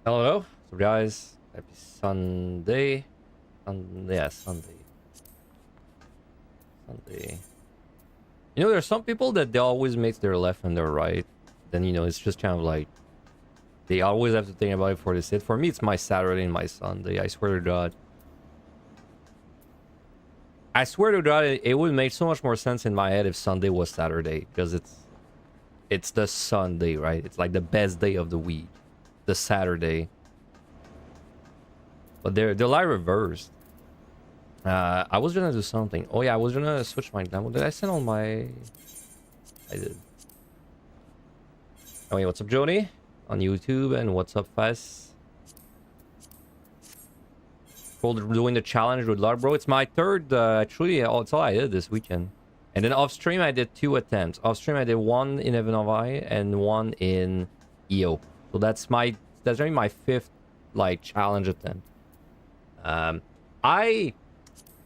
Hello, so guys. Happy Sunday. Yeah, Sunday. Sunday. You know, there's some people that they always make their left and their right. Then it's just kind of like they always have to think about it before they sit. For me, it's my Saturday and my Sunday. I swear to God. I swear to God, it would make so much more sense in my head if Sunday was Saturday because it's the Sunday, right? It's like the best day of the week, the Saturday. But they're like reversed. I was gonna do something. Oh yeah, I was gonna switch my demo. Did I send all my? I did. Oh yeah, what's up, Jody? On YouTube, and what's up, Fess? Doing the challenge with Lard, bro. It's my third. Actually, it's all I did this weekend. And then off stream, I did 2 attempts. Off stream, I did 1 in Heaven of Eye and 1 in EO. So that's only my 5th like challenge attempt.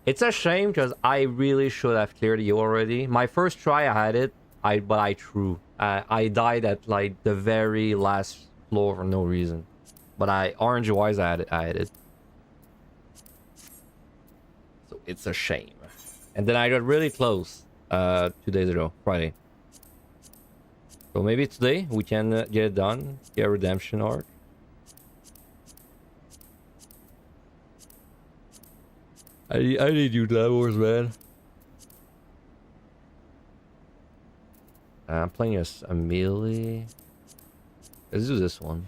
It's a shame because I really should have cleared you already. My first try, I had it, but I threw. I died at like the very last floor for no reason. But orange wise, I had it. So it's a shame. And then I got really close 2 days ago, Friday. So maybe today we can get it done, get a redemption arc. I need you levels, man. I'm playing a melee. Let's do this one.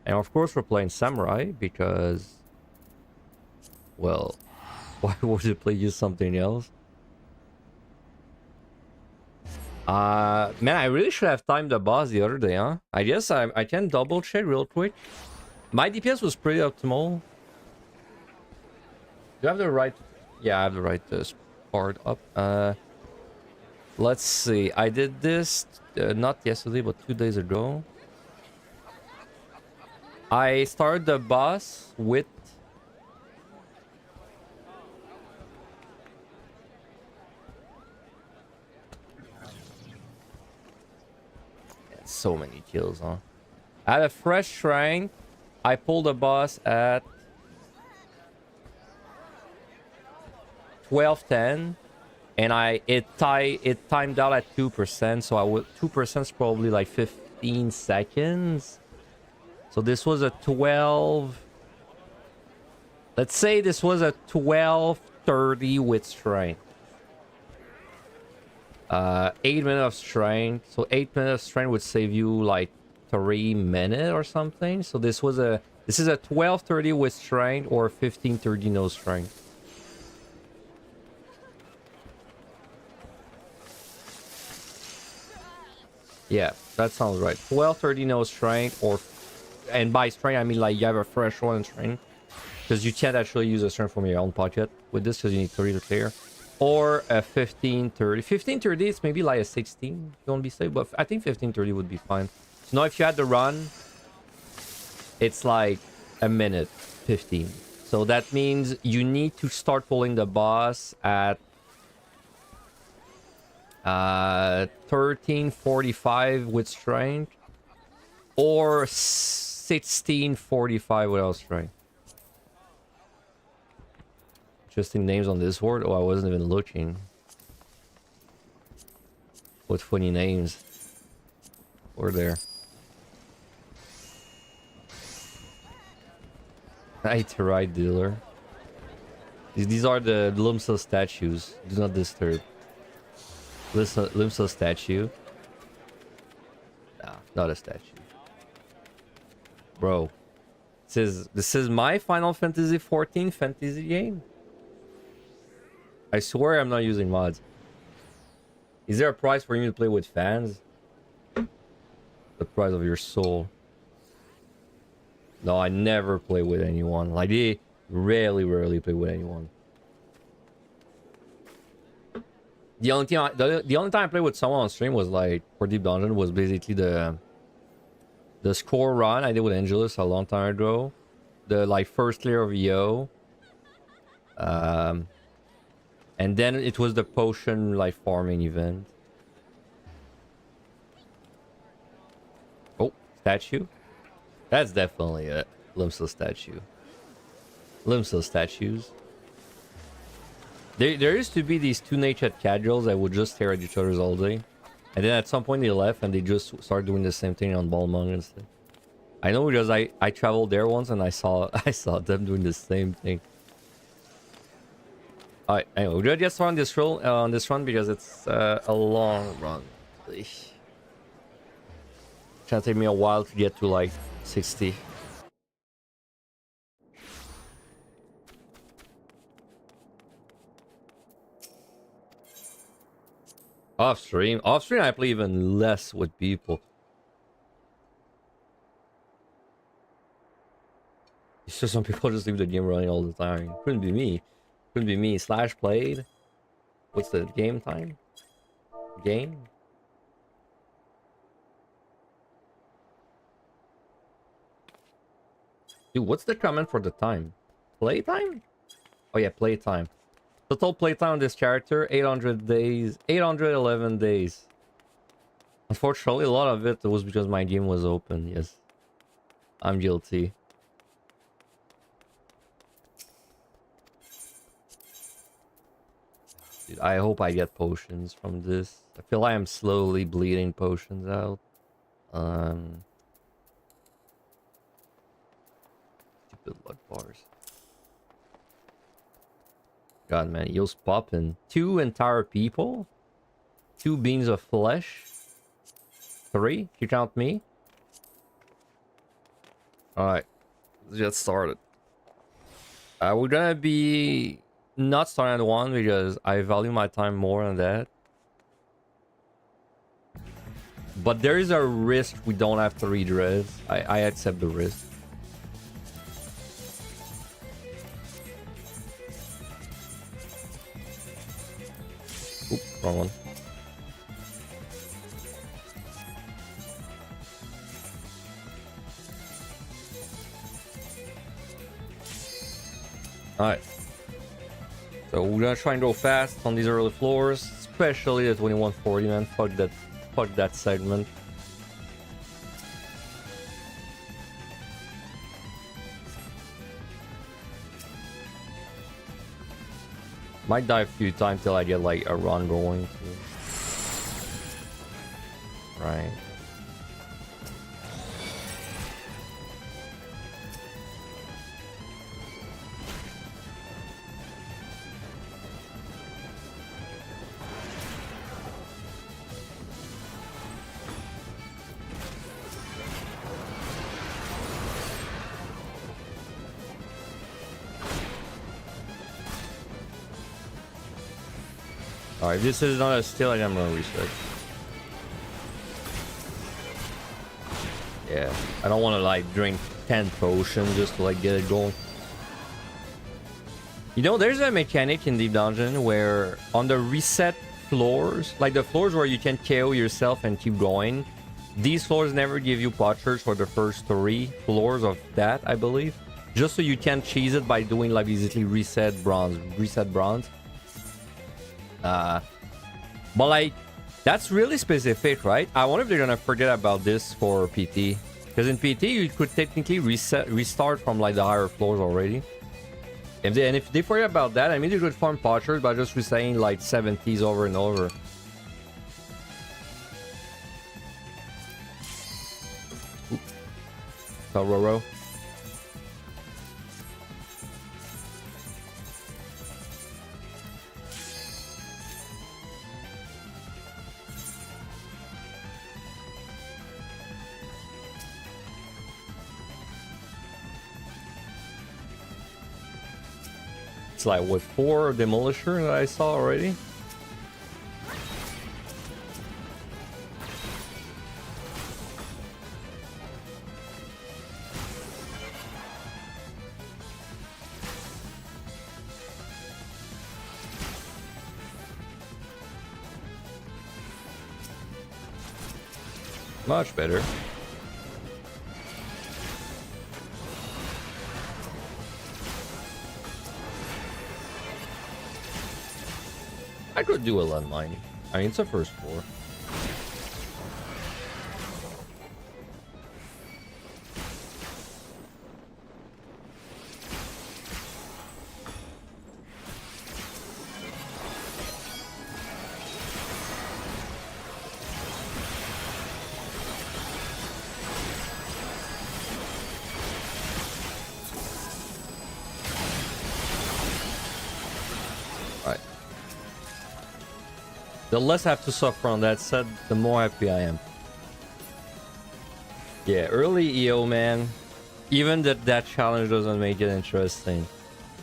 And of course we're playing Samurai because... Well, why would you play use something else? Man, I really should have timed the boss the other day, huh? I guess I can double check real quick. My DPS was pretty optimal. Do you have the right? Yeah, I have the right part up. Let's see. I did this not yesterday, but 2 days ago. I started the boss with... So many kills, huh? I had a fresh shrine. I pulled the boss at 12:10, and it timed out at 2%. So 2% is probably like 15 seconds. So this was a 12. Let's say this was a 12:30 with strength. 8 minutes of strength. So 8 minutes of strength would save you like 3 minutes or something. So this is a 12:30 with strength or 15:30 no strength. Yeah, that sounds right. 12:30 no strength, and by strength I mean like you have a fresh one in strength, because you can't actually use a strength from your own pocket with this because you need 3 to clear. Or a 15:30. 15:30 is maybe like a 16. You don't be safe, but I think 15:30 would be fine. So now if you had to run, it's like a minute 15. So that means you need to start pulling the boss at 13:45 with strength, or 16:45 without strength. Interesting names on Discord. Oh, I wasn't even looking. What funny names were there? Right, dealer. These are the Lumsa statues. Do not disturb. Lumsa statue. Nah, not a statue. Bro. This is my Final Fantasy 14 fantasy game. I swear I'm not using mods. Is there a price for you to play with fans? The price of your soul. No, I never play with anyone. Like, I rarely play with anyone. The only time I played with someone on stream was like for Deep Dungeon, was basically the score run I did with Angelus a long time ago. The like first clear of EO. And then it was the potion like farming event. statue. That's definitely a Limsa statue. Limsa statues. There used to be these two natured casuals that would just stare at each other all day. And then at some point they left and they just started doing the same thing on Balmung instead. I know because I traveled there once and I saw them doing the same thing. Alright, anyway, we're gonna get started on this run because it's a long run. It's gonna take me a while to get to like 60. Off stream I play even less with people. It's just some people just leave the game running all the time. Couldn't be me. Couldn't be me. Slash played. What's the game time? Game? Dude, what's the comment for the time? Playtime? Oh yeah, playtime. Total playtime on this character, 800 days. 811 days. Unfortunately, a lot of it was because my game was open, yes. I'm guilty. Dude, I hope I get potions from this. I feel like I'm slowly bleeding potions out. Stupid luck bars. God, man, heals popping. 2 entire people? 2 beans of flesh? 3? You count me? Alright, let's get started. We're gonna be not starting at 1 because I value my time more than that. But there is a risk we don't have 3 dreads. I accept the risk. Oop, wrong one. Alright. So we're gonna try and go fast on these early floors, especially the 2140, man. Fuck that segment. Might die a few times till I get like a run going. Right. Alright, this is not a steal, I'm gonna research. Yeah, I don't want to like drink 10 potions just to like get it going. You know, there's a mechanic in Deep Dungeon where on the reset floors, like the floors where you can KO yourself and keep going, these floors never give you potchers for the first 3 floors of that, I believe. Just so you can cheese it by doing like basically reset bronze. But like, that's really specific, right? I wonder if they're gonna forget about this for PT. Because in PT, you could technically restart from like the higher floors already. And if they forget about that, I mean, you could farm potchers by just resetting like 70s over and over. So, Roro. Like what, 4 demolisher that I saw already? Much better. I could do a landmine. I mean, it's a first floor. The less I have to suffer on that set, the more happy I am. Yeah, early EO, man. Even that challenge doesn't make it interesting.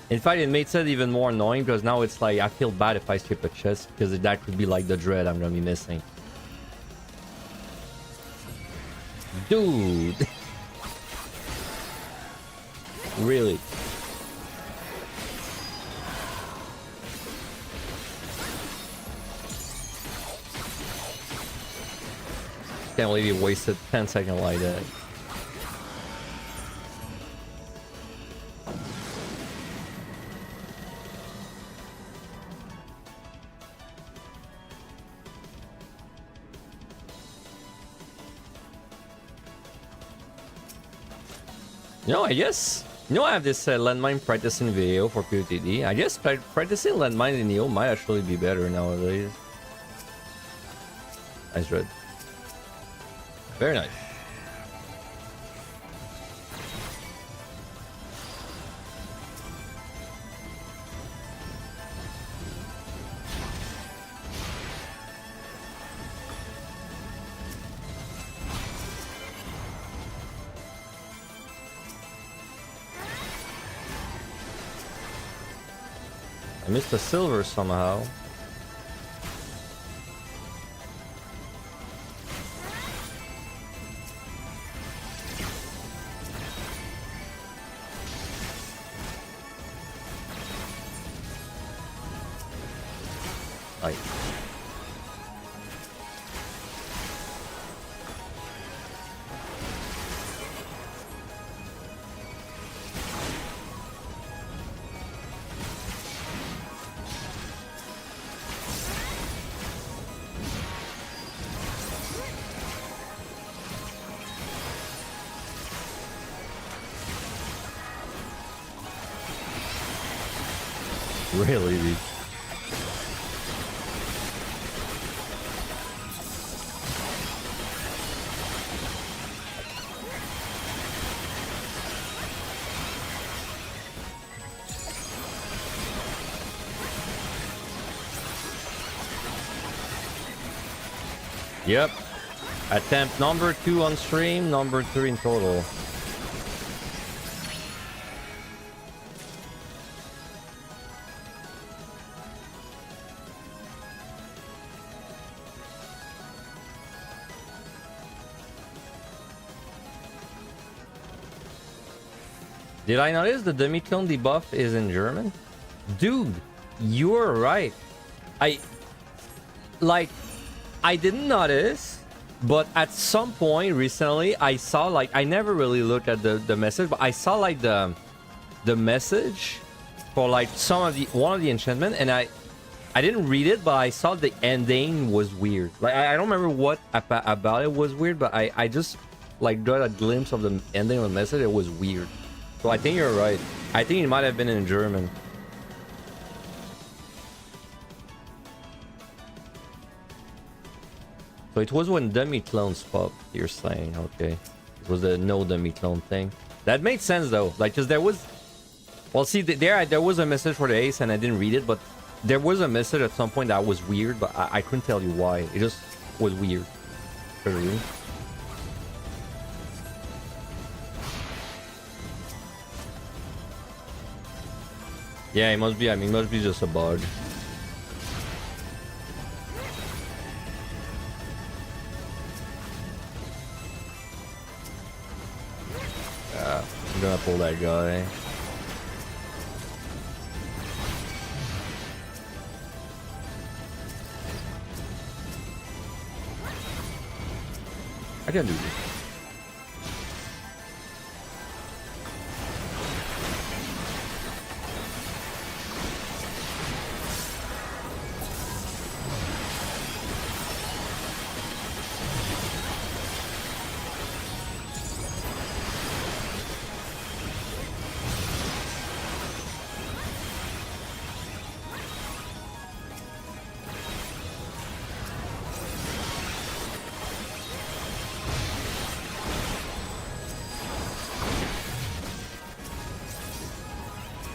In fact, it makes it even more annoying because now it's like I feel bad if I skip a chest because that could be like the dread I'm gonna be missing. Dude. Really? Can't believe you wasted 10 seconds like that. No, I guess... You know, I have this landmine practicing video for POTD. I guess practicing landmine in EO might actually be better nowadays. Nice dread. Very nice. I missed the silver somehow. Nice. Really, dude. Yep. Attempt number 2 on stream, number 3 in total. Did I notice the demi-clone debuff is in German? Dude, you're right. I didn't notice, but at some point recently I saw, like, I never really looked at the message, but I saw like the message for like one of the enchantment, and I didn't read it, but I saw the ending was weird. Like I don't remember what about it was weird, but I just like got a glimpse of the ending of the message. It was weird. So I think you're right. I think it might have been in German. So it was when demi-clones popped, you're saying, okay. It was the no demi-clone thing. That made sense though, like, cause there was... Well, see, there was a message for the ace and I didn't read it, but there was a message at some point that was weird, but I couldn't tell you why. It just was weird. Really? Yeah, it must be, I mean, it must be just a bug. I'm gonna pull that guy. I can do this.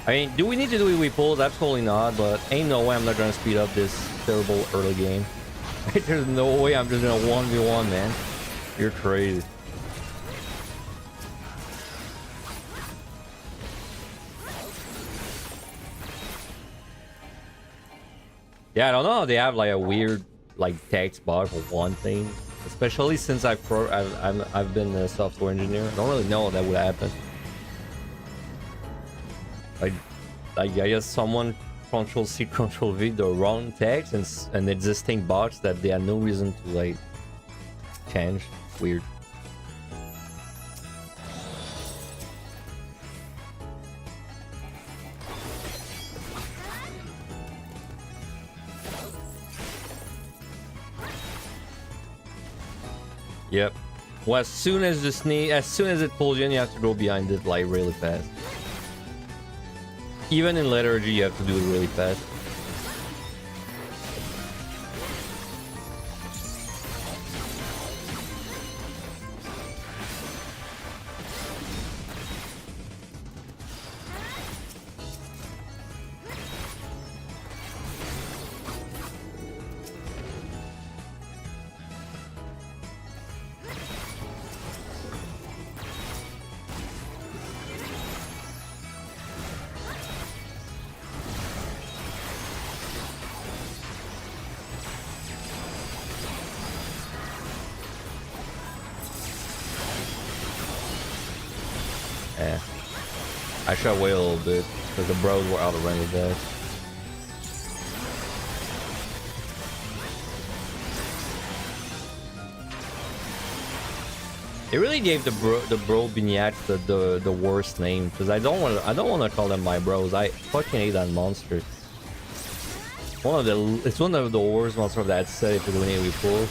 I mean, do we need to do it with pulls? Absolutely not, but ain't no way I'm not gonna speed up this terrible early game. There's no way I'm just gonna 1v1, man. You're crazy. Yeah, I don't know. They have like a weird like text bar for one thing, especially since I've been a software engineer. I don't really know that would happen. Like I guess someone Control C, Control V the wrong text and an existing box that they had no reason to like change. Weird. Yep. Well, as soon as it pulls you in, you have to go behind it like really fast. Even in liturgy, you have to do it really fast. Yeah. I should wait a little bit because the bros were out of range of that. It really gave the bro vignettes the worst name because I don't want to call them my bros. I fucking hate that monster. It's one of the worst monsters of that set if it's when we pull.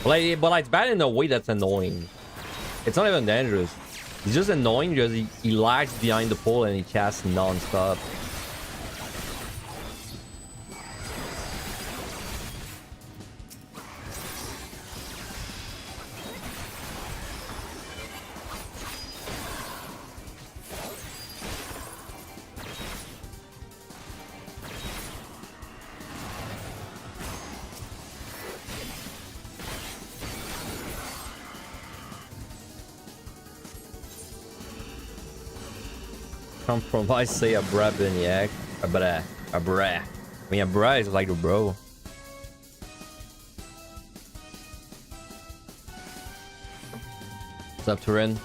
But it's bad in a way that's annoying. It's not even dangerous. It's just annoying because he lags behind the pole and he casts non-stop. Come from, I say a bra biniac. A bra. I mean, a bra is like a bro. What's up, Turin?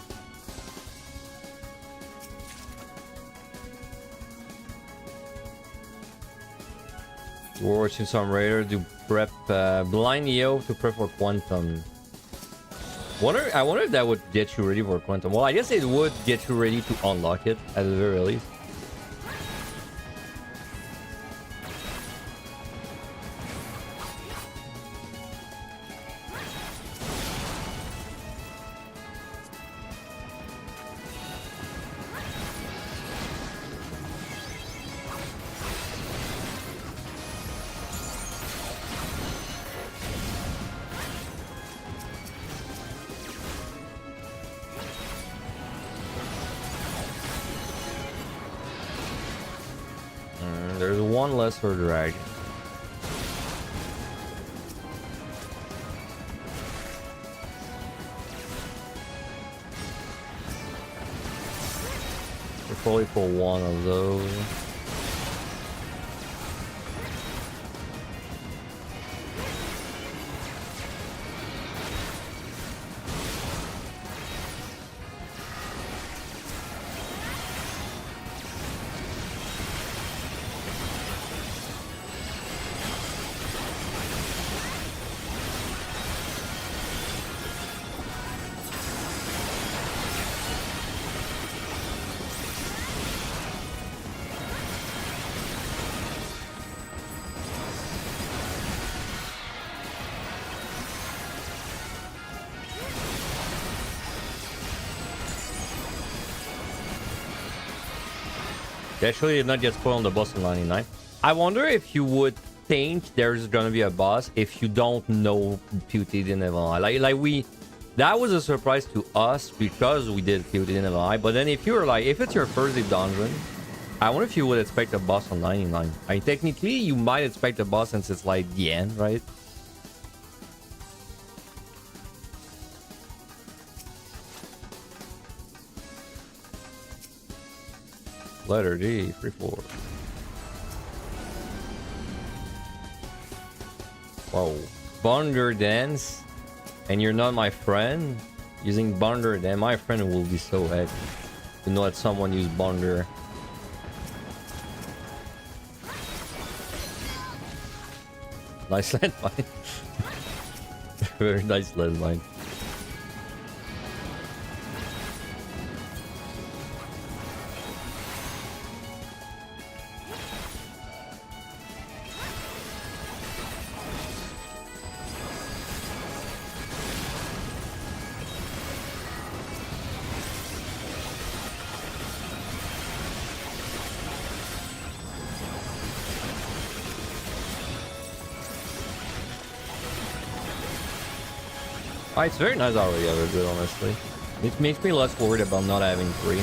We're watching some Raider do prep blind EO to prep for Quantum. I wonder if that would get you ready for Quantum. Well, I guess it would get you ready to unlock it at the very least. There's one lesser dragon. We're fully for one of those. They actually did not get spoiled on the boss in 99. I wonder if you would think there's gonna be a boss if you don't know POTD in Evan. That was a surprise to us because we did POTD in Evan. But then if you were like, if it's your first deep dungeon I wonder if you would expect a boss on 99. I mean, technically, you might expect a boss since it's like the end, right? Letter D, 3-4. Whoa. Bonder dance? And you're not my friend? Using Bonder, then my friend will be so happy to know that someone used Bonder. Nice landmine. Very nice landmine. It's very nice already, good, honestly. It makes me less worried about not having 3.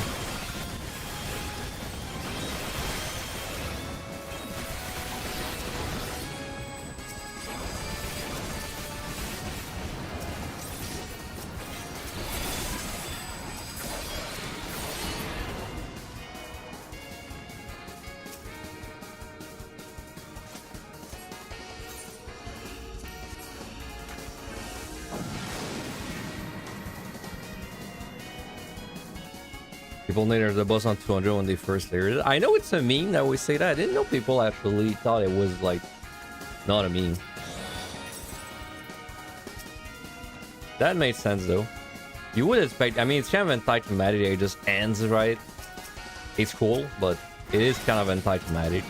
People think there's a boss on 200 when they first hear it. I know it's a meme that we say that. I didn't know people actually thought it was like not a meme. That made sense though. You would expect, I mean, it's kind of anti-thematic. It just ends, right? It's cool, but it is kind of anti-thematic.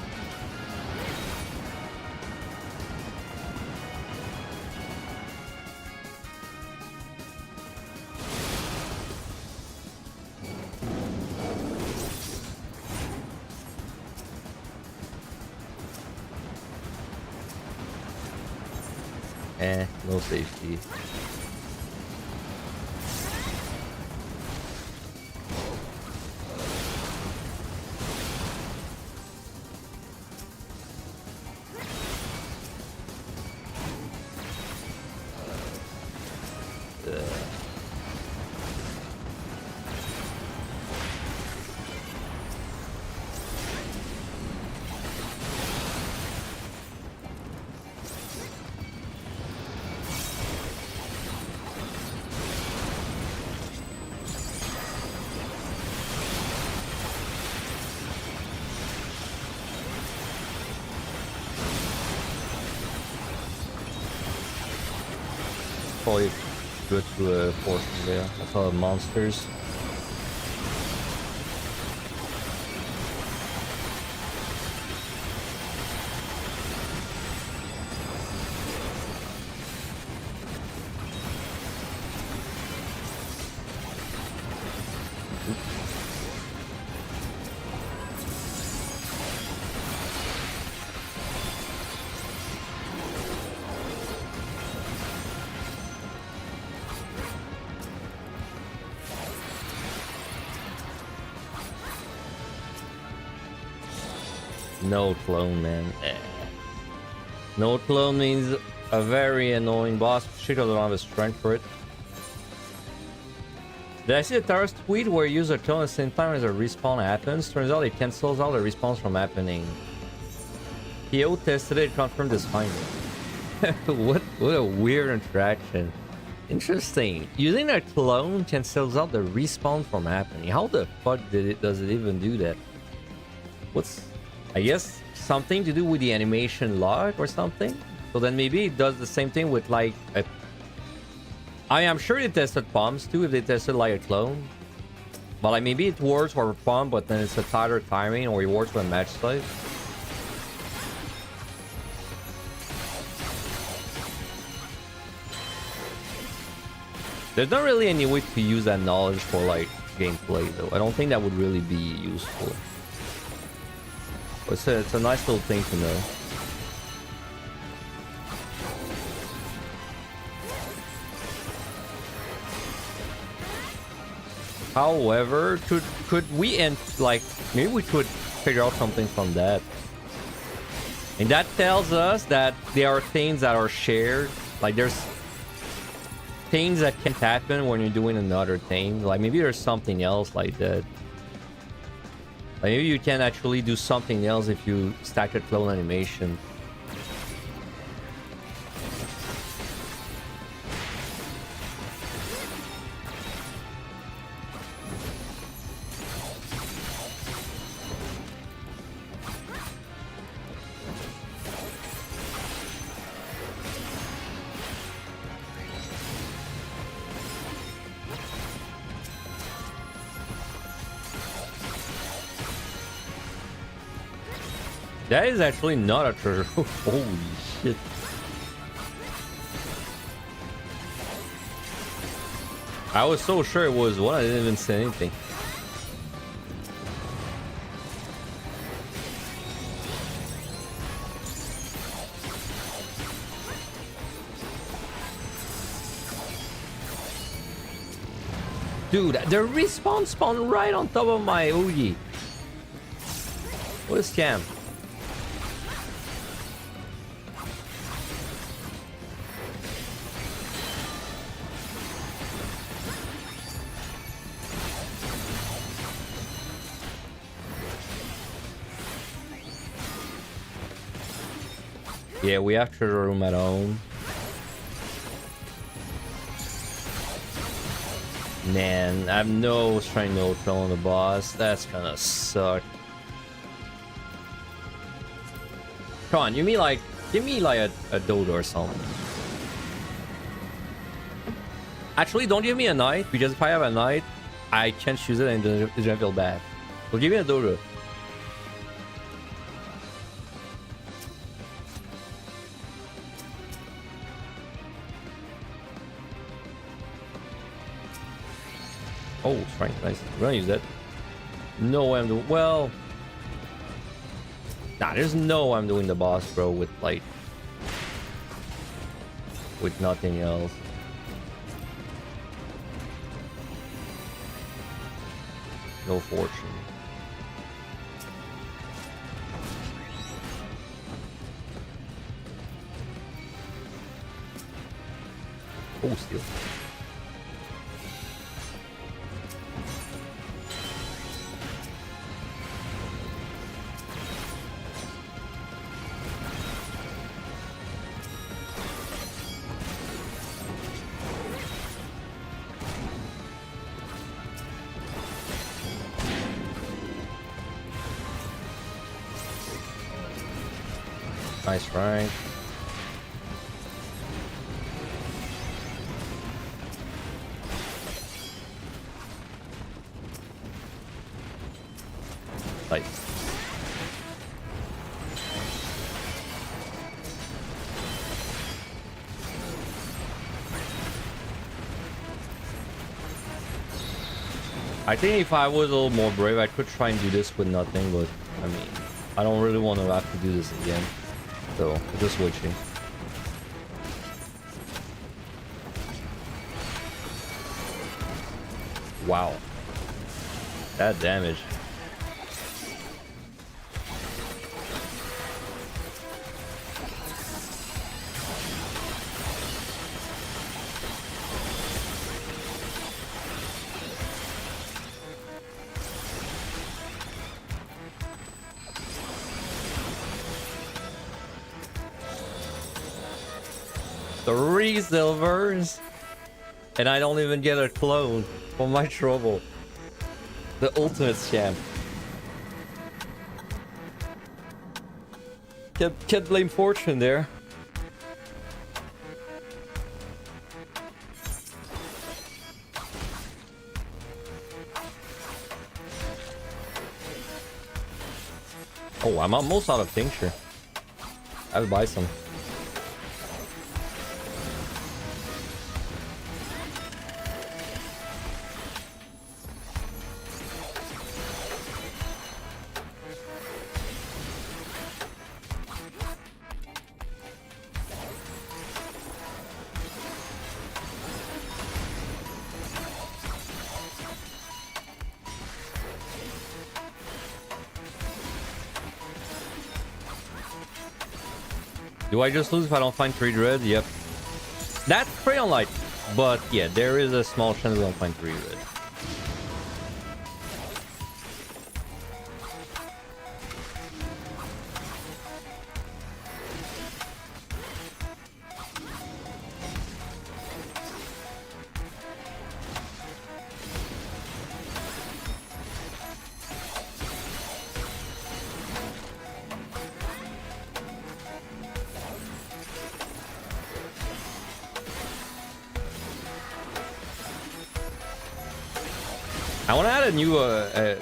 No safety. Probably good to force there. That's all the monsters. No clone, man. No clone means a very annoying boss. She doesn't have a strength for it. Did I see a terrorist tweet where you use a clone at the same time as a respawn happens? Turns out it cancels all the respawns from happening. PO tested it, confirmed this finding. What a weird interaction. Interesting. Using a clone cancels out the respawn from happening. How the fuck does it even do that? What's... I guess something to do with the animation log or something. So then maybe it does the same thing with like a... I'm sure they tested bombs too if they tested like a clone. But like maybe it works for a bomb, but then it's a tighter timing, or it works for a match site. There's not really any way to use that knowledge for like gameplay though. I don't think that would really be useful. But it's a nice little thing to know. However, could we end like maybe we could figure out something from that. And that tells us that there are things that are shared. Like there's things that can happen when you're doing another thing. Like maybe there's something else like that. Like maybe you can actually do something else if you stack a clone animation. That is actually not a treasure. Holy shit. I was so sure it was one, I didn't even say anything. Dude, the respawn spawned right on top of my Oogie. What a scam. Yeah, we have treasure room at home. Man, I have no strength neutral on the boss. That's gonna suck. Come on, you mean like give me like a dodo or something. Actually, don't give me a knight, because if I have a knight, I can't choose it and it's gonna feel bad. So give me a dodo. Oh, strength, nice. I'm gonna use that. No way I'm doing. Well, nah, there's no way I'm doing the boss, bro, with like, with nothing else. No fortune. Oh, steal. Nice, right? Like, I think if I was a little more brave, I could try and do this with nothing, but I mean, I don't really want to have to do this again. So, just switching. Wow. That damage. Three silvers, and I don't even get a clone for my trouble. The ultimate scam. Can't blame fortune there. Oh, I'm almost out of tincture. I have to buy some. Do I just lose if I don't find 3 dread? Yep. That's pretty unlikely. But yeah, there is a small chance I don't find 3 dread. I want to add a new,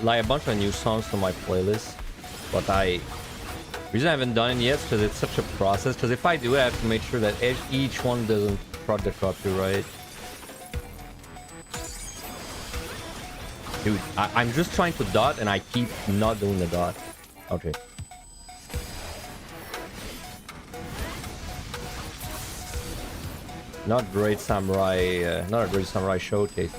like a bunch of new songs to my playlist, but the reason I haven't done it yet is because it's such a process. Because if I do, I have to make sure that each one doesn't prod the copyright. Dude, I'm just trying to dot and I keep not doing the dot. Okay. Not great samurai, not a great samurai showcase.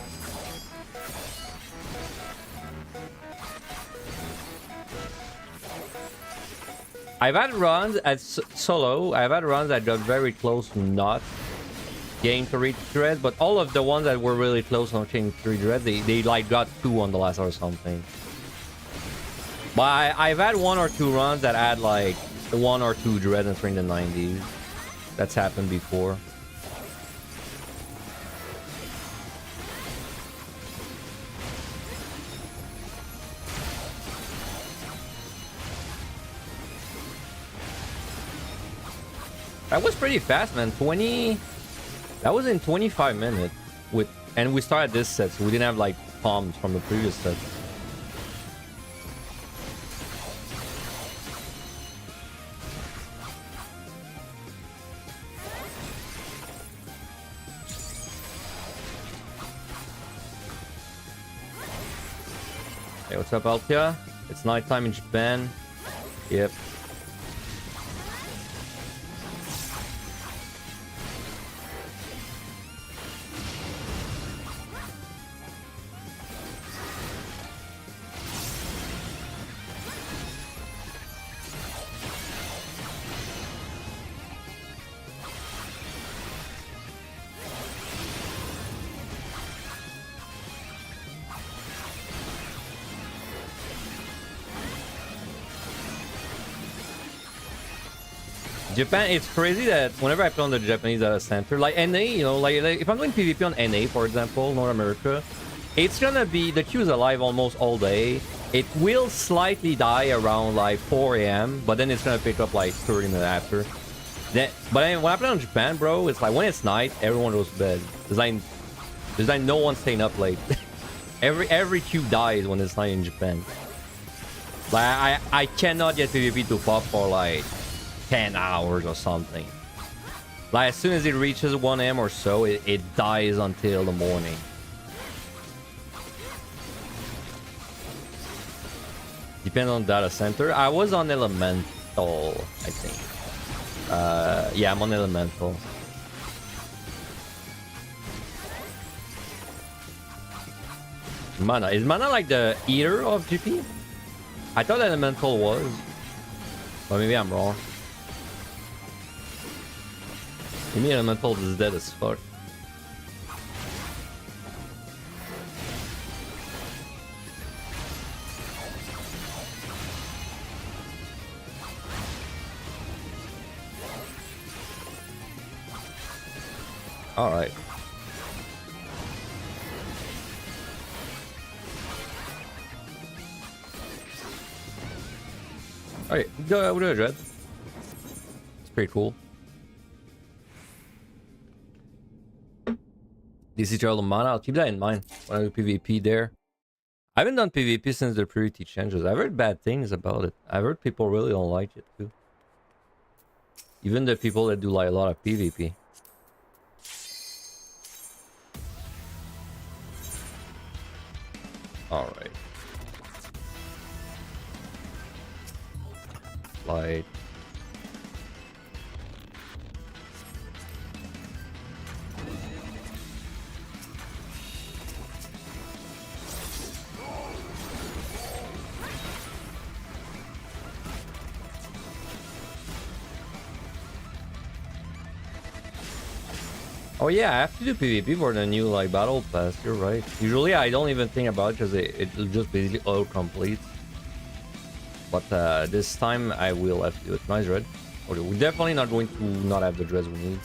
I've had runs at solo. I've had runs that got very close to not getting to reach dread, but all of the ones that were really close on getting 3 dread, they like got 2 on the last or something. But I've had 1 or 2 runs that had like 1 or 2 dread and 3 in the 90s. That's happened before. That was pretty fast, man. 20. That was in 25 minutes. And we started this set, so we didn't have like palms from the previous set. Hey, what's up, Altia? It's nighttime in Japan. Yep. Japan, it's crazy that whenever I play on the Japanese data center, like NA, you know, like if I'm doing PvP on NA, for example, North America, it's gonna be, the queue is alive almost all day. It will slightly die around like 4 AM, but then it's gonna pick up like 30 minutes after. But then when I play on Japan, bro, it's like when it's night, everyone goes to bed. There's like no one staying up late. every queue dies when it's night in Japan. Like I cannot get PvP to pop for like 10 hours or something. Like as soon as it reaches 1 AM or so, it dies until the morning. Depends on data center. I was on Elemental, I think. Yeah, I'm on Elemental. Mana. Is Mana like the eater of GP? I thought Elemental was. But maybe I'm wrong. Maybe Elemental is dead as fuck. Alright. Alright, we'll do a dread. It's pretty cool. DC Charles Mana, I'll keep that in mind when I do PvP there. I haven't done PvP since the priority changes. I've heard bad things about it. I've heard people really don't like it too. Even the people that do like a lot of PvP. Alright. Light. Oh yeah, I have to do PvP for the new like battle pass. You're right. Usually I don't even think about it because it just basically auto completes. But this time I will have to do it. Nice red. Okay, we're definitely not going to not have the dreads we need.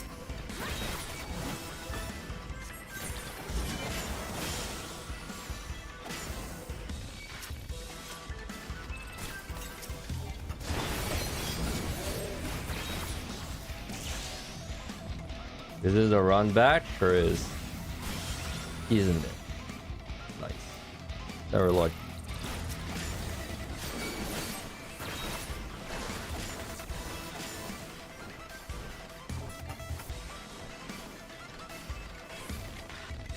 This is a run back, sure is. Isn't it? Nice. Never lucky.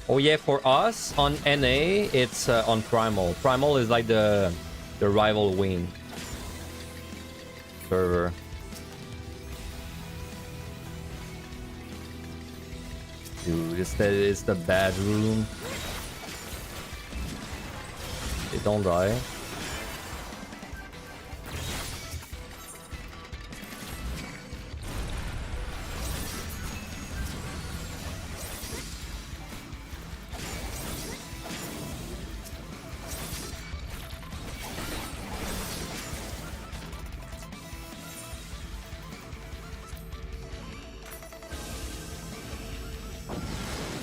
Oh yeah, for us on NA, it's on Primal. Primal is like the rival wing server. Dude, it's the bad room. They don't die.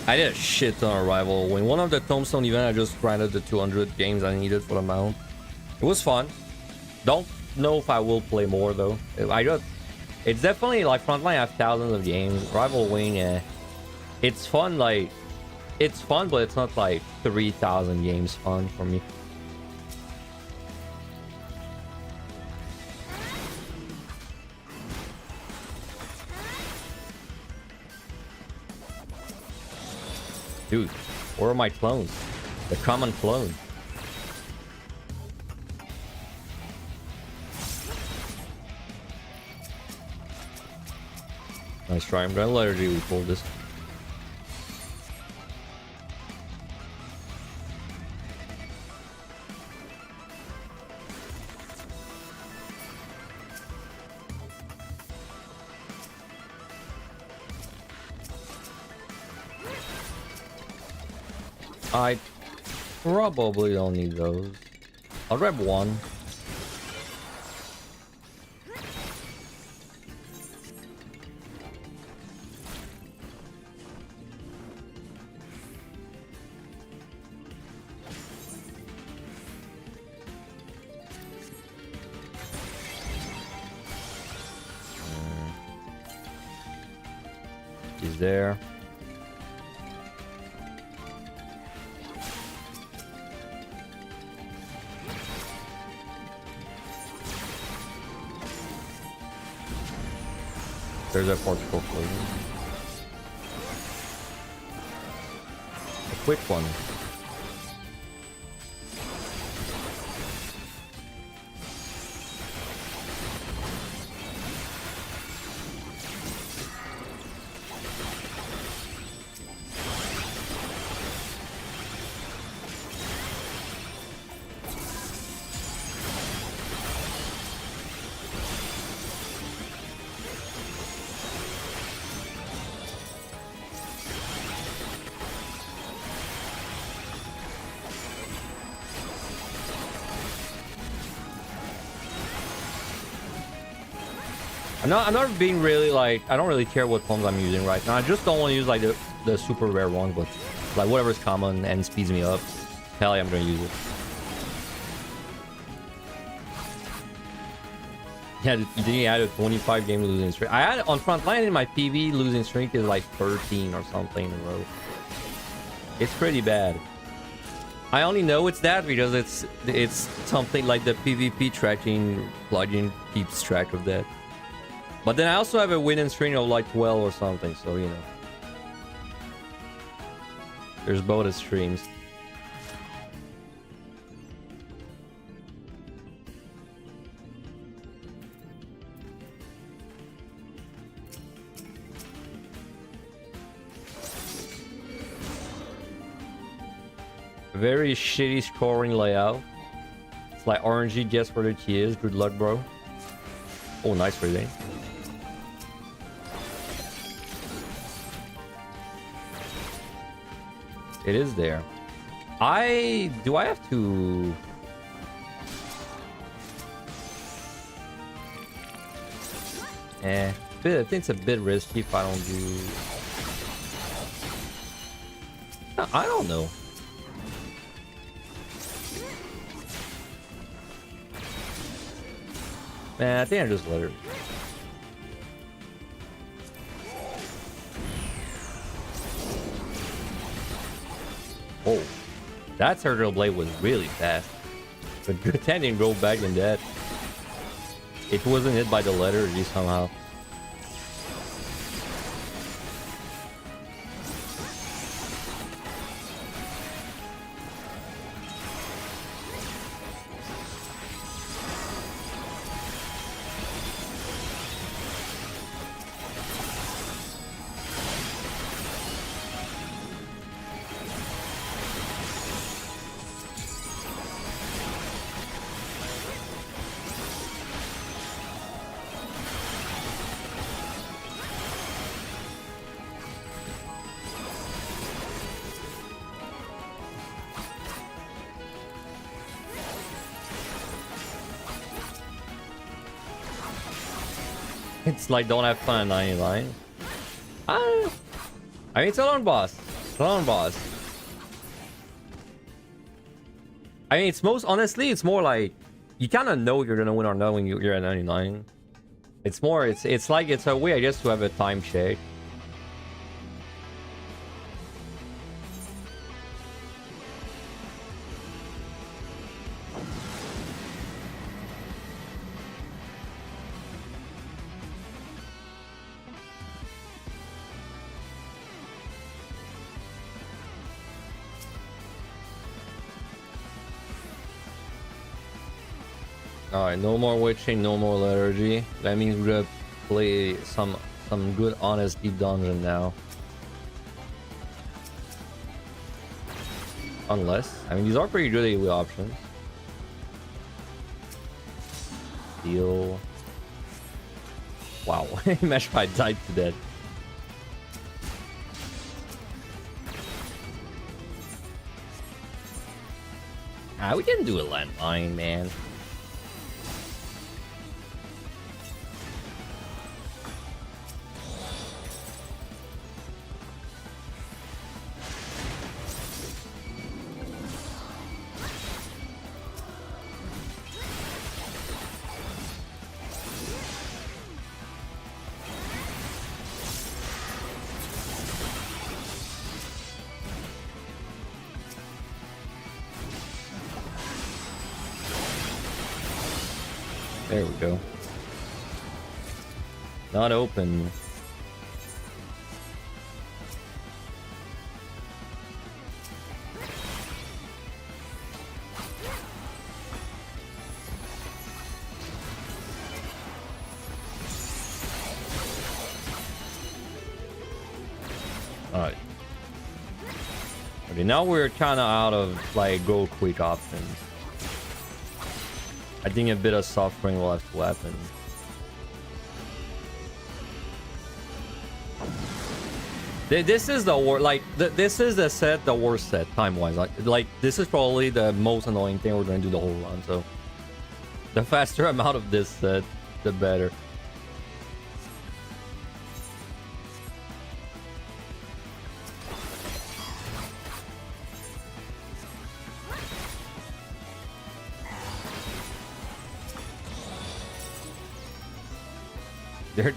I did a shit ton of rival win. One of the tombstone event, I just grinded the 200 games I needed for the mount. It was fun. Don't know if I will play more though. It's definitely like frontline. I have thousands of games. Rival wing, it's fun. Like it's fun, but it's not like 3,000 games fun for me. Dude, where are my clones? The common clone. Nice try. I'm gonna let her do pull this. I probably don't need those. I'll grab one. He's there. There's a particle for you. A quick one. I'm not being really like, I don't really care what pawns I'm using right now. I just don't want to use like the super rare one, but like whatever's common and speeds me up. Hell yeah, I'm gonna use it. Yeah, you had a 25 game losing streak. I had on frontline in my PV losing streak is like 13 or something in a row. It's pretty bad. I only know it's that because it's something like the PvP tracking plugin keeps track of that. But then I also have a winning streak of like 12 or something, so you know. There's both extremes. Very shitty scoring layout. It's like RNG, guess where the key is. Good luck, bro. Oh, nice reading. It is there. Do I have to... I think it's a bit risky if I don't do... No, I don't know. Man, I think I just let her. Oh, that Turtle Blade was really fast. But good thing didn't go back in that. It wasn't hit by the letter G somehow. It's like don't have fun 99. I mean, it's a long boss. It's a long boss. I mean, it's honestly, it's more like you kind of know you're gonna win or not when you're at 99. It's more, it's like it's a way, I guess, to have a time check. Alright, no more witching, no more liturgy. That means we're gonna play some good honest deep dungeon now. Unless, I mean, these are pretty good AoE options. Heal. Wow, Meshpie died to death. Ah, we can do a landmine, man. There we go. Not open. Alright. Okay, now we're kind of out of like go quick options. I think a bit of suffering will have to happen. This is the worst. Like this is the set, the worst set time-wise. Like this is probably the most annoying thing we're going to do the whole run. So the faster I'm out of this set, the better.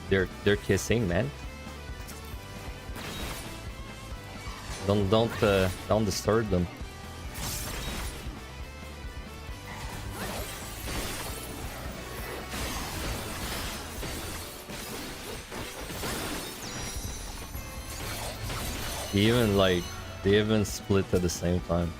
They're kissing, man. Don't disturb them. They even split at the same time.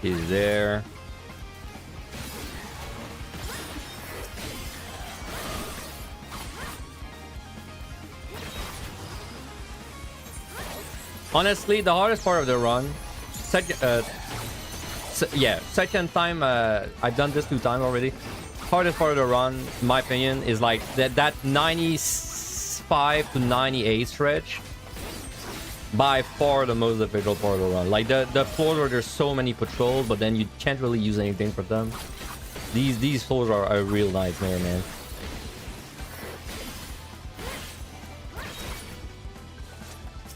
He's there. Honestly, the hardest part of the run Yeah, second time. I've done this 2 times already. Hardest part of the run, in my opinion, is like that 95 to 98 stretch. By far the most difficult part of the run. Like the floors where there's so many patrols, but then you can't really use anything for them. These floors are a real nightmare, man.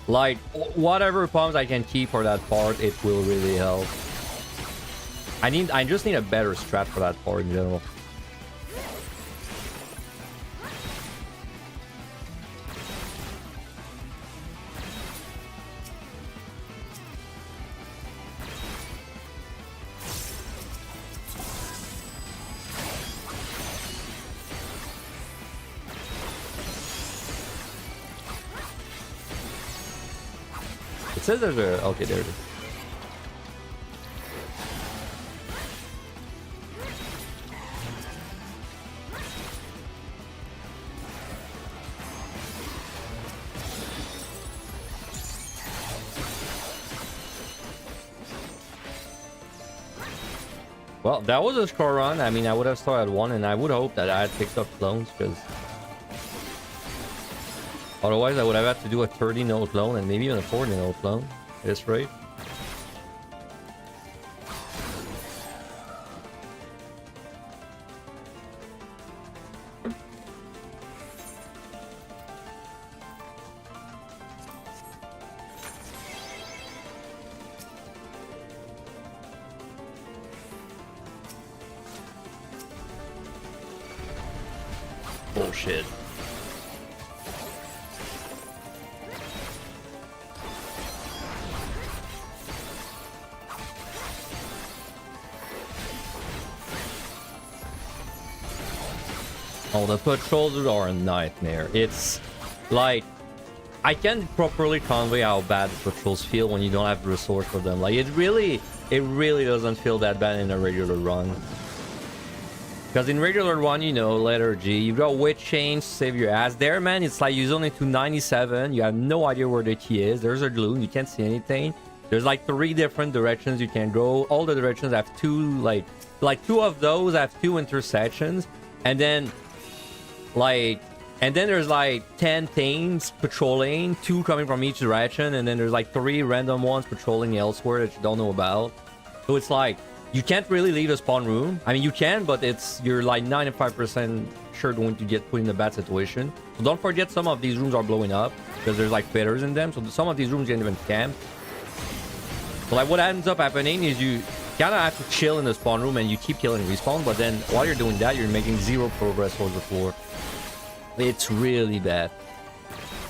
Like whatever pumps I can keep for that part, it will really help. I just need a better strat for that part in general. It says there's a... Okay, there it is. Well, that was a score run. I mean, I would have started 1, and I would hope that I had picked up clones, because... Otherwise, I would have had to do a 30-0 clone and maybe even a 40-0 clone at this rate. Bullshit. Oh, the patrols are a nightmare. It's like I can't properly convey how bad the patrols feel when you don't have the resource for them. Like it really doesn't feel that bad in a regular run. Because in regular run, you know, letter G, you got witch chains to save your ass. There, man, it's like you zone into 97. You have no idea where the key is. There's a gloom. You can't see anything. There's like 3 different directions you can go. All the directions have 2, like 2 of those have 2 intersections. And then there's like 10 things patrolling, 2 coming from each direction, and then there's like 3 random ones patrolling elsewhere that you don't know about. So it's like you can't really leave the spawn room. I mean, you can, but you're like 95% sure going to get put in a bad situation. So don't forget, some of these rooms are blowing up because there's like feathers in them. So some of these rooms you can't even camp. So like what ends up happening is you kind of have to chill in the spawn room and you keep killing respawn. But then while you're doing that, you're making 0 progress towards the floor. It's really bad.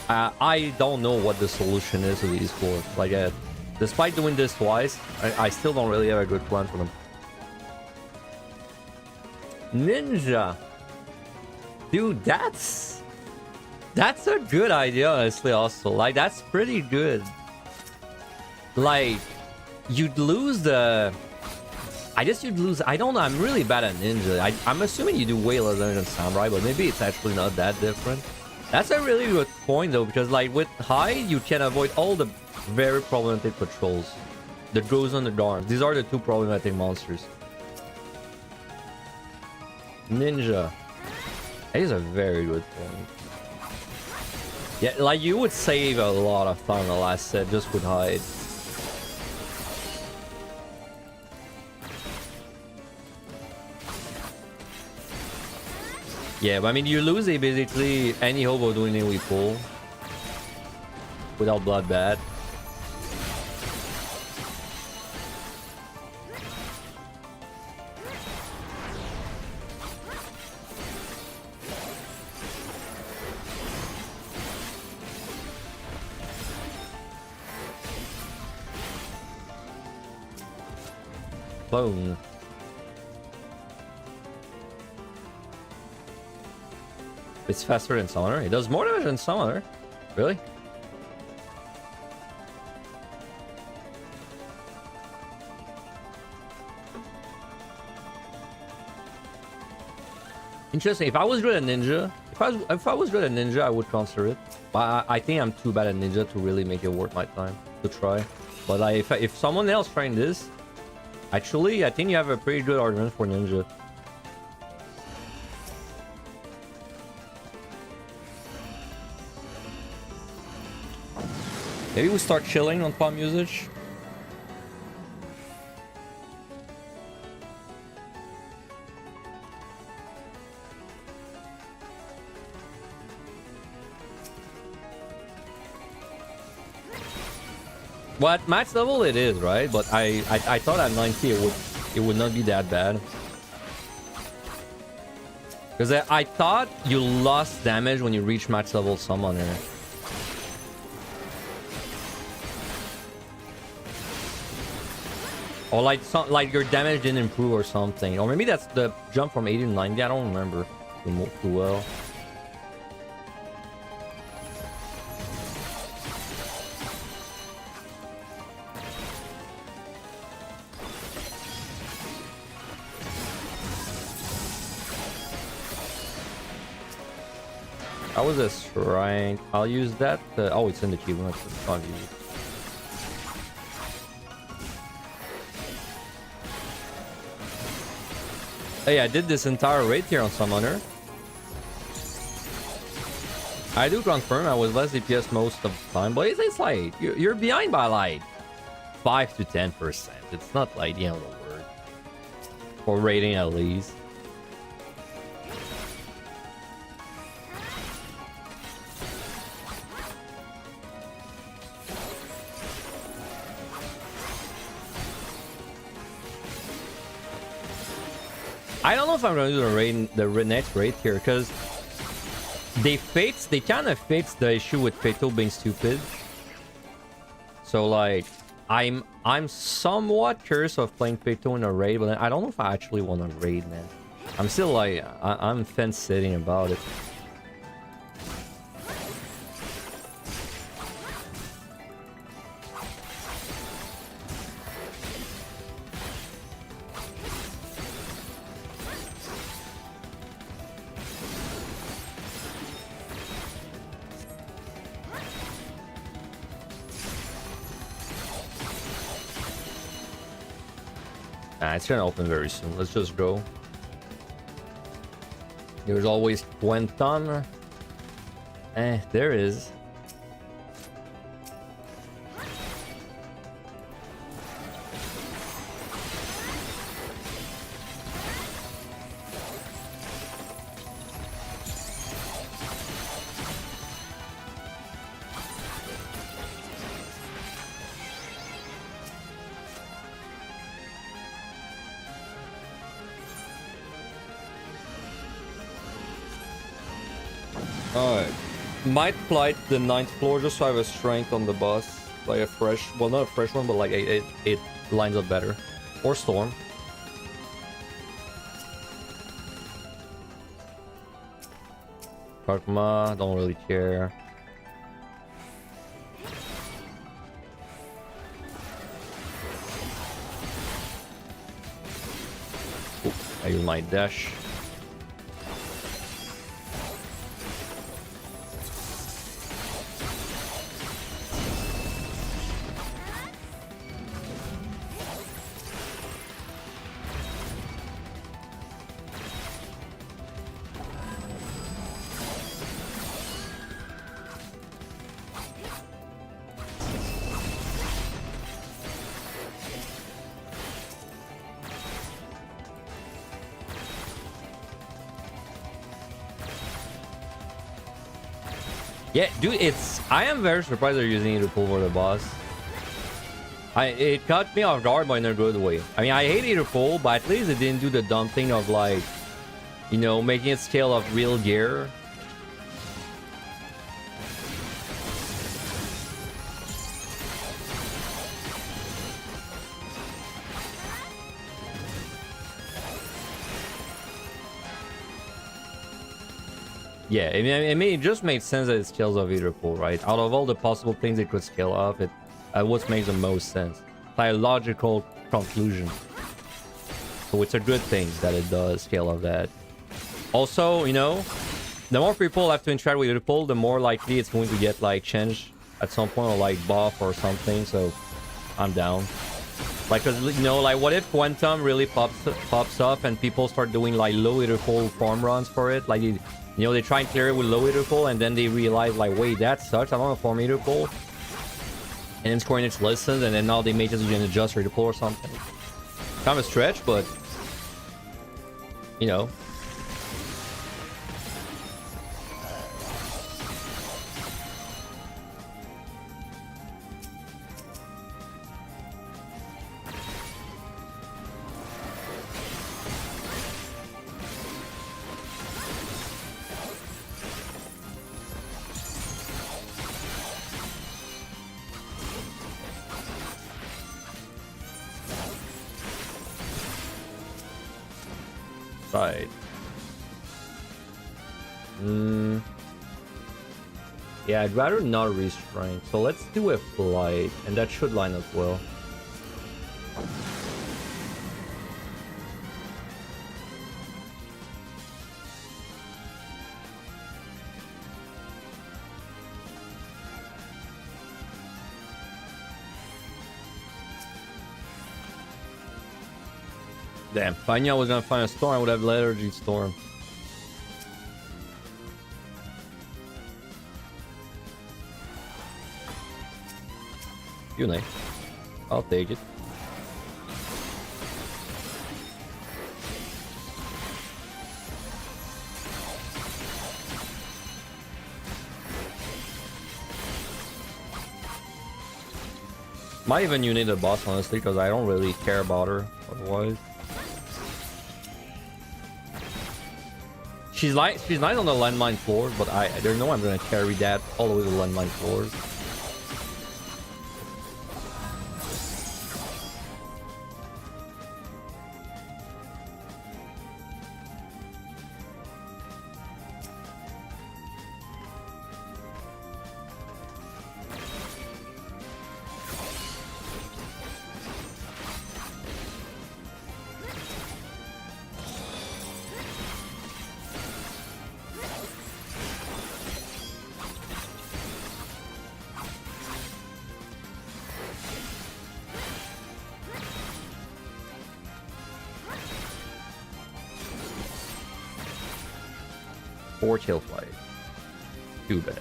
I don't know what the solution is to these floors. Like, despite doing this twice, I still don't really have a good plan for them. Ninja. Dude, that's a good idea, honestly, also. Like, that's pretty good. Like, you'd lose the... I guess you'd lose... I don't know, I'm really bad at ninja. I'm assuming you do way less damage than samurai, but maybe it's actually not that different. That's a really good point, though, because, like, with hide, you can avoid all the very problematic patrols. The goes on the darn. These are the 2 problematic monsters. Ninja. That is a very good point. Yeah, like, you would save a lot of time in the last set just with hide. Yeah, but I mean, you lose basically any hope of doing AoE pull without bloodbath. Boom. It's faster than Summoner. It does more damage than Summoner. Really? Interesting. If I was good at Ninja, if I was good at Ninja, I would consider it. But I think I'm too bad at Ninja to really make it worth my time to try. But like, if someone else trying this, actually, I think you have a pretty good argument for Ninja. Maybe we start chilling on palm usage. What max level it is, right? But I thought at 90 it would not be that bad. Because I thought you lost damage when you reach max level summoner. Or like your damage didn't improve or something. Or maybe that's the jump from 80 to 90. I don't remember too well. How was this shrine? I'll use that. Oh, it's in the achievement. It's not used. Hey, I did this entire raid here on Summoner. I do confirm I was less DPS most of the time, but it's like you're behind by like 5 to 10%. It's not like the end of the world for raiding at least. I don't know if I'm gonna do the next raid here because they kind of fixed the issue with Fatal being stupid. So like I'm somewhat curious of playing Fatal in a raid, but I don't know if I actually want to raid, man. I'm still like I'm fence sitting about it. It's gonna open very soon. Let's just go. There's always Quentin. There is. Alright. Might plight the 9th floor just so I have a strength on the boss. Like a fresh, well not a fresh one, but like it lines up better. Or storm. Karma, don't really care. Ooh, I use my dash. Yeah, dude, I am very surprised they're using it to pull for the boss. It caught me off guard, but in a good way. I mean, I hate it to pull, but at least it didn't do the dumb thing of like, you know, making it scale of real gear. Yeah, I mean, it just made sense that it scales off either pool, right? Out of all the possible things it could scale off, what makes the most sense. Like a logical conclusion. So it's a good thing that it does scale off that. Also, you know, the more people have to interact with either pool, the more likely it's going to get like changed at some point or like buff or something. So I'm down. Like, cause you know, like, what if Quantum really pops up and people start doing like low hitter farm runs for it? Like, you know, they try and clear it with low hitter and then they realize like, wait, that sucks. I don't want to farm hitter and then Square Enix listens, and then now they may just adjust hitter or something. Kind of a stretch, but you know. Right. Yeah, I'd rather not restrain. So let's do a flight, and that should line up well. Damn, if I knew I was gonna find a storm, I would have Lethargy Storm. You know, I'll take it. Might even unite the boss, honestly, because I don't really care about her otherwise. She's nice on the landmine floors, but there's no way I'm gonna carry that all the way to the landmine floors. Or tail flight. Too bad.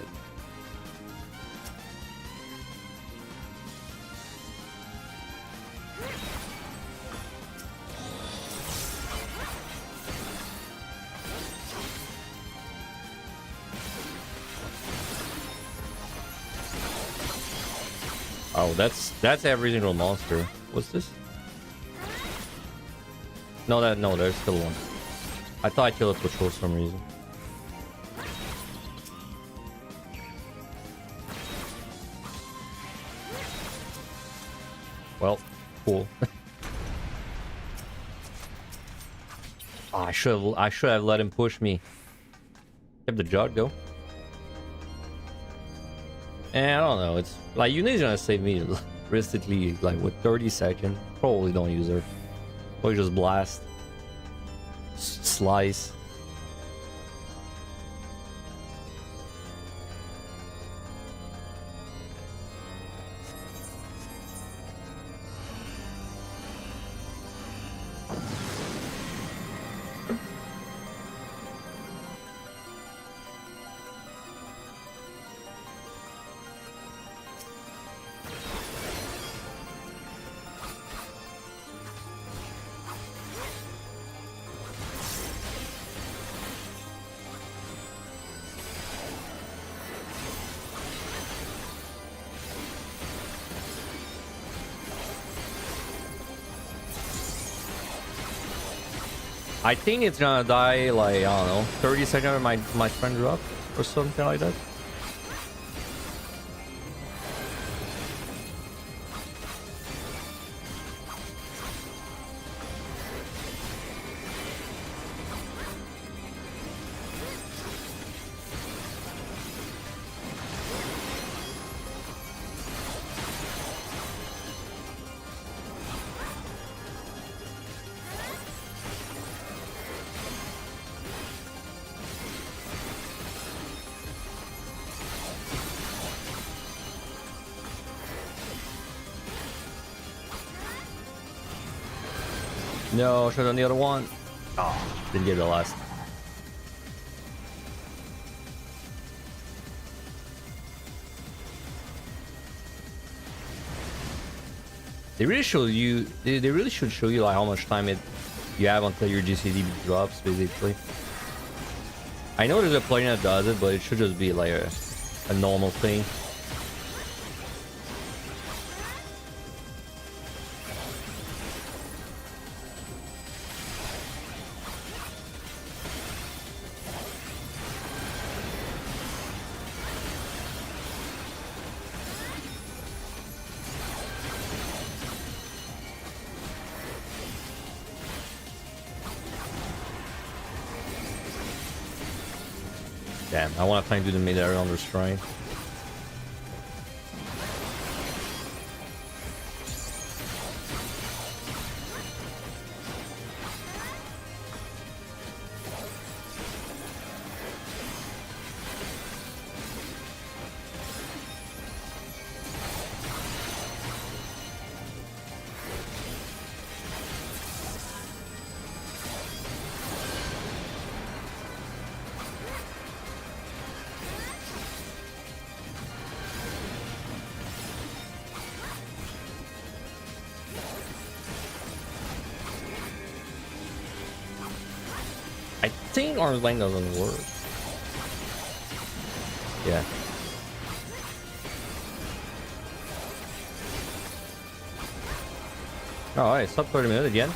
Oh, that's every single monster. What's this? No, there's still one. I thought I killed it for some reason. Well, cool. Oh, I should have let him push me. Kept the jug though. And I don't know. It's like Uni's gonna save me realistically, like with 30 seconds. Probably don't use her. Probably just blast, slice. I think it's gonna die like, I don't know, 30 seconds after my friend drop or something like that. No, should have done the other one. Oh, didn't get the last. They really show you. They really should show you like how much time you have until your GCD drops, basically. I know there's a plugin that does it, but it should just be like a normal thing. Damn, I want to try and do the mid area on the shrine. I think Arm's Length doesn't work. Yeah. Alright, sub 30 minutes again.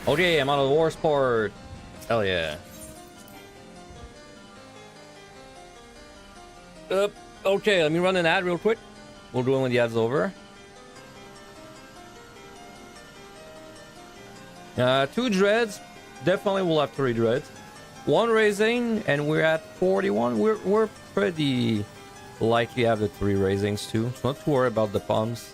Okay, I'm out of the war sport. Hell yeah. Okay, let me run an ad real quick. We'll do it when the ad's over. 2 dreads. Definitely we'll have 3 dreads. 1 raising, and we're at 41. We're pretty likely to have the 3 raisings too. So not to worry about the pumps.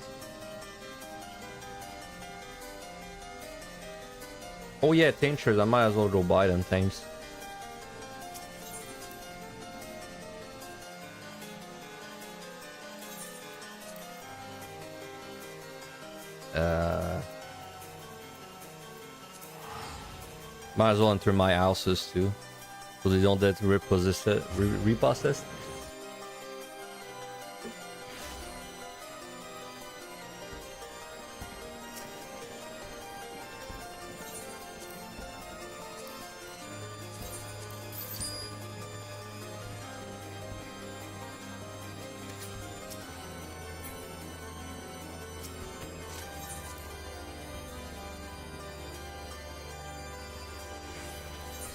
Oh yeah, tinctures. I might as well go buy them. Thanks. Might as well enter my houses too, so they don't get repossessed.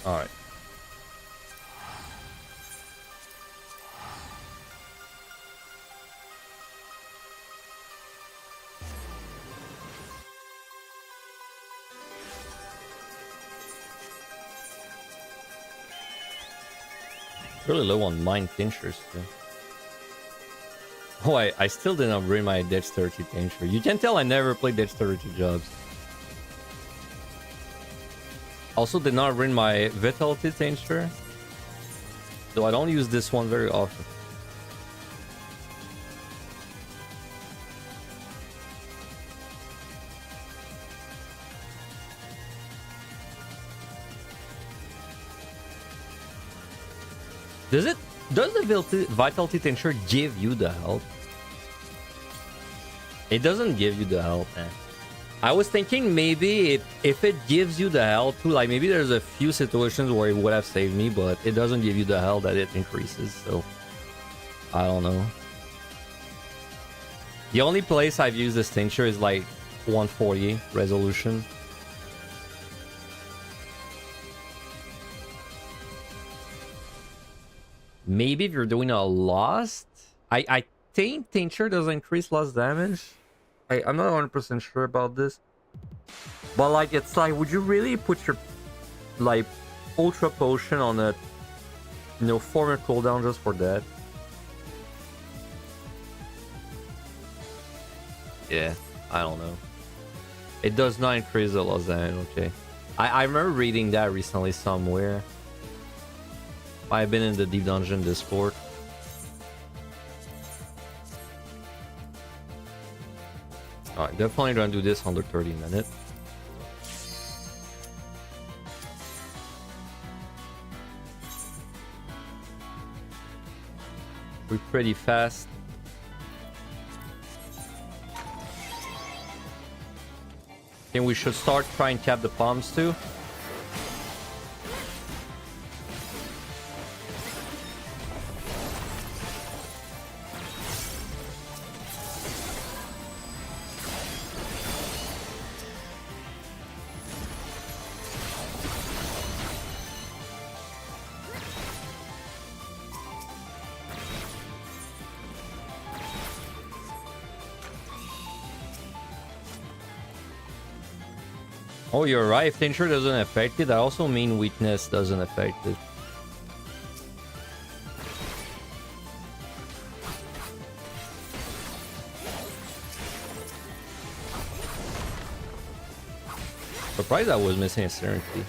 All right. Really low on mind tinctures too. Oh, I still did not bring my dexterity tincture. You can tell I never played dexterity jobs. Also did not bring my vitality tincture, though I don't use this one very often. Does the vitality tincture give you the health? It doesn't give you the health, man. I was thinking maybe if it gives you the health too, like maybe there's a few situations where it would have saved me, but it doesn't give you the health that it increases, so I don't know. The only place I've used this tincture is like 140 resolution. Maybe if you're doing a lost, I think tincture does increase lost damage. I'm not 100% sure about this, but like it's like, would you really put your like ultra potion on a 4-minute cooldown just for that? Yeah, I don't know. It does not increase the lost damage. Okay, I remember reading that recently somewhere. I've been in the Deep Dungeon Discord. Alright, definitely gonna do this under 30 minutes. We're pretty fast. Think we should start trying to cap the palms too. Oh, you're right. If tincture doesn't affect it, that also means weakness doesn't affect it. Surprised I was missing a Serenity.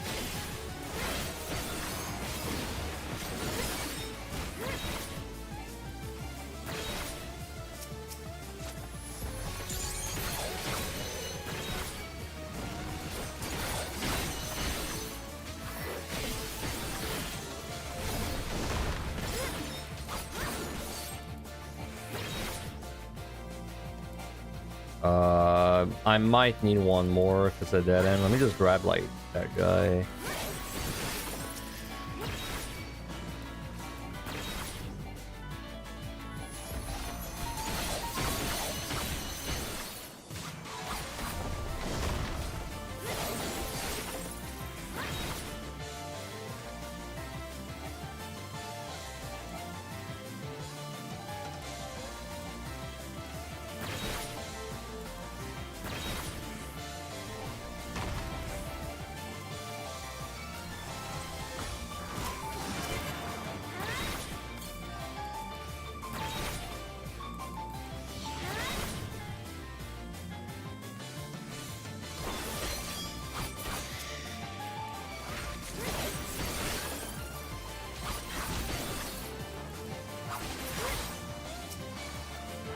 I might need one more if it's a dead end. Let me just grab like that guy.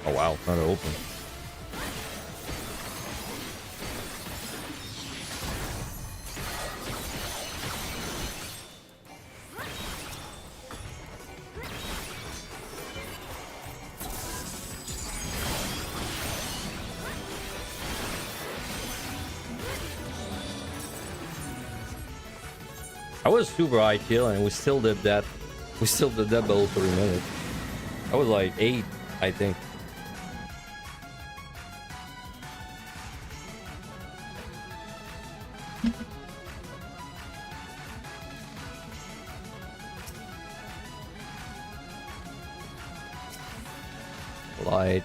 Oh wow, not open. I was super high kill and we still did that. We still did that below 3 minutes. I was like 8, I think. Light.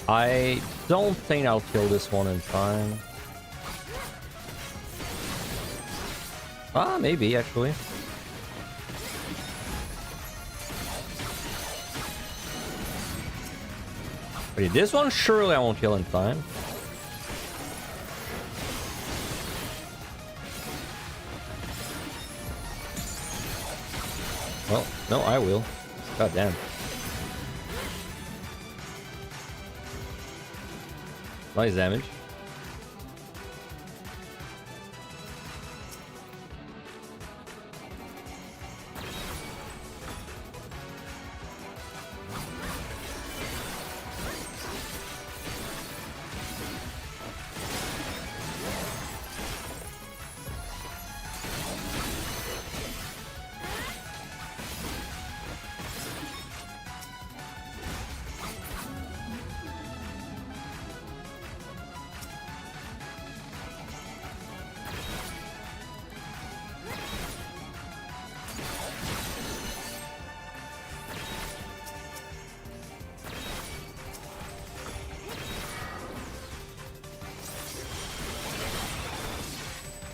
I don't think I'll kill this one in time. Ah, maybe actually. Okay, this one surely I won't kill in time. Well, no, I will. God damn. Nice damage.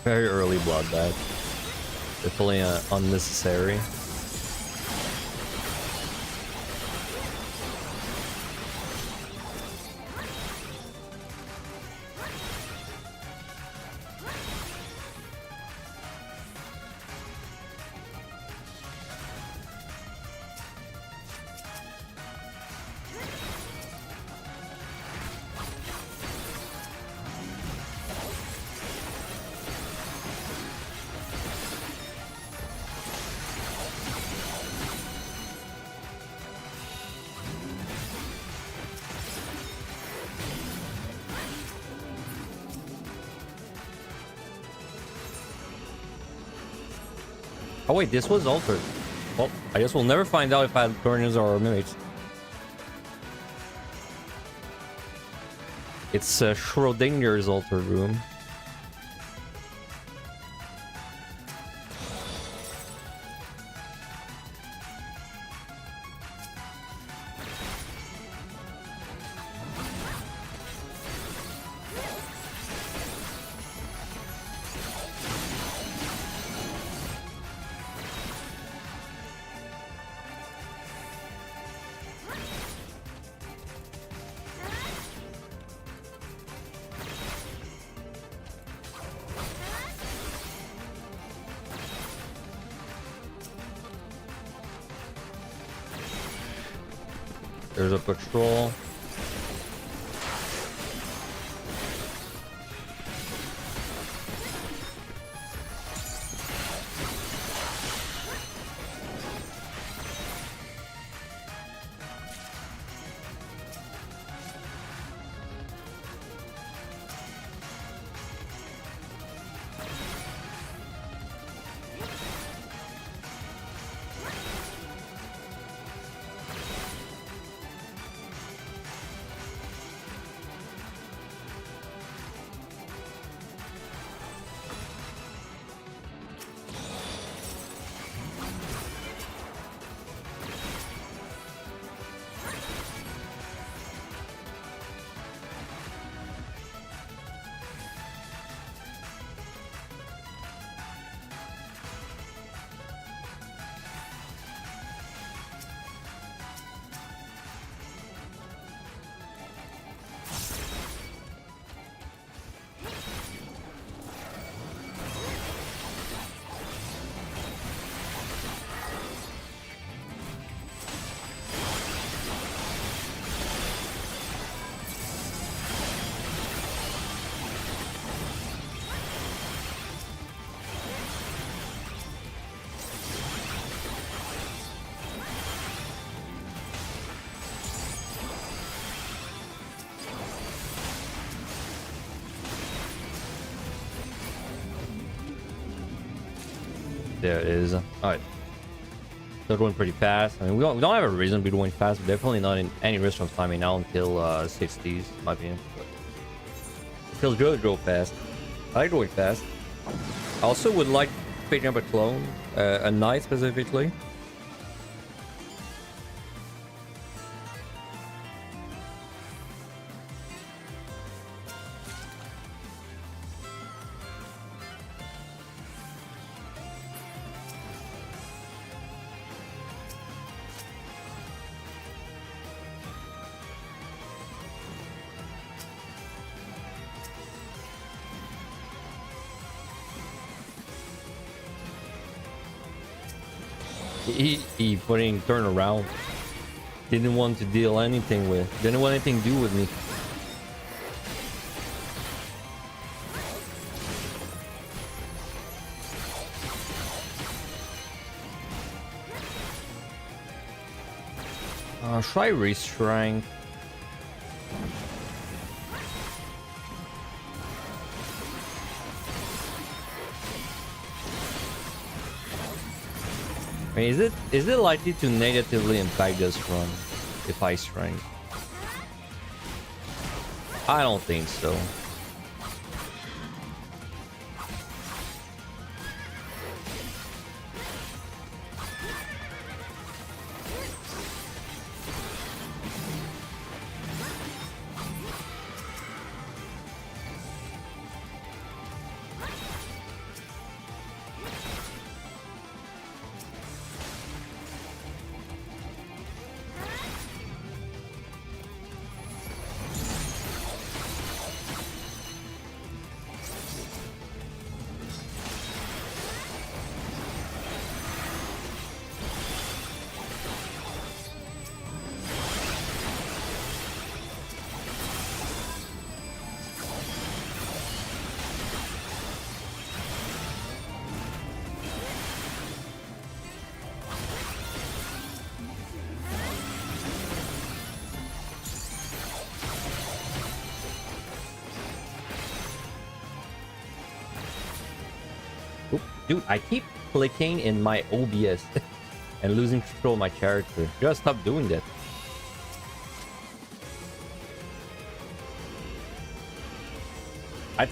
Very early bloodbath. Definitely unnecessary. Oh wait, this was altered. Well, I guess we'll never find out if I had Guardians or Mimics. It's Schrodinger's altered room. There's a patrol. There it is. Alright. They're going pretty fast. I mean, we don't have a reason to be going fast, but definitely not in any restaurant timing now until 60s, in my opinion. But it feels good to go fast. I like going fast. I also would like picking up a clone, a knight specifically. He putting turn around. Didn't want to deal anything with. Didn't want anything to do with me. Try restrain. I mean, is it likely to negatively impact this run if I strength? I don't think so. Oop, dude, I keep clicking in my OBS and losing control of my character. You gotta stop doing that.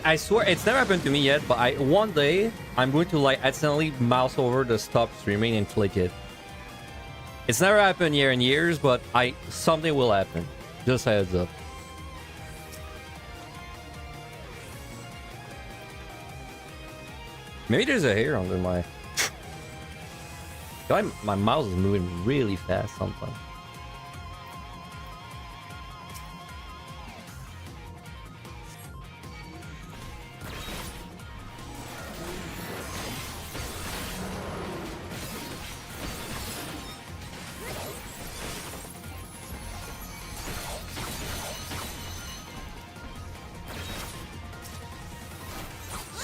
I swear it's never happened to me yet, but one day I'm going to like accidentally mouse over the stop streaming and click it. It's never happened year in years, but something will happen. Just a heads up. Maybe there's a hair under my... My mouse is moving really fast sometimes.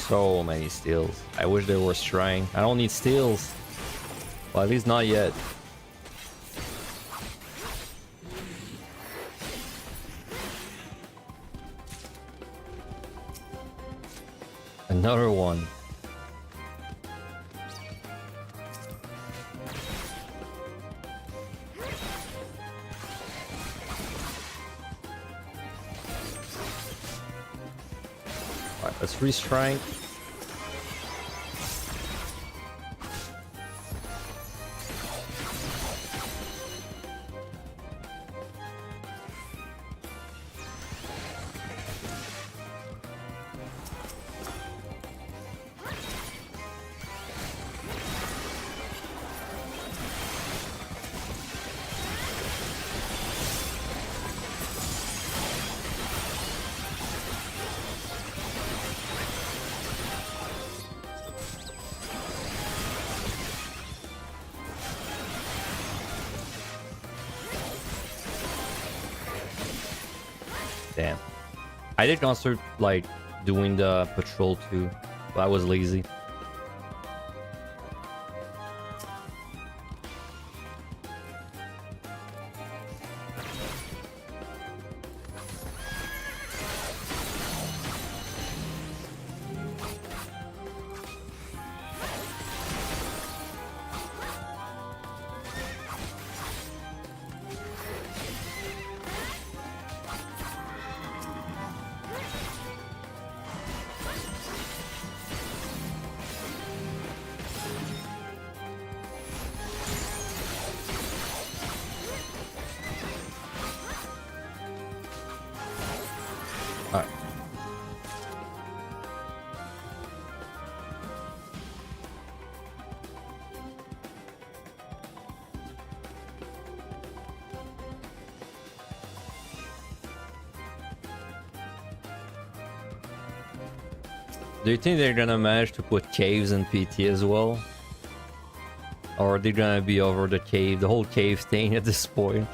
So many steals. I wish there were shrine. I don't need steals. Well, at least not yet. Another one. Alright, let's restrike. Damn. I did consider like doing the patrol too, but I was lazy. Alright. Do you think they're gonna manage to put caves in PT as well? Or are they gonna be over the cave, the whole cave thing at this point?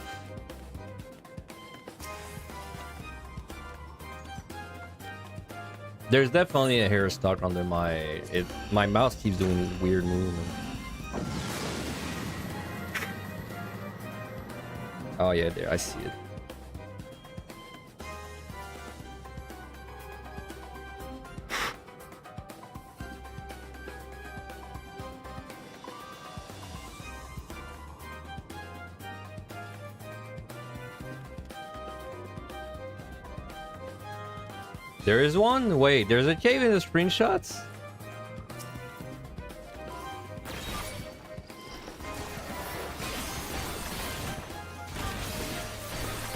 There's definitely a hair stuck under my mouse keeps doing weird movement. Oh yeah, there, I see it. There is one? Wait, there's a cave in the screenshots?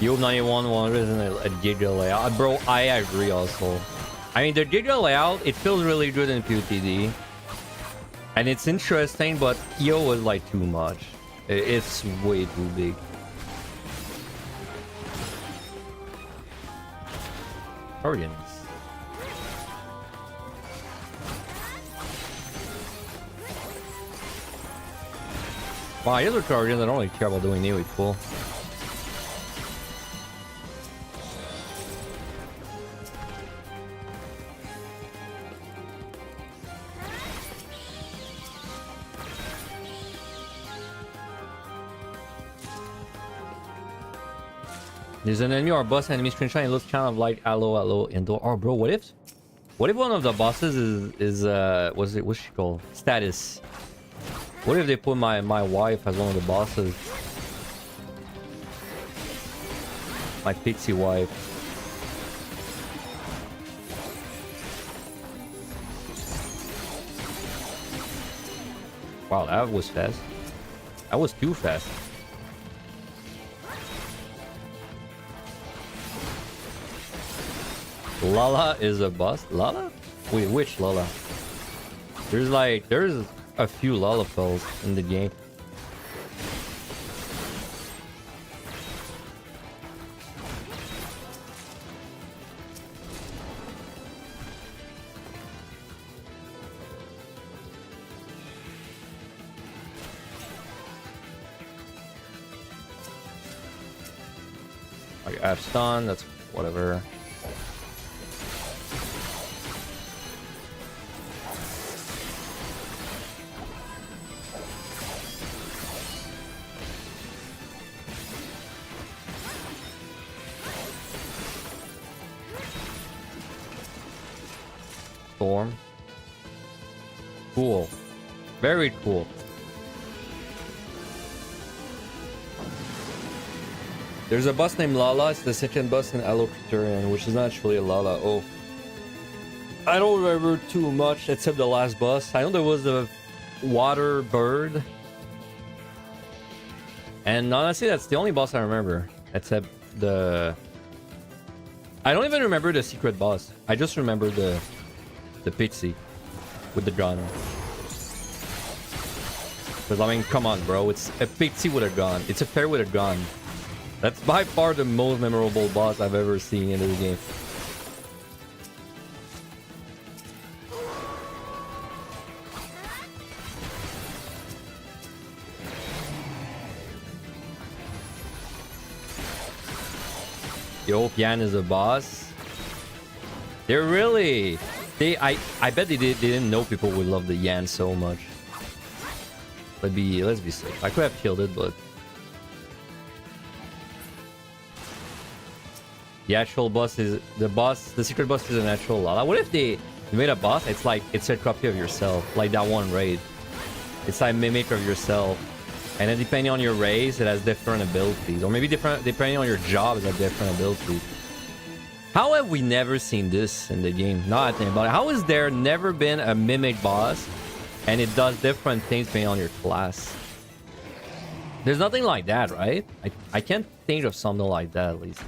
Yo, 91-100 isn't a Giga layout. Bro, I agree also. I mean, the Giga layout, it feels really good in PUTD. And it's interesting, but Yo was like too much. It's way too big. Guardians. Wow, these are Guardians. I don't really care about doing nearly full. There's an enemy or boss enemy screenshot. It looks kind of like hello indoor. Oh, bro, what if? What if one of the bosses what's she called? Status. What if they put my wife as one of the bosses? My pixie wife. Wow, that was fast. That was too fast. Lala is a boss. Lala? Wait, which Lala? There's a few Lalafels in the game. I have stun, that's whatever. Storm. Cool. Very cool. There's a boss named Lala. It's the second boss in Halo Criterion, which is not actually a Lala. Oh. I don't remember too much except the last boss. I know there was a water bird. And honestly, that's the only boss I remember. Except the... I don't even remember the secret boss. I just remember the pixie with the gun. Because, I mean, come on, bro. It's a pixie with a gun. It's a fair with a gun. That's by far the most memorable boss I've ever seen in this game. Yo, Yan is a boss. They're really... I bet they didn't know people would love the Yan so much. Let's be safe. I could have killed it, but... The actual boss is... The secret boss is an actual Lala. What if they made a boss? It's a copy of yourself. Like that one raid. It's like a mimic of yourself. And then depending on your race, it has different abilities. Or maybe depending on your job, it has different abilities. How have we never seen this in the game? Not think about it. How has there never been a mimic boss and it does different things depending on your class? There's nothing like that, right? I can't think of something like that at least.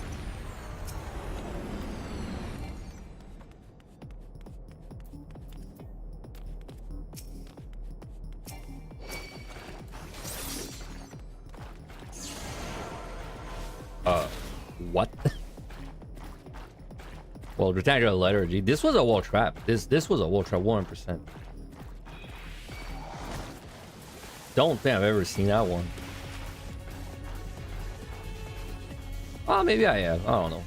What? Well, rectangular lethargy. This was a wall trap. This was a wall trap 100%. Don't think I've ever seen that one. Oh, maybe I have. I don't know.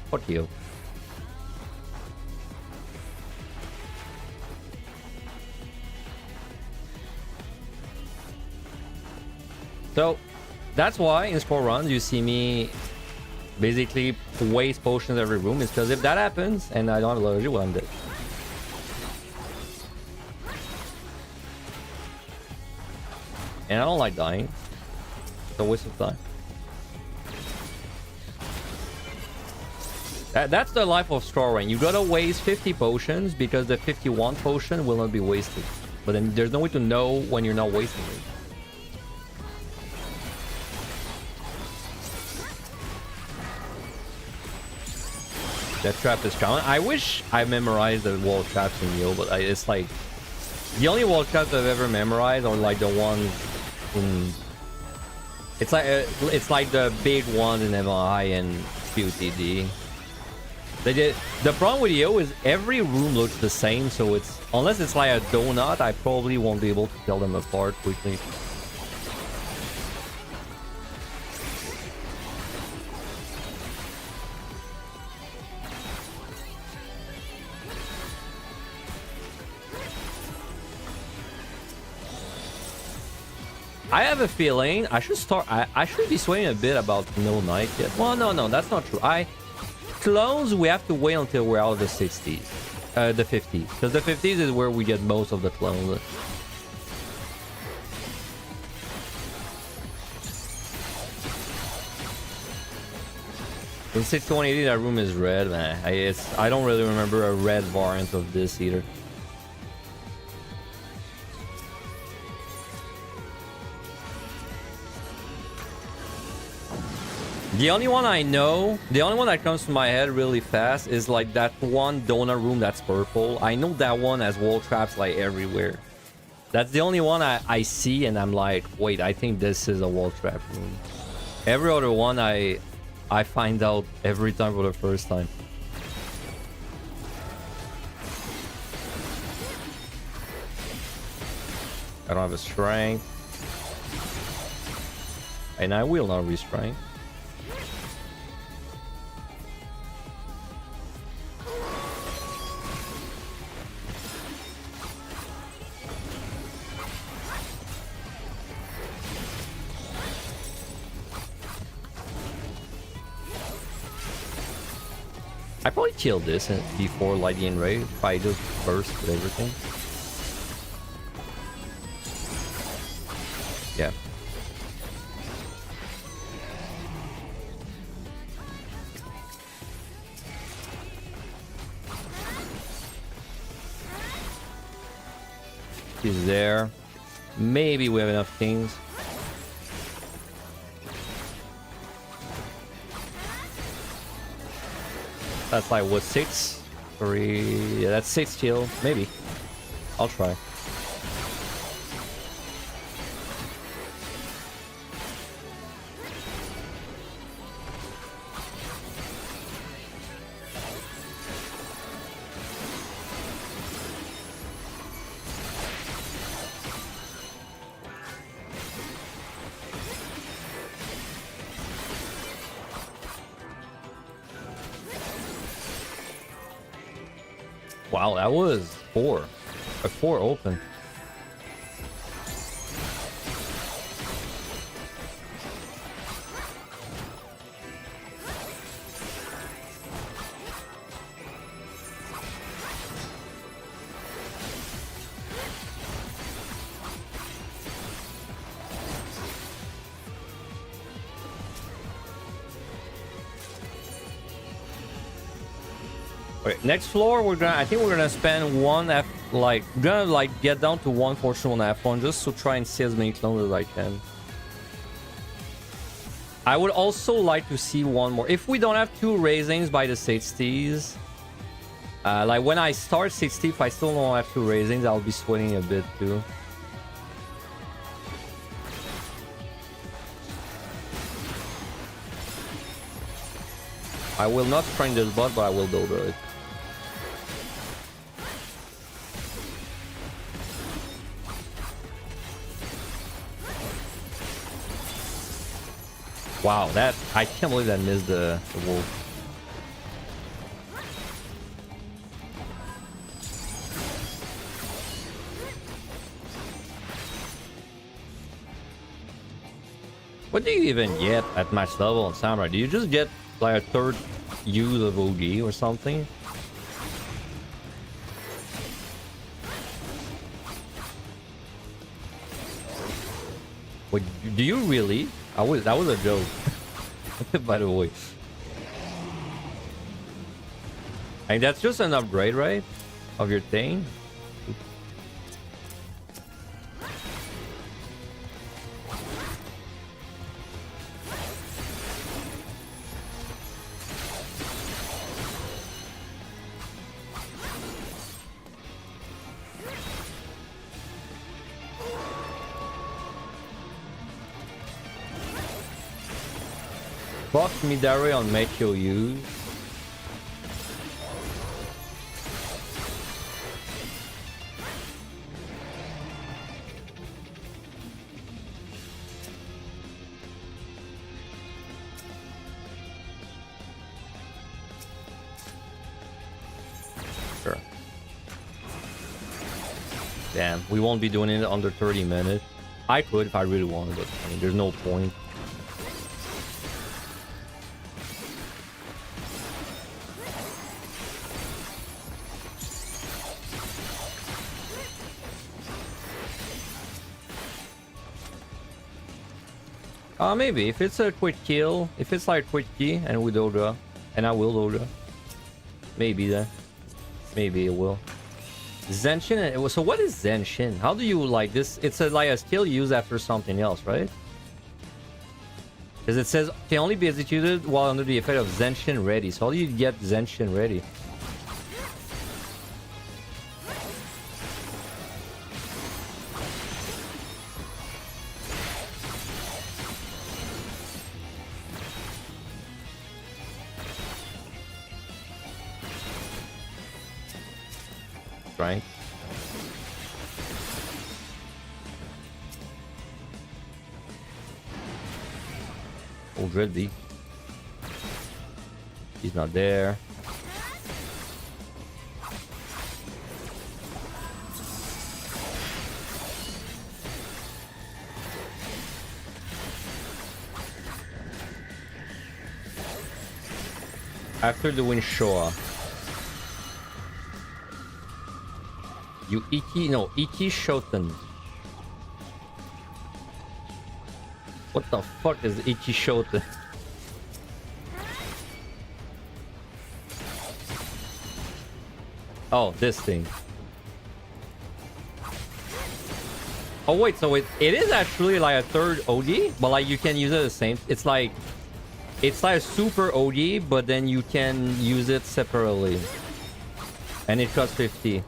Fuck you. So, that's why in score runs you see me basically waste potions every room. Is because if that happens and I don't have allergy, well, I'm dead. And I don't like dying. It's a waste of time. That's the life of score run. You gotta waste 50 potions because the 51 potion will not be wasted. But then there's no way to know when you're not wasting it. That trap is common. I wish I memorized the wall traps in Yo, but it's like the only wall traps I've ever memorized are like the ones in. It's like the big ones in MI and QTD. The problem with Yo is every room looks the same, so it's unless it's like a donut, I probably won't be able to tell them apart quickly. I have a feeling I should start. I should be swaying a bit about no night yet. Well, no, that's not true. Clones, we have to wait until we're out of the 60s. The 50s. Because the 50s is where we get most of the clones. In 6180, that room is red, man. I don't really remember a red variant of this either. The only one I know, the only one that comes to my head really fast is like that one donut room that's purple. I know that one has wall traps like everywhere. That's the only one I see and I'm like, wait, I think this is a wall trap room. Every other one I find out every time for the first time. I don't have a strength. And I will not restrain. I probably killed this before Lightning Ray if I just burst with everything. Yeah. He's there. Maybe we have enough kings. That's like what, 6? 3? Yeah, that's 6 kill. Maybe. I'll try. Wow, that was 4. A 4 open. Okay, next floor I think we're gonna spend one get down to one fortune on F1 just to try and see as many clones as I can. I would also like to see one more. If we don't have 2 raisings by the 60s, like when I start 60, if I still don't have 2 raisings, I'll be sweating a bit too. I will not train this bot, but I will build it. Wow, that I can't believe that missed the wolf. What do you even get at max level on Samurai? Do you just get like a 3rd use of OG or something? Wait, do you really? That was a joke. By the way. And that's just an upgrade, right? Of your thing? Box Midari on Mecho use. Sure. Damn, we won't be doing it under 30 minutes. I could if I really wanted, but I mean, there's no point. Maybe if it's a quick kill, if it's like quick key and we doja, and I will doja, maybe then, maybe it will. Zenshin. So what is Zenshin? How do you like this? It's like a skill used after something else, right? Because it says can only be executed while under the effect of Zenshin ready. So how do you get Zenshin ready? Right. Oh, Dreadby. He's not there. After the wind Showa. You Iki, no, Iki Shoten. What the fuck is Iki Shoten? Oh, this thing. Oh wait, so it is actually like a third OD, but like you can use it the same. It's like a super OD, but then you can use it separately, and it costs 50.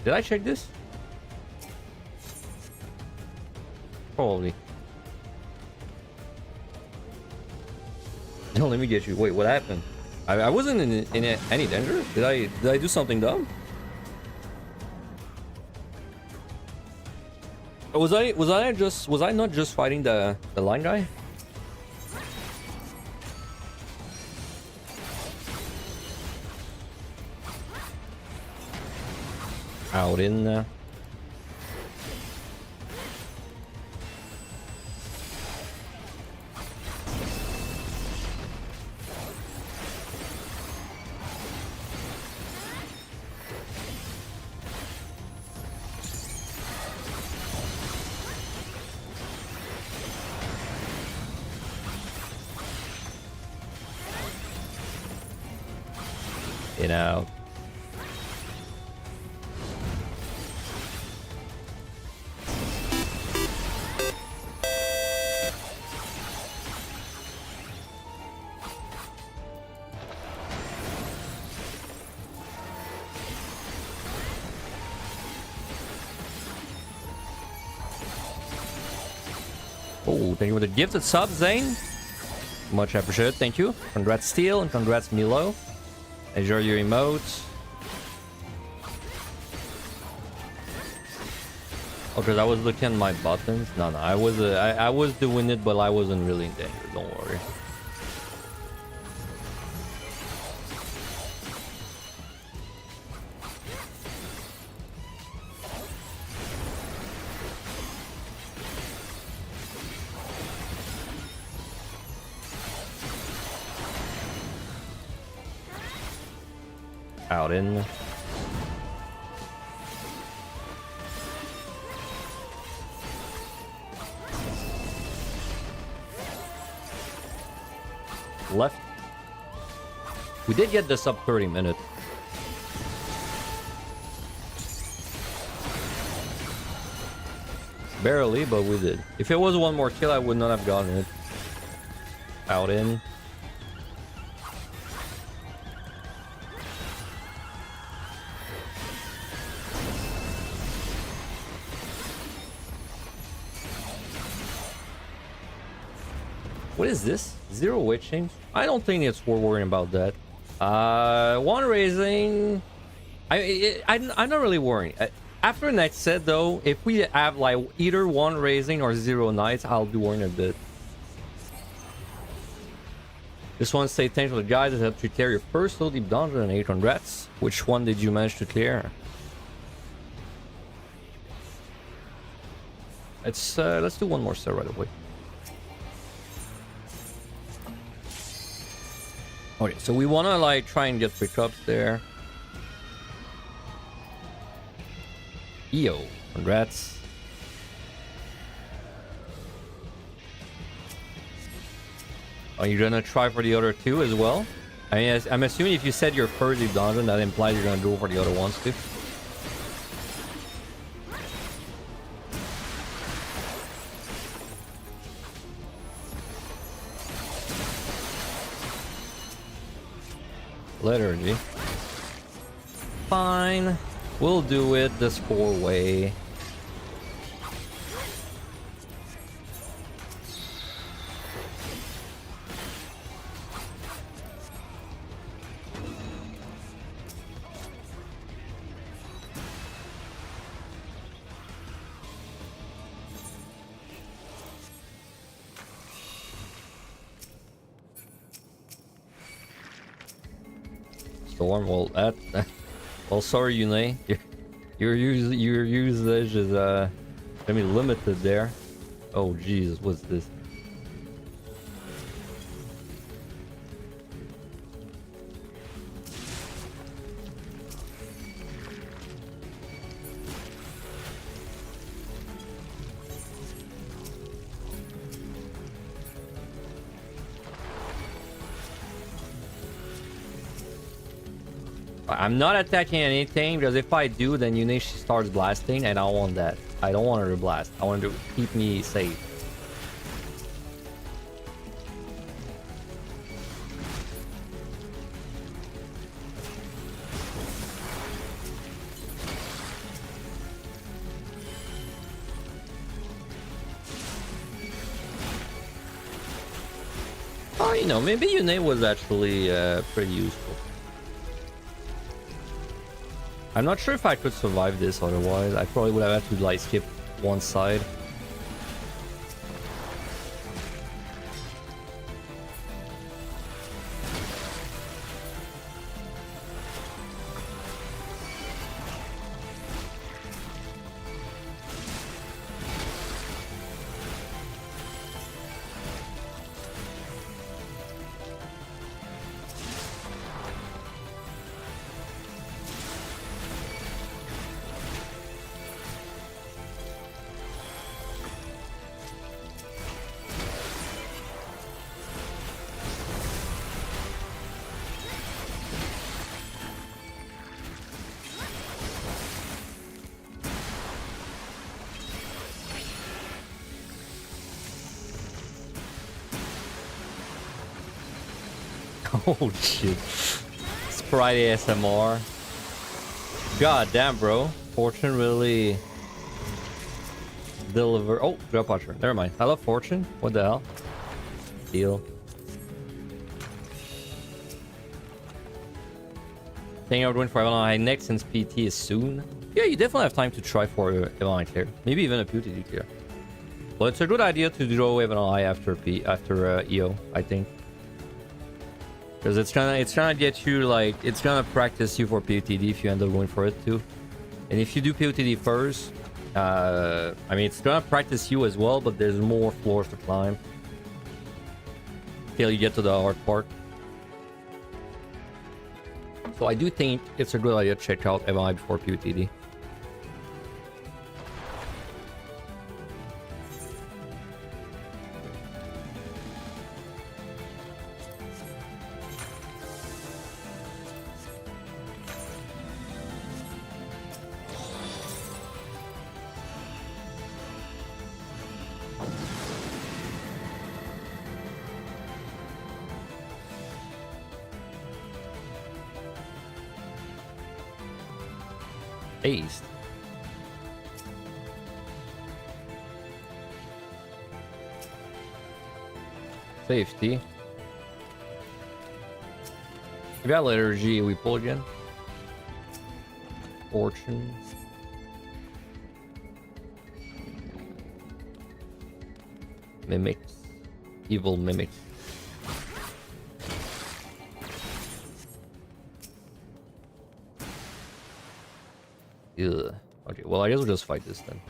Did I check this? Probably. No, let me get you. Wait, what happened? I wasn't in any danger. Did I do something dumb? Was I not just fighting the line guy? Out in there. You know. Oh, thank you for the gifted sub, Zane. Much appreciated, thank you. Congrats, Steel, and congrats, Milo. Enjoy your emotes. Okay, I was looking at my buttons. No, I was doing it, but I wasn't really in danger. Don't worry. Out in. Left. We did get this up 30 minutes. Barely, but we did. If it was one more kill, I would not have gotten it. Out in. What is this? Zero weight change? I don't think it's worth worrying about that. One raising. I'm not really worrying. After next set though, if we have like either one raising or zero knights, I'll be worrying a bit. Just want to say thanks to the guys that helped you clear your first low deep dungeon and 8 congrats. Which one did you manage to clear? Let's do one more set right away. Okay, so we want to like try and get pickups there. EO, congrats. Are you gonna try for the other two as well? I mean, I'm assuming if you said your first dungeon, that implies you're gonna go for the other ones too. Liturgy. Fine. We'll do it this 4-way. Storm, well, well, sorry, Yune. Your usage is gonna be limited there. Oh, Jesus, what's this? I'm not attacking anything because if I do, then Yune she starts blasting, and I don't want that. I don't want her to blast. I want her to keep me safe. Oh, you know, maybe Yune was actually pretty useful. I'm not sure if I could survive this otherwise. I probably would have had to like skip one side. Oh shit. Sprite ASMR. God damn, bro. Fortune really deliver. Oh, drop watcher. Never mind. I love Fortune. What the hell? Deal. Think I would win for Evelyn next since PT is soon. Yeah, you definitely have time to try for Evelyn clear. Maybe even a PTD clear. Well, it's a good idea to draw Evelyn after EO, I think. Because it's gonna get you like it's gonna practice you for POTD if you end up going for it too. And if you do POTD first, I mean it's gonna practice you as well, but there's more floors to climb till you get to the hard part. So I do think it's a good idea to check out MI before POTD. Haste. Safety. We got liturgy. We pull again. Fortune. Mimics. Evil mimics. Ugh. Okay, well, I guess we'll just fight this then.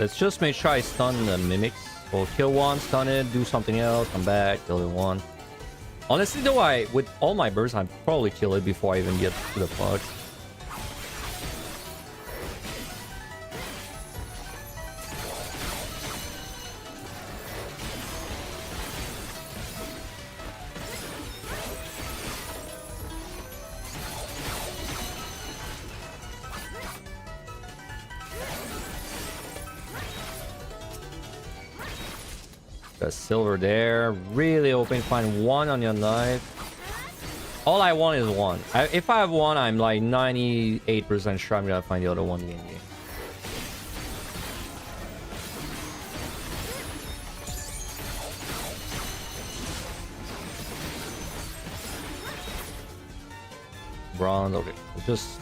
Let's just make sure I stun the mimics. We'll kill one, stun it, do something else, come back, kill the one. Honestly though, with all my bursts, I'd probably kill it before I even get to the fog. The silver there. Really hoping to find one on your knife. All I want is one. If I have one, I'm like 98% sure I'm gonna find the other one in the end game. Bronze, okay. We'll just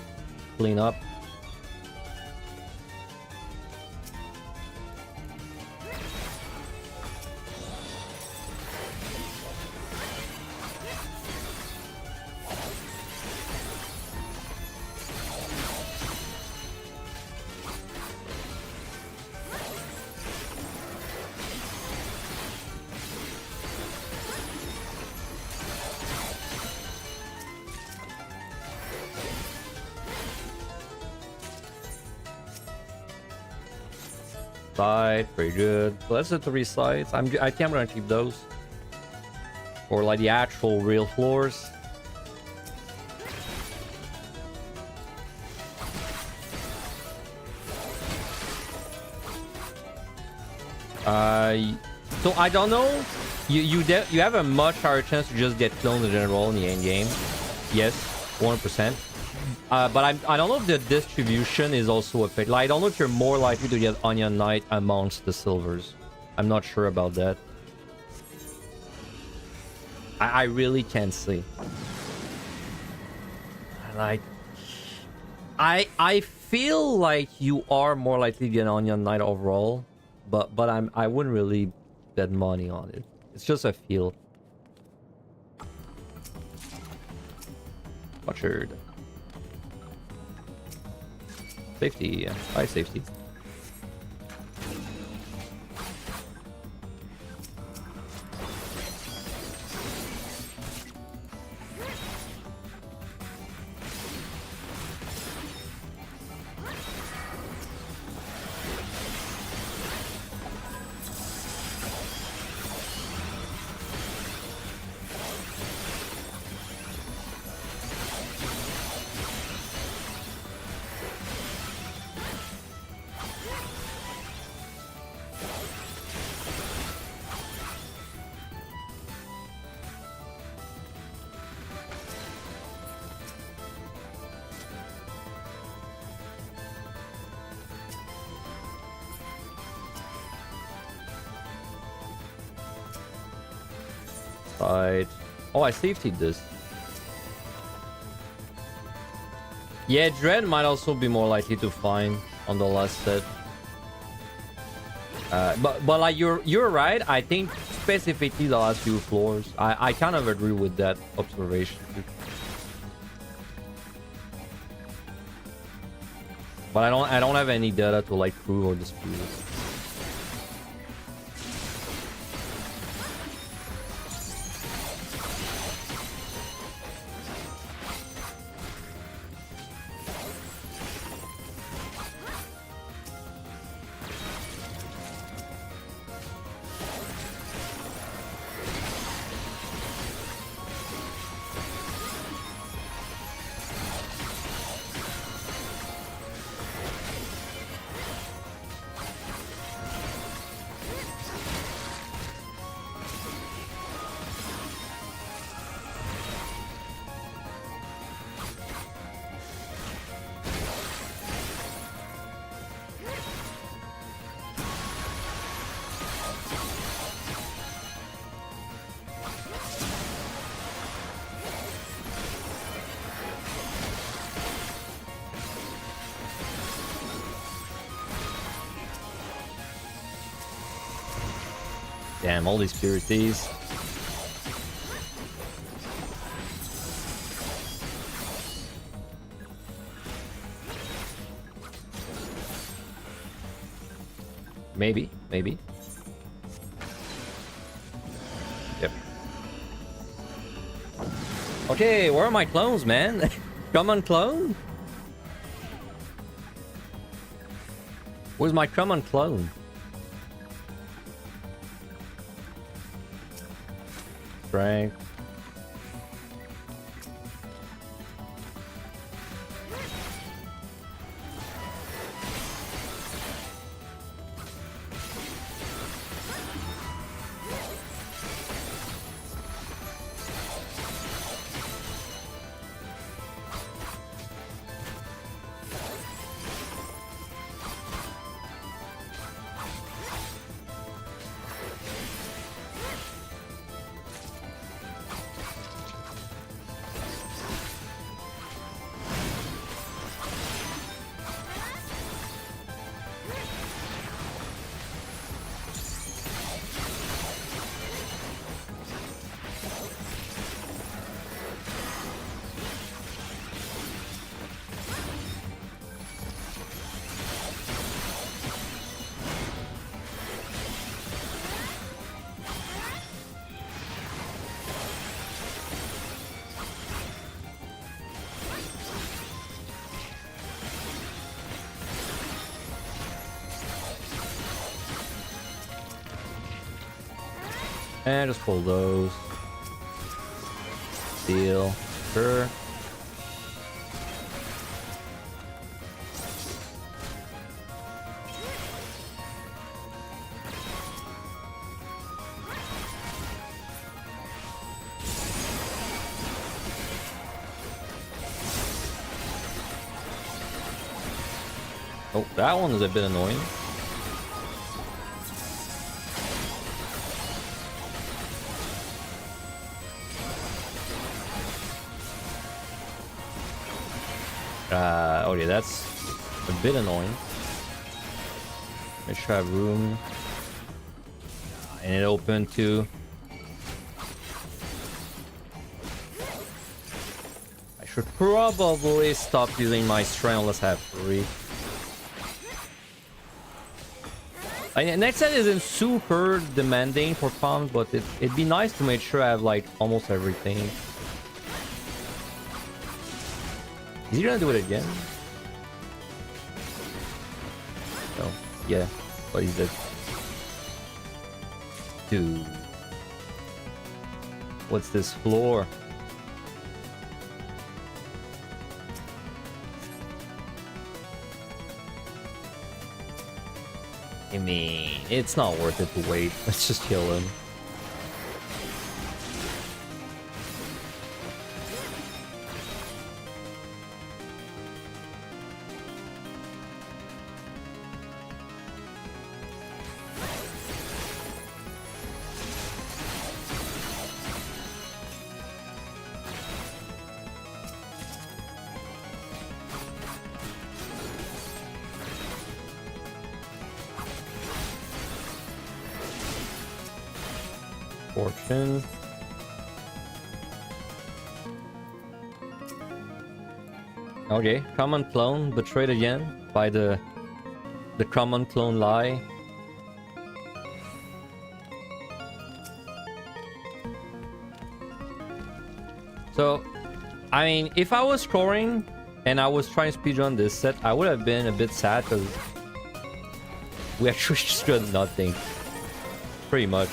clean up. Side, pretty good. So that's the 3 sides. I think I'm gonna keep those. Or like the actual real floors. So I don't know. You have a much higher chance to just get cloned in general in the end game. Yes, 100%. But I don't know if the distribution is also affected. Like, I don't know if you're more likely to get Onion Knight amongst the silvers. I'm not sure about that. I really can't say. Like, I feel like you are more likely to get Onion Knight overall, but I wouldn't really bet money on it. It's just a feel. Butchered. Safety, yeah. High safety. Right. Oh, I safetied this. Yeah, Dread might also be more likely to find on the last set. But like you're right. I think specifically the last few floors. I kind of agree with that observation. But I don't have any data to like prove or dispute it. Damn, all these purities. Maybe. Yep. Okay, where are my clones, man? Come on, clone. Where's my common clone? Strength. And just pull those. Deal. Sure. Oh, that one is a bit annoying. Okay, that's a bit annoying. Make sure I have room. And it open too. I should probably stop using my strength unless I have 3. Next set isn't super demanding for comms, but it'd be nice to make sure I have like almost everything. Is he gonna do it again? No. Yeah. But he did. Dude. What's this floor? I mean, it's not worth it to wait. Let's just kill him. Fortune. Okay, common clone betrayed again by the common clone lie. So, I mean, if I was scoring and I was trying to speedrun this set, I would have been a bit sad because we actually just got nothing. Pretty much.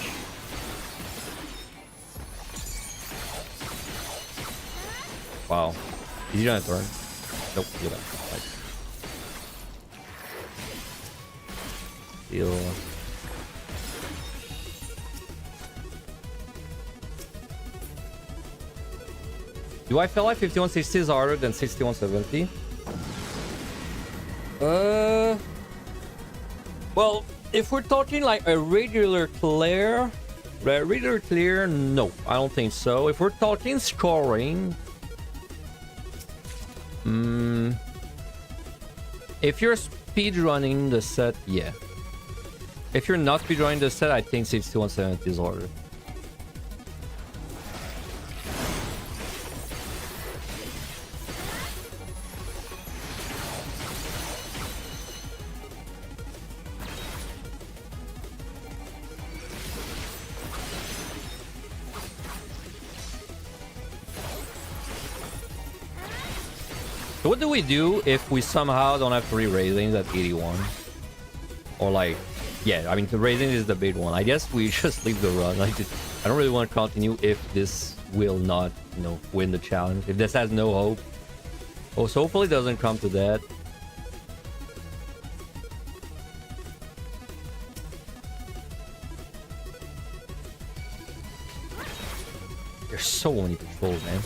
Wow. Is he gonna turn? Nope, get up. Heal. Do I feel like 5160 is harder than 6170? Well, if we're talking like a regular clear, no, I don't think so. If we're talking scoring, if you're speedrunning the set, yeah. If you're not speedrunning the set, I think 6170 is harder. So what do we do if we somehow don't have 3 raisins at 81? Or like, yeah, I mean, the raising is the big one. I guess we just leave the run. Like, I don't really want to continue if this will not, you know, win the challenge. If this has no hope. Oh, so hopefully it doesn't come to that. There's so many patrols, man.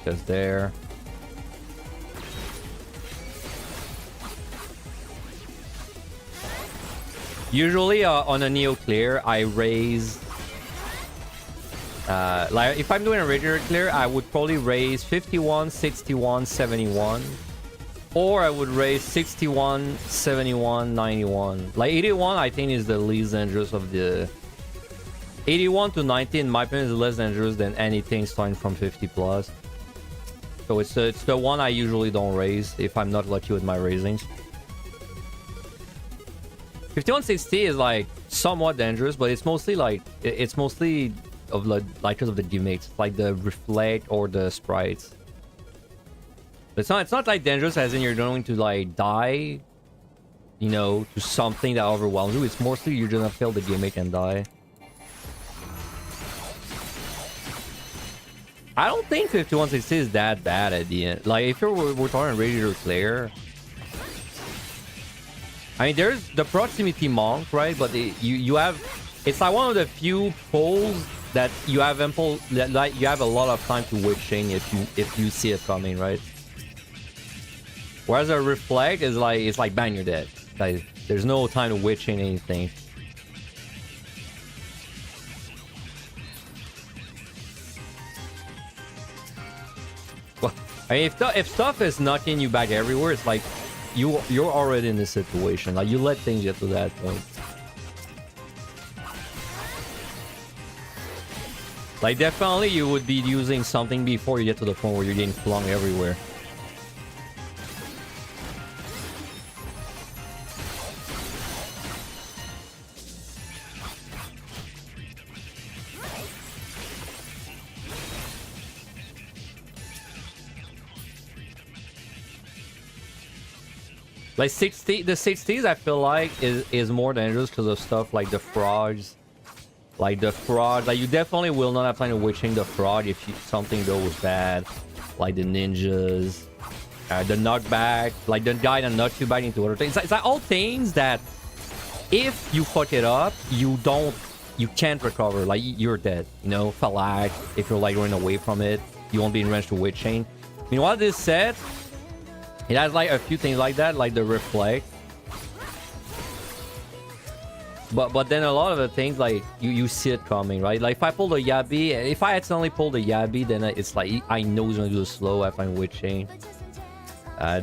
Just there. Usually on a Neo clear, I raise... like, if I'm doing a regular clear, I would probably raise 51, 61, 71. Or I would raise 61, 71, 91. Like, 81, I think, is the least dangerous of the... 81 to 90, in my opinion, is less dangerous than anything starting from 50 plus. So it's the one I usually don't raise if I'm not lucky with my raisings. 5160 is like somewhat dangerous, but it's mostly like it's mostly of like because of the gimmicks, like the reflect or the sprites. It's not like dangerous as in you're going to like die, you know, to something that overwhelms you. It's mostly you're gonna fail the gimmick and die. I don't think 5160 is that bad at the end. Like, if we're talking regular clear, I mean, there's the proximity monk, right? But you have, it's like one of the few pulls that you have ample, that like you have a lot of time to witch chain if you see it coming, right? Whereas a reflect is like, it's like bang, you're dead. Like, there's no time to witch chain anything. Well, I mean, if stuff is knocking you back everywhere, it's like you're already in this situation. Like, you let things get to that point. Like, definitely you would be using something before you get to the point where you're getting flung everywhere. Like the 60s, I feel like is more dangerous because of stuff like the frogs, like the frog. Like, you definitely will not have time to witching the frog if something goes bad, like the ninjas, the knockback, like the guy that knocks you back into other things. It's like all things that if you fuck it up, you can't recover. Like, you're dead. You know, Falag, if you're like running away from it, you won't be in range to witch chain. Meanwhile, this set, it has like a few things like that, like the reflect. But then a lot of the things, like, you see it coming, right? Like, if I pull the Yabi, if I accidentally pull the Yabi, then it's like, I know he's gonna do the slow if I'm witch chain.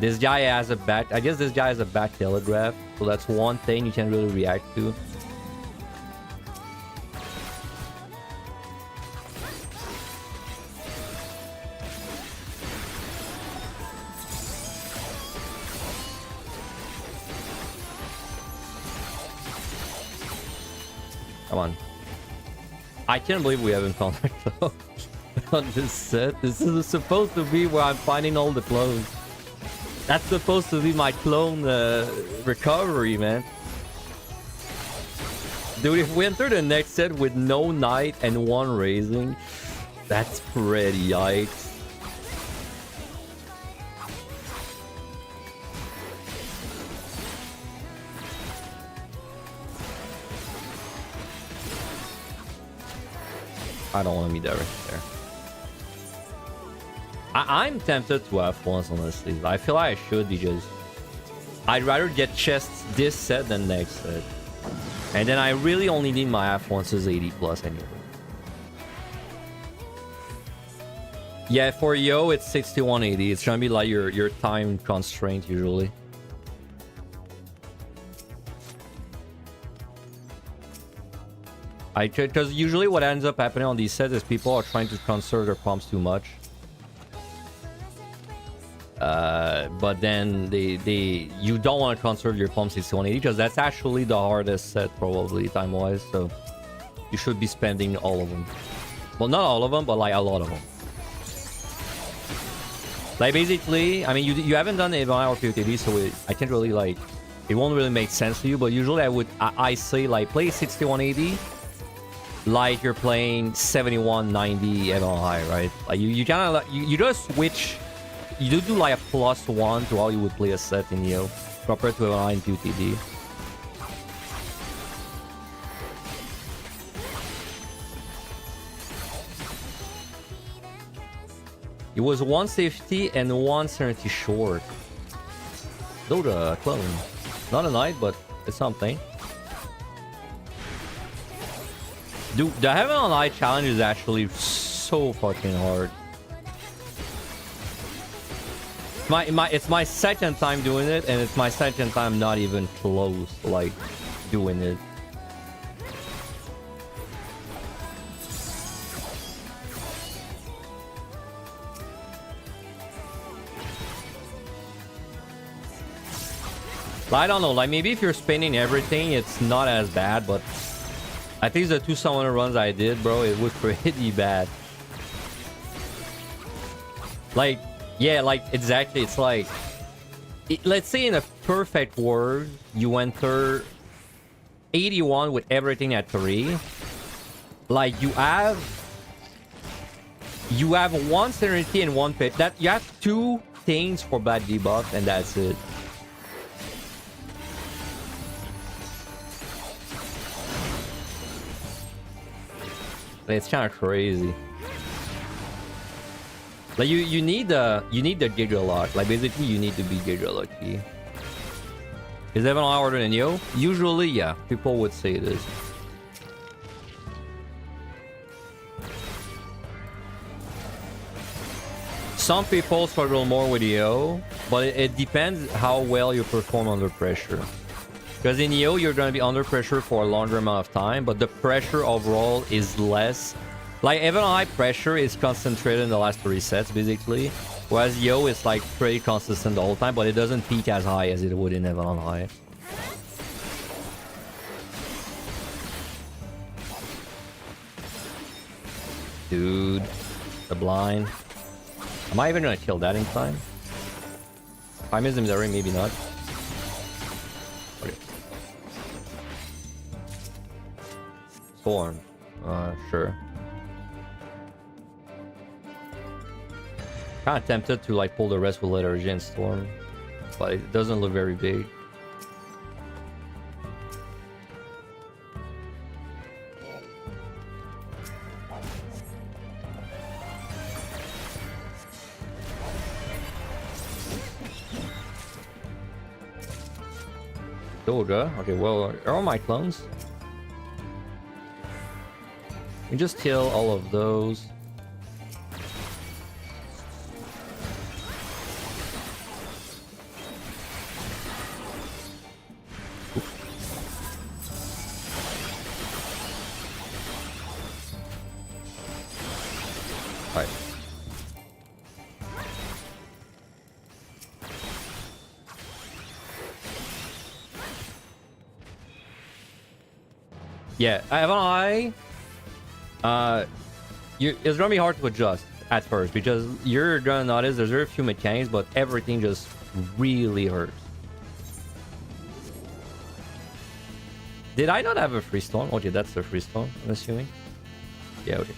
This guy has a back, I guess this guy has a back telegraph, so that's one thing you can really react to. Come on. I can't believe we haven't found a clone on this set. This is supposed to be where I'm finding all the clones. That's supposed to be my clone recovery, man. Dude, if we enter the next set with no knight and 1 raising, that's pretty yikes. I don't want to be there right there. I'm tempted to have once, honestly. I feel like I should, because I'd rather get chests this set than next set. And then I really only need my F1s 80 plus anyway. Yeah, for Yo, it's 6180. It's gonna be like your time constraint usually. Because usually what ends up happening on these sets is people are trying to conserve their pumps too much. But then you don't want to conserve your pump 6180 because that's actually the hardest set probably time-wise. So you should be spending all of them. Well, not all of them, but like a lot of them. Like basically, I mean, you haven't done Evana or POTD, so I can't really like, it won't really make sense to you. But usually I say like play 6180 like you're playing 7190 Evana High, right? Like you kind of you just switch. You do like a +1 to how you would play a set in EO compared to Evana in POTD. It was 150 and 170 short. Dota clone. Not a knight, but it's something. Dude, the Heaven on Knight challenge is actually so fucking hard. It's my second time doing it, and it's my second time not even close, like, doing it. I don't know, like maybe if you're spinning everything, it's not as bad, but I think the 2 summoner runs I did, bro, it was pretty bad. Like, yeah, like exactly, it's like, let's say in a perfect world, you enter 81 with everything at 3. Like you have 1 Serenity and 1 pit. That you have 2 things for bad debuff, and that's it. It's kind of crazy. Like you need the Giga Lock. Like basically you need to be Giga Lucky. Is Evan harder than Yo? Usually, yeah. People would say it is. Some people struggle more with Yo, but it depends how well you perform under pressure. Because in EO, you're going to be under pressure for a longer amount of time, but the pressure overall is less. Like, even high pressure is concentrated in the last 3 sets, basically. Whereas EO is, like, pretty consistent the whole time, but it doesn't peak as high as it would in Evan on High. Dude. The blind. Am I even going to kill that in time? If I miss him there, maybe not. Storm. Sure. Kind of tempted to like pull the rest with Liturgy and Storm, but it doesn't look very big. Yoga. Okay, well, are all my clones? You just kill all of those. Right. Yeah, it's gonna be hard to adjust at first because you're gonna notice there's very few mechanics, but everything just really hurts. Did I not have a freestone? Okay, that's the freestone, I'm assuming. Yeah, okay.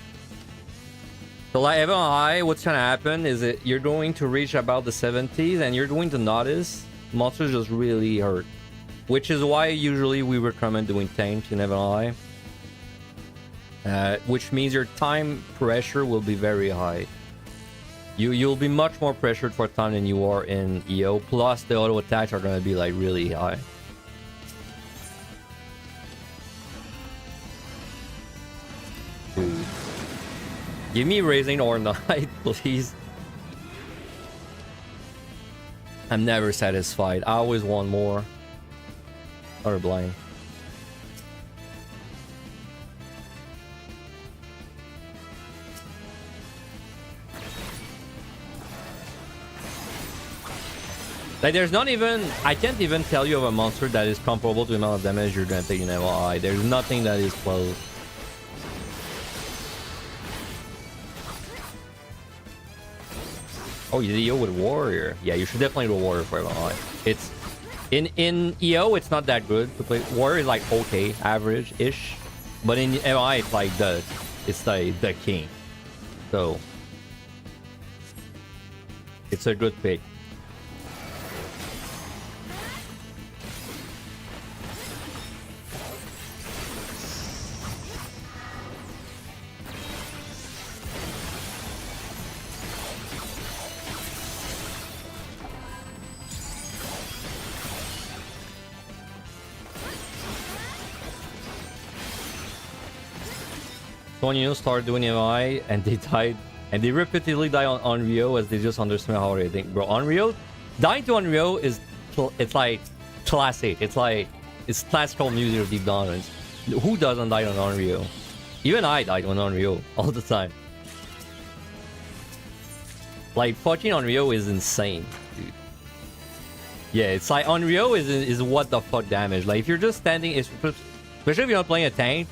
So like Evan High, what's gonna happen is that you're going to reach about the 70s and you're going to notice monsters just really hurt. Which is why usually we recommend doing tank in Evan High. Which means your time pressure will be very high. You'll be much more pressured for time than you are in EO. Plus the auto attacks are gonna be like really high. Dude. Give me Raising or Knight, please. I'm never satisfied. I always want more. Or blind. Like, there's not even... I can't even tell you of a monster that is comparable to the amount of damage you're gonna take in MLI. There's nothing that is close. Oh, you EO with Warrior. Yeah, you should definitely do Warrior for MLI. It's... In EO, it's not that good to play. Warrior is like okay, average-ish. But in MLI, it's like the... It's like the king. So... It's a good pick. When you start doing MI and they died, and they repeatedly die on Unreal as they just understand how they think. Bro, Unreal, dying to Unreal is, it's like classic. It's like, it's classical music of deep down. Who doesn't die on Unreal? Even I died on Unreal all the time. Like, fucking Unreal is insane, dude. Yeah, it's like Unreal is what the fuck damage. Like, if you're just standing, especially if you're not playing a tank,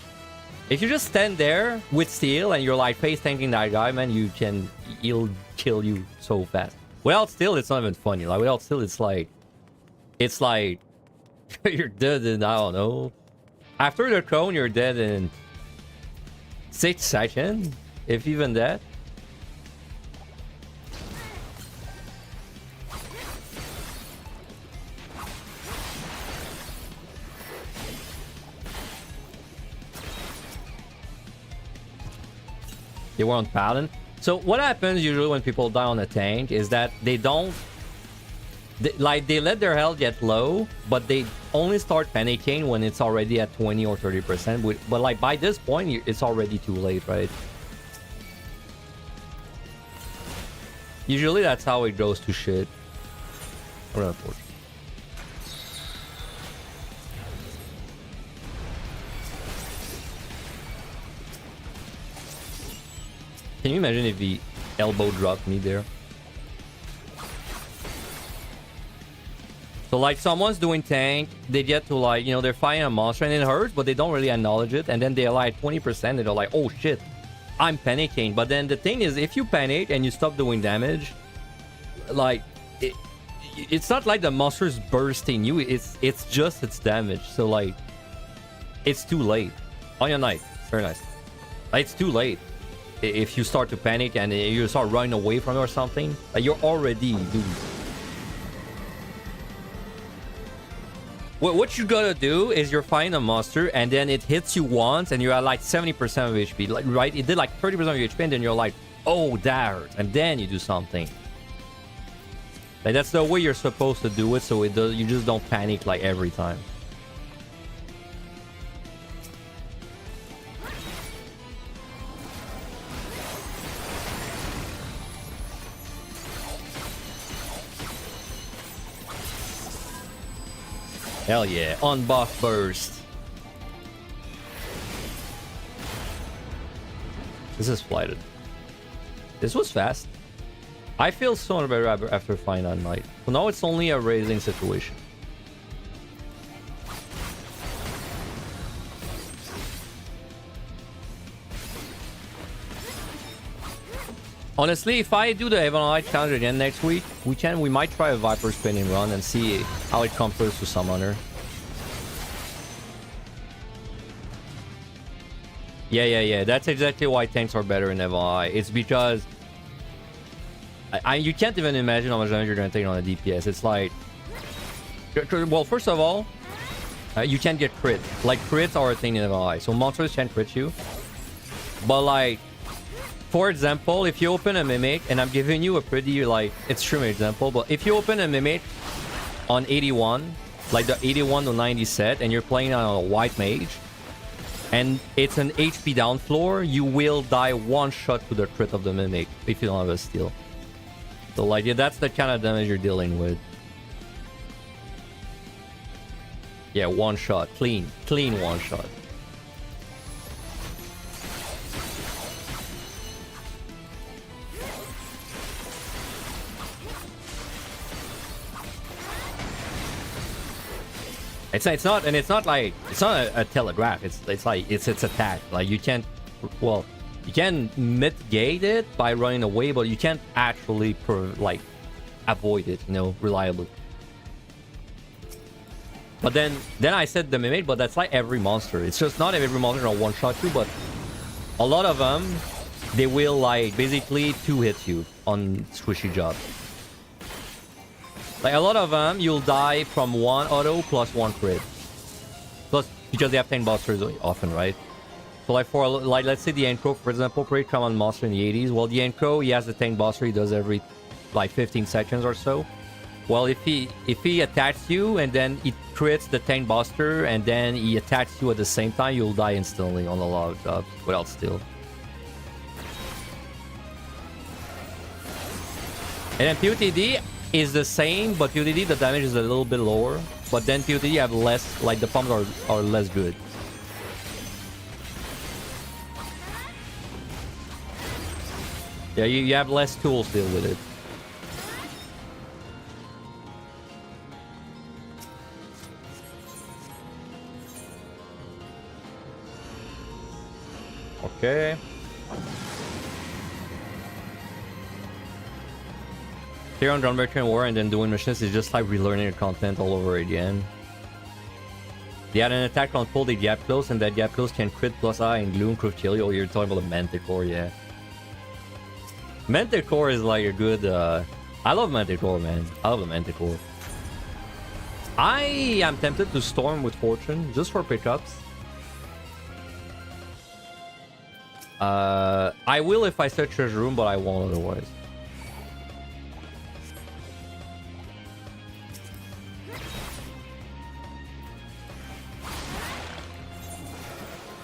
if you just stand there with steel and you're like face tanking that guy, man, he'll kill you so fast. Without steel, it's not even funny. Like, without steel, it's like you're dead in, I don't know. After the cone, you're dead in 6 seconds, if even that. They were on Paladin. So what happens usually when people die on a tank is that they don't... They let their health get low, but they only start panicking when it's already at 20 or 30%. But like by this point, it's already too late, right? Usually that's how it goes to shit. Unfortunately. Can you imagine if he elbow dropped me there? So like someone's doing tank, they get to like, you know, they're fighting a monster and it hurts, but they don't really acknowledge it. And then they're like 20% and they're like, oh shit, I'm panicking. But then the thing is, if you panic and you stop doing damage, like, it's not like the monster's bursting you, it's just its damage. So like, it's too late. On your knight, very nice. It's too late. If you start to panic and you start running away from it or something, like you're already doomed. What you gotta do is you're fighting a monster and then it hits you once and you're at like 70% of HP, like, right? It did like 30% of your HP and then you're like, oh, that hurt. And then you do something. Like that's the way you're supposed to do it, so you just don't panic like every time. Hell yeah, unbuff burst. This is flighted. This was fast. I feel so much better after finding that knight. So now it's only a raising situation. Honestly, if I do the Heaven Light challenge again next week, we might try a Viper spinning run and see how it compares to Summoner. Yeah. That's exactly why tanks are better in Heaven Light. It's because you can't even imagine how much damage you're gonna take on a DPS. It's like, well, first of all, you can't get crit. Like crits are a thing in Heaven Light, so monsters can't crit you. But like, for example, if you open a Mimic, and I'm giving you a pretty, like, extreme example, but if you open a Mimic on 81, like the 81 to 90 set, and you're playing on a White Mage, and it's an HP down floor, you will die one shot to the crit of the Mimic if you don't have a steal. So, like, yeah, that's the kind of damage you're dealing with. Yeah, one shot. Clean one shot. It's not, and it's not like it's not a telegraph. It's like it's attack. Like you can't, well, you can mitigate it by running away, but you can't actually like avoid it, you know, reliably. But then I said the mimic, but that's like every monster. It's just not every monster will one shot you, but a lot of them, they will like basically 2-hit you on squishy job. Like a lot of them, you'll die from 1 auto plus 1 crit. Plus, because they have tank busters often, right? So like for, like, let's say the Encro, for example, pretty common monster in the 80s. Well, the Encro, he has the tank buster he does every like 15 seconds or so. Well, if he attacks you and then he crits the tank buster and then he attacks you at the same time, you'll die instantly on a lot of jobs without steal. And then POTD is the same, but POTD, the damage is a little bit lower. But then POTD have less, like the pumps are less good. Yeah, you have less tools to deal with it. Okay. Here on John Bertrand War and then doing missions is just like relearning your content all over again. They had an attack on pull, they gap close, and that gap close can crit plus I and gloom crit kill you. Oh, you're talking about the Manticore, yeah. Manticore is like a good I love Manticore, man. I love the Manticore. I am tempted to Storm with Fortune just for pickups. I will if I search Treasure Room, but I won't otherwise.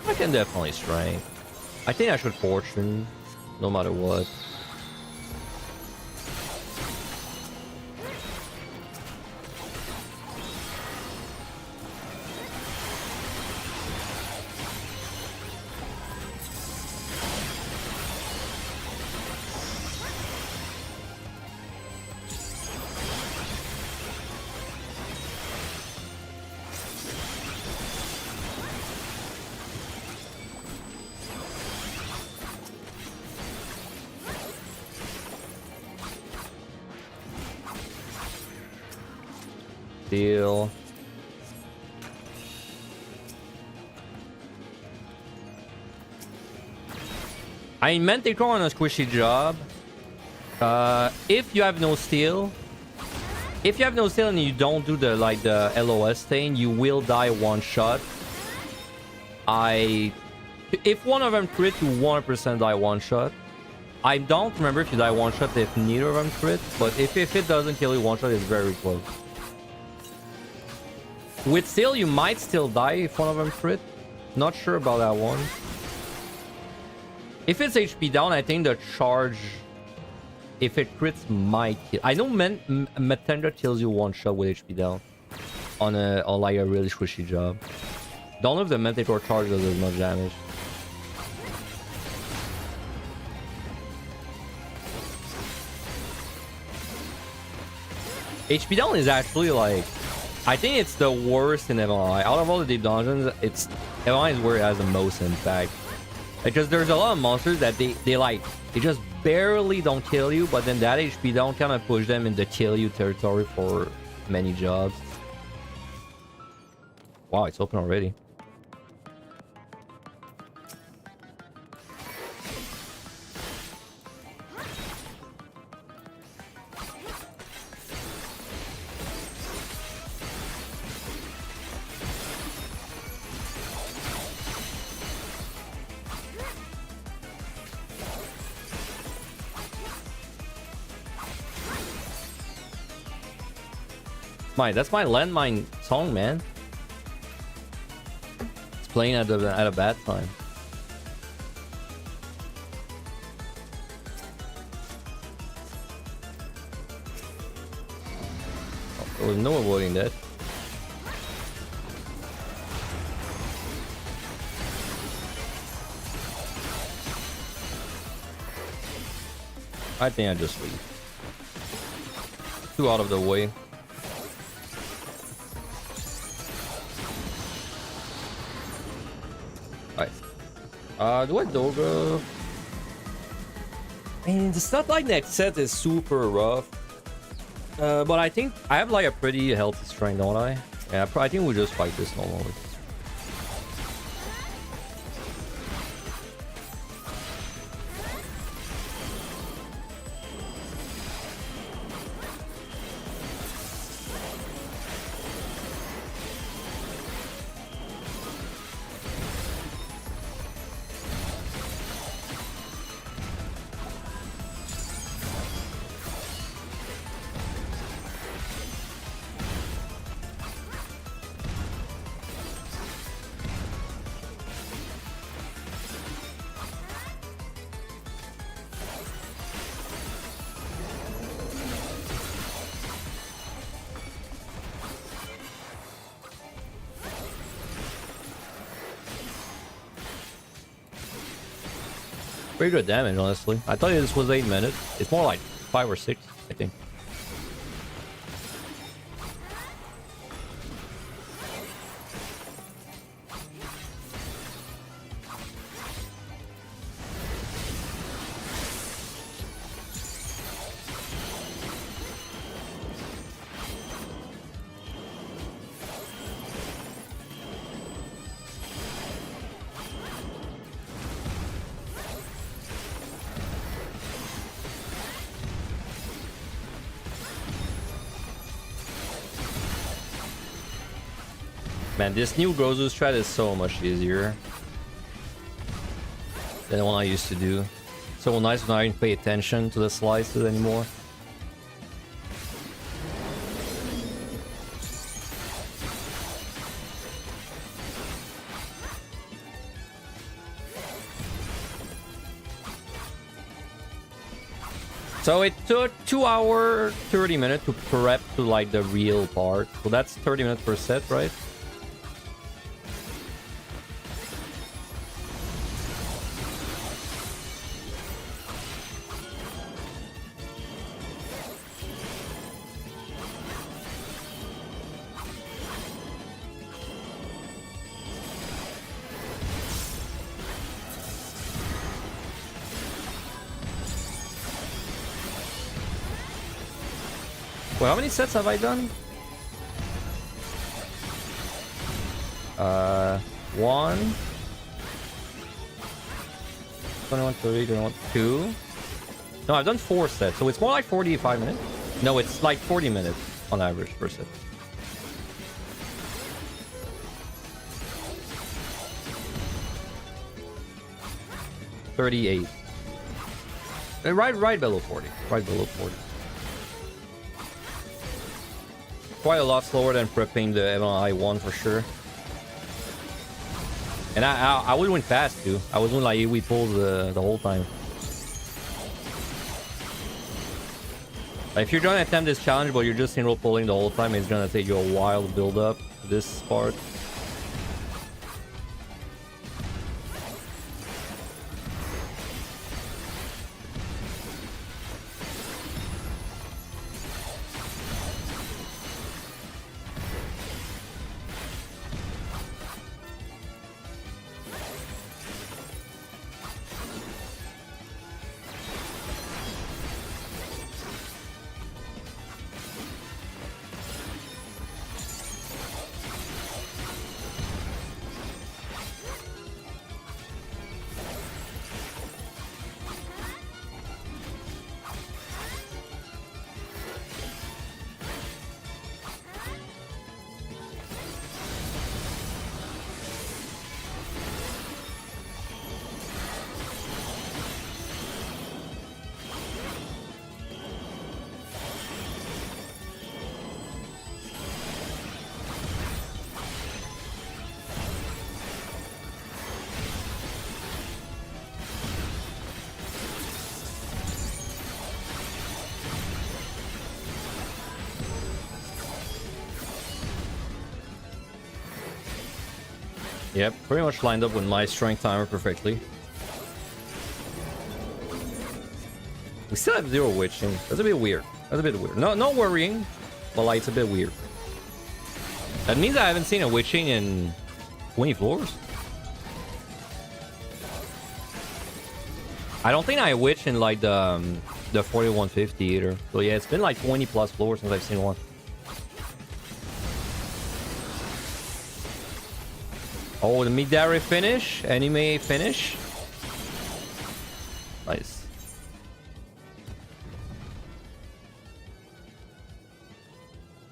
I can definitely Strength. I think I should Fortune, no matter what. Deal. I meant to go on a squishy job. If you have no steel, and you don't do the the LOS thing, you will die one shot. If one of them crit, you 100% die one shot. I don't remember if you die one shot if neither of them crit, but if it doesn't kill you one shot, it's very close. With steel, you might still die if one of them crit. Not sure about that one. If it's HP down, I think the charge, if it crits, might kill. I know Metender kills you one shot with HP down on like a really squishy job. Don't know if the Manticore charge does as much damage. HP down is actually like, I think it's the worst in MLI. Out of all the deep dungeons, MLI is where it has the most impact. Because there's a lot of monsters that they just barely don't kill you, but then that HP down kind of push them into kill you territory for many jobs. Wow, it's open already. That's my landmine song, man. It's playing at a bad time. Oh, there was no avoiding that. I think I just leave. Too out of the way. Do I Doga? And it's not like next set is super rough. But I think I have like a pretty healthy strength, don't I? Yeah, I think we'll just fight this normally. Pretty good damage, honestly. I thought this was 8 minutes. It's more like 5 or 6, I think. Man, this new Grozu strat is so much easier than the one I used to do. So nice when I didn't pay attention to the slices anymore. So it took 2 hours 30 minutes to prep to like the real part. So that's 30 minutes per set, right? Well, how many sets have I done? 1 21, 30, 21, 2. No, I've done 4 sets, so it's more like 45 minutes. No, it's like 40 minutes on average per set. $38. Right below 40. Right below 40. Quite a lot slower than prepping the MLI1 for sure. And I would win fast too. I was doing like we pulled the whole time. Like, if you're gonna attempt this challenge but you're just single pulling the whole time, it's gonna take you a while to build up this part. Yep, pretty much lined up with my strength timer perfectly. We still have 0 witching. That's a bit weird. That's a bit weird. No worrying, but like it's a bit weird. That means I haven't seen a witching in 20 floors. I don't think I witch in like the 41-150 either. So yeah, it's been like 20 plus floors since I've seen one. Oh, the Midari finish, anime finish. Nice.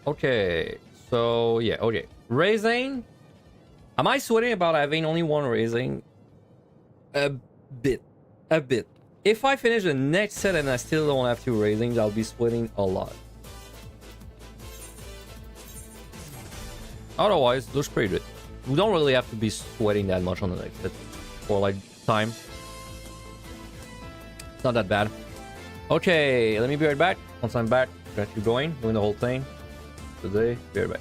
Okay, so yeah, okay. Raising. Am I sweating about having only one raising? A bit. A bit. If I finish the next set and I still don't have two raisings, I'll be sweating a lot. Otherwise, looks pretty good. We don't really have to be sweating that much on the next set for like time. It's not that bad. Okay, let me be right back. Once I'm back, got you going, doing the whole thing. Today, be right back.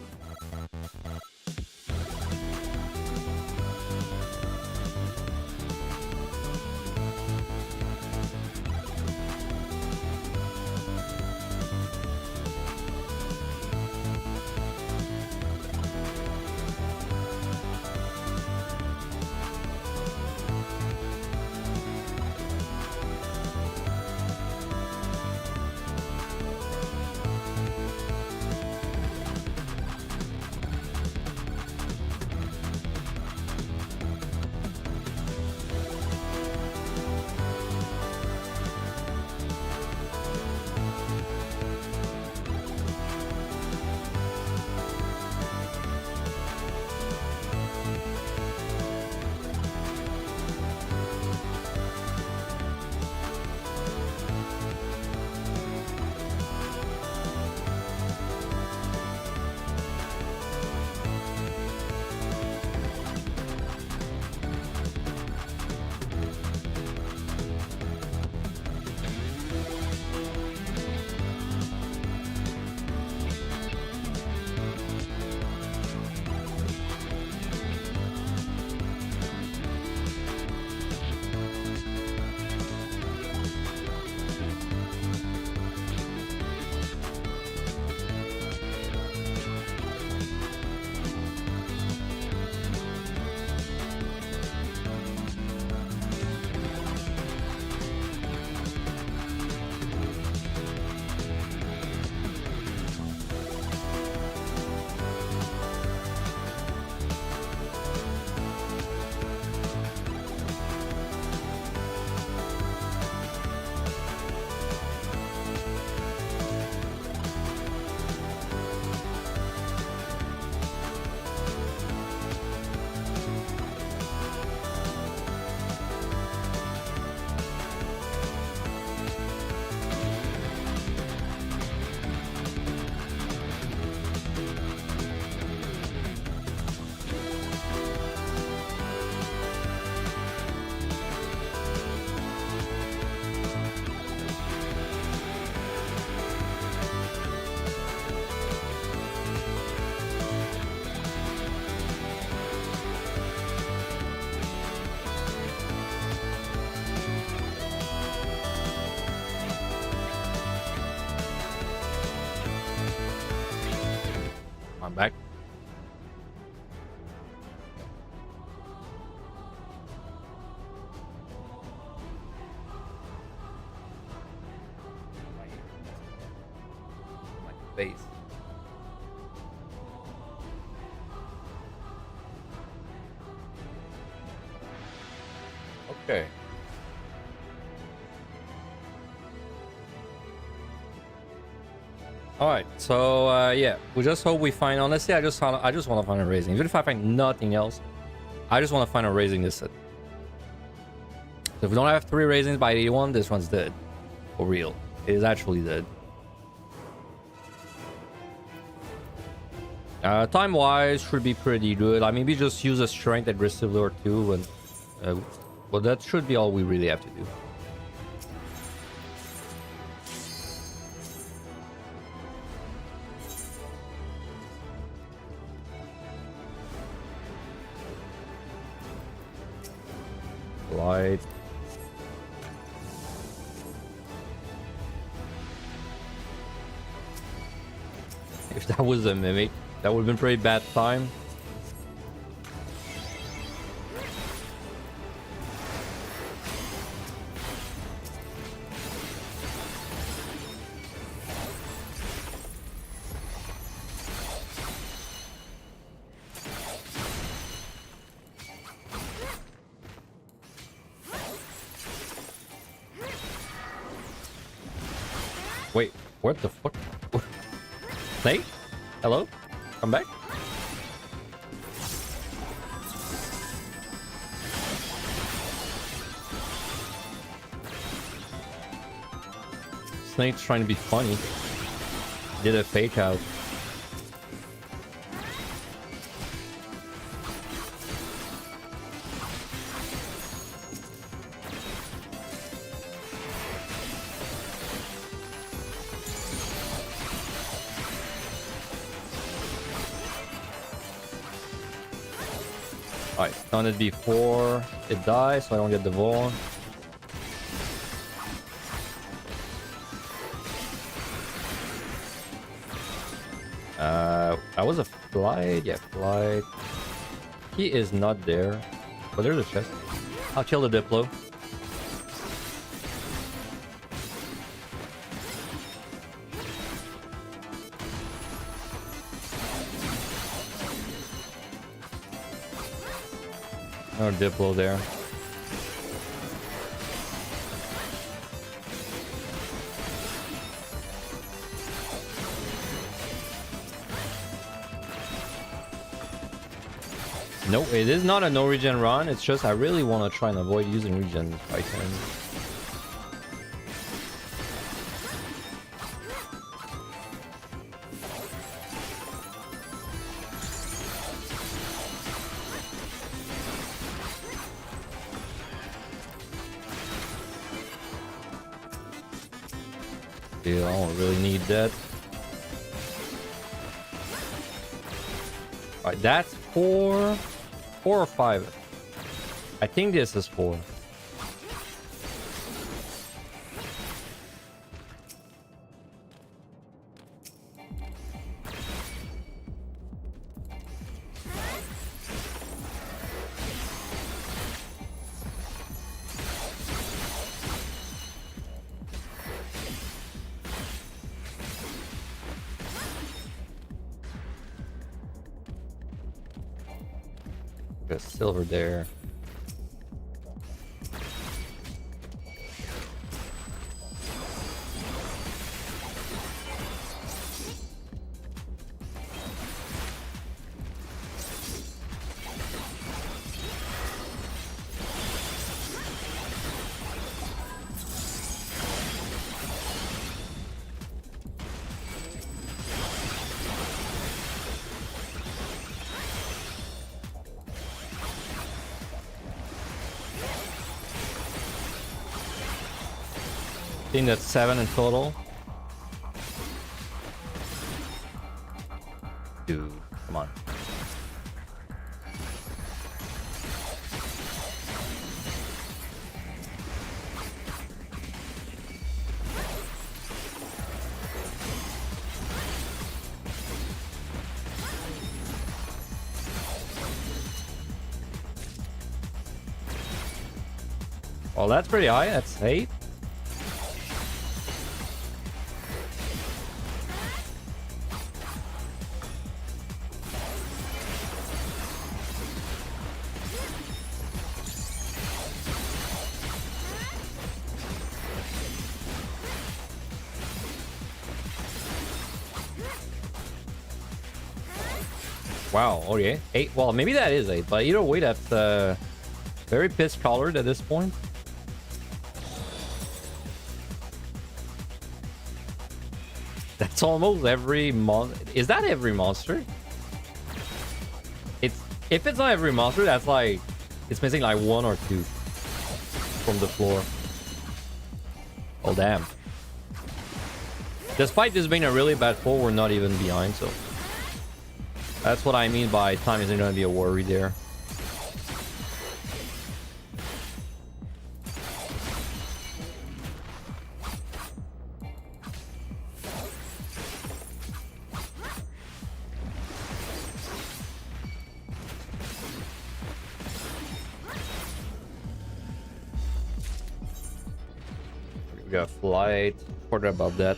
I'm back. My face. Okay. All right, so yeah, we just hope we find. Honestly, I just want to find a raising. Even if I find nothing else, I just want to find a raising this set. So if we don't have 3 raisings by 81, this one's dead, for real. It is actually dead. Time-wise, should be pretty good. I maybe just use a strength aggressively or 2, and well, that should be all we really have to do. Light. If that was a mimic, that would have been pretty bad time. What the fuck? Snake? Hello? Come back? Snake's trying to be funny. Did a fake out. Alright, done it before it dies, so I don't get the ball. That was a flight. Yeah, flight. He is not there. But there's a chest. I'll kill the Diplo. Another Diplo there. No, it is not a no regen run. It's just I really want to try and avoid using regen if I can. Yeah, I don't really need that. Alright, that's 4 or 5. I think this is 4. There's silver there. I think that's 7 in total. Dude, come on. Well, that's pretty high. That's 8. Wow, okay. 8. Well, maybe that is 8, but either way, that's very piss colored at this point. That's almost every Is that every monster? If it's not every monster, that's like it's missing like 1 or 2 from the floor. Oh damn. Despite this being a really bad pull, we're not even behind, so that's what I mean by time isn't going to be a worry there. We got flight, quarter above that.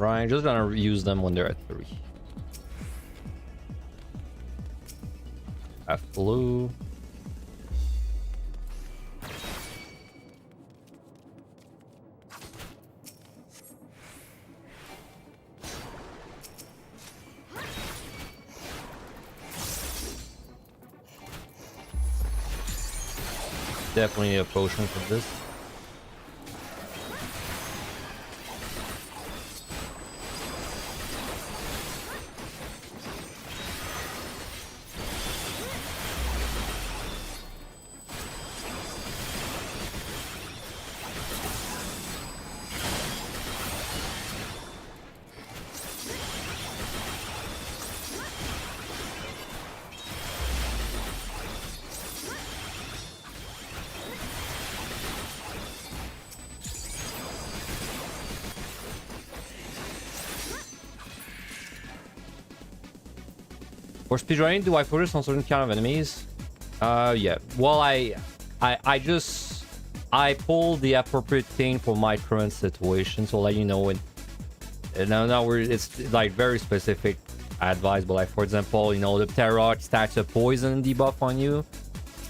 shrine. Just gonna use them when they're at 3. F blue. Definitely need a potion for this. For speedrunning, do I focus on certain kind of enemies? Yeah. Well, I pull the appropriate thing for my current situation, so let you know it. Now it's like very specific advice, but like for example, you know, the Tarot stacks a poison debuff on you.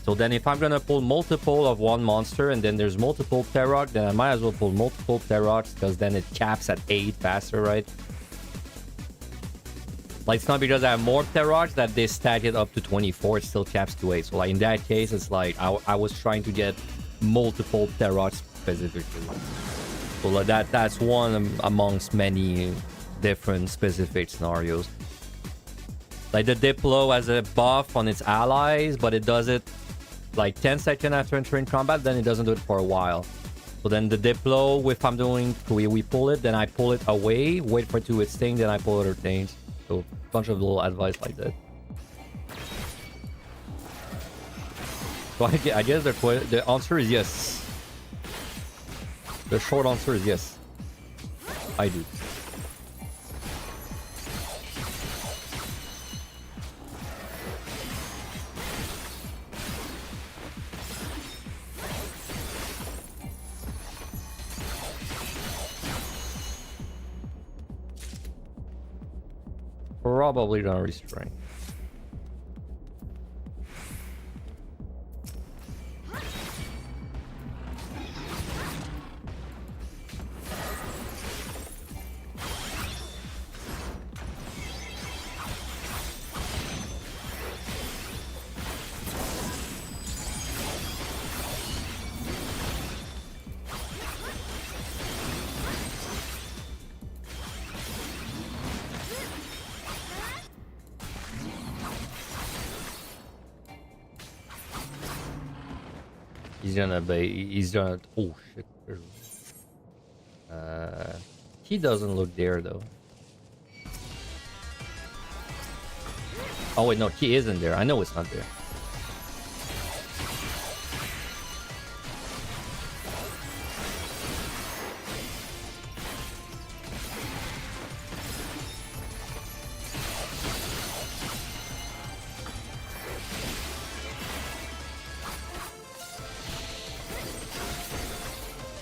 So then if I'm gonna pull multiple of one monster and then there's multiple Tarot, then I might as well pull multiple Tarots because then it caps at 8 faster, right? Like, it's not because I have more Tarots that they stack it up to 24, it still caps to 8. So like in that case, it's like I was trying to get multiple Tarots specifically. So like that's one amongst many different specific scenarios. Like the Diplo has a buff on its allies, but it does it like 10 seconds after entering combat, then it doesn't do it for a while. So then the Diplo, if I'm doing, we pull it, then I pull it away, wait for it to its thing, then I pull other things. So a bunch of little advice like that. So I guess the answer is yes. The short answer is yes. I do. Probably gonna restrain. He's gonna oh shit. He doesn't look there though. Oh wait, no, he isn't there. I know it's not there.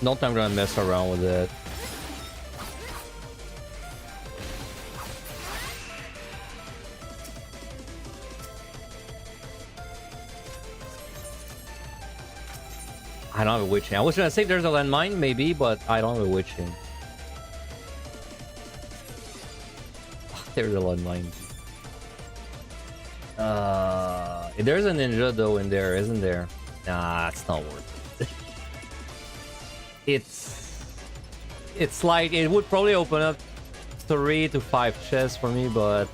No time gonna mess around with it. I don't have a witching. I was gonna say there's a landmine, maybe, but I don't have a witching. There's a landmine. There's a ninja though in there, isn't there? Nah, it's not worth it. It's like it would probably open up 3 to 5 chests for me, but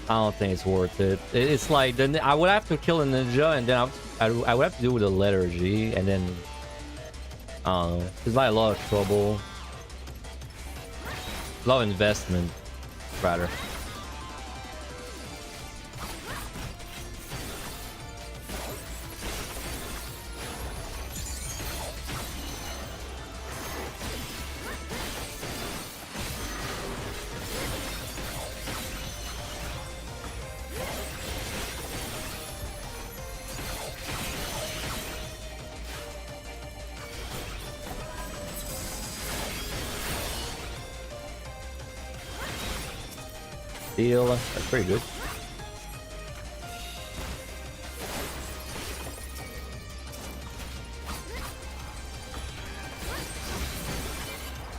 I don't think it's worth it. It's like then I would have to kill a ninja, and then I would have to do with a letter G, and then I don't know. It's like a lot of trouble, a lot of investment, rather. Steel. That's pretty good.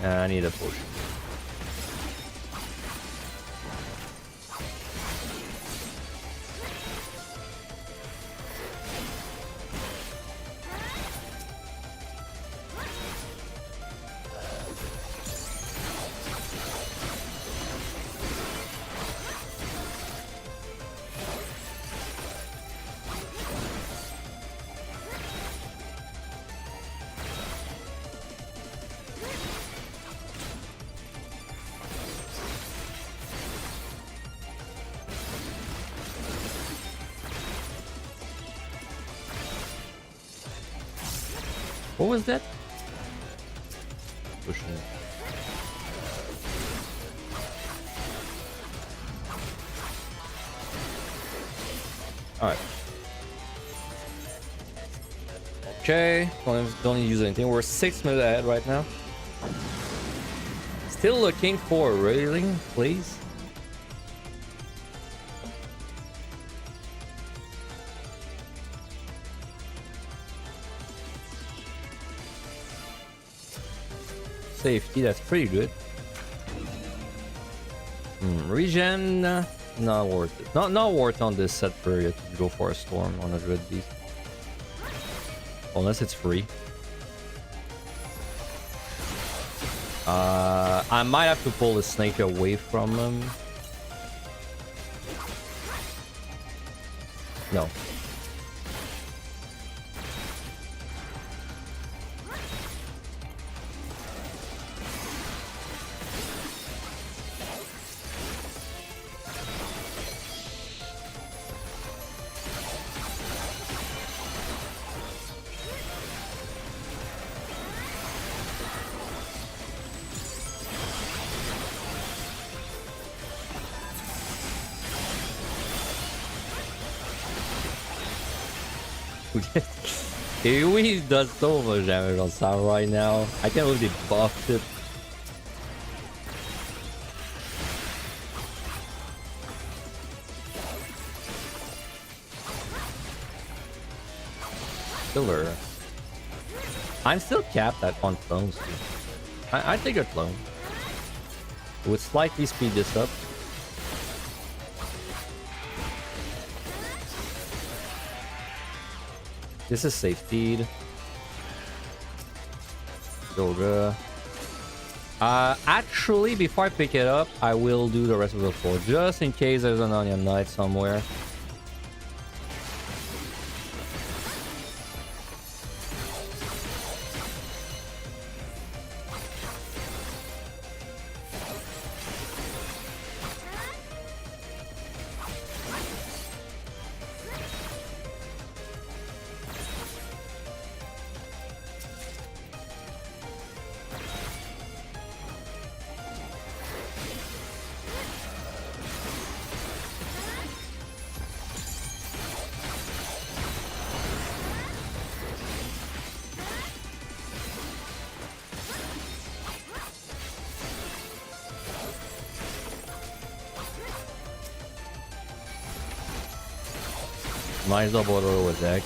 I need a potion. What was that? Pushing. Alright. Okay. Don't need to use anything. We're 6 minutes ahead right now. Still looking for a railing, please. Safety, that's pretty good. Regen, not worth it. Not worth on this set period to go for a storm on a red beast. Unless it's free. I might have to pull the snake away from him. No. He does so much damage on Sam right now. I can't believe they buffed it. Killer. I'm still capped at on clones too. I take a clone. It would slightly speed this up. This is safe feed. Yoga. Actually, before I pick it up, I will do the rest of the floor just in case there's an Onion Knight somewhere. Mine's double auto with deck.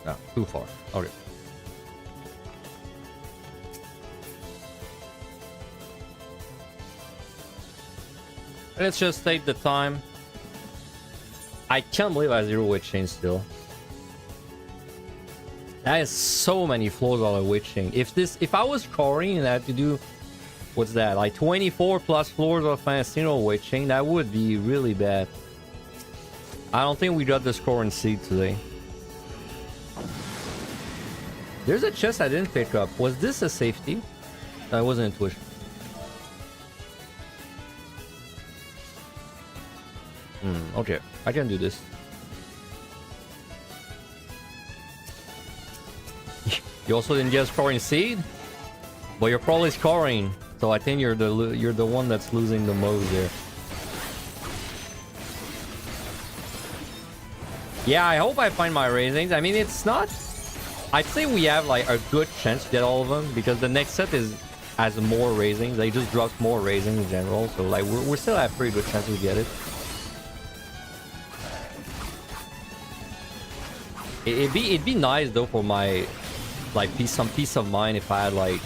No, too far. Okay. Let's just take the time. I can't believe I have 0 witch chain still. That is so many floors on a witch chain. If I was scoring and I had to do, what's that, like 24 plus floors of Fantasino witch chain, that would be really bad. I don't think we got the score in seed today. There's a chest I didn't pick up. Was this a safety? No, it wasn't intuition. Okay, I can do this. You also didn't get a scoring seed? But you're probably scoring. So I think you're the one that's losing the most there. Yeah, I hope I find my raisings. I mean, it's not... I'd say we have like a good chance to get all of them because the next set has more raisings. They just dropped more raisings in general, so like we still have pretty good chance to get it. It'd be nice though for my like some peace of mind if I had like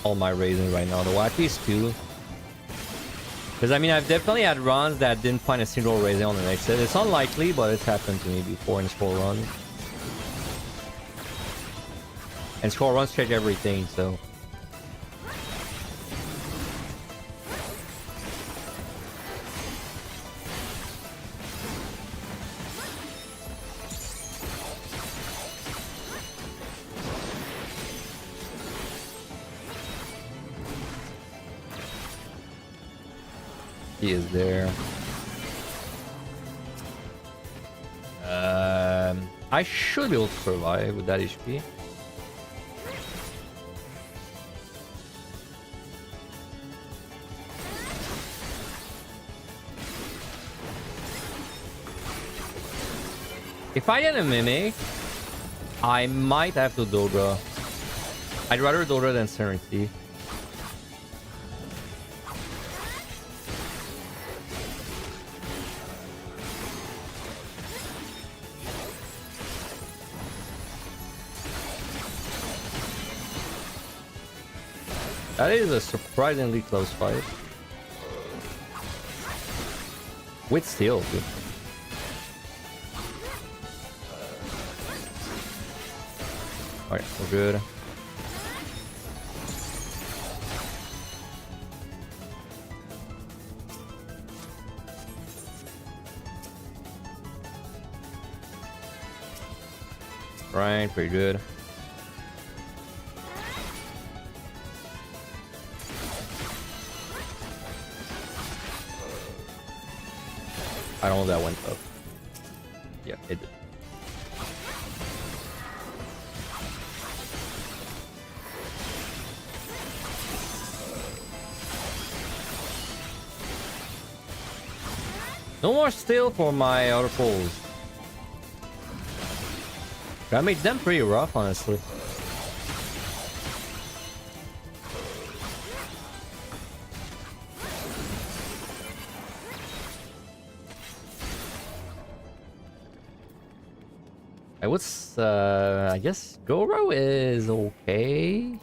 all my raisins right now, though at least 2. Because I mean I've definitely had runs that didn't find a single raising on the next set. It's unlikely, but it's happened to me before in score runs. And score runs change everything, so. He is there. I should be able to survive with that HP. If I get a Mimic, I might have to Dodra. I'd rather Dodra than Serenity. That is a surprisingly close fight. With steel, dude. Alright, we're good. Right, pretty good. I don't know if that went up. Yeah, it did. No more steel for my other pulls. I made them pretty rough, honestly. I guess Goro is okay.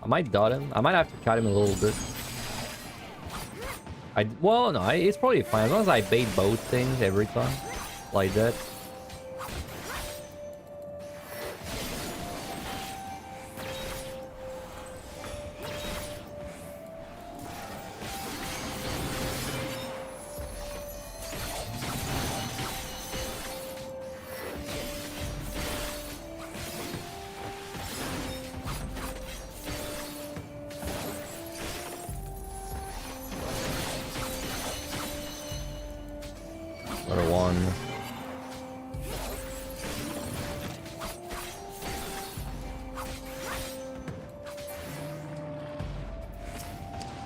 I might dot him. I might have to cut him a little bit. Well, no, it's probably fine as long as I bait both things every time, like that. Another one.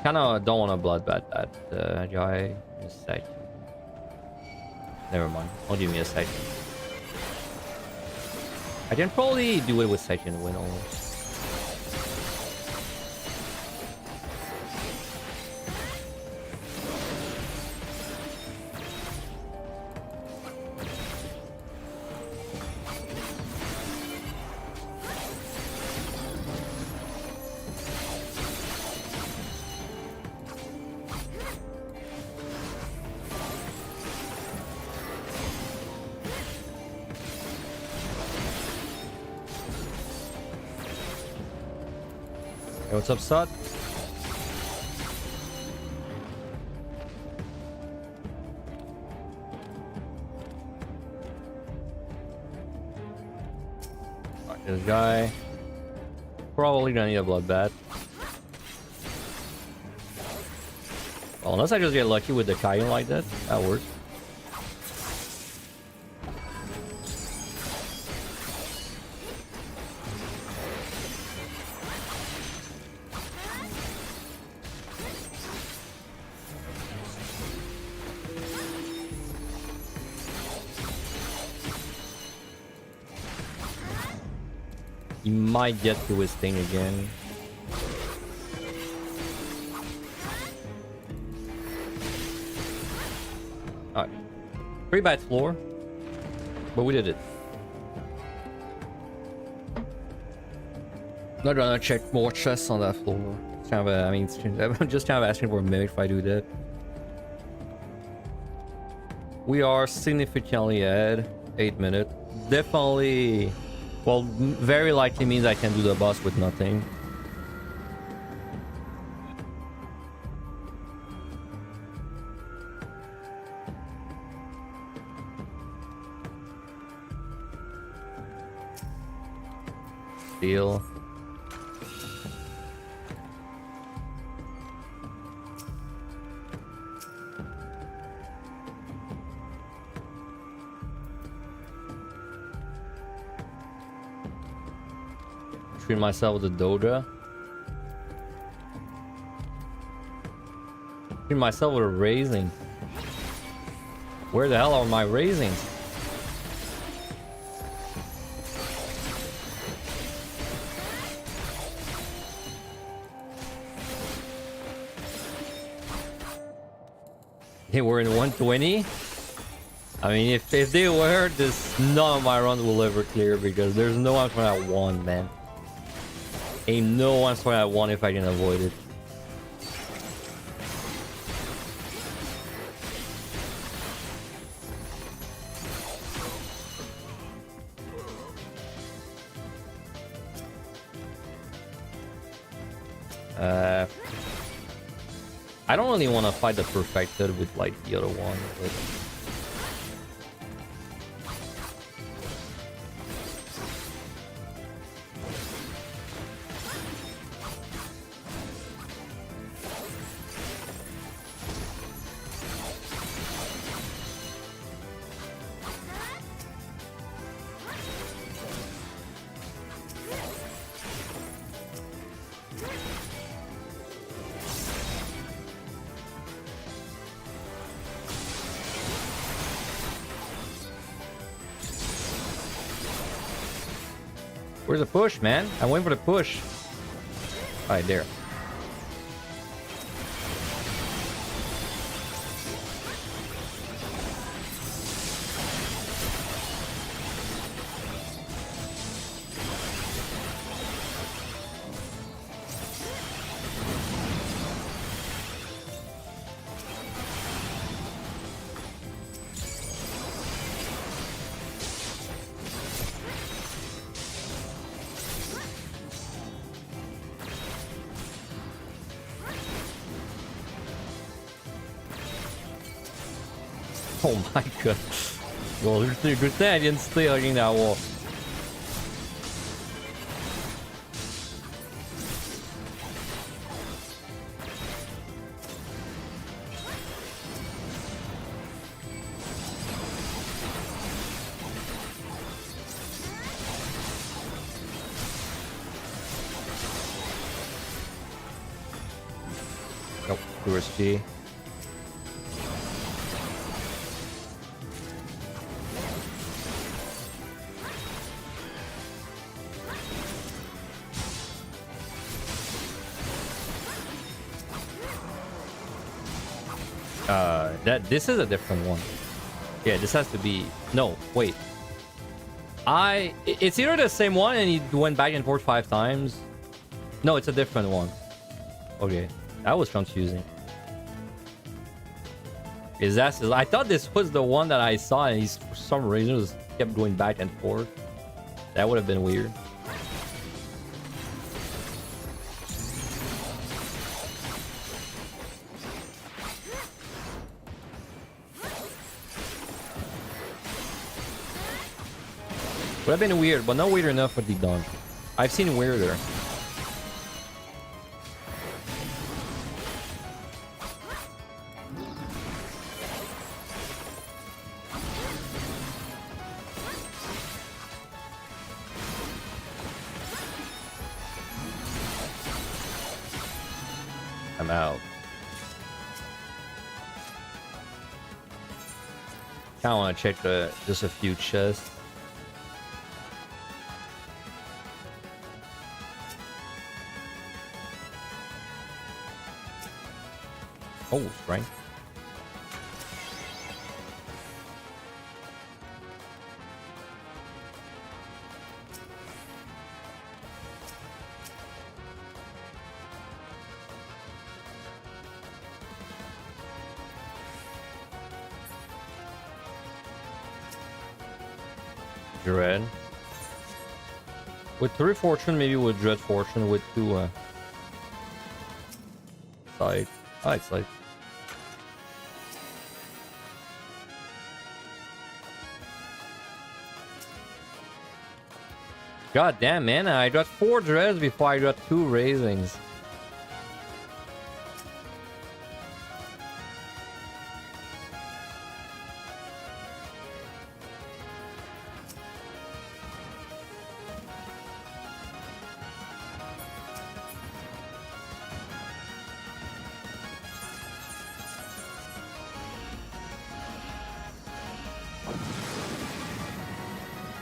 Kinda don't want to bloodbath that guy. Just a sec. Never mind. I'll give me a second. I can probably do it with second win only. Hey, what's up, Sut? Alright, this guy. Probably gonna need a bloodbath. Well, unless I just get lucky with the Kaien like that, that works. He might get to his thing again. Alright. Pretty bad floor. But we did it. Not gonna check more chests on that floor. It's kind of a, I mean, I'm just kind of asking for a mimic if I do that. We are significantly ahead. 8 minutes. Definitely. Well, very likely means I can do the boss with nothing. Deal. Treat myself with a Doja. Treat myself with a raising. Where the hell are my raisings? They were in 120. I mean, if they were, this none of my runs will ever clear because there's no one for that one, man. Ain't no one for that one if I can avoid it. I don't really want to fight the perfected with like the other one, but where's the push, man? I went for the push. Right there. Oh my god. Well, there's a good thing I didn't stay hugging that wall. Nope, USG. This is a different one. Yeah, this has to be. No, wait. It's either the same one and he went back and forth 5 times. No, it's a different one. Okay, that was confusing. Is that? I thought this was the one that I saw, and he's for some reason just kept going back and forth. That would have been weird. Would have been weird, but not weird enough for the done. I've seen weirder. I'm out. Kinda wanna check just a few chests. Oh, right. Dread. With 3 fortune, maybe with Dread fortune with 2 side. Ah, it's like God damn, man, I got 4 dreads before I got 2 raisings.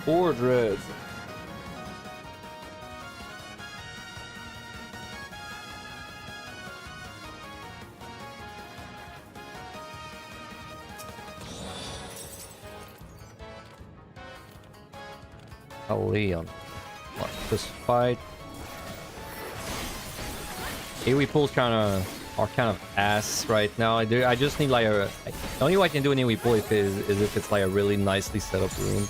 Four dreads. Leon. What, this fight? AoE pulls are kind of ass right now. I just need like a. The only way I can do an AoE pull is if it's like a really nicely set up room.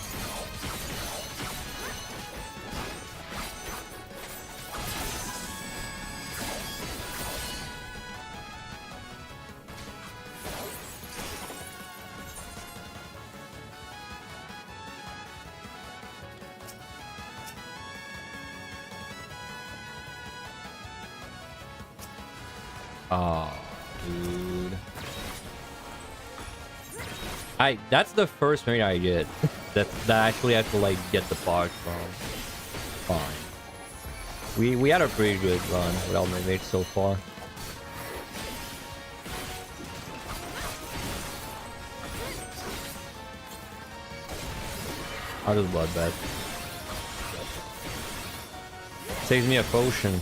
Oh, dude. That's the first marine I get. that actually I have to like get the box from. Fine. We had a pretty good run with our mates so far. I'll just bloodbath. Saves me a potion.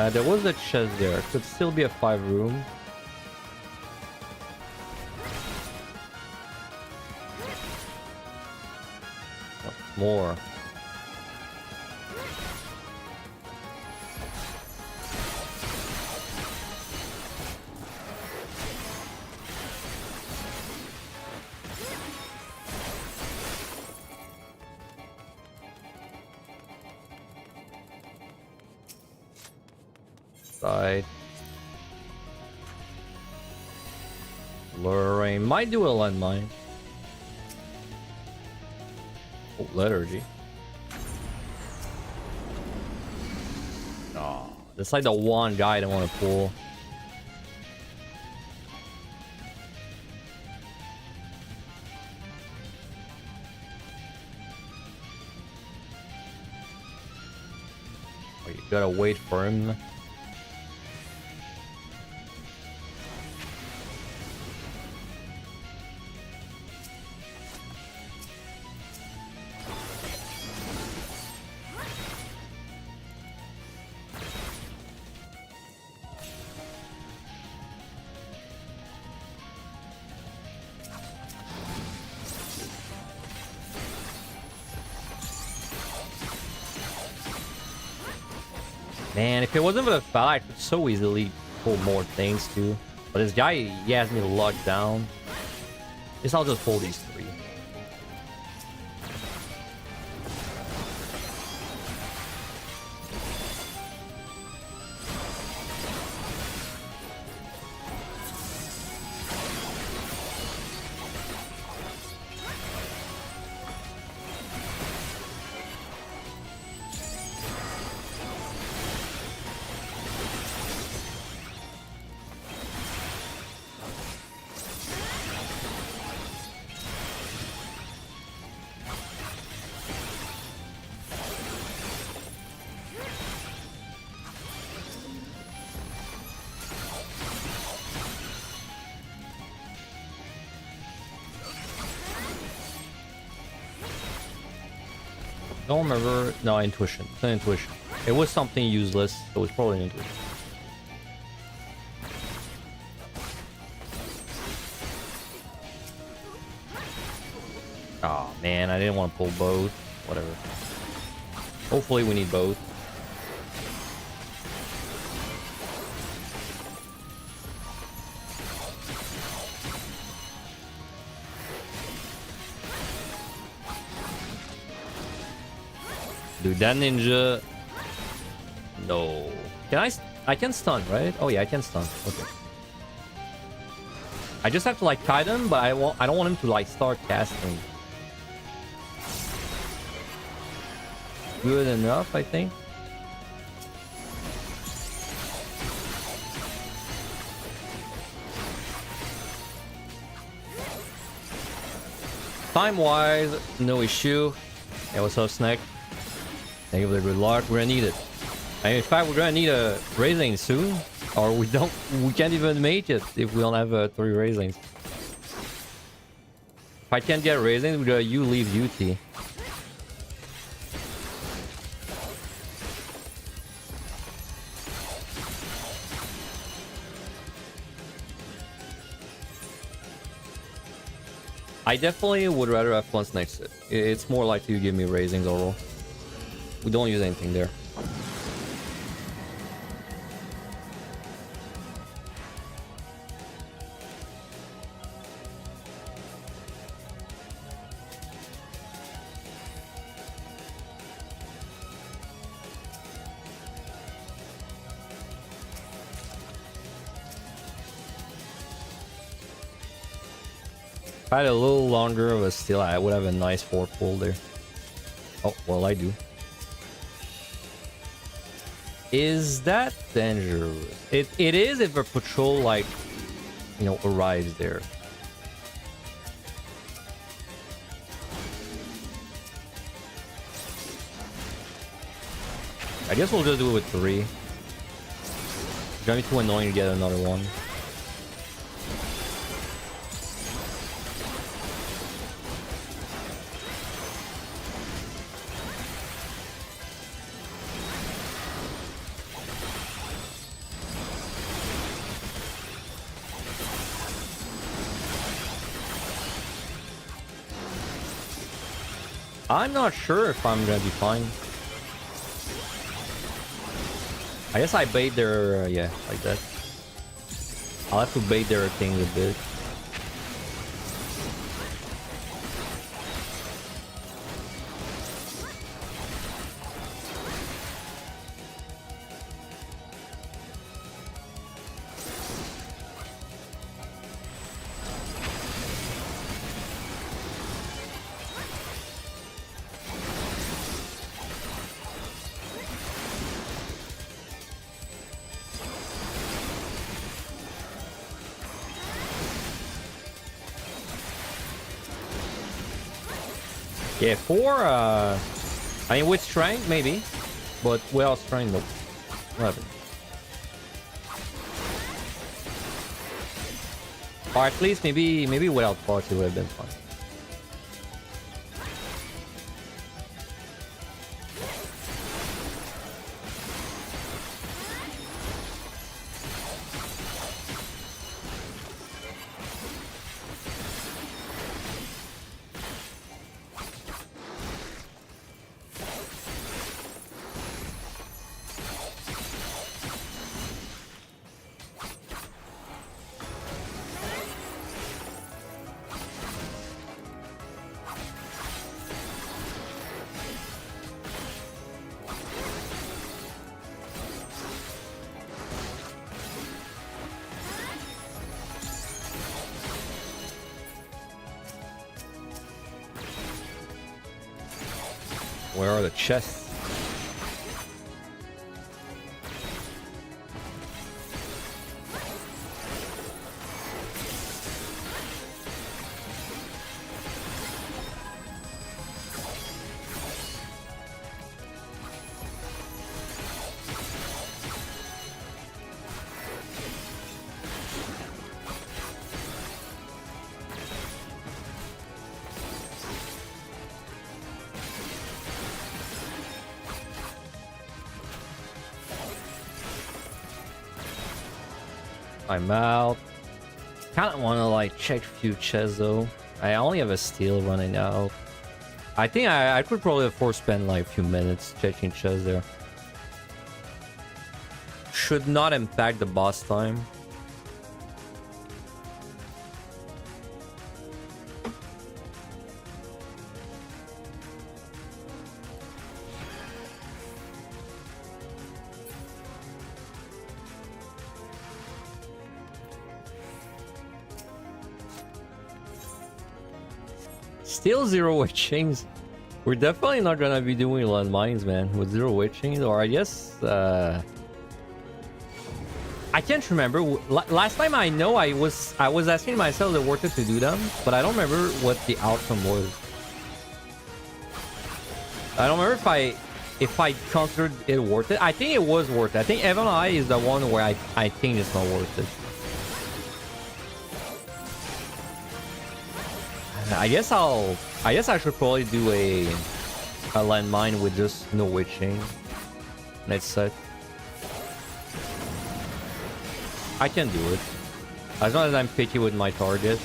There was a chest there. Could still be a 5 room. Oh, more. Side. Lorraine might do a landmine. Oh, lethargy. Oh, that's like the one guy I don't want to pull. Oh, you gotta wait for him. Man, if it wasn't for the foul, I could so easily pull more things too. But this guy, he has me locked down. Guess I'll just pull these 3. Don't remember. No, intuition. It's an intuition. It was something useless, so it's probably an intuition. Oh man, I didn't want to pull both. Whatever. Hopefully we need both. Dude, that ninja. No. Can I can stun, right? Oh yeah, I can stun. Okay. I just have to like kite him, but I don't want him to like start casting. Good enough, I think. Time-wise, no issue. Hey, what's up, Snack? Thank you for the good luck. We're gonna need it. And in fact, we're gonna need a raising soon, or we can't even make it if we don't have 3 raisings. If I can't get raisins, we're gonna you leave UT. I definitely would rather have Flunks next to it. It's more likely to give me raisings overall. We don't use anything there. If I had a little longer, but still I would have a nice 4 pull there. Oh, well, I do. Is that dangerous? It is if a patrol, like, you know, arrives there. I guess we'll just do it with 3. It's gonna be too annoying to get another one. I'm not sure if I'm gonna be fine. I guess I bait their yeah, like that. I'll have to bait their things a bit. Yeah, 4, I mean, with strength, maybe. But without strength, nope. Nothing. Or at least, maybe without parts, it would have been fun. Where are the chests? I'm out. Kind of want to like check a few chests though. I only have a steel running out. I think I could probably afford to spend like a few minutes checking chests there. Should not impact the boss time. Still zero witchings. We're definitely not gonna be doing landmines, man, with zero witchings. Or I guess I can't remember. Last time I know I was asking myself if it worth it to do them, but I don't remember what the outcome was. I don't remember if I considered it worth it. I think it was worth it. I think Evan I is the one where I think it's not worth it. I guess I should probably do a landmine with just no witching. Next set. I can do it. As long as I'm picky with my target.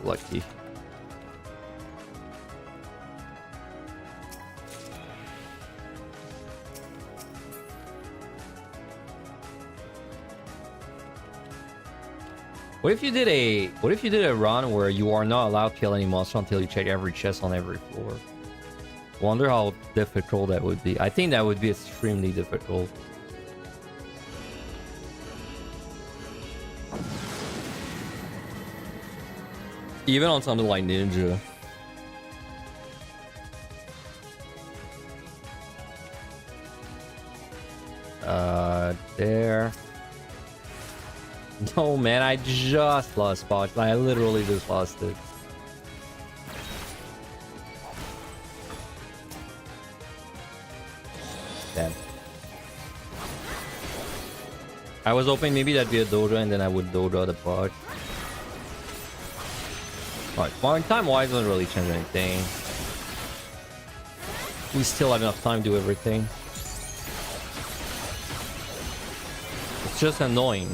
Lucky. What if you did a run where you are not allowed to kill any monster until you check every chest on every floor? Wonder how difficult that would be. I think that would be extremely difficult. Even on something like Ninja. There. No, man, I just lost spots. I literally just lost it. Damn. I was hoping maybe that'd be a Doja and then I would Doja the pot. Alright, farm time wise doesn't really change anything. We still have enough time to do everything. It's just annoying.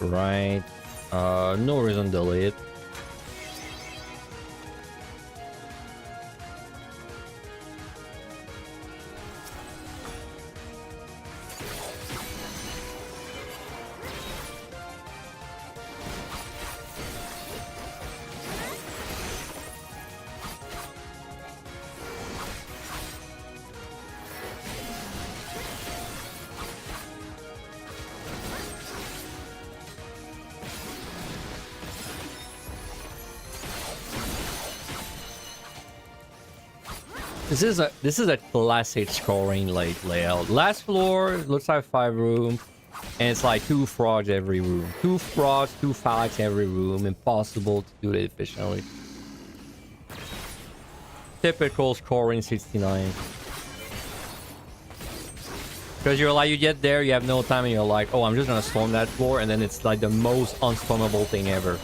Right. No reason to delay it. This is a classic scoring like layout. Last floor looks like 5 room, and it's like 2 frogs every room. 2 frogs, 2 phalanx every room. Impossible to do it efficiently. Typical scoring 69. Because you're like, you get there, you have no time, and you're like, oh, I'm just gonna storm that floor, and then it's like the most unstormable thing ever.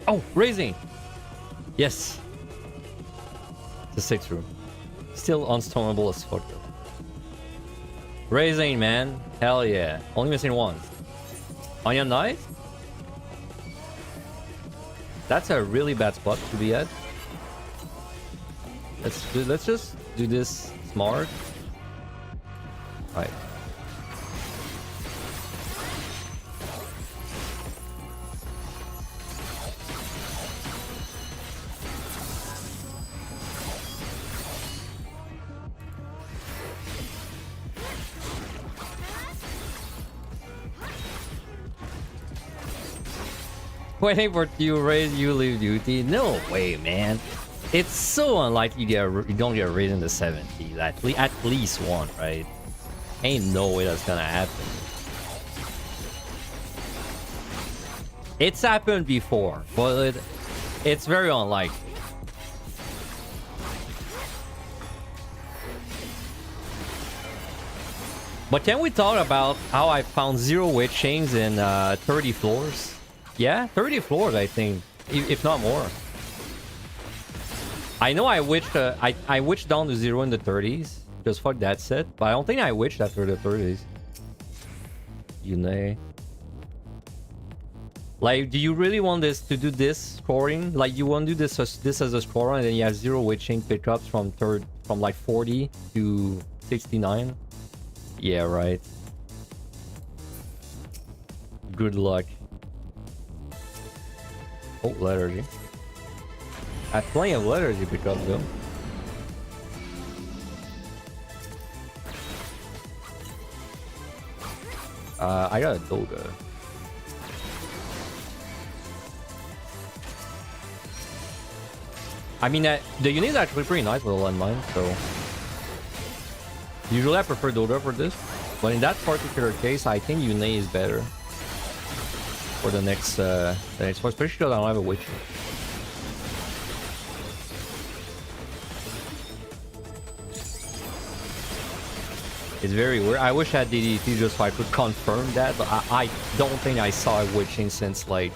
Oh, raising! Yes! The 6th room. Still unstormable as fuck though. Raising, man. Hell yeah. Only missing one. Onion Knight? That's a really bad spot to be at. Let's just do this smart. All right. Waiting for you raise, you leave duty. No way, man. It's so unlikely you don't get raised in the 70s. At least one, right? Ain't no way that's gonna happen. It's happened before, but it's very unlikely. But can we talk about how I found 0 witch chains in 30 floors? Yeah, 30 floors, I think, if not more. I know I witched I witched down to 0 in the 30s. Just fuck that set. But I don't think I witched after the 30s. You know. Like, do you really want this to do this scoring? Like, you want to do this as a scorer, and then you have 0 witching pickups from like 40 to 69? Yeah, right. Good luck. Oh, lethargy. I have plenty of lethargy pickups though. I got a Doga. I mean, the unit is actually pretty nice with a landmine, so usually I prefer Doga for this, but in that particular case, I think Yune is better for the next one, especially because I don't have a witch. It's very weird. I wish I had DDT just so I could confirm that, but I don't think I saw a witching since like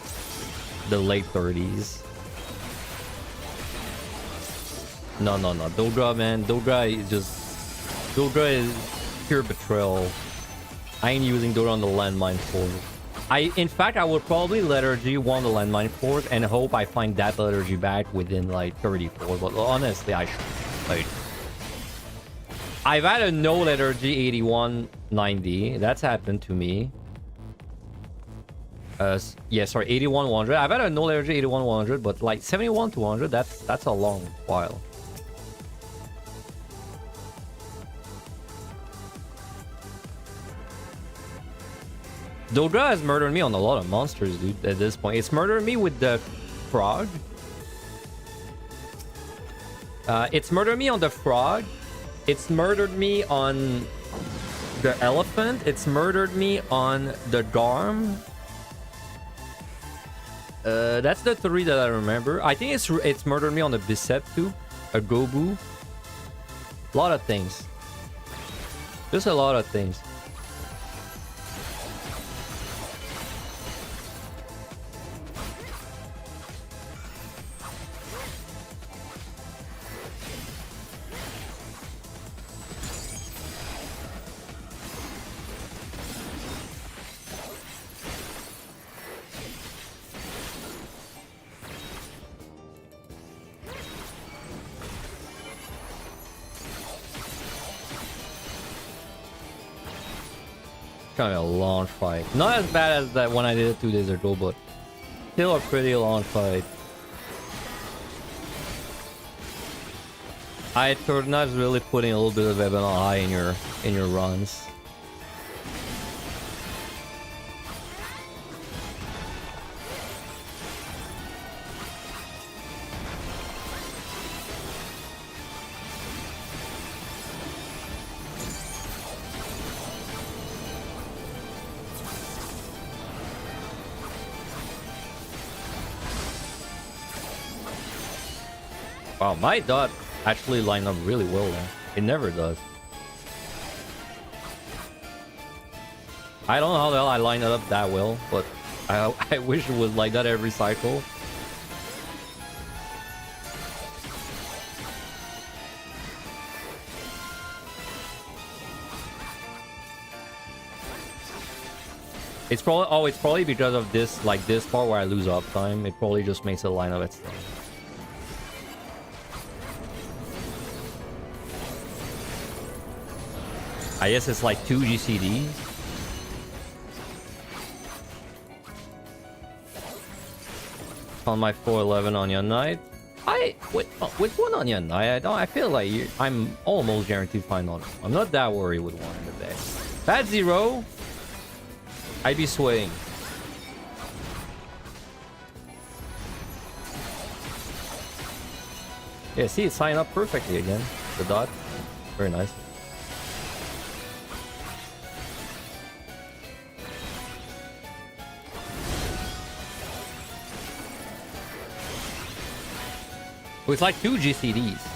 the late 30s. No. Doga, man. Doga is pure betrayal. I ain't using Doga on the landmine floor. In fact, I would probably lethargy one the landmine floors and hope I find that lethargy back within like 34. But honestly, I should. Like, I've had a no lethargy 81-90. That's happened to me. Yeah, sorry, 81-100. I've had a no lethargy 81-100, but like 71-100, that's a long while. Doga has murdered me on a lot of monsters, dude, at this point. It's murdered me with the frog. It's murdered me on the frog. It's murdered me on the elephant. It's murdered me on the Garm. That's the 3 that I remember. I think it's murdered me on the Bicep too. A Gobu. A lot of things. Just a lot of things. Kind of a long fight. Not as bad as that one I did 2 days ago, but still a pretty long fight. Turtna's really putting a little bit of Eben on high in your runs. Wow, my dot actually lined up really well there. It never does. I don't know how the hell I lined it up that well, but I wish it was like that every cycle. It's probably because of this, like this part where I lose uptime. It probably just makes a line of itself. I guess it's like 2 GCDs. On my 411 Onion Knight. With one Onion Knight, I feel like I'm almost guaranteed to find on. I'm not that worried with one in the day. Bad 0. I'd be swaying. Yeah, see, it's signed up perfectly again. The dot. Very nice. Oh, it's like 2 GCDs.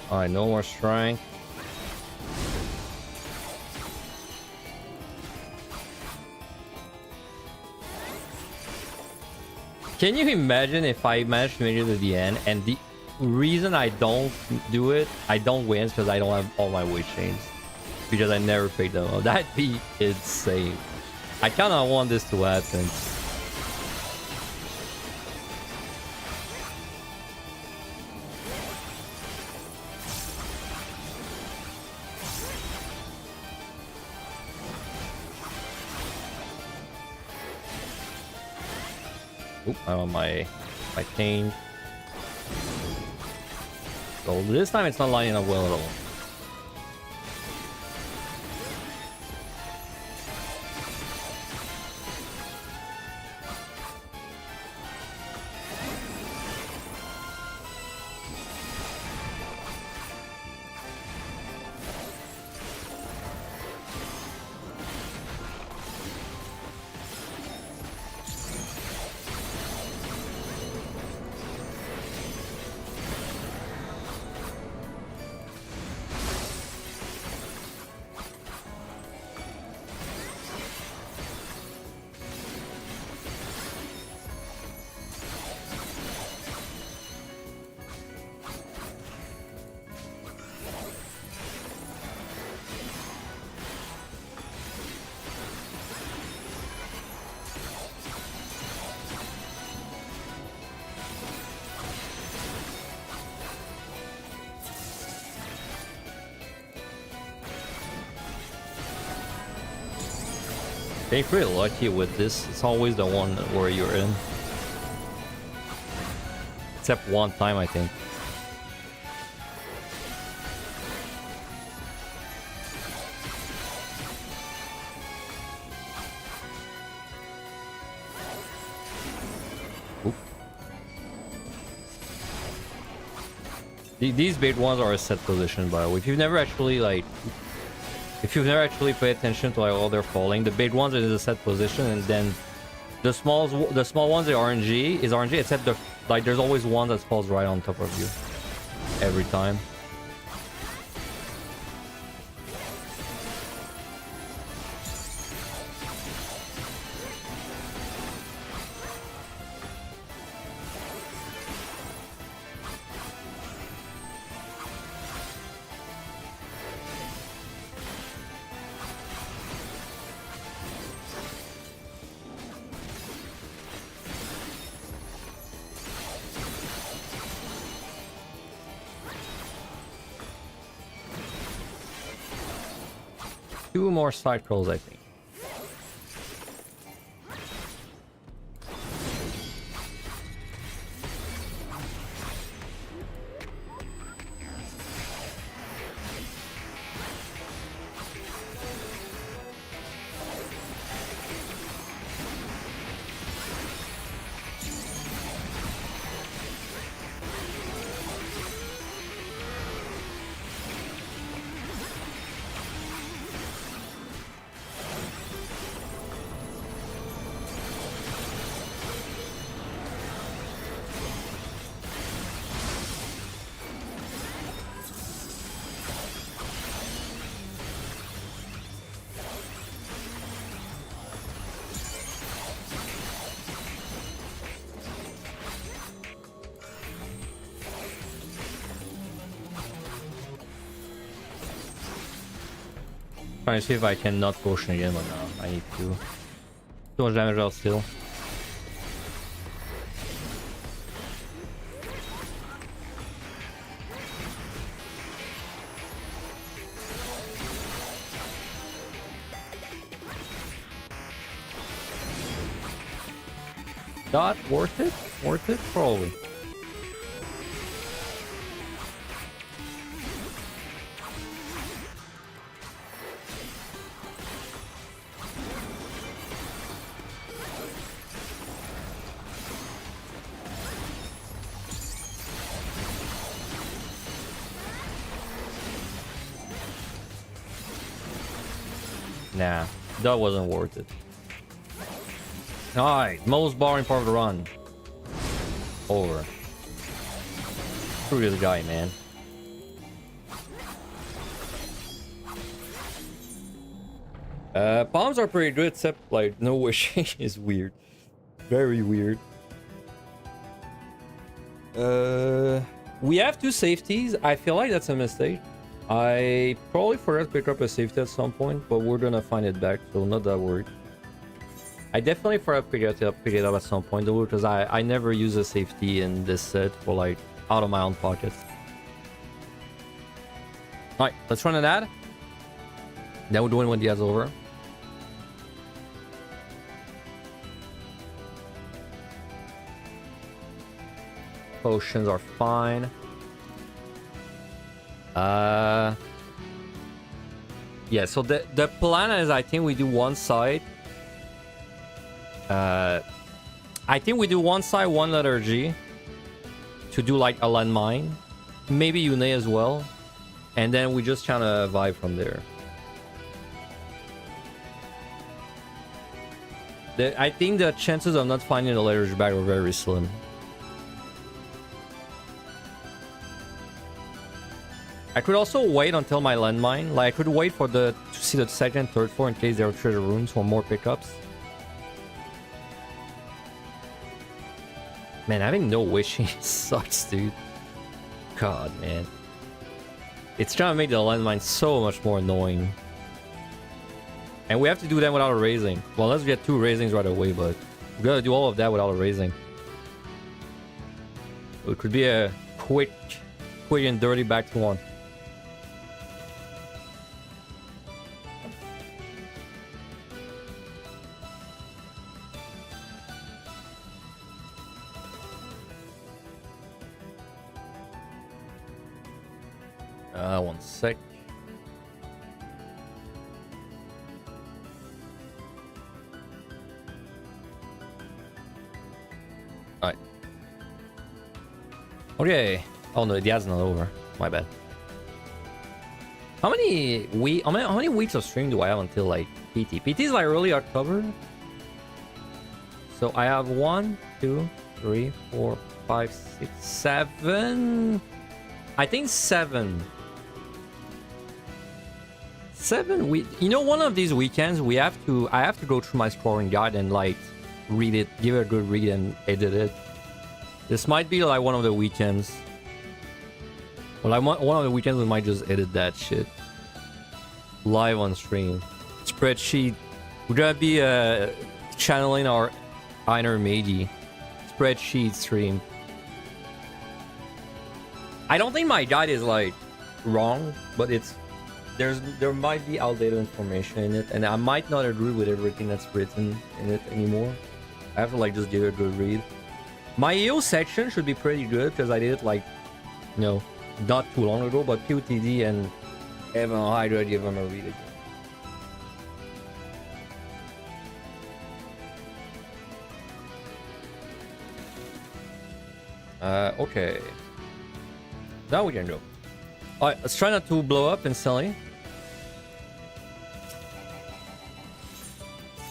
Alright, no more strength. Can you imagine if I manage to make it to the end and the reason I don't do it, I don't win because I don't have all my weight chains. Because I never picked them up. That'd be insane. I kind of want this to happen. Oop, I'm on my cane. So this time it's not lining up well at all. Getting pretty lucky with this. It's always the one where you're in. Except one time, I think. Oop. These big ones are a set position, by the way. If you've never actually paid attention to like all they're falling, the big ones are in a set position, and then the small ones are RNG, except there's always one that falls right on top of you every time. 2 more side calls, I think. Trying to see if I can not potion again, but no, I need to. Too much damage out still. Not worth it? Worth it? Probably. Nah, that wasn't worth it. Alright, most boring part of the run. Over. Screw this guy, man. Bombs are pretty good, except like no wishing is weird. Very weird. We have 2 safeties. I feel like that's a mistake. I probably forgot to pick up a safety at some point, but we're gonna find it back, so not that worried. I definitely forgot to pick it up at some point though, because I never use a safety in this set for like out of my own pocket. Alright, let's run an ad. Then we're doing when the ad's over. Potions are fine. Yeah, so the plan is I think we do one side. I think we do one side, one letter G to do like a landmine. Maybe Une as well. And then we just kind of vibe from there. I think the chances of not finding the letter G back are very slim. I could also wait until my landmine. Like, I could wait for to see the second, third floor in case there are treasure rooms for more pickups. Man, having no wishing sucks, dude. God, man. It's trying to make the landmine so much more annoying. And we have to do that without a raising. Well, let's get 2 raisings right away, but we gotta do all of that without a raising. It could be a quick and dirty back to 1. One sec. Alright. Okay. Oh no, the ad's not over. My bad. How many weeks of stream do I have until like PT? PT is like early October. So I have 1, 2, 3, 4, 5, 6, 7. I think 7. 7 weeks. You know, one of these weekends I have to go through my scoring guide and like read it, give it a good read and edit it. This might be like one of the weekends. Well, one of the weekends we might just edit that shit live on stream. Spreadsheet. We're gonna be channeling our inner Meiji spreadsheet stream. I don't think my guide is like wrong, but it's there might be outdated information in it, and I might not agree with everything that's written in it anymore. I have to like just give it a good read. My EO section should be pretty good because I did it like, you know, not too long ago. But POTD and Evan Hydra, give them a read again. Okay. Now we can go. Alright, let's try not to blow up instantly.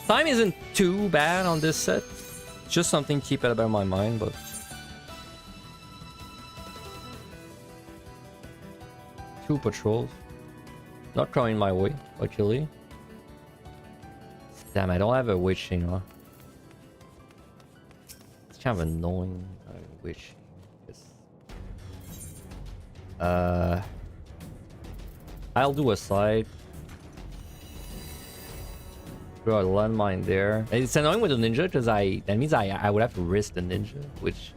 Time isn't too bad on this set. Just something to keep at the back of my mind, but... Two patrols. Not coming my way, luckily. Damn, I don't have a witching, huh? It's kind of annoying. Witching. I'll do a side. Throw a landmine there. It's annoying with the ninja because that means I would have to risk the ninja, which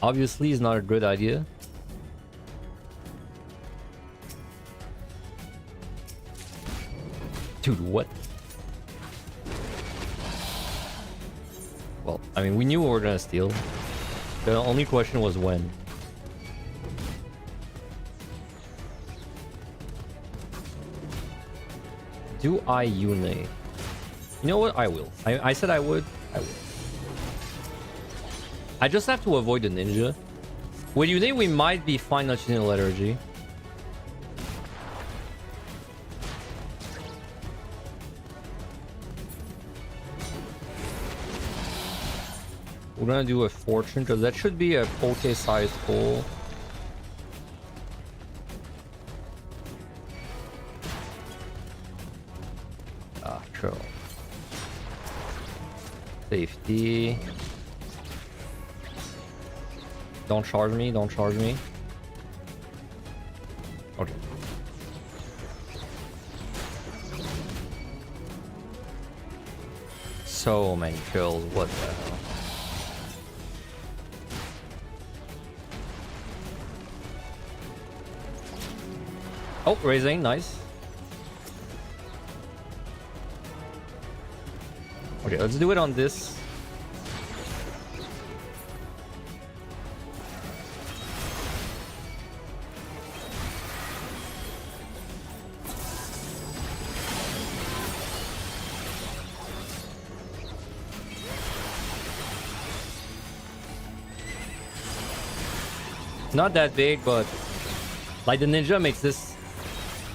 obviously is not a good idea. Dude, what? Well, I mean, we knew we were gonna steal. The only question was when. Do I unite? You know what? I will. I said I would. I will. I just have to avoid the ninja. With unite, we might be fine not using lethargy. We're gonna do a fortune because that should be a okay size pull. Ah, cool. Safety. Don't charge me, don't charge me. Okay. So many kills, what the hell? Oh, raising, nice. Okay, let's do it on this. Not that big, but like the ninja makes this.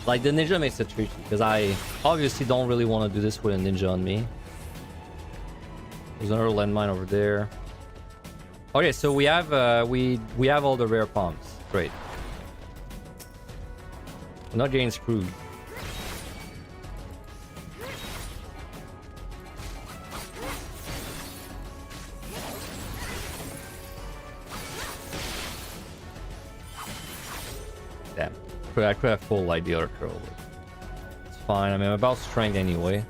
Like the ninja makes it tricky because I obviously don't really want to do this with a ninja on me. There's another landmine over there. Okay, so we have all the rare pumps. Great. We're not getting screwed. Damn. I could have full like the other curl. It's fine. I mean, I'm about strength anyway.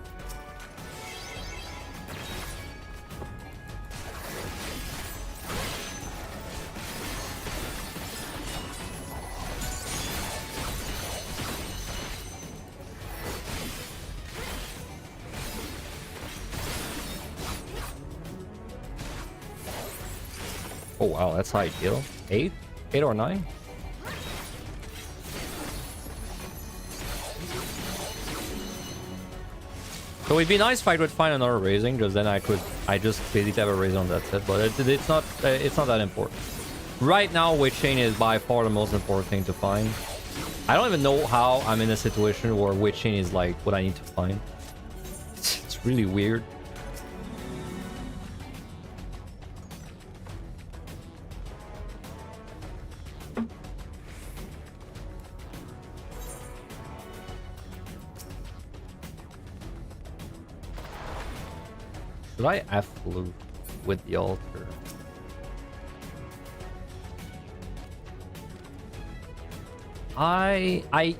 Oh wow, that's high kill. 8? 8 or 9? So it'd be nice if I could find another raising, because then I just basically have a raise on that set, but it's not that important. Right now, witching is by far the most important thing to find. I don't even know how I'm in a situation where witching is like what I need to find. It's really weird. Should I F-loop with the altar?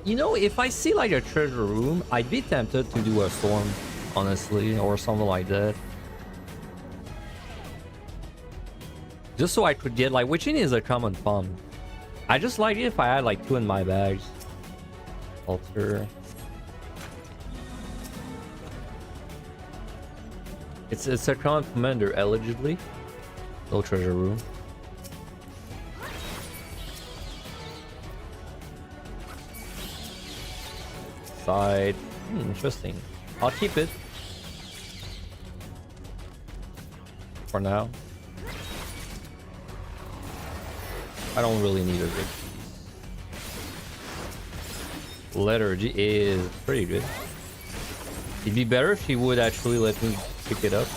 You know, if I see like a treasure room, I'd be tempted to do a storm, honestly, or something like that. Just so I could get like, witching is a common pump. I just like it if I had like 2 in my bags. Altar, It's a common commander, allegedly. No treasure room. Side. Interesting. I'll keep it. For now. I don't really need a big piece. Lethargy is pretty good. It'd be better if she would actually let me pick it up.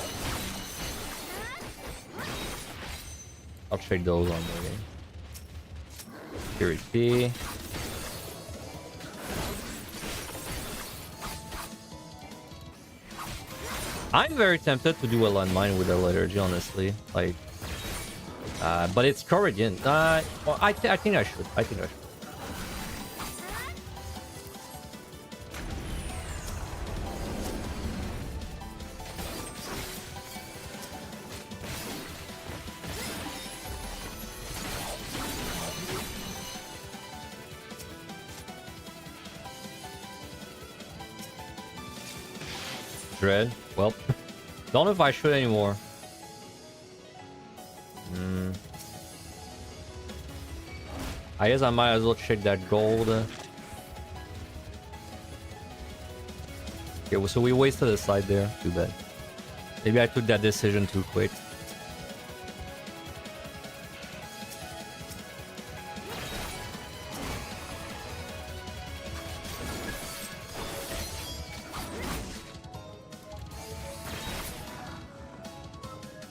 I'll check those on the way. Security. I'm very tempted to do a landmine with a lethargy, honestly. Like, but it's Corrigan. Well, I think I should. I think I should. Dread. Well, don't know if I should anymore. I guess I might as well check that gold. Okay, well, so we wasted a side there. Too bad. Maybe I took that decision too quick.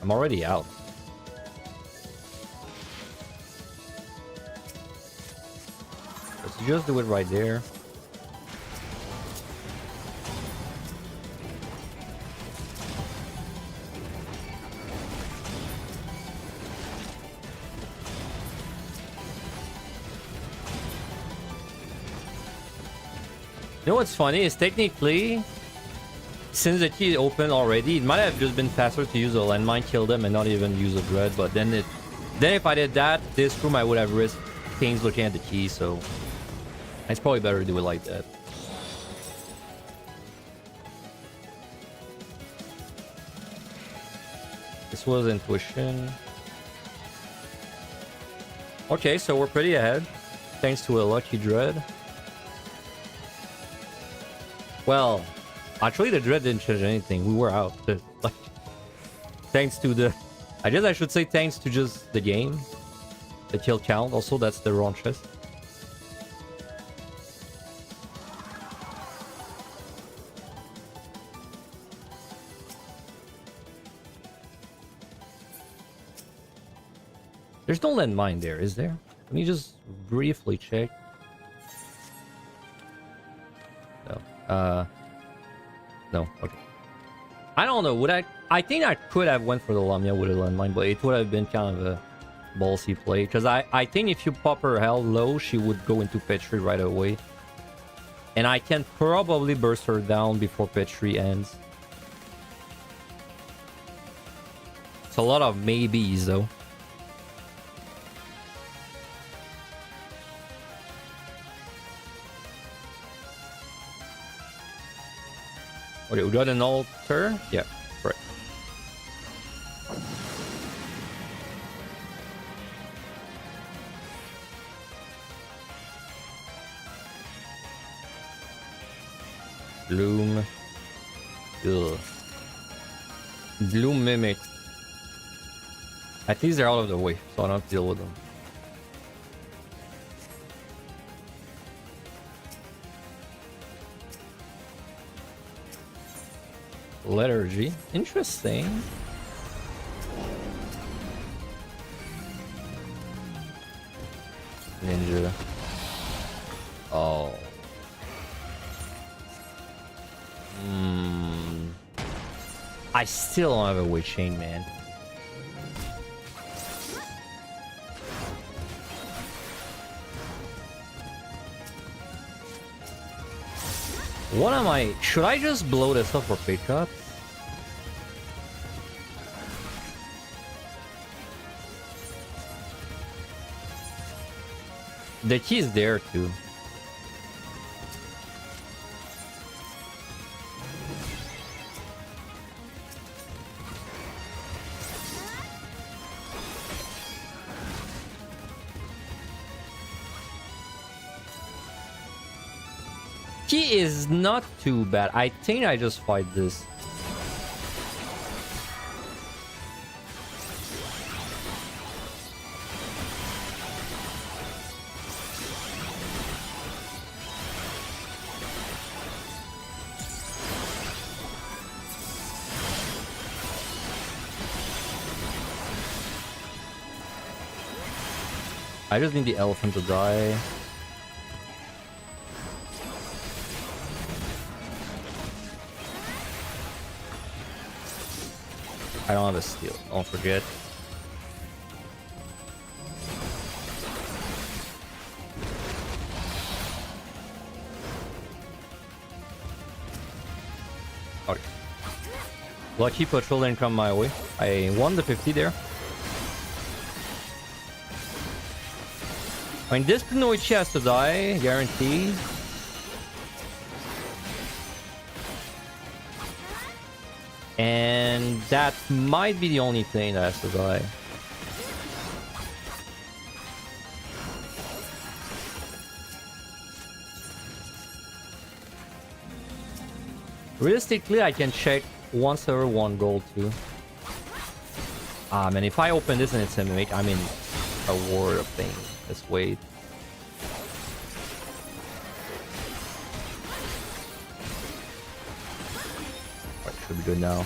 I'm already out. Let's just do it right there. You know what's funny is technically, since the key is open already, it might have just been faster to use a landmine, kill them, and not even use a dread. But then if I did that, this room I would have risked things looking at the key. So it's probably better to do it like that. This was intuition. Okay, so we're pretty ahead, thanks to a lucky dread. Well, actually, the dread didn't change anything. We were out. Like, thanks to the... I guess I should say thanks to just the game. The kill count. Also, that's the wrong chest. There's no landmine there, is there? Let me just briefly check. No. No, okay. I don't know, I think I could have went for the Lamia with a landmine, but it would have been kind of a ballsy play. Because I think if you pop her health low, she would go into Petri right away. And I can probably burst her down before Petri ends. It's a lot of maybes, though. Okay, we got an altar. Yeah, right. Bloom. Ugh. Bloom Mimic. At least they're out of the way, so I don't have to deal with them. Lethargy. Interesting. Ninja. Oh. I still don't have a weight chain, man. What am I? Should I just blow this up for pickup? The key is there too. Key is not too bad. I think I just fight this. I just need the elephant to die. I don't have a steal, don't forget. Okay. Lucky patrol didn't come my way. I won the 50 there. I mean, this Kunoichi has to die, guaranteed. And that might be the only thing that has to die. Realistically, I can check once over 1 gold too. Ah man, if I open this and it's a mimic, I'm in a war of pain. Let's wait. Alright, should be good now.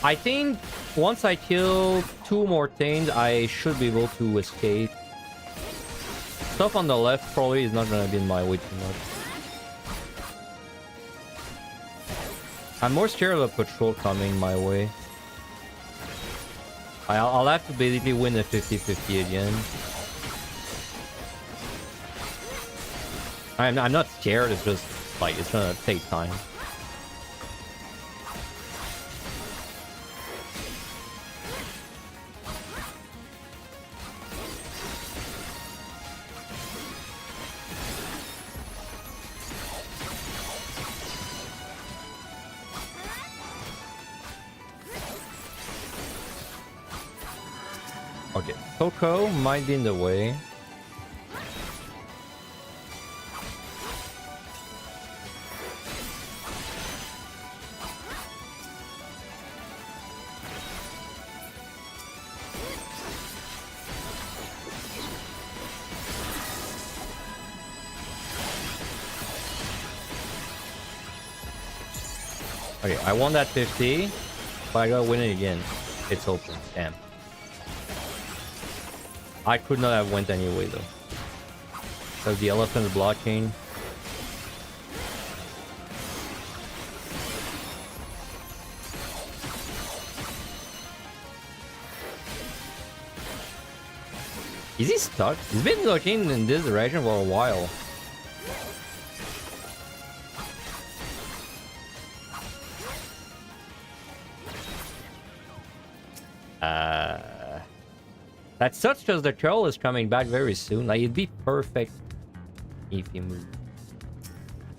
I think once I kill 2 more things, I should be able to escape. Stuff on the left probably is not gonna be in my way too much. I'm more scared of a patrol coming my way. I'll have to basically win the 50-50 again. I'm not scared, it's just like it's gonna take time. Okay, Coco might be in the way. Okay, I won that 50, but I gotta win it again. It's open, damn. I could not have went anyway though. Because the elephant is blocking. Is he stuck? He's been looking in this direction for a while. That's such because the troll is coming back very soon. Like, it'd be perfect if he moved.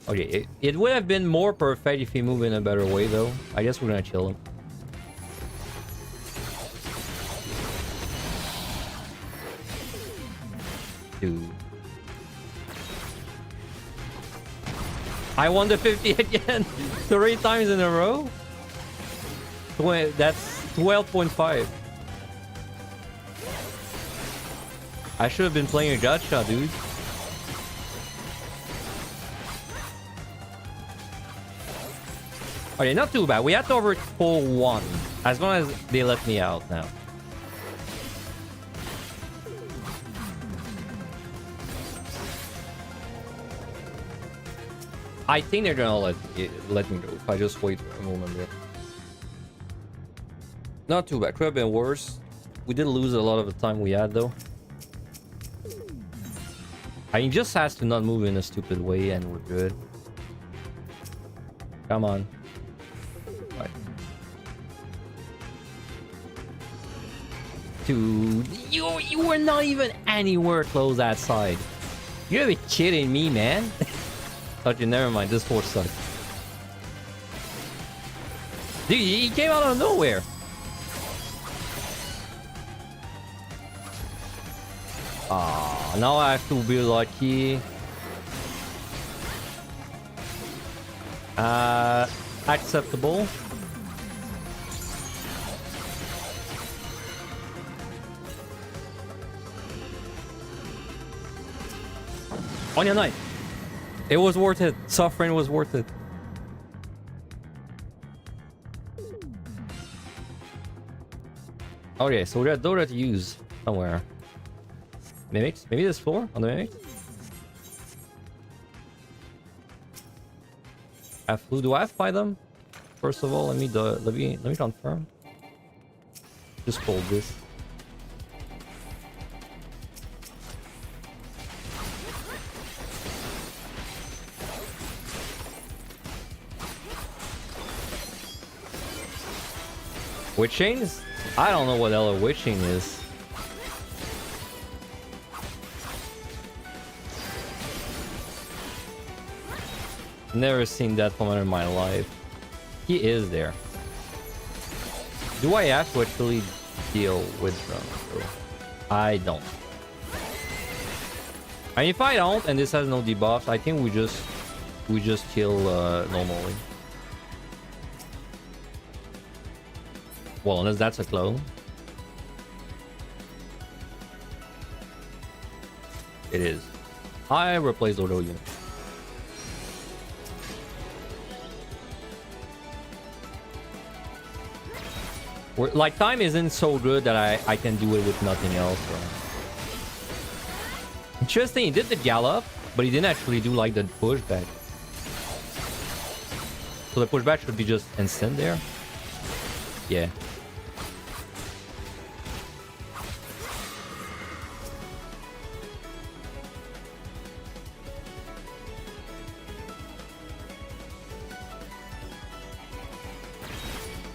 Okay, it would have been more perfect if he moved in a better way, though. I guess we're gonna chill him. Dude. I won the 50 again! 3 times in a row? That's 12.5. I should have been playing a gacha, dude. Okay, not too bad. We had to over pull 1. As long as they let me out now. I think they're gonna let me go if I just wait a moment there. Not too bad. Could have been worse. We did lose a lot of the time we had though. I mean, just has to not move in a stupid way and we're good. Come on. Right. Dude, you were not even anywhere close that side. You gotta be kidding me, man. Okay, never mind. This horse sucks. Dude, he came out of nowhere. Ah, now I have to be lucky. Acceptable. Onion knife. It was worth it. Suffering was worth it. Okay, so we got Dota to use somewhere. Mimics? Maybe this floor on the mimic? Do I have to fight them? First of all, let me confirm. Just hold this. Witchings? I don't know what hell a witching is. Never seen that moment in my life. He is there. Do I have to actually deal with them? I don't. And if I don't, and this has no debuffs, I think we just kill normally. Well, unless that's a clone. It is. I replaced Odo unit. Like, time isn't so good that I can do it with nothing else. So. Interesting, he did the gallop, but he didn't actually do like the pushback. So the pushback should be just instant there. Yeah.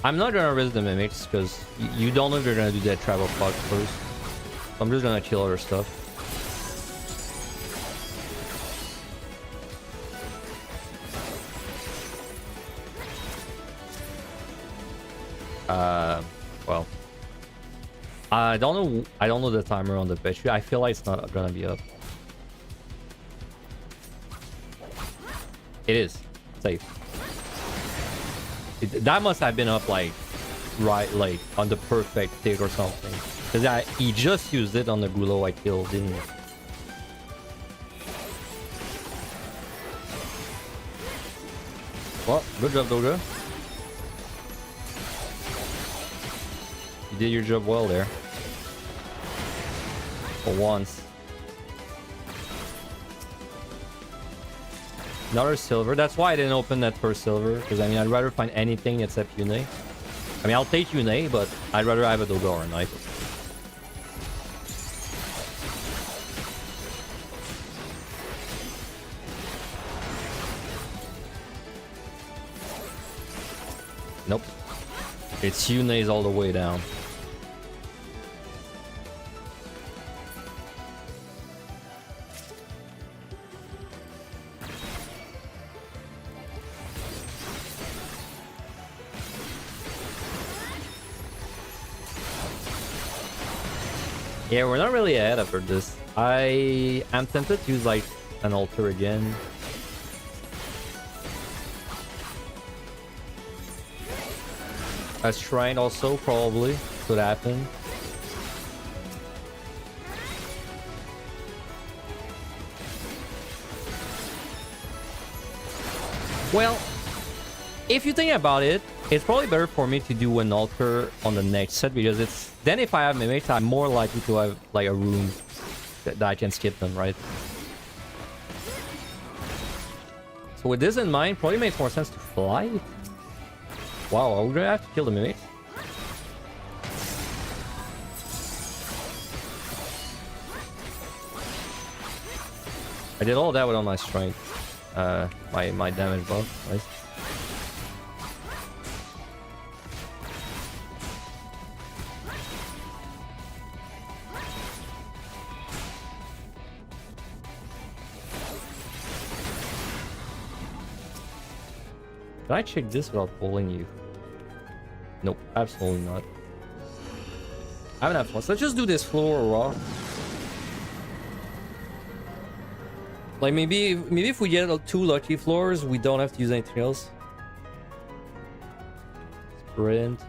I'm not gonna risk the mimics because you don't know if they're gonna do that travel pod first. So I'm just gonna kill other stuff. Well, I don't know the timer on the pitch. I feel like it's not gonna be up. It is safe. That must have been up like like on the perfect tick or something, because he just used it on the Gulo I killed, didn't he? Well, good job, Doga. You did your job well there. For once. Another silver. That's why I didn't open that first silver. Because, I mean, I'd rather find anything except Yune. I mean, I'll take Yune, but I'd rather have a Doga or a knife. Nope. It's Yune's all the way down. Yeah, we're not really ahead after this. I am tempted to use like an altar again. A shrine also probably could happen. Well, if you think about it, it's probably better for me to do an altar on the next set, because it's then if I have mimics, I'm more likely to have like a room that I can skip them, right? So with this in mind, probably makes more sense to fly. Wow, are we gonna have to kill the mimic? I did all that without my strength. My damage buff, right? Can I check this without pulling you? Nope, absolutely not. I have enough ones. Let's just do this floor raw. Like maybe if we get 2 lucky floors, we don't have to use anything else. Sprint.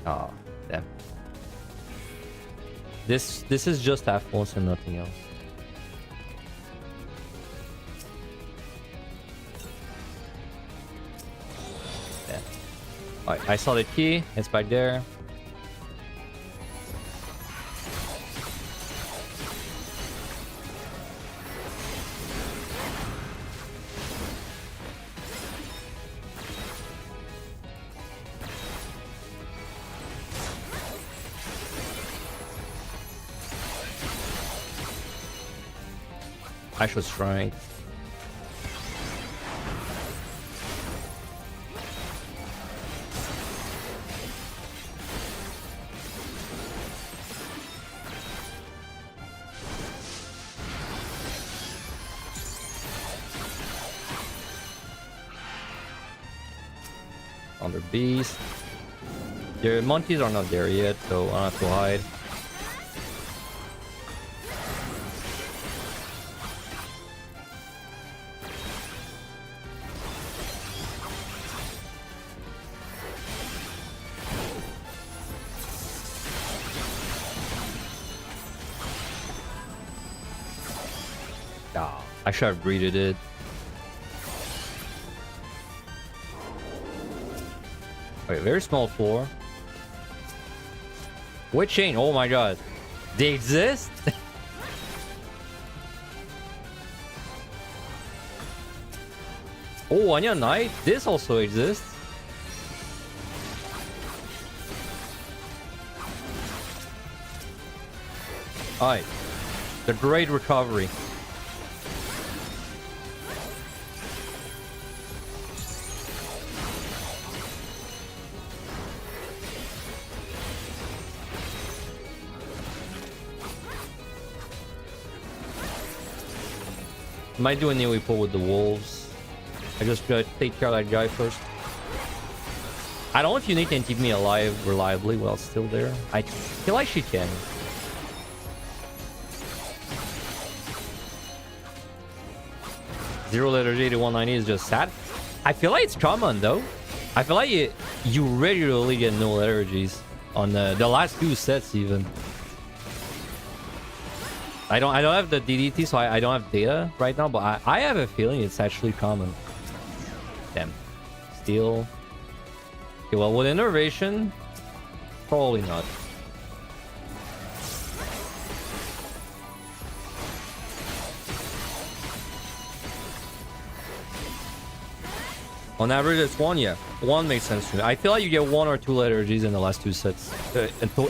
Oh, damn. This is just affluence and nothing else. Yeah. Alright, I saw the key. It's back there. I should strength. Under beast. The monkeys are not there yet, so I don't have to hide. I should have breeded it. Okay, very small floor. What chain? Oh my god. They exist? Oh, Onion Knight? This also exists. Alright. The Great Recovery. Might do a new pull with the wolves. I just gotta take care of that guy first. I don't know if Unique can keep me alive reliably while still there. I feel like she can. Zero letter J to 190 is just sad. I feel like it's common though. I feel like you regularly get no allergies on the last 2 sets even. I don't have the DDT, so I don't have data right now, but I have a feeling it's actually common. Damn. Steel. Okay, well, with innervation, probably not. On average, it's 1, yeah. 1 makes sense to me. I feel like you get 1 or 2 allergies in the last 2 sets.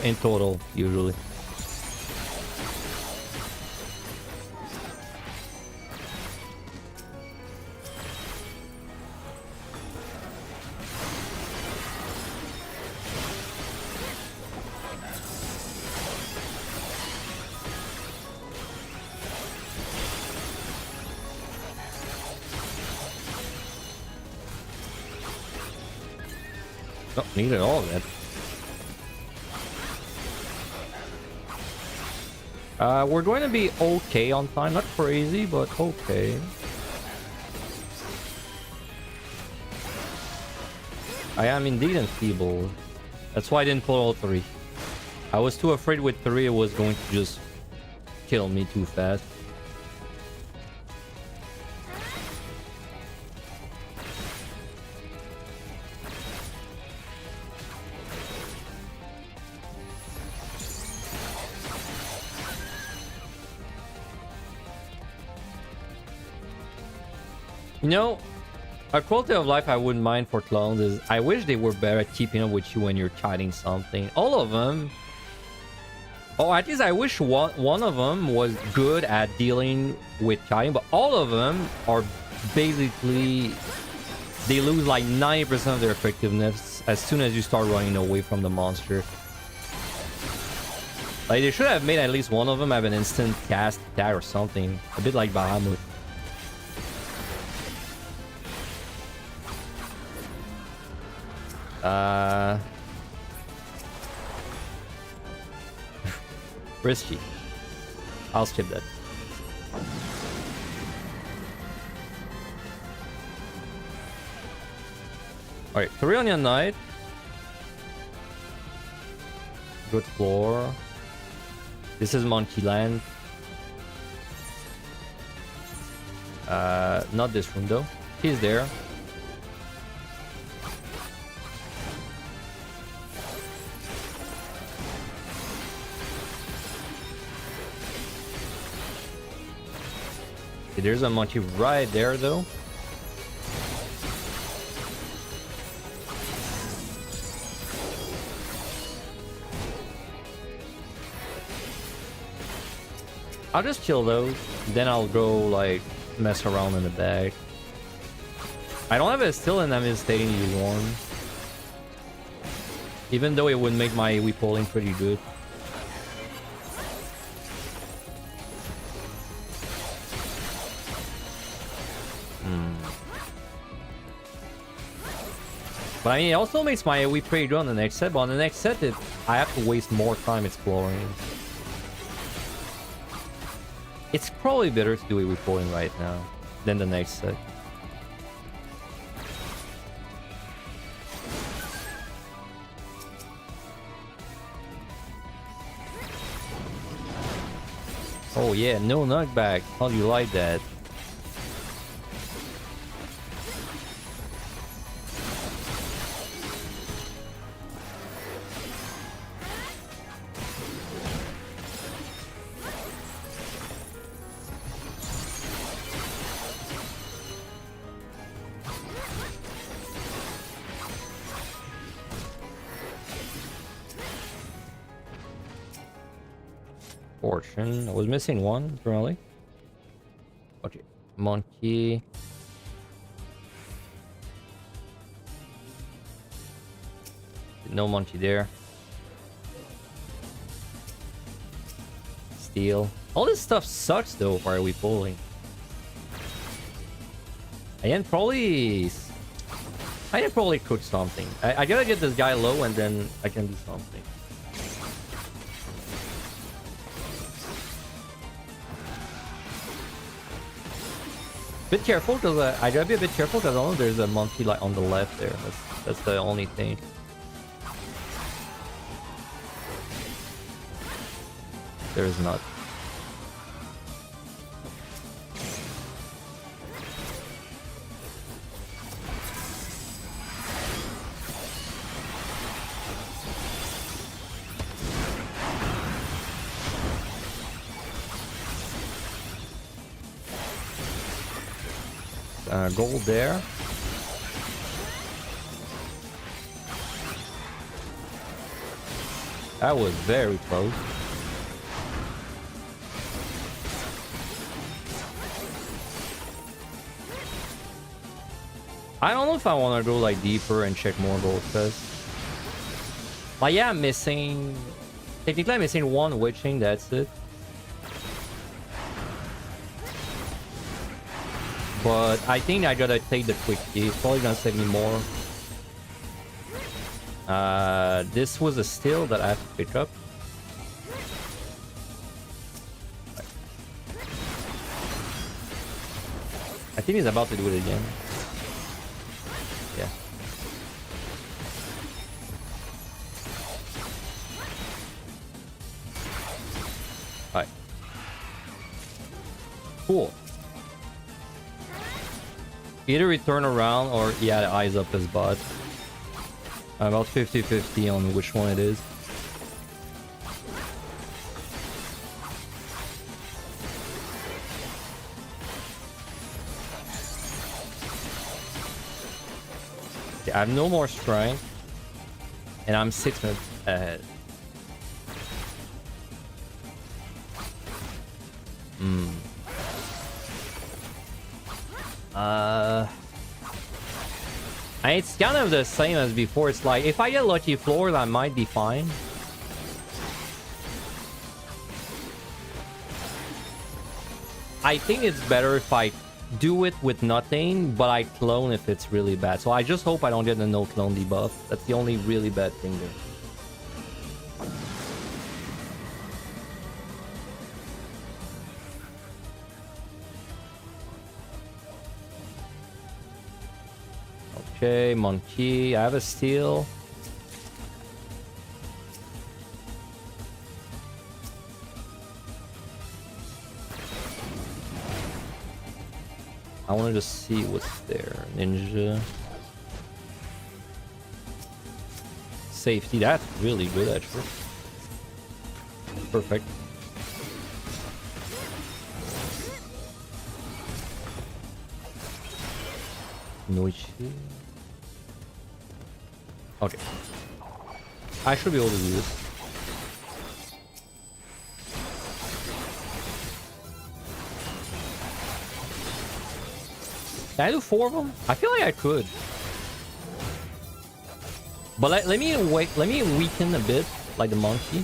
In total, usually. Oh, need it all of that. We're going to be okay on time. Not crazy, but okay. I am indeed enfeebled. That's why I didn't pull all 3. I was too afraid with 3 it was going to just kill me too fast. You know, a quality of life I wouldn't mind for clones is I wish they were better at keeping up with you when you're kiting something. All of them. Oh, at least I wish one of them was good at dealing with kiting, but all of them are basically... They lose like 90% of their effectiveness as soon as you start running away from the monster. Like, they should have made at least one of them have an instant cast attack or something. A bit like Bahamut. Risky. I'll skip that. Alright, 3 Onion Knight. Good floor. This is Monkey Land. Not this room though. He's there. Okay, there's a monkey right there though. I'll just kill those, then I'll go like mess around in the back. I don't have a still and I'm instating to use one. Even though it would make my whip pulling pretty good. But I mean, it also makes my whip pretty good on the next set, but on the next set, I have to waste more time exploring. It's probably better to do a whip pulling right now than the next set. Oh yeah, no knockback. How do you like that? Fortune. I was missing one, apparently. Okay. Monkey. No monkey there. Steel. All this stuff sucks though. Why are we pulling? I can probably cook something. I gotta get this guy low and then I can do something. Bit careful because I gotta be a bit careful because I know there's a monkey like on the left there. That's the only thing. There is not. Gold there. That was very close. I don't know if I want to go like deeper and check more gold chests. Like yeah, I'm missing. Technically, I'm missing one witching. That's it. But I think I gotta take the quick key. It's probably gonna save me more. This was a steal that I have to pick up. I think he's about to do it again. Yeah. Alright. Cool. Either we turn around or he had eyes up his butt. I'm about 50-50 on which one it is. Okay, I have no more strength. And I'm 6 minutes ahead. It's kind of the same as before. It's like, if I get lucky floors, I might be fine. I think it's better if I do it with nothing, but I clone if it's really bad. So I just hope I don't get the no clone debuff. That's the only really bad thing there. Okay, monkey. I have a steel. I want to just see what's there. Ninja. Safety. That's really good, actually. Perfect. No issue. Okay. I should be able to do this. Can I do 4 of them? I feel like I could. But let me weaken a bit, like the monkey.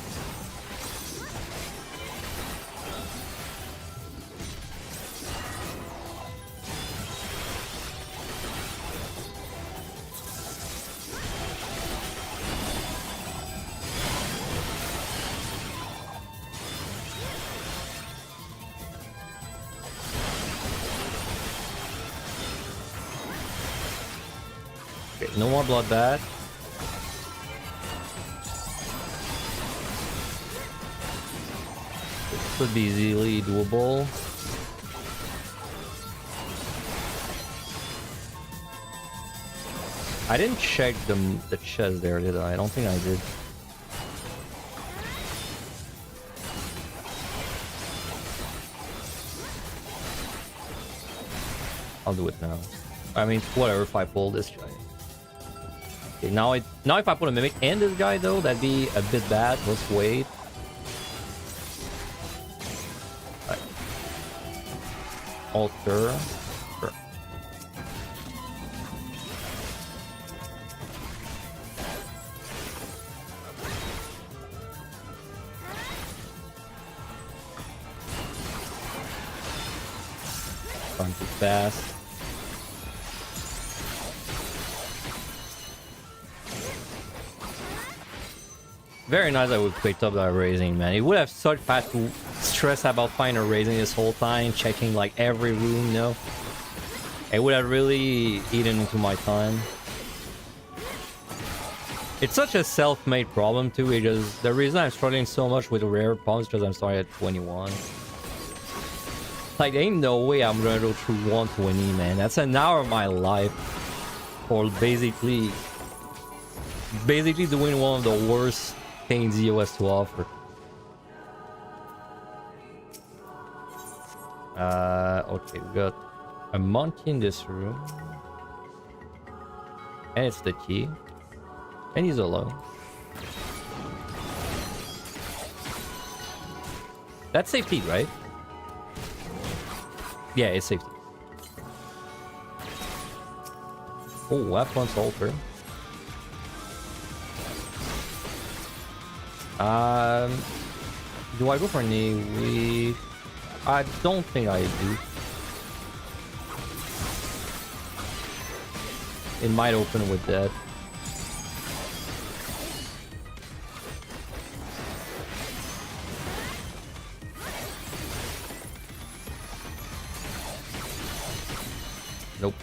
Okay, no more bloodbath. Should be easily doable. I didn't check the chest there, did I? I don't think I did. I'll do it now. I mean, whatever if I pull this guy. Okay, now if I put a mimic and this guy though, that'd be a bit bad. Let's wait. Alter. Sure. Run too fast. Very nice that we picked up that raising, man. It would have such bad stress about finding a raising this whole time, checking like every room, you know. It would have really eaten into my time. It's such a self-made problem too, because the reason I'm struggling so much with the rare problems is because I'm starting at 21. Like, there ain't no way I'm gonna go through 120, man. That's an hour of my life for basically doing one of the worst things EOS to offer. Okay, we got a monkey in this room. And it's the key. And he's alone. That's safety, right? Yeah, it's safety. Oh, weapons alter. Do I go for any weak? I don't think I do. It might open with that. Nope.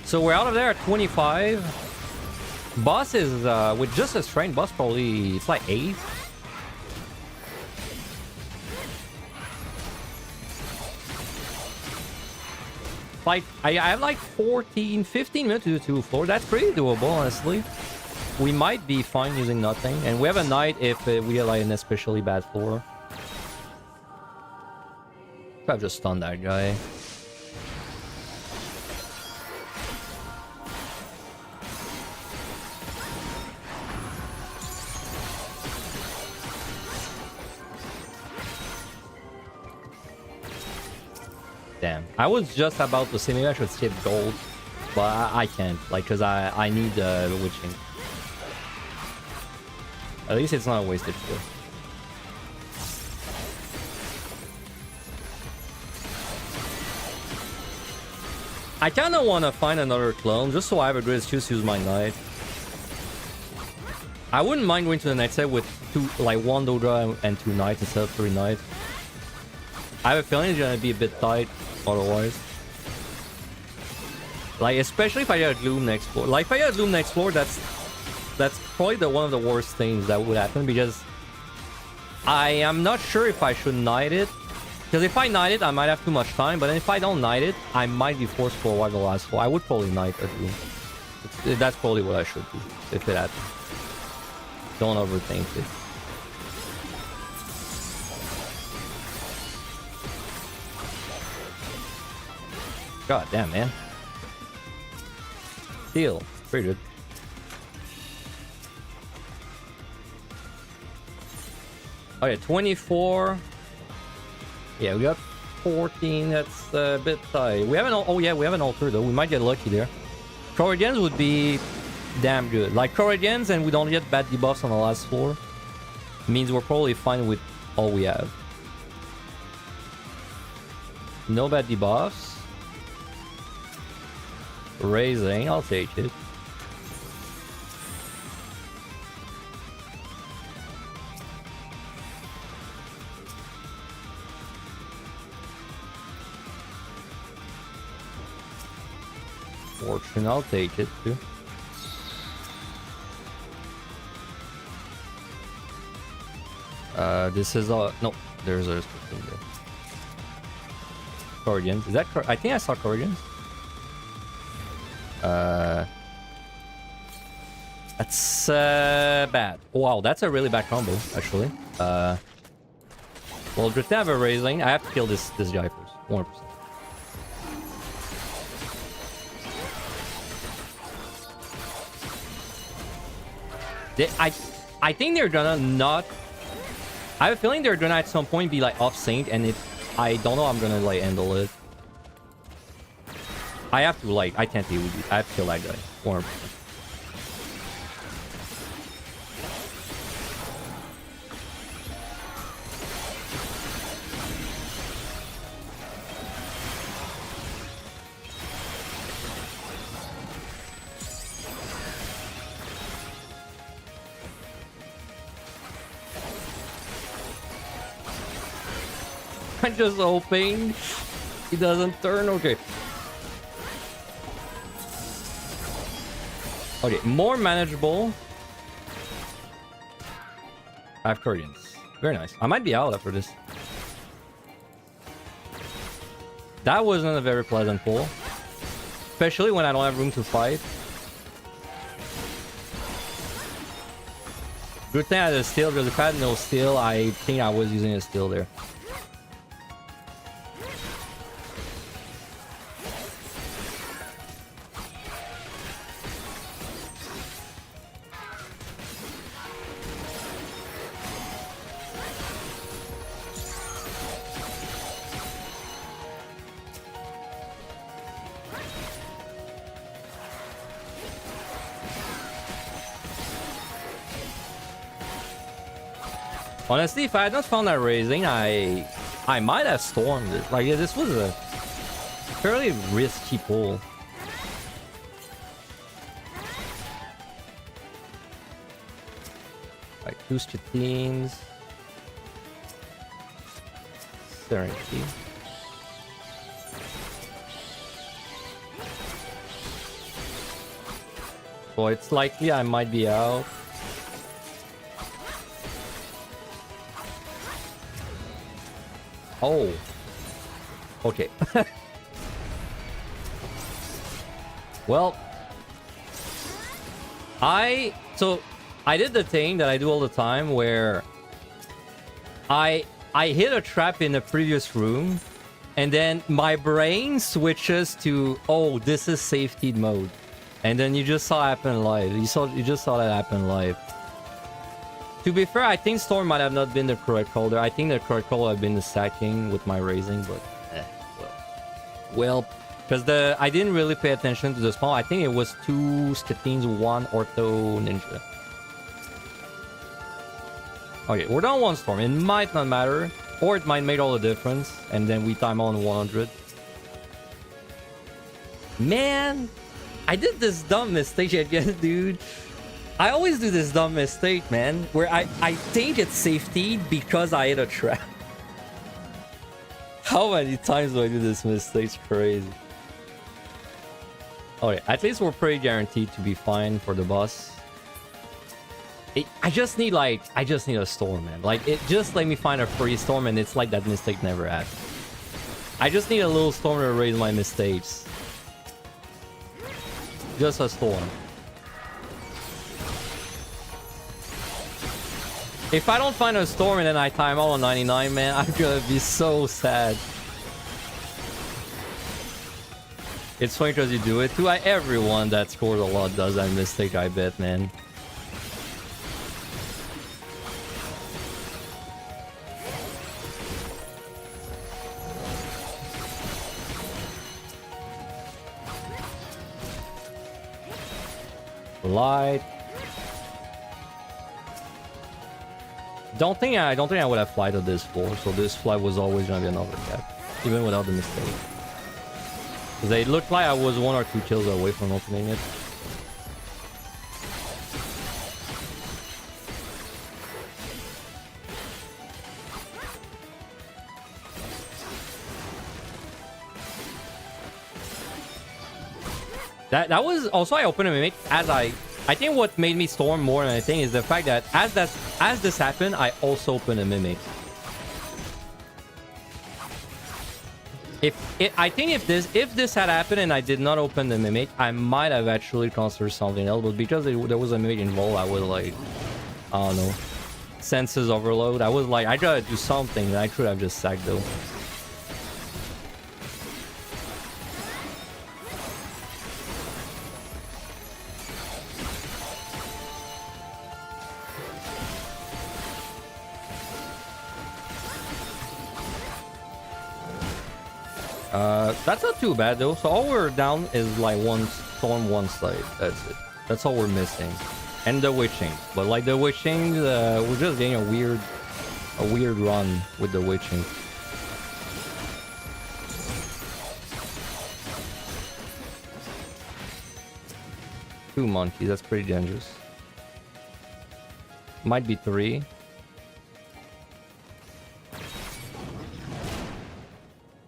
So we're out of there at 25. Boss is, with just a strength, boss probably, it's like 8. Like, I have like 14, 15 minutes to do 2 floors. That's pretty doable, honestly. We might be fine using nothing. And we have a knight if we get like an especially bad floor. I've just stunned that guy. Damn. I was just about to say maybe I should skip gold, but I can't, like, because I need the witching. At least it's not a wasted skill. I kind of want to find another clone just so I have a good excuse to use my knight. I wouldn't mind going to the next set with one Dodra and 2 Knights instead of 3 Knights. I have a feeling it's gonna be a bit tight otherwise. Like, especially if I get a Gloom next floor. Like, if I get a Gloom next floor, that's probably one of the worst things that would happen, because I am not sure if I should Knight it. Because if I Knight it, I might have too much time, but then if I don't Knight it, I might be forced for a while the last floor. I would probably Knight a Gloom. That's probably what I should do, if it happens. Don't overthink it. God damn, man. Heal. Pretty good. Oh yeah, 24. Yeah, we got 14. That's a bit tight. We haven't. Oh yeah, we have an altar though. We might get lucky there. Corrigians would be damn good. Like Corrigians, and we don't get bad debuffs on the last floor. Means we're probably fine with all we have. No bad debuffs. Raising, I'll take it. Fortune, I'll take it too. This is no, there's a thing there. Corrigians, is that I think I saw Corrigians. That's bad. Wow, that's a really bad combo, actually. Well, just have a raising. I have to kill this guy first. 100%. I think they're gonna not. I have a feeling they're gonna at some point be like off sync, and if I don't know, I'm gonna like handle it. I have to like, I can't deal with it. I have to kill that guy. 100%. I'm just hoping he doesn't turn. Okay. Okay, more manageable. I have Corrigians. Very nice. I might be out after this. That wasn't a very pleasant pull. Especially when I don't have room to fight. Good thing I had a steal, because if I had no steal, I think I was using a steal there. Honestly, if I had not found that raising, I might have stormed it. Like, yeah, this was a fairly risky pull. Like 2 Scatines. Serenity. So it's likely I might be out. Oh. Okay. Well, I did the thing that I do all the time where I hit a trap in the previous room, and then my brain switches to, oh, this is safety mode, and then you just saw it happen live. You just saw that happen live. To be fair, I think Storm might have not been the correct call there. I think the correct call would have been the sacking with my raising, but well, because I didn't really pay attention to the spawn. I think it was 2 Scatines, 1 Ortho Ninja. Okay, we're down 1 Storm. It might not matter, or it might make all the difference, and then we time on 100. Man, I did this dumb mistake again, dude. I always do this dumb mistake, man, where I think it's safety because I hit a trap. How many times do I do this mistake? It's crazy. Okay, at least we're pretty guaranteed to be fine for the boss. I just need a storm, man. Like, it just let me find a free storm and it's like that mistake never happened. I just need a little storm to erase my mistakes. Just a storm. If I don't find a storm and then I time out on 99, man, I'm gonna be so sad. It's funny because you do it too. Everyone that scores a lot does that mistake, I bet, man. Light. I don't think I would have flight of this floor, so this flight was always gonna be an overcap, even without the mistake. Because it looked like I was 1 or 2 kills away from opening it. That was also, I opened a mimic as I think what made me storm more than anything is the fact that as this happened, I also opened a mimic. I think if this had happened and I did not open the mimic, I might have actually considered something else. But because there was a mimic involved, I was like, I don't know, senses overload. I was like, I gotta do something. I could have just sacked though. That's not too bad though. So all we're down is like one storm, one side. That's it. That's all we're missing, and the witching. But like the witching, we're just getting a weird run with the witching. Two monkeys. That's pretty dangerous. Might be 3.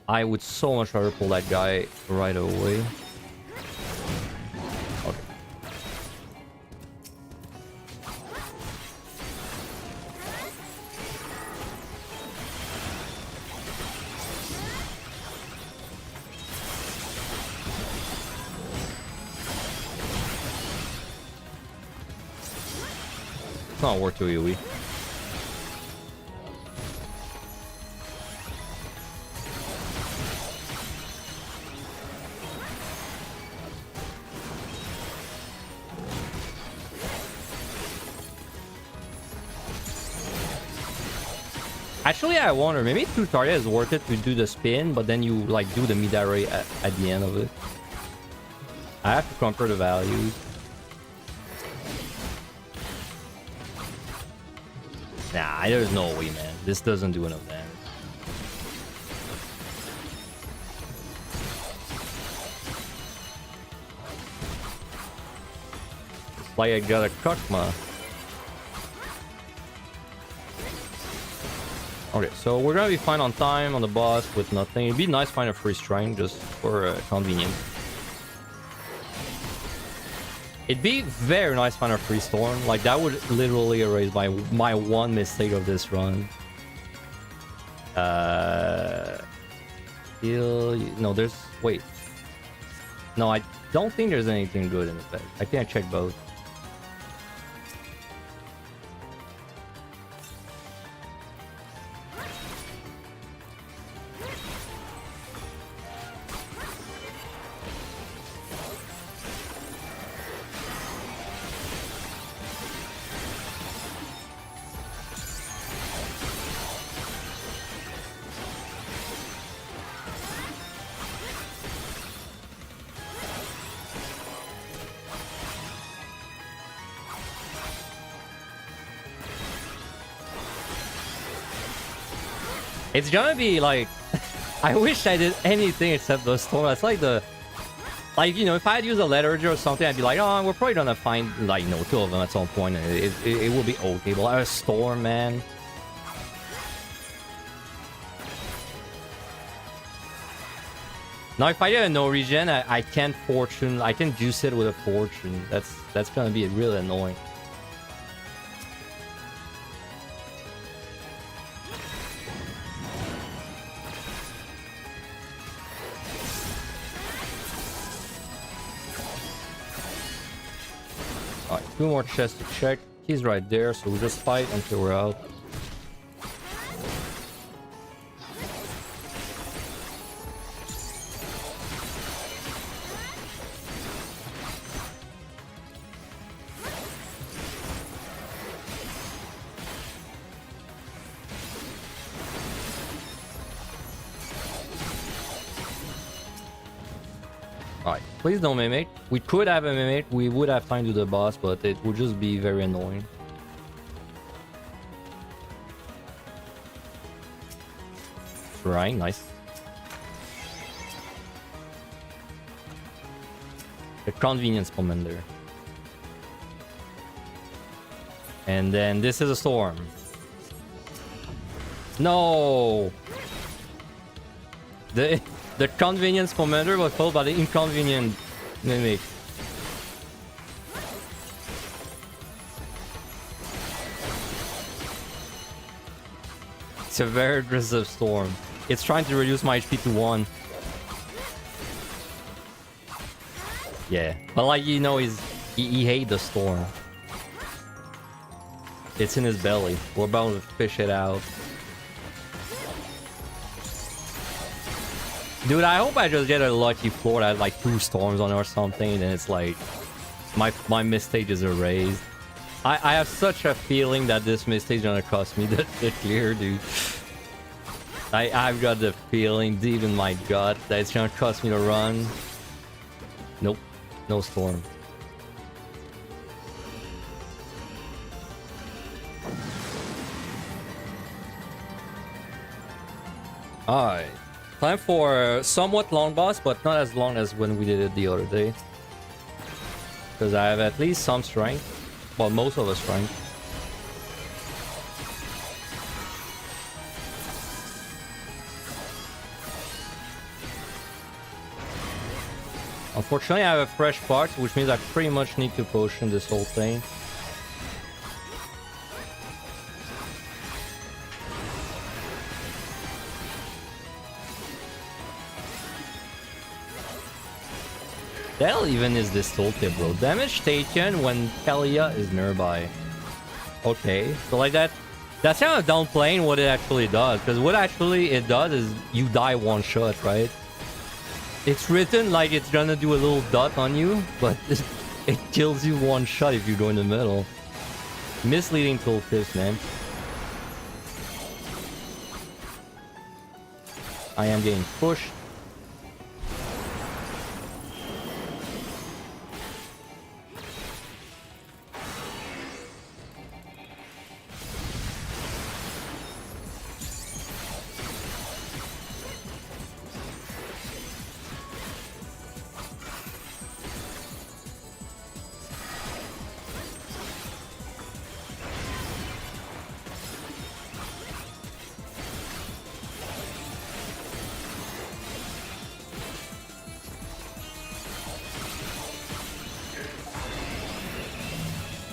I would so much rather pull that guy right away. Okay. It's not worth 2 AoE. Actually, I wonder, maybe 2 targets is worth it to do the spin, but then you like do the mid-array at the end of it. I have to compare the values. Nah, there's no way, man. This doesn't do enough damage. It's like I got a Kukma. Okay, so we're gonna be fine on time on the boss with nothing. It'd be nice to find a free strength just for convenience. It'd be very nice to find a free storm. Like that would literally erase my one mistake of this run. No, there's wait. No, I don't think there's anything good in effect. I think I checked both. It's gonna be like, I wish I did anything except the storm. That's like the Like, you know, if I had used a lethargy or something, I'd be like, oh, we're probably gonna find, like, you know, 2 of them at some point. It will be okay. But a storm, man. Now, if I get a no regen, I can't fortune. I can juice it with a fortune. That's gonna be really annoying. Alright, 2 more chests to check. He's right there, so we'll just fight until we're out. Alright, please don't mimic. We could have a mimic, we would have time to do the boss, but it would just be very annoying. Trying, nice. The convenience commander. And then this is a storm. No! The convenience commander was followed by the inconvenient mimic. It's a very aggressive storm. It's trying to reduce my HP to 1. Yeah, but like, you know, he hates the storm. It's in his belly. We're about to fish it out. Dude, I hope I just get a lucky floor that has like 2 storms on it or something, and it's like my mistake is erased. I have such a feeling that this mistake is gonna cost me the clear, dude. I've got the feeling deep in my gut that it's gonna cost me to run. Nope, no storm. Alright. Time for a somewhat long boss, but not as long as when we did it the other day. Because I have at least some strength. Well, most of the strength. Unfortunately, I have a fresh part, which means I pretty much need to potion this whole thing. The hell even is this tooltip, bro? Damage taken when Kalia is nearby. Okay, so like that's kind of downplaying what it actually does. Because what actually it does is you die 1 shot, right? It's written like it's gonna do a little dot on you, but it kills you 1 shot if you go in the middle. Misleading tooltips, man. I am getting pushed.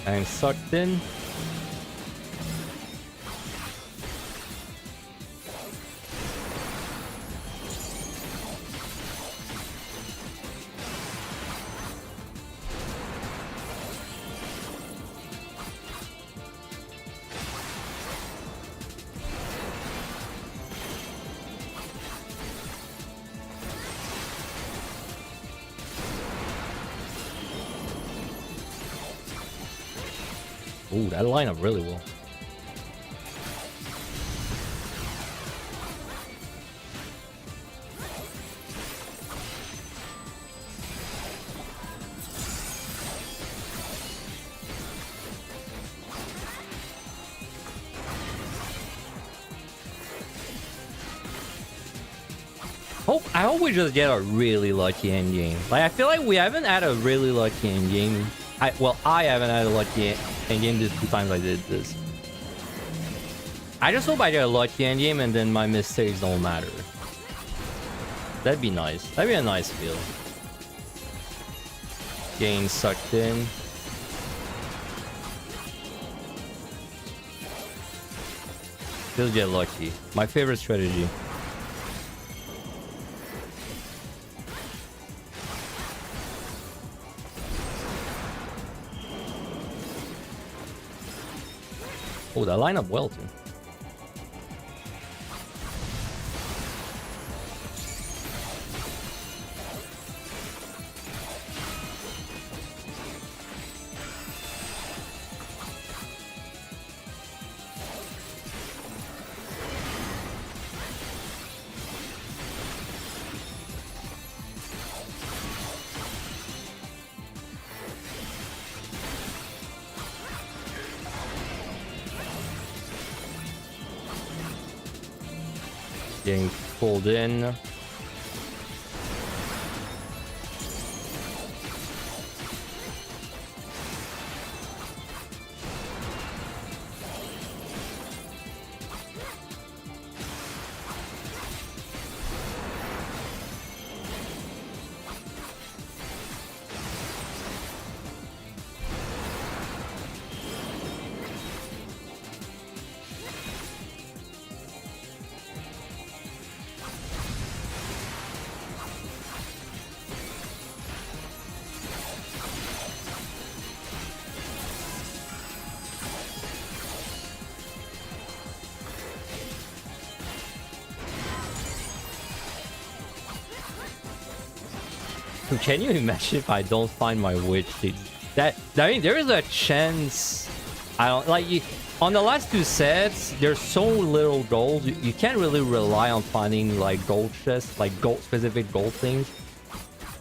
I'm sucked in. Ooh, that lined up really well. hope we just get a really lucky end game. Like I feel like we haven't had a really lucky end game. I haven't had a lucky end game this 2 times I did this. I just hope I get a lucky end game and then my mistakes don't matter. That'd be nice. That'd be a nice feel. Getting sucked in. Just get lucky. My favorite strategy. Oh, that line up well too. Getting pulled in. Can you imagine if I don't find my witch? I mean, there is a chance. I don't like you. On the last 2 sets, there's so little gold. You can't really rely on finding like gold chests, like specific gold things.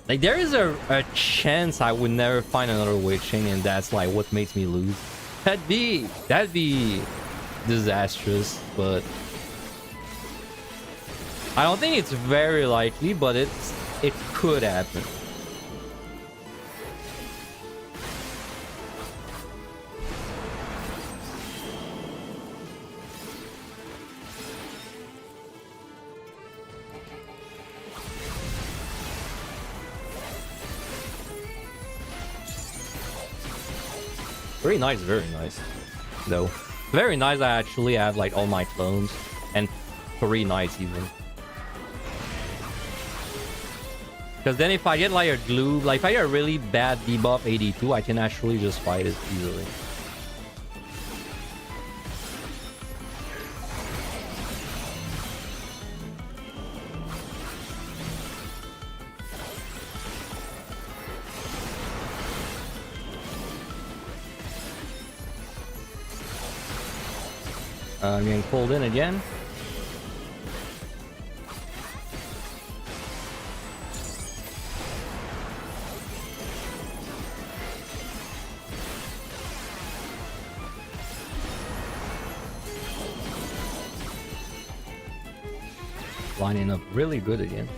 Like there is a chance I would never find another witching, and that's like what makes me lose. That'd be disastrous, but I don't think it's very likely, but it could happen. Very nice, very nice. Though. Very nice I actually have like all my clones. And 3 knights even. Because then if I get like a glue, like if I get a really bad debuff 82, I can actually just fight it easily. I'm getting pulled in again. Lining up really good again.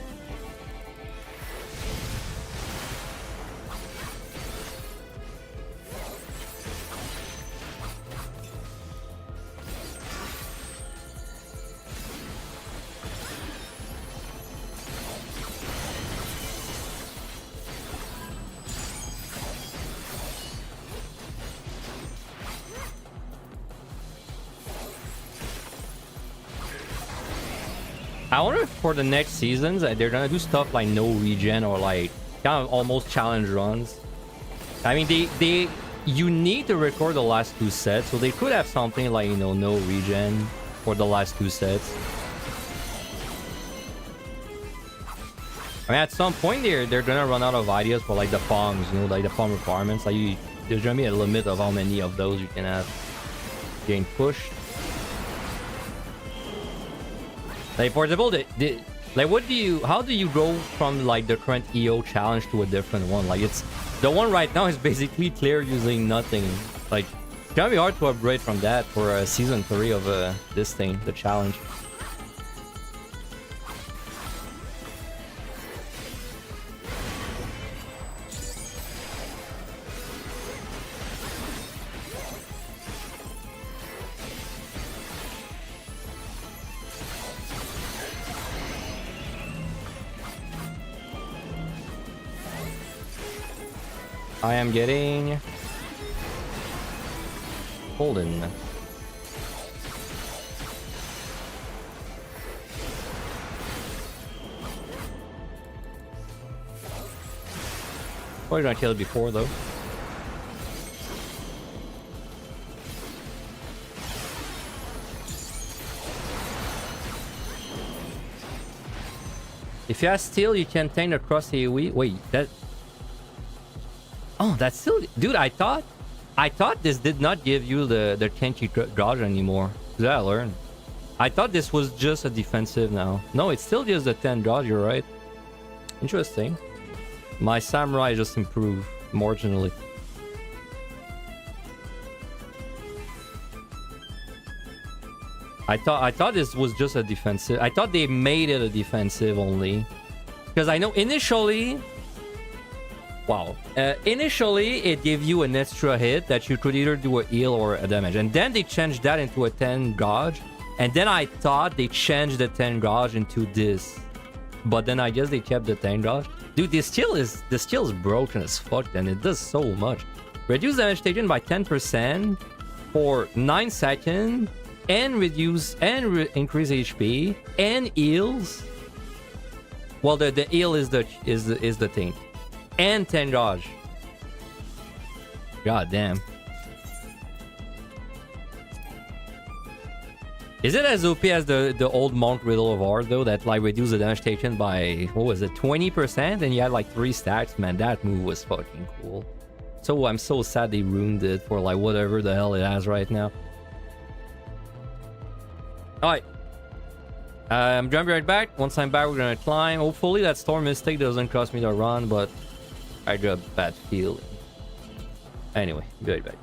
I wonder if for the next seasons they're gonna do stuff like no regen or like kind of almost challenge runs. I mean, you need to record the last 2 sets, so they could have something like, you know, no regen for the last 2 sets. I mean, at some point they're gonna run out of ideas for like the palms, you know, like the palm requirements. Like there's gonna be a limit of how many of those you can have getting pushed. Like for example, like how do you go from like the current EO challenge to a different one? Like it's the one right now is basically clear using nothing. Like it's gonna be hard to upgrade from that for season 3 of this thing, the challenge. I am getting Holden. Probably gonna kill it before though. If you have steel, you can tank across AoE. Wait, that... Oh, that's still... Dude, I thought this did not give you the tanky dodge anymore. Did I learn? I thought this was just a defensive now. No, it's still just a 10 dodge, you're right. Interesting. My samurai just improved marginally. I thought this was just a defensive. I thought they made it a defensive only. Because I know initially... Wow. Initially, it gave you an extra hit that you could either do a heal or a damage. And then they changed that into a 10 gauge. And then I thought they changed the 10 gauge into this. But then I guess they kept the 10 gauge. Dude, this skill is broken as fuck, and it does so much. Reduce damage taken by 10% for 9 seconds. And reduce and increase HP and heals. Well, the heal is the thing, and 10 dodge. God damn. Is it as OP as the old Monk Riddle of Art though, that like reduce the damage taken by, what was it, 20%, and you had like 3 stacks? Man, that move was fucking cool. So I'm so sad they ruined it for like whatever the hell it has right now. Alright. I'm jumping right back. Once I'm back, we're gonna climb. Hopefully that storm mistake doesn't cost me the run, but I got a bad feeling. Anyway, be right back.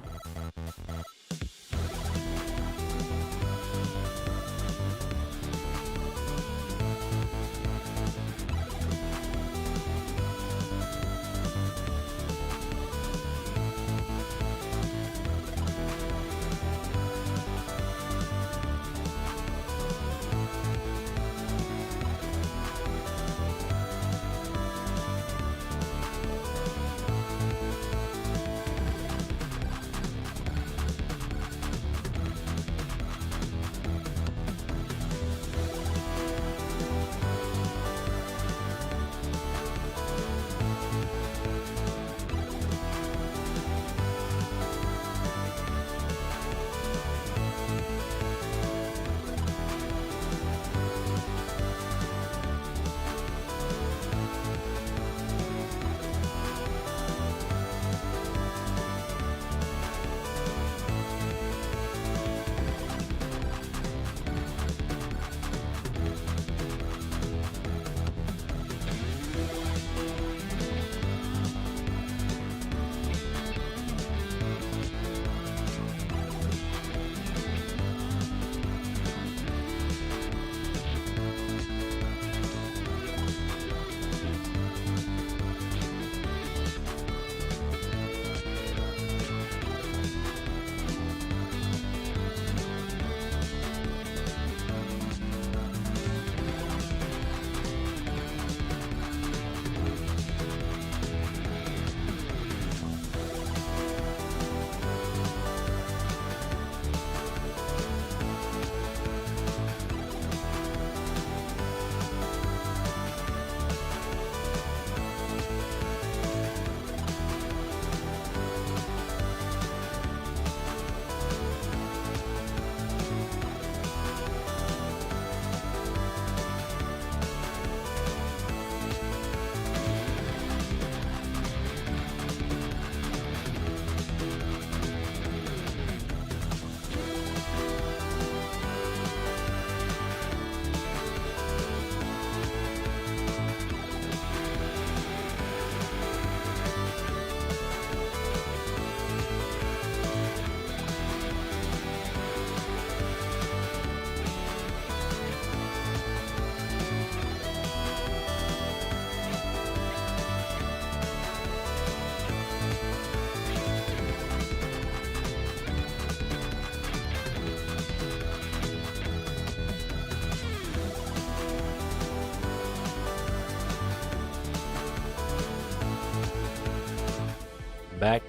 back.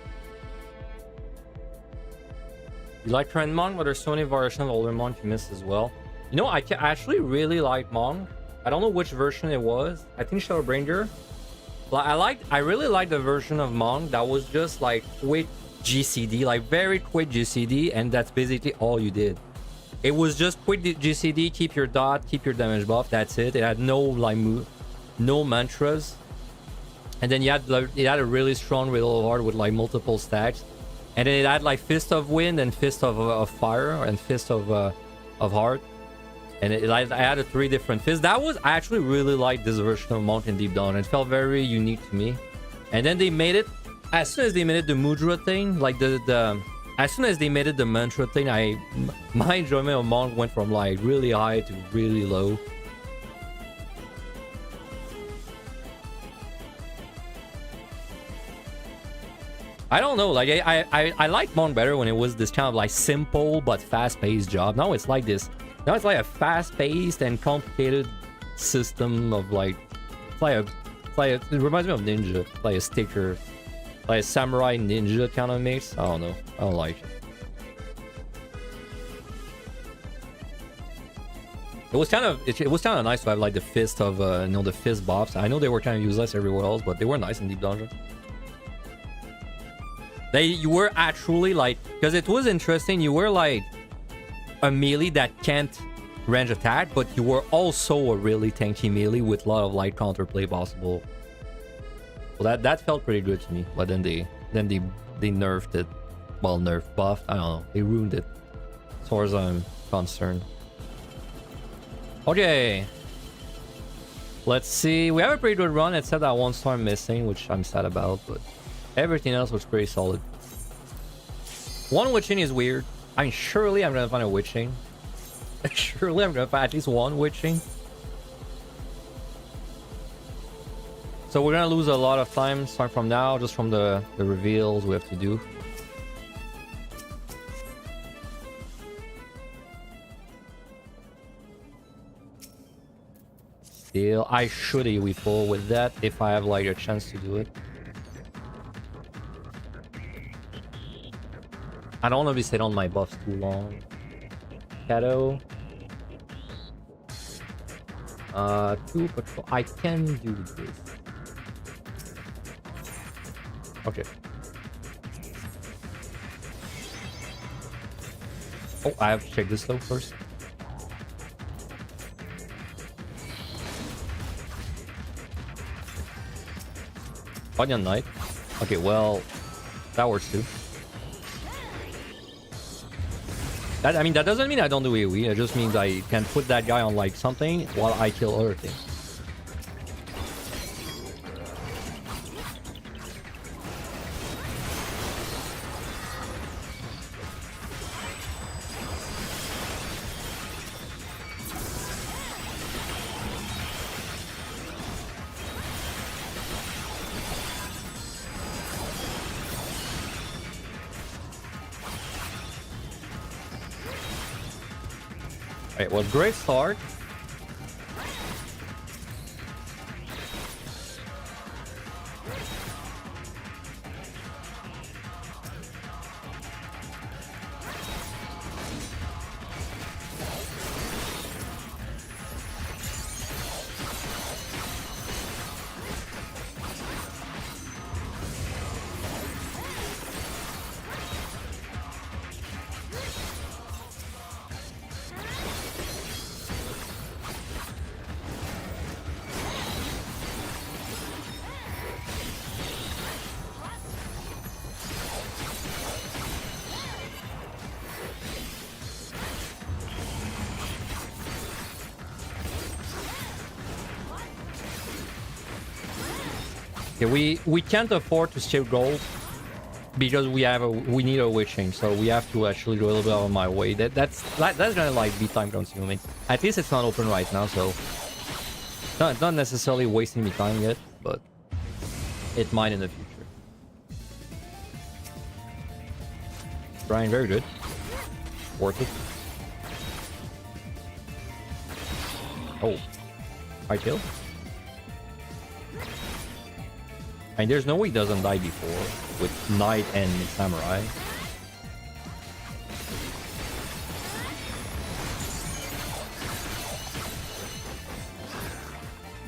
You like Trend Monk, but there's so many variations of older Monk you missed as well. You know, I actually really like Monk. I don't know which version it was. I think Shadowbringer. I really like the version of Monk that was just like quick GCD, like very quick GCD, and that's basically all you did. It was just quick GCD, keep your dot, keep your damage buff. That's it. It had no like no mantras, and then it had a really strong Riddle of Heart with like multiple stacks, and then it had like Fist of Wind and Fist of Fire and Fist of Heart, and I added 3 different fists. I actually really liked this version of Monk in Deep Dawn. It felt very unique to me, and then they made it as soon as they made it the Mudra thing, like as soon as they made it the mantra thing, my enjoyment of Monk went from like really high to really low. I don't know, like I like Monk better when it was this kind of like simple but fast-paced job. Now it's like this. Now it's like a fast-paced and complicated system of like, it reminds me of Ninja, like a sticker, like a samurai ninja kind of mix. I don't know. I don't like it. It was kind of nice to have like the fist of the fist buffs. I know they were kind of useless everywhere else, but they were nice in Deep Dungeon. You were actually like, because it was interesting, you were like a melee that can't range attack, but you were also a really tanky melee with a lot of like counterplay possible. Well, that felt pretty good to me, but then they nerfed it. Well, buffed. I don't know. They ruined it, as far as I'm concerned. Okay. Let's see. We have a pretty good run, except that one storm missing, which I'm sad about, but everything else was pretty solid. One witching is weird. I mean, surely I'm gonna find a witching. Surely I'm gonna find at least one witching. So we're gonna lose a lot of time starting from now, just from the reveals we have to do. Still, I should AoE full with that if I have like a chance to do it. I don't want to be sitting on my buffs too long. Shadow. 2 patrol. I can do this. Okay. Oh, I have to check this though first. Onion Knight. Okay, well, that works too. I mean, that doesn't mean I don't do AoE. It just means I can put that guy on like something while I kill other things. Alright, well, great start. Okay, we can't afford to skip gold because we need a witching, so we have to actually go a little bit out of my way. That's gonna like be time consuming. At least it's not open right now, so not necessarily wasting me time yet, but it might in the future. Brian, very good. Worth it. Oh, high kill. And there's no way he doesn't die before with Knight and Samurai.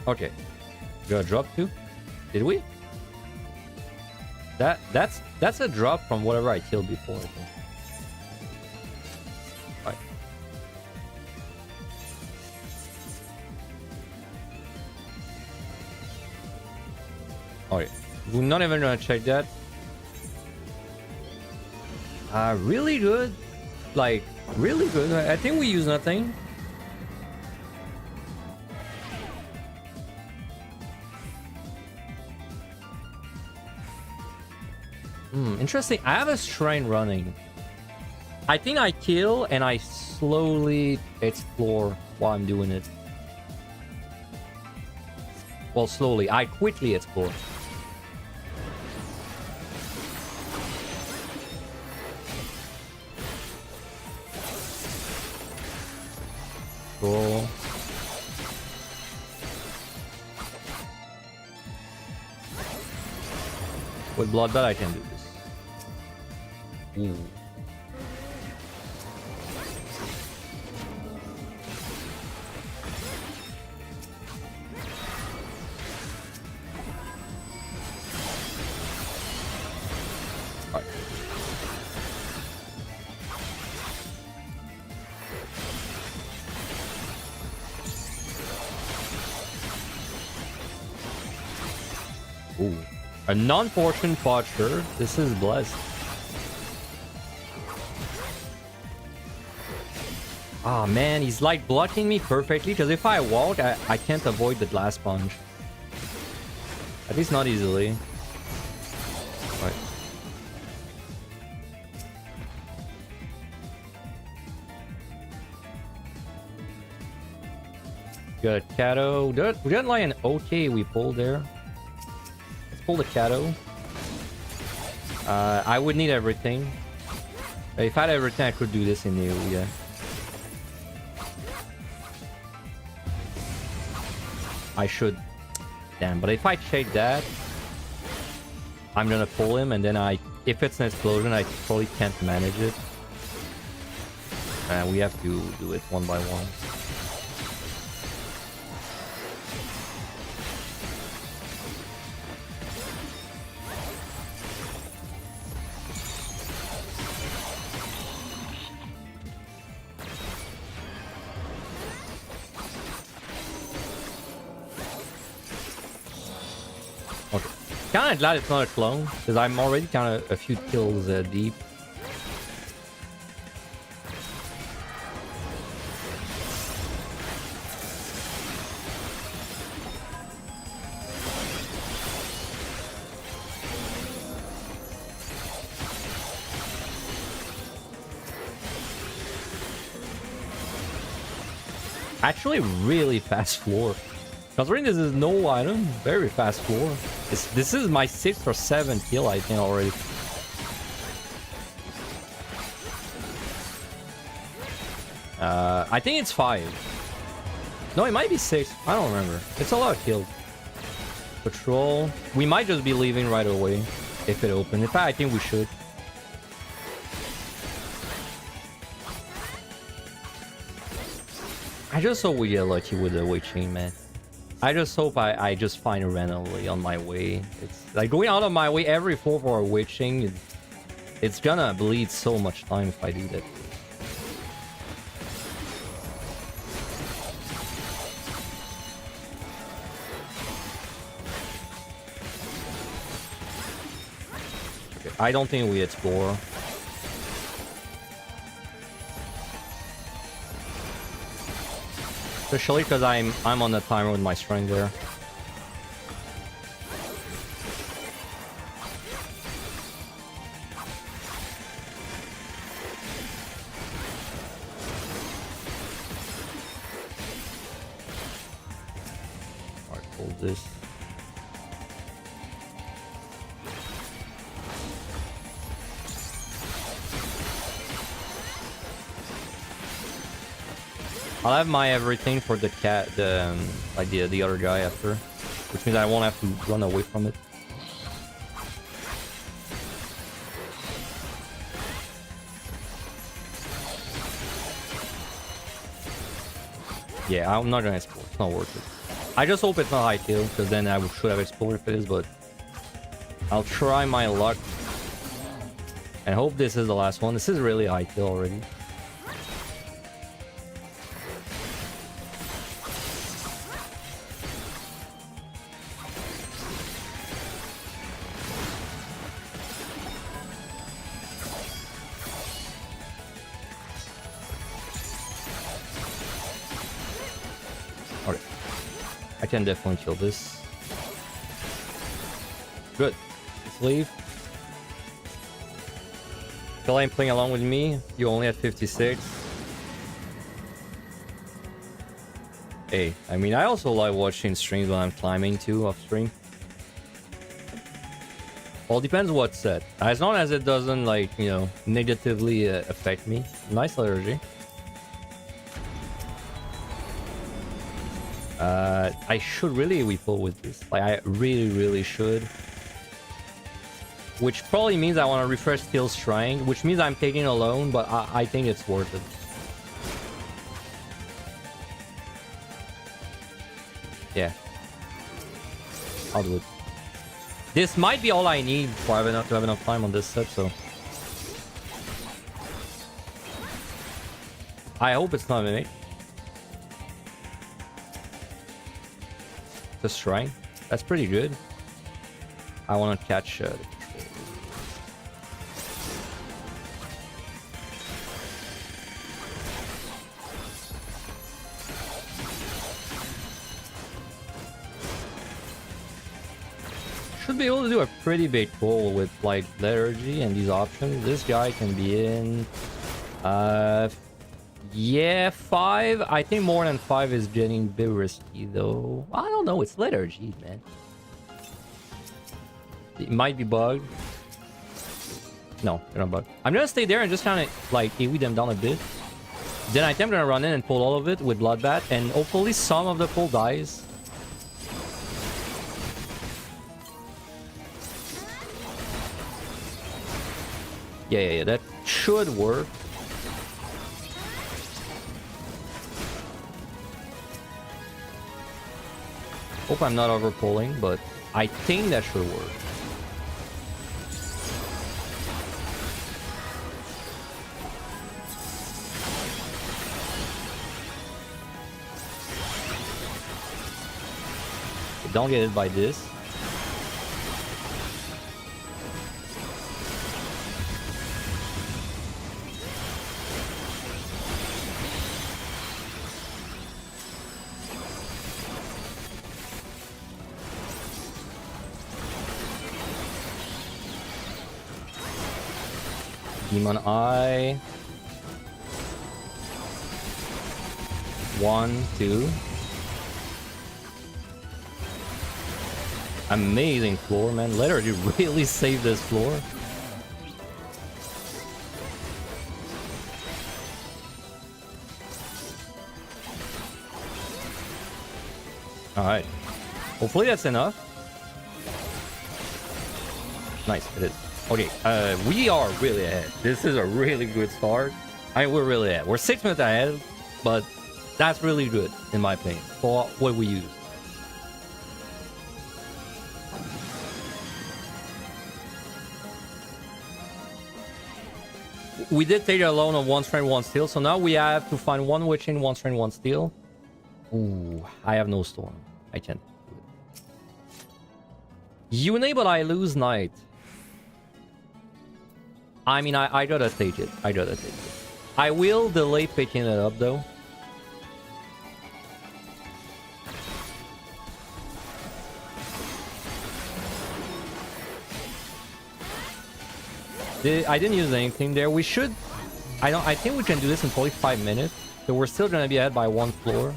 Okay. Got a drop too? Did we? That's a drop from whatever I killed before, I think. Right. Okay. We're not even gonna check that. Really good. Like, really good. I think we use nothing. Interesting. I have a shrine running. I think I kill and I slowly explore while I'm doing it. Well, slowly. I quickly explore. Cool. With Bloodbath, I can do this. Ooh. Right. Ooh. A non-fortune posture. This is blessed. Oh man, he's like blocking me perfectly because if I walk, I can't avoid the glass sponge. At least not easily. Right. Got a Kato. We got like an okay we pulled there. Let's pull the Kato. I would need everything. If I had everything, I could do this in the Eureka. I should. Damn, but if I check that, I'm gonna pull him, and then if it's an explosion, I probably can't manage it. And we have to do it one by one. Kind of glad it's not a clone, because I'm already kind of a few kills deep. Actually, really fast floor. Considering this is no item, very fast floor. This is my 6th or 7th kill, I think, already. I think it's 5. No, it might be 6. I don't remember. It's a lot of kills. Patrol. We might just be leaving right away if it opens. In fact, I think we should. I just hope we get lucky with the weight chain, man. I just hope I just find it randomly on my way. It's like going out of my way every 4 for a witching. It's gonna bleed so much time if I do that. Okay, I don't think we explore. Especially because I'm on the timer with my strength there. Alright, hold this. I'll have my everything for the cat, like the other guy after, which means I won't have to run away from it. Yeah, I'm not gonna explore. It's not worth it. I just hope it's not high kill, because then I should have explored if it is, but I'll try my luck. And hope this is the last one. This is really high kill already. Okay. I can definitely kill this. Good. Let's leave. Still ain't playing along with me. You only at 56. Hey, I mean, I also like watching streams when I'm climbing too off stream. Well, depends what set. As long as it doesn't, like, you know, negatively affect me. Nice liturgy. I should really refill with this. Like, I really should. Which probably means I want to refresh Steel Shrine, which means I'm taking a loan, but I think it's worth it. Yeah. I'll do it. This might be all I need for I have enough time on this set, so... I hope it's not a mimic. The Shrine. That's pretty good. I want to catch... should be able to do a pretty big pull with like liturgy and these options. This guy can be in yeah, 5. I think more than 5 is getting a bit risky though. I don't know, it's liturgy, man. It might be bugged. No, they're not bugged. I'm gonna stay there and just kind of like AoE them down a bit. Then I think I'm gonna run in and pull all of it with Bloodbath, and hopefully some of the pull dies. Yeah, that should work. Hope I'm not over pulling, but I think that should work. Don't get hit by this. Demon Eye. 1, 2. Amazing floor, man. Literally really saved this floor. Alright. Hopefully that's enough. Nice, it is. Okay, we are really ahead. This is a really good start. I mean, we're really ahead. We're 6 minutes ahead, but that's really good, in my opinion, for what we use. We did take a loan of 1 strength, 1 steel, so now we have to find 1 witching, 1 strength, 1 steel. Ooh, I have no storm. I can't do it. You enable, I lose night. I mean, I gotta take it. I gotta take it. I will delay picking it up, though. I didn't use anything there. We should... I think we can do this in probably 5 minutes. So we're still gonna be ahead by 1 floor.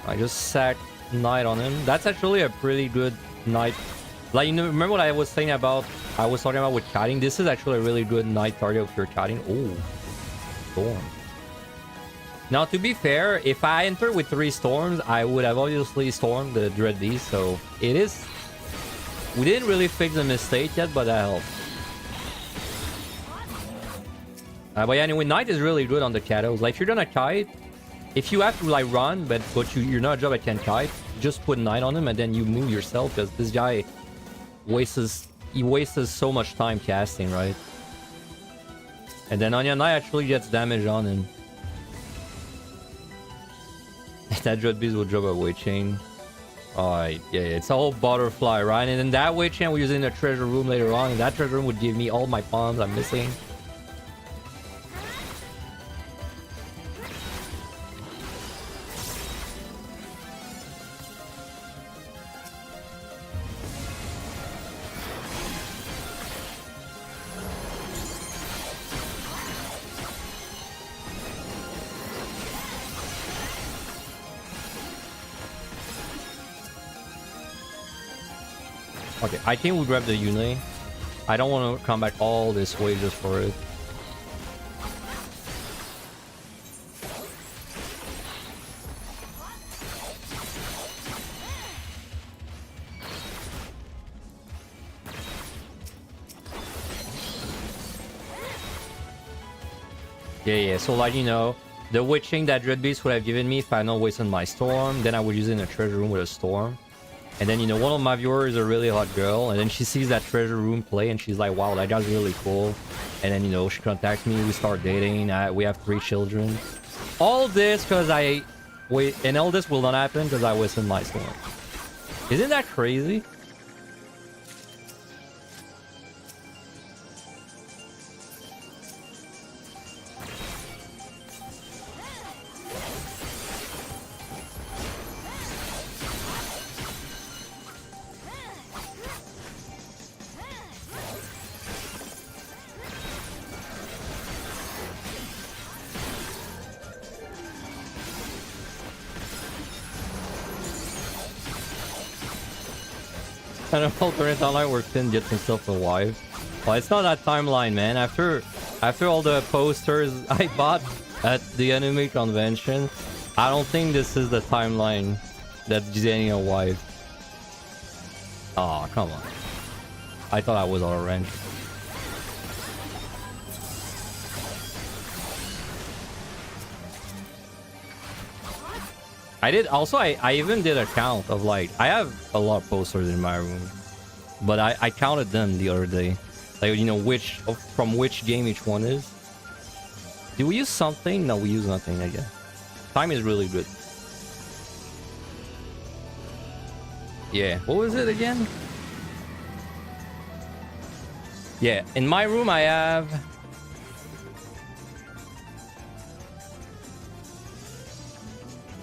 I just sacked Knight on him. That's actually a pretty good Knight. Like, you know, remember what I was saying about... I was talking about with cutting? This is actually a really good Knight target if you're cutting. Oh, Storm. Now, to be fair, if I enter with 3 Storms, I would have obviously stormed the Dread Beast, so it is... We didn't really fix the mistake yet, but that helped. But yeah, anyway, Knight is really good on the Katos. Like, if you're gonna kite, if you have to like run, but you're not a job that can kite, just put Knight on him and then you move yourself, because this guy wastes so much time casting, right? And then Onion Knight actually gets damage on him. That Dread Beast will drop a weight chain. Alright, yeah, it's a whole butterfly, right? And then that weight chain we're using in the treasure room later on, and that treasure room would give me all my pawns I'm missing. Okay, I think we grab the Yune. I don't want to come back all this way just for it. Yeah, so like, you know, the witching that Dread Beast would have given me if I had not wasted my storm, then I would use it in a treasure room with a storm. And then, you know, one of my viewers is a really hot girl, and then she sees that treasure room play, and she's like, wow, that guy's really cool. And then, you know, she contacts me, we start dating, we have 3 children. All this because and all this will not happen because I wasted my storm. Isn't that crazy? An alternate online where Finn gets himself a wife. Well, it's not that timeline, man. After all the posters I bought at the anime convention, I don't think this is the timeline that's getting a wife. Oh, come on. I thought I was orange. I did also, I even did a count of like, I have a lot of posters in my room, but I counted them the other day. Like, you know, from which game each one is. Do we use something? No, we use nothing again. Time is really good. Yeah, what was it again? Yeah, in my room I have...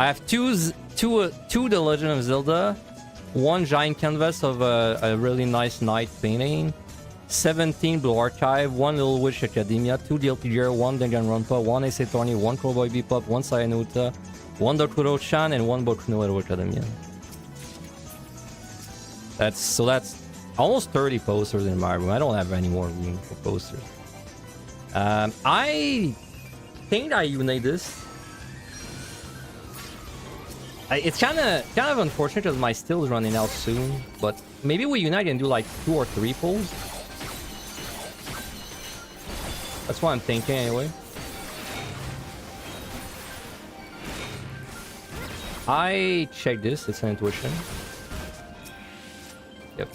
I have two The Legend of Zelda, 1 giant canvas of a really nice knight painting, 17 Blue Archive, 1 Little Witch Academia, 2 DLP Gear, 1 Danganronpa, 1 Ace Attorney, 1 Cowboy Bebop, 1 Sayanuta, 1 Dokuro-chan, and 1 Boku no Hero Academia. That's almost 30 posters in my room. I don't have any more room for posters. I think I unite this. It's kind of unfortunate because my still is running out soon, but maybe we unite and do like 2 or 3 pulls. That's what I'm thinking anyway. I check this, it's an intuition. Yep.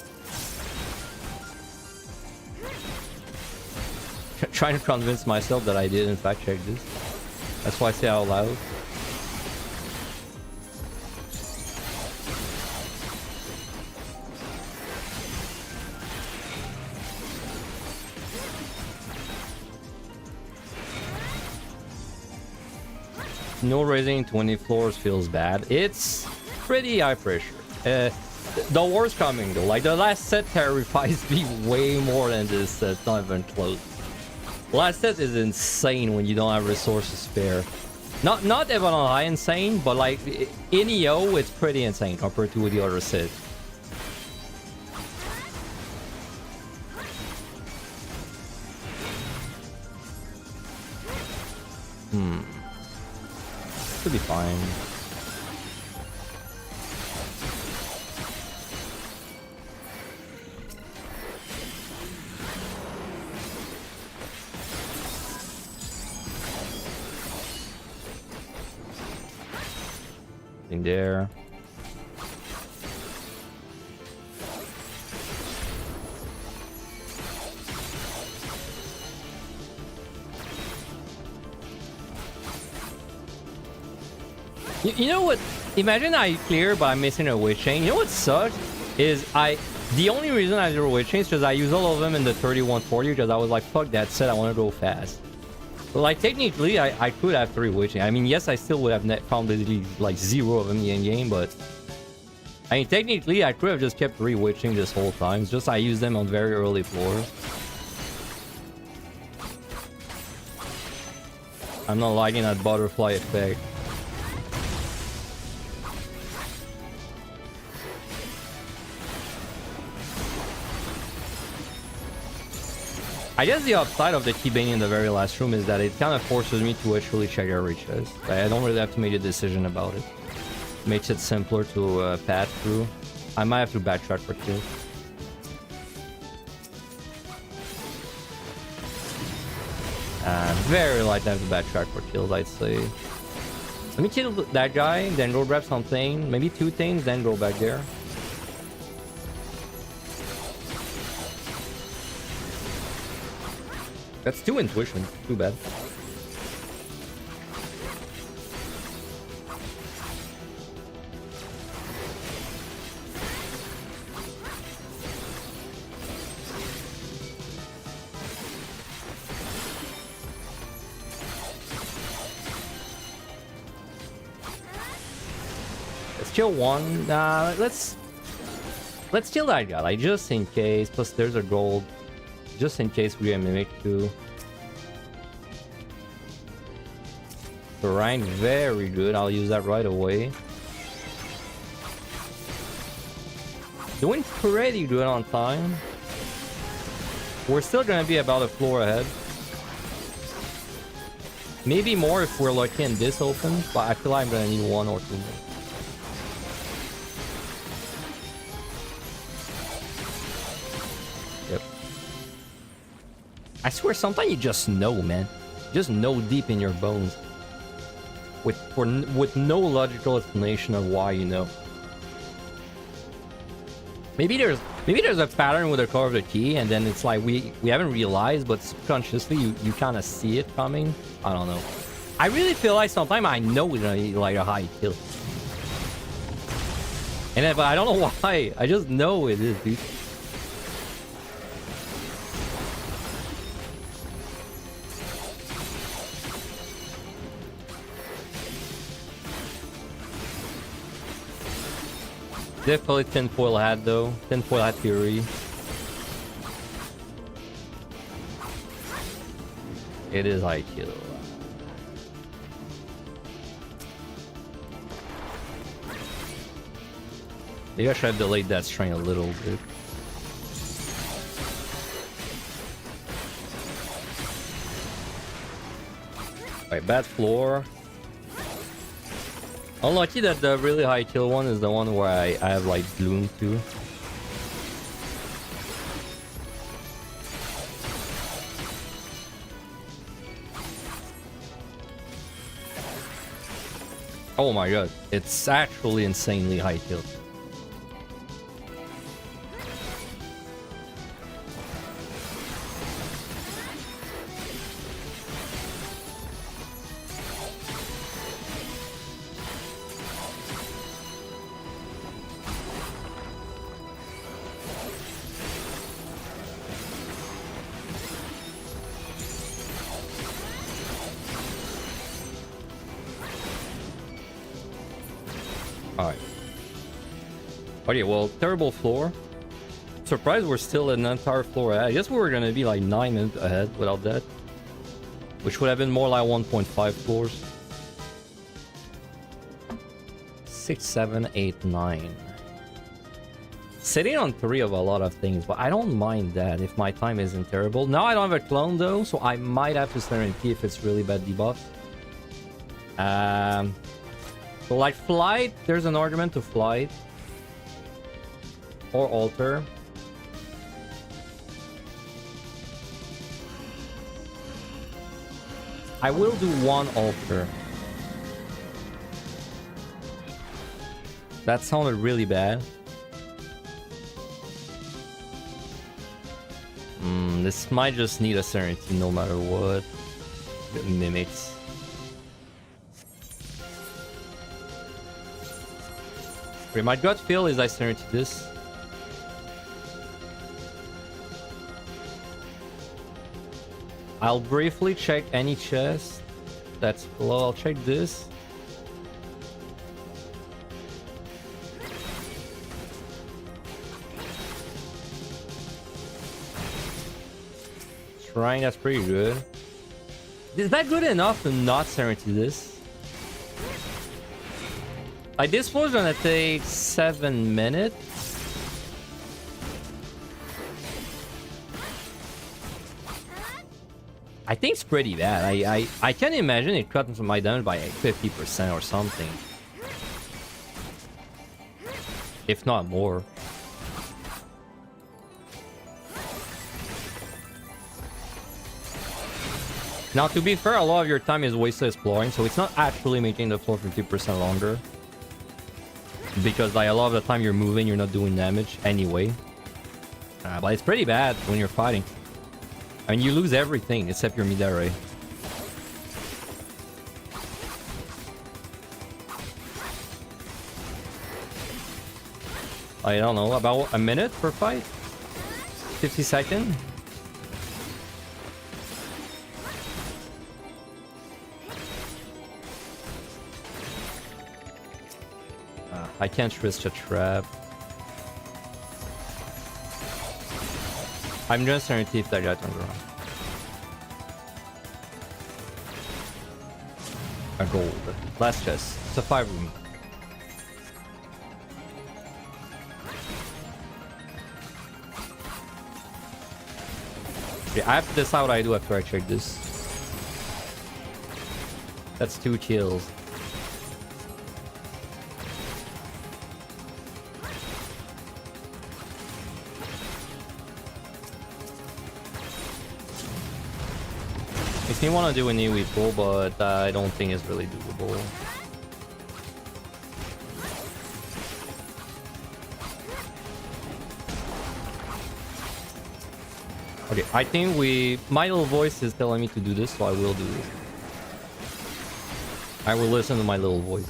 Trying to convince myself that I did in fact check this. That's why I say out loud. No raising 20 floors feels bad. It's pretty high pressure. The war's coming though. Like the last set terrifies me way more than this set. It's not even close. Last set is insane when you don't have resources spare. Not even on high insane, but like in EO it's pretty insane compared to the other set. Should be fine. nothing there. You know what? Imagine I clear by missing a witch chain. You know what sucks? Is the only reason I drew witch chains is because I use all of them in the 31-40 because I was like, fuck that set, I want to go fast. But like technically I could have 3 witch chains. I mean, yes, I still would have found basically like 0 of them in game, but I mean technically I could have just kept 3 witch chains this whole time. It's just I use them on very early floors. I'm not liking that butterfly effect. I guess the upside of the keybane in the very last room is that it kind of forces me to actually check every chest. I don't really have to make a decision about it. Makes it simpler to pass through. I might have to backtrack for kills. Very likely to have to backtrack for kills, I'd say. Let me kill that guy, then go grab something. Maybe 2 things, then go back there. That's 2 intuition. Too bad. Let's kill one. Let's kill that guy, like just in case. Plus, there's a gold. Just in case we get Mimic too. Terrain, very good. I'll use that right away. Doing pretty good on time. We're still gonna be about a floor ahead. Maybe more if we're lucky and this opens, but I feel like I'm gonna need 1 or 2 more. I swear, sometimes you just know, man. You just know deep in your bones. With no logical explanation of why you know. Maybe there's a pattern with the color of the key, and then it's like we haven't realized, but subconsciously you kind of see it coming. I don't know. I really feel like sometimes I know it's gonna be like a high kill. And then, but I don't know why. I just know it is, dude. Definitely tinfoil hat though. Tinfoil hat theory. It is high kill. Maybe I should have delayed that string a little bit. Alright, bad floor. Unlucky that the really high kill one is the one where I have like gloom too. Oh my god, it's actually insanely high kill. Alright. Okay, well, terrible floor. Surprised we're still an entire floor ahead. I guess we were gonna be like 9 minutes ahead without that. Which would have been more like 1.5 floors. 6, 7, 8, 9. Sitting on 3 of a lot of things, but I don't mind that if my time isn't terrible. Now I don't have a clone though, so I might have to Serenity if it's really bad debuff. So like flight, there's an argument to flight. Or altar. I will do 1 altar. That sounded really bad. This might just need a Serenity no matter what. It mimics. Okay, my gut feel is I Serenity this. I'll briefly check any chest that's below. I'll check this. Shrine, that's pretty good. Is that good enough to not Serenity this? Like, this was gonna take 7 minutes. I think it's pretty bad. I can't imagine it cut my damage by like 50% or something. If not more. Now, to be fair, a lot of your time is wasted exploring, so it's not actually making the floor 50% longer. Because like, a lot of the time you're moving, you're not doing damage anyway. But it's pretty bad when you're fighting. I mean, you lose everything except your mid-array. I don't know, about a minute per fight? 50 seconds? I can't risk a trap. I'm just trying to see if that guy turns around. A gold. Last chest. It's a 5 room. Okay, I have to decide what I do after I check this. That's 2 kills. Makes me want to do a new pull, but I don't think it's really doable. Okay, I think my little voice is telling me to do this, so I will do this. I will listen to my little voice.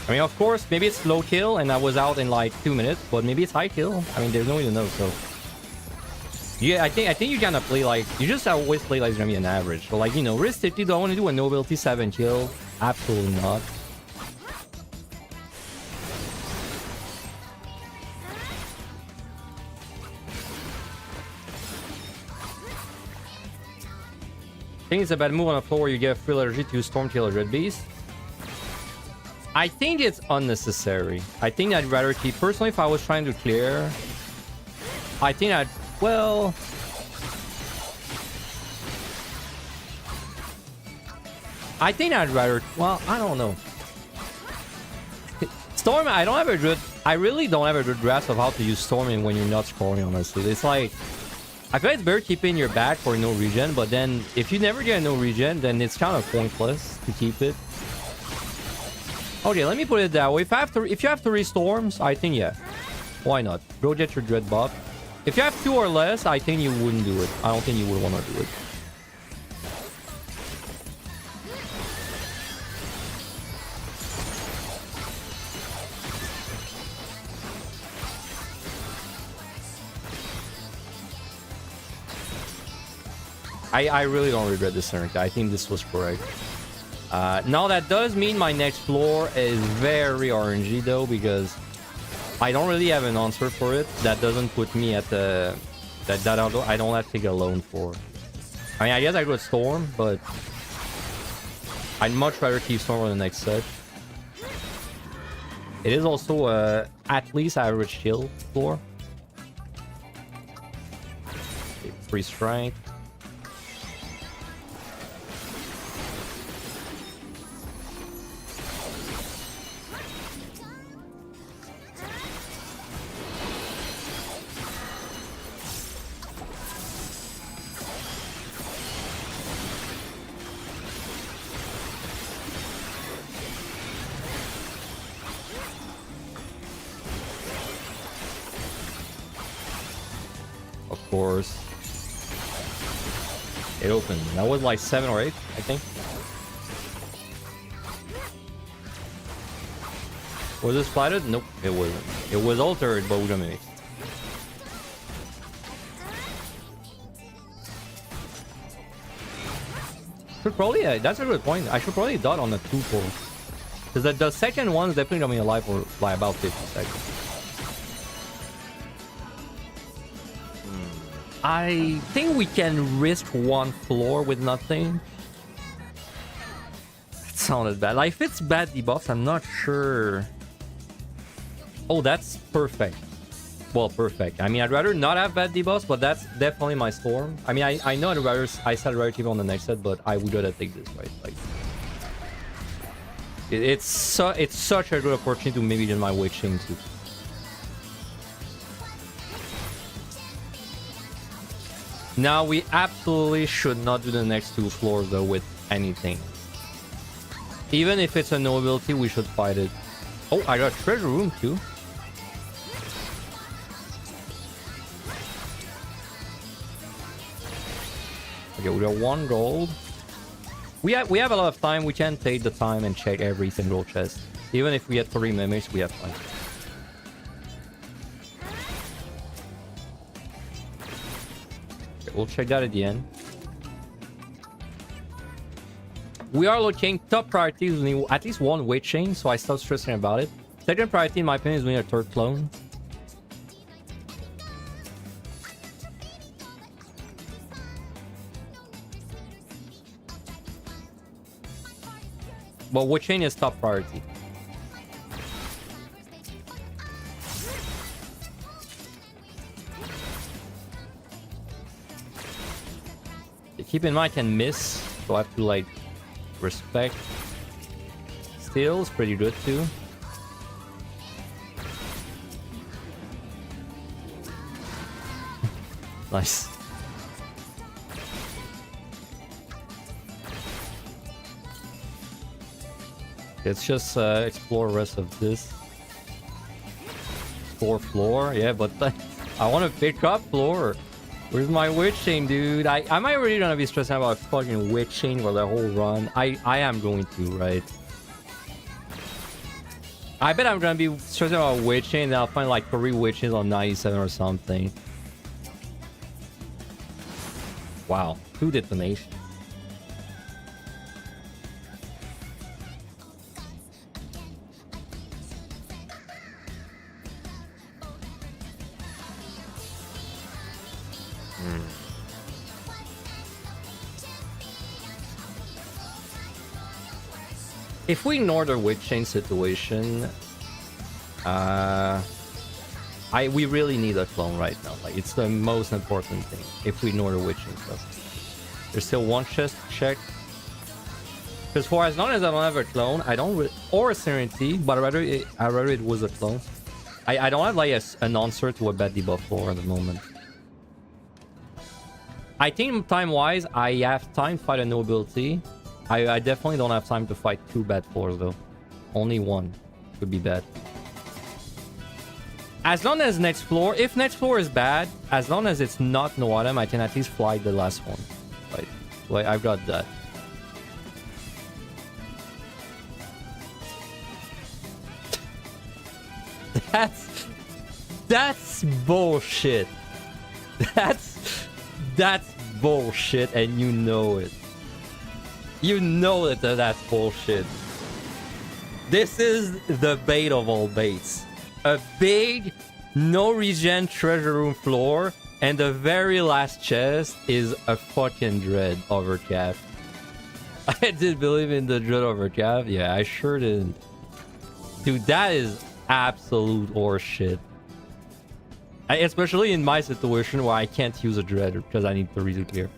I mean, of course, maybe it's low kill and I was out in like 2 minutes, but maybe it's high kill. I mean, there's no way to know, so... Yeah, I think you gotta play like... You just always play like it's gonna be an average. So like, you know, realistically, do I want to do a nobility 7 kill? Absolutely not. I think it's a bad move on a floor where you get free allergy to Storm Tail or Red Beast. I think it's unnecessary. I think I'd rather keep... Personally, if I was trying to clear... I think I'd... Well... I think I'd rather... Well, I don't know. Storm, I don't have a good... I really don't have a good grasp of how to use Storming when you're not scoring, honestly. It's like... I feel like it's better keeping your back for no regen, but then if you never get no regen, then it's kind of pointless to keep it. Okay, let me put it that way. If you have 3 storms, I think yeah. Why not? Go get your dread buff. If you have 2 or less, I think you wouldn't do it. I don't think you would want to do it. I really don't regret this turn. I think this was correct. Now that does mean my next floor is very RNG though, because I don't really have an answer for it. That doesn't put me at the... That I don't have to take a loan for. I mean, I guess I could Storm, but... I'd much rather keep Storm on the next set. It is also at least average kill floor. Okay, free strength. Of course. It opened. That was like 7 or 8, I think. Was it splatted? Nope, it wasn't. It was altered, but we don't make it. Should probably, that's a good point. I should probably dot on the 2 pole. Because the second one is definitely going to be alive for like about 50 seconds. I think we can risk 1 floor with nothing. That sounded bad. Like, if it's bad debuffs, I'm not sure. Oh, that's perfect. Well, perfect. I mean, I'd rather not have bad debuffs, but that's definitely my storm. I mean, I know I said relative on the next set, but I would rather take this, right? Like, it's such a good opportunity to maybe get my witching too. Now, we absolutely should not do the next 2 floors, though, with anything. Even if it's a no ability, we should fight it. Oh, I got treasure room, too. Okay, we got 1 gold. We have a lot of time. We can take the time and check every single chest. Even if we get 3 mimics, we have time. We'll check that at the end. We are looking top priority. We need at least 1 weight chain, so I stop stressing about it. Second priority, in my opinion, is we need a 3rd clone. But weight chain is top priority. Keep in mind I can miss, so I have to like respect. Steal's pretty good too. Nice. Let's just explore the rest of this. 4th floor, yeah, but I want to pick up floor. Where's my witch chain, dude? Am I really gonna be stressing about fucking witch chain for the whole run? I am going to, right? I bet I'm gonna be stressing about witch chain and I'll find like 3 witches on 97 or something. Wow, 2 detonations. If we ignore the witch chain situation, we really need a clone right now. Like, it's the most important thing. If we ignore the witch chain stuff, there's still 1 chest to check. Because for as long as I don't have a clone, I don't or a Serenity, but I rather it was a clone. I don't have like an answer to a bad debuff floor at the moment. I think time-wise, I have time to fight a no ability. I definitely don't have time to fight 2 bad floors though. Only 1 could be bad. As long as next floor, if next floor is bad, as long as it's not no item, I can at least fly the last one. Right? Like, I've got that. That's bullshit. That's bullshit, and you know it. You know that that's bullshit. This is the bait of all baits. A big, no regen treasure room floor, and the very last chest is a fucking dread overcap. I did believe in the dread overcap. Yeah, I sure did. Dude, that is absolute horseshit. Especially in my situation where I can't use a dread because I need 3 to clear.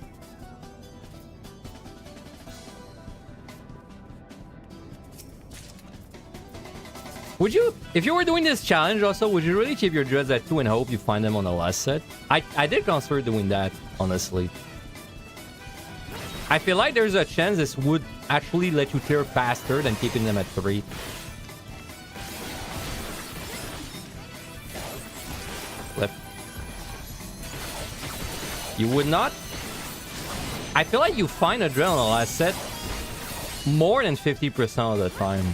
Would you, if you were doing this challenge also, would you really keep your dreads at 2 and hope you find them on the last set? I did consider doing that, honestly. I feel like there's a chance this would actually let you clear faster than keeping them at 3. Flip. You would not? I feel like you find adrenaline last set more than 50% of the time.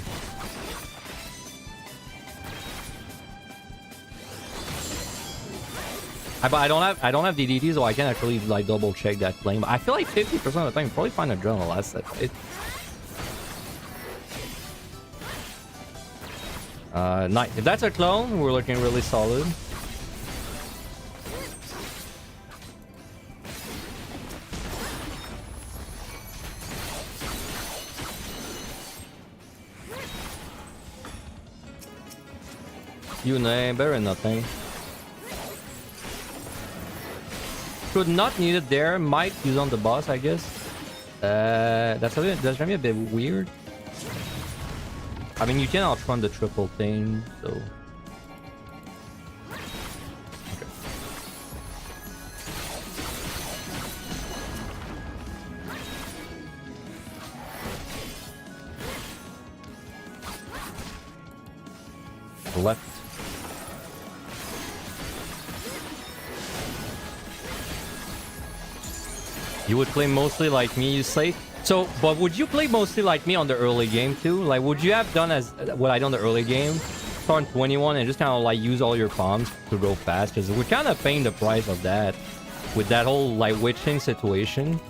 But I don't have DDT, so I can actually like double check that claim. I feel like 50% of the time you probably find adrenaline last set, right? Nice. If that's a clone, we're looking really solid. You know, better than nothing. Could not need it there. Might use on the boss, I guess. That's gonna be a bit weird. I mean, you can outrun the triple thing, so. Okay. Left. You would play mostly like me, you say? So, but would you play mostly like me on the early game too? Like, would you have done as what I done the early game? Start 21 and just kind of like use all your bombs to go fast? Because we're kind of paying the price of that with that whole like witching situation.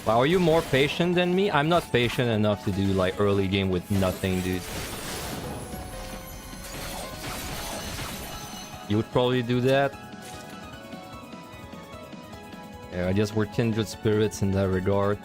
Wow, are you more patient than me? I'm not patient enough to do like early game with nothing, dude. You would probably do that. Yeah, I guess we're kindred spirits in that regard.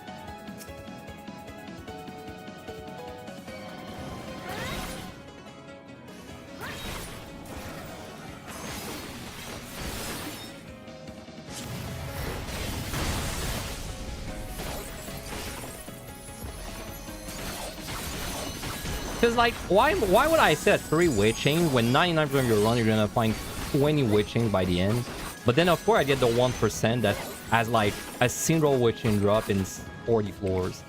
Because, like, why would I set 3 witching when 99% of your run you're gonna find 20 witching by the end? But then, of course, I get the 1% that has like a single witching drop in 40 floors.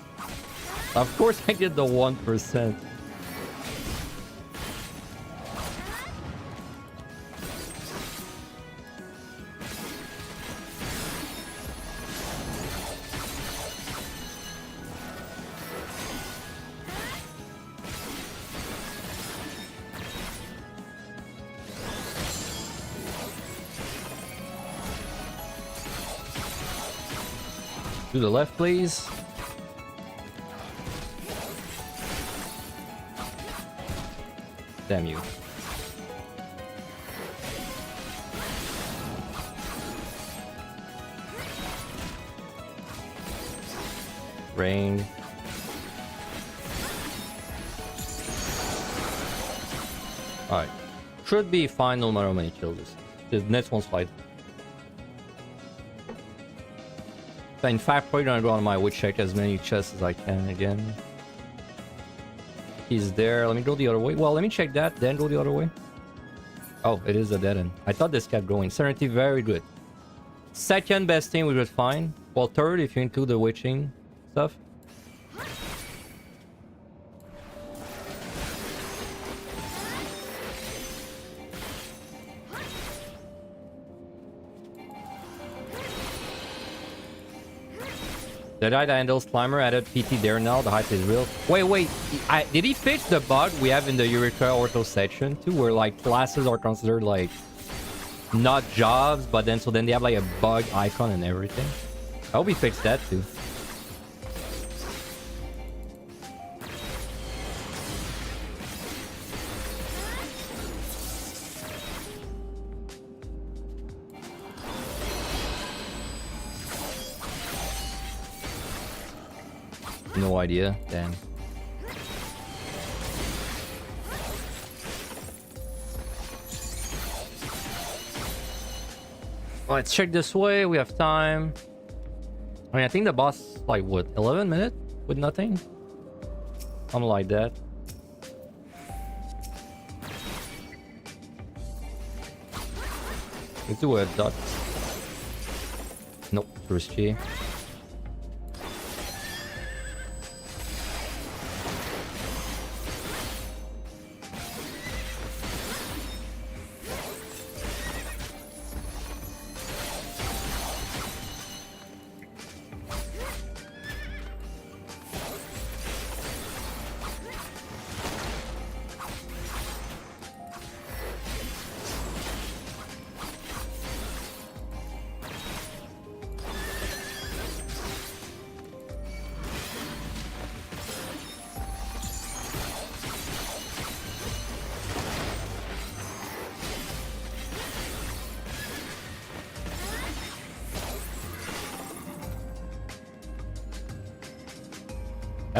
Of course I get the 1%. To the left, please. Damn you. Rain. Alright. Should be fine no matter how many kills this. The next one's fight. In fact, probably gonna go on my witch check as many chests as I can again. He's there. Let me go the other way. Well, let me check that, then go the other way. Oh, it is a dead end. I thought this kept going. Serenity, very good. Second best thing we would find. Well, third if you include the witching stuff. The guy that handles Climber added PT there now. The hype is real. Wait. Did he fix the bug we have in the Eureka Ortho section too? Where like classes are considered like not jobs, but then so then they have like a bug icon and everything. I hope he fixed that too. No idea. Damn. Let's check this way. We have time. I mean, I think the boss, like, what, 11 minutes with nothing? Something like that. Let's do a dot. Nope, risky.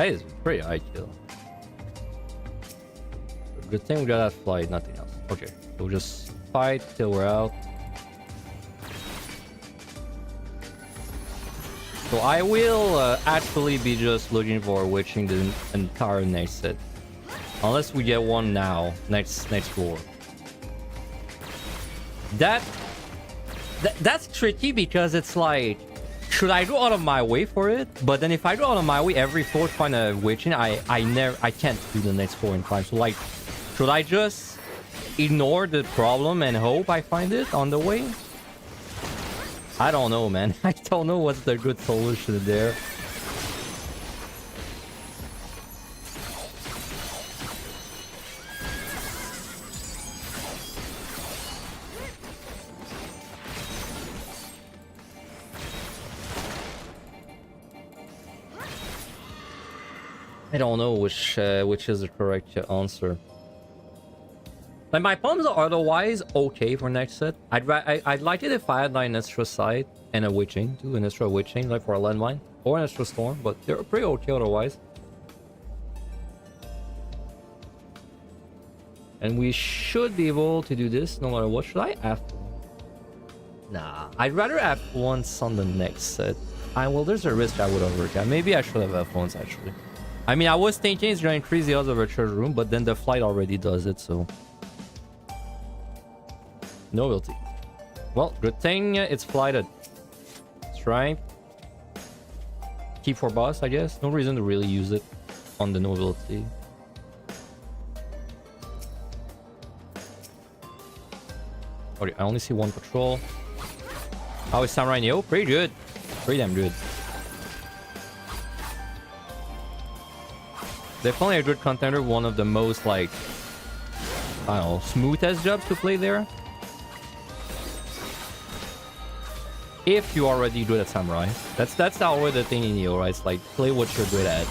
That is pretty high kill. Good thing we got that flight, nothing else. Okay, we'll just fight till we're out. So I will actually be just looking for witching the entire next set. Unless we get one now, next floor. That's tricky because it's like, should I go out of my way for it? But then if I go out of my way every floor to find a witching, I can't do the next floor in time. So like, should I just ignore the problem and hope I find it on the way? I don't know, man. I don't know what's the good solution there. I don't know which is the correct answer. Like, my palms are otherwise okay for next set. I'd like it if I had like an extra sight and a witching too, an extra witching like for a landmine or an extra storm, but they're pretty okay otherwise. And we should be able to do this no matter what. Should I have? Nah, I'd rather have once on the next set. Well, there's a risk I would overcome. Maybe I should have F1s actually. I mean, I was thinking it's gonna increase the odds of a treasure room, but then the flight already does it, so. Novelty. Well, good thing it's flighted. Strength. Key for boss, I guess. No reason to really use it on the novelty. Okay, I only see one patrol. How is Samurai Neo? Pretty good. Pretty damn good. Definitely a good contender. One of the most, like, I don't know, smoothest jobs to play there. If you already good at Samurai. That's always the thing in Neo, right? It's like, play what you're good at.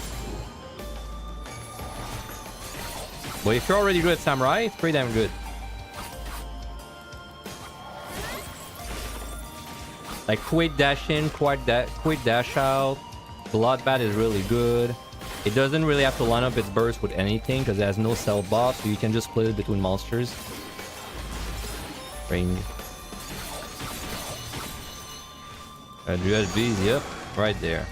But if you're already good at Samurai, it's pretty damn good. Like, quick dash in, quick dash out. Bloodbath is really good. It doesn't really have to line up its burst with anything because it has no self buff, so you can just split it between monsters. Ring. USBs, yep, right there.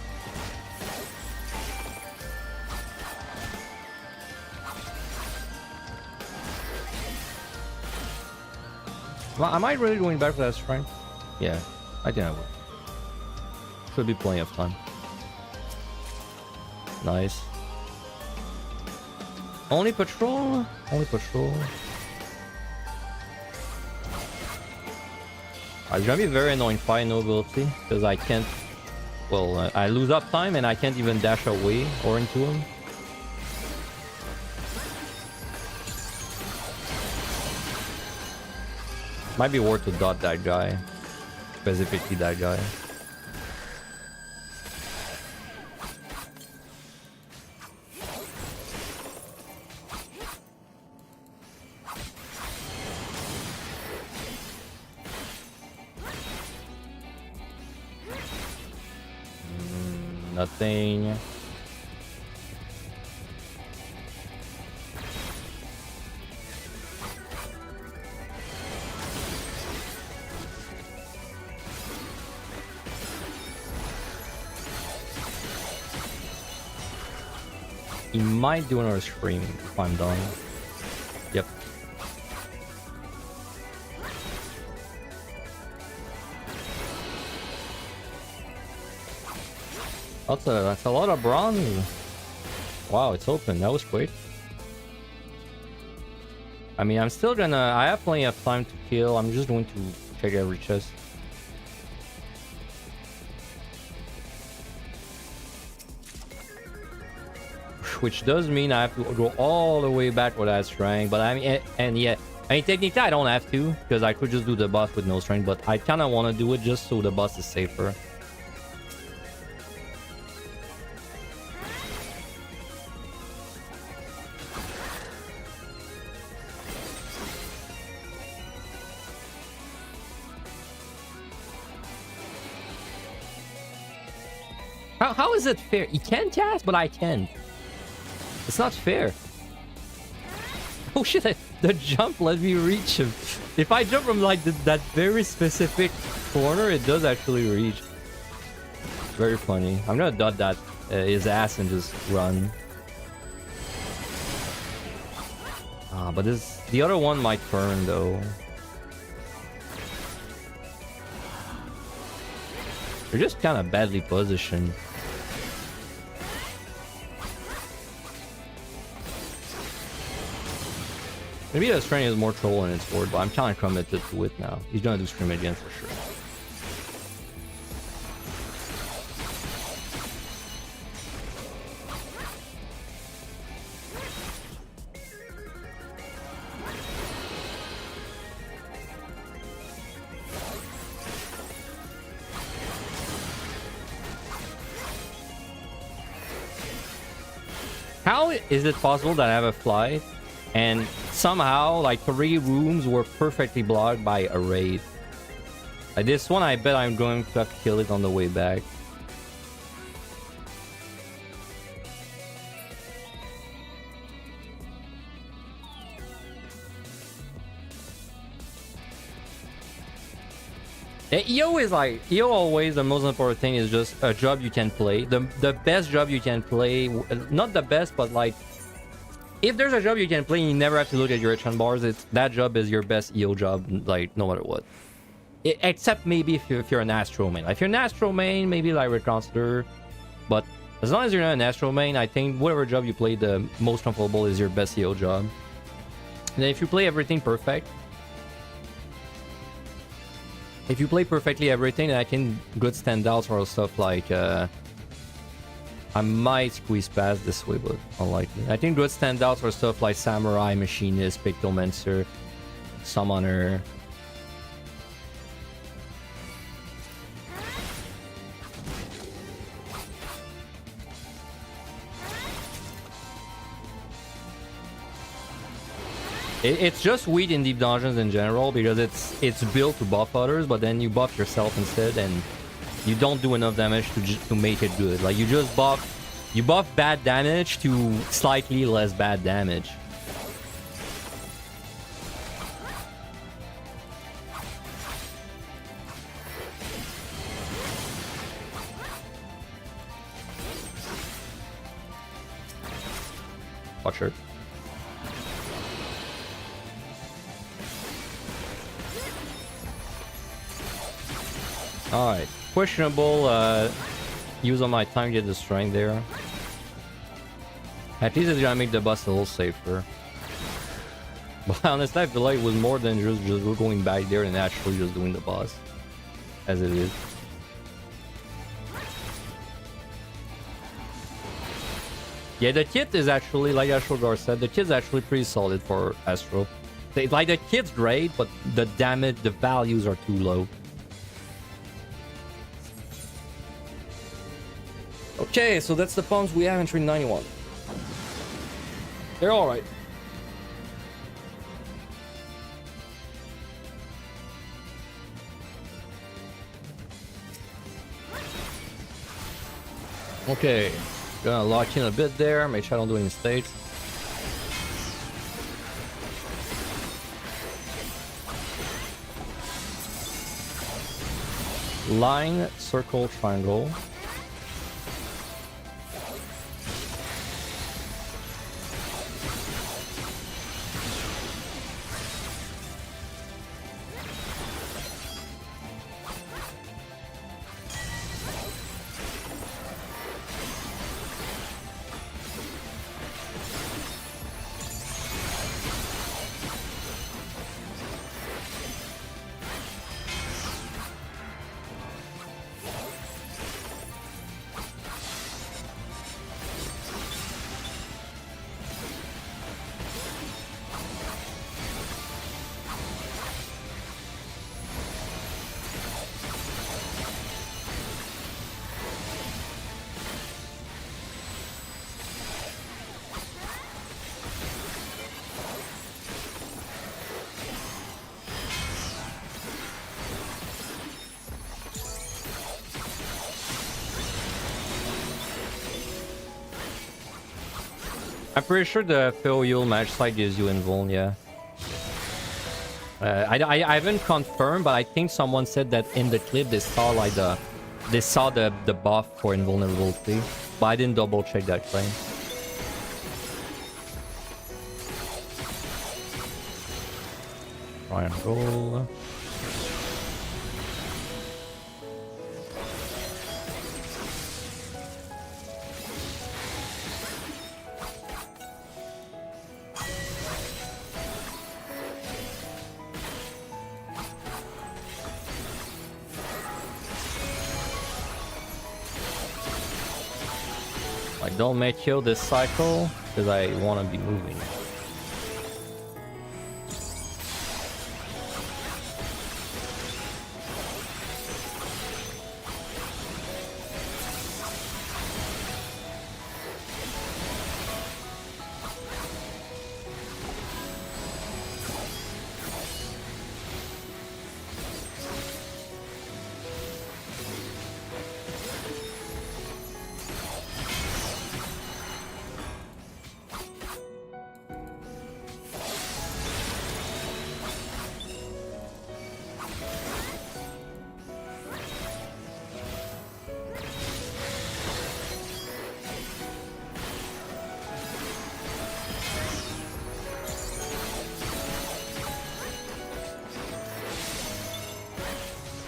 Well, am I really going back for that strength? Yeah, I think I will. Should be plenty of time. Nice. Only patrol? Only patrol. It's gonna be very annoying fight nobility because I can't. Well, I lose up time and I can't even dash away or into him. Might be worth to dot that guy, specifically that guy. Nothing. He might do another scream if I'm done. Yep. That's a lot of bronze. Wow, it's open. That was quick. I mean, I'm still gonna... I have plenty of time to kill. I'm just going to check every chest. Which does mean I have to go all the way back with that strength. But I mean, and yeah, I mean, technically I don't have to because I could just do the boss with no strength. But I kind of want to do it just so the boss is safer. How is it fair? You can't cast, but I can. It's not fair. Oh shit, the jump let me reach him. If I jump from like that very specific corner, it does actually reach. Very funny. I'm gonna dot that his ass and just run. Ah, but the other one might turn though. They're just kind of badly positioned. Maybe the strain is more troll in its board, but I'm kind of committed to it now. He's gonna do scream again for sure. How is it possible that I have a fly and somehow like 3 rooms were perfectly blocked by a raid? Like this one, I bet I'm going to have to kill it on the way back. EO is like, EO always, the most important thing is just a job you can play. The best job you can play, not the best, but like, if there's a job you can play and you never have to look at your HN bars, that job is your best EO job, like, no matter what. Except maybe if you're an Astro main. Like, if you're an Astro main, maybe like reconsider. But as long as you're not an Astro main, I think whatever job you play the most comfortable is your best EO job. And then if you play everything perfect, if you play perfectly everything, then I think good standouts or stuff like I might squeeze past this way, but unlikely. I think good standouts are stuff like Samurai, Machinist, Necromancer, Summoner. It's just weak in deep dungeons in general because it's built to buff others, but then you buff yourself instead, and you don't do enough damage to make it good. Like you buff bad damage to slightly less bad damage. Watch her. Alright, questionable use of my time to get the strength there. At least it's gonna make the boss a little safer. But honestly, I feel like it was more than just going back there and actually just doing the boss. As it is. Yeah, the kit is actually, like Astrogar said, the kit's actually pretty solid for Astro. Like, the kit's great, but the damage, the values are too low. Okay, so that's the pumps we have in 391. They're alright. Okay, gonna lock in a bit there, make sure I don't do any mistakes. Line, circle, triangle. I'm pretty sure the Feoyul match side gives you invuln, yeah. I haven't confirmed, but I think someone said that in the clip they saw like the buff for invulnerability, but I didn't double check that claim. Triangle. I don't make kill this cycle because I want to be moving.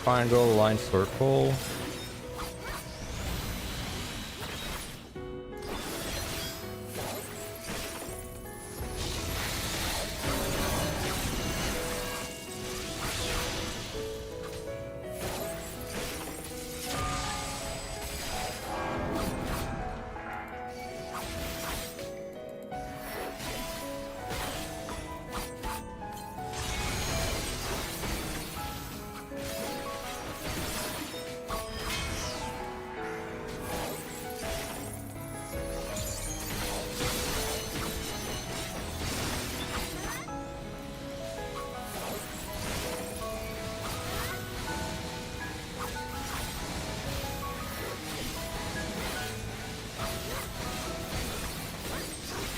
Triangle, line, circle.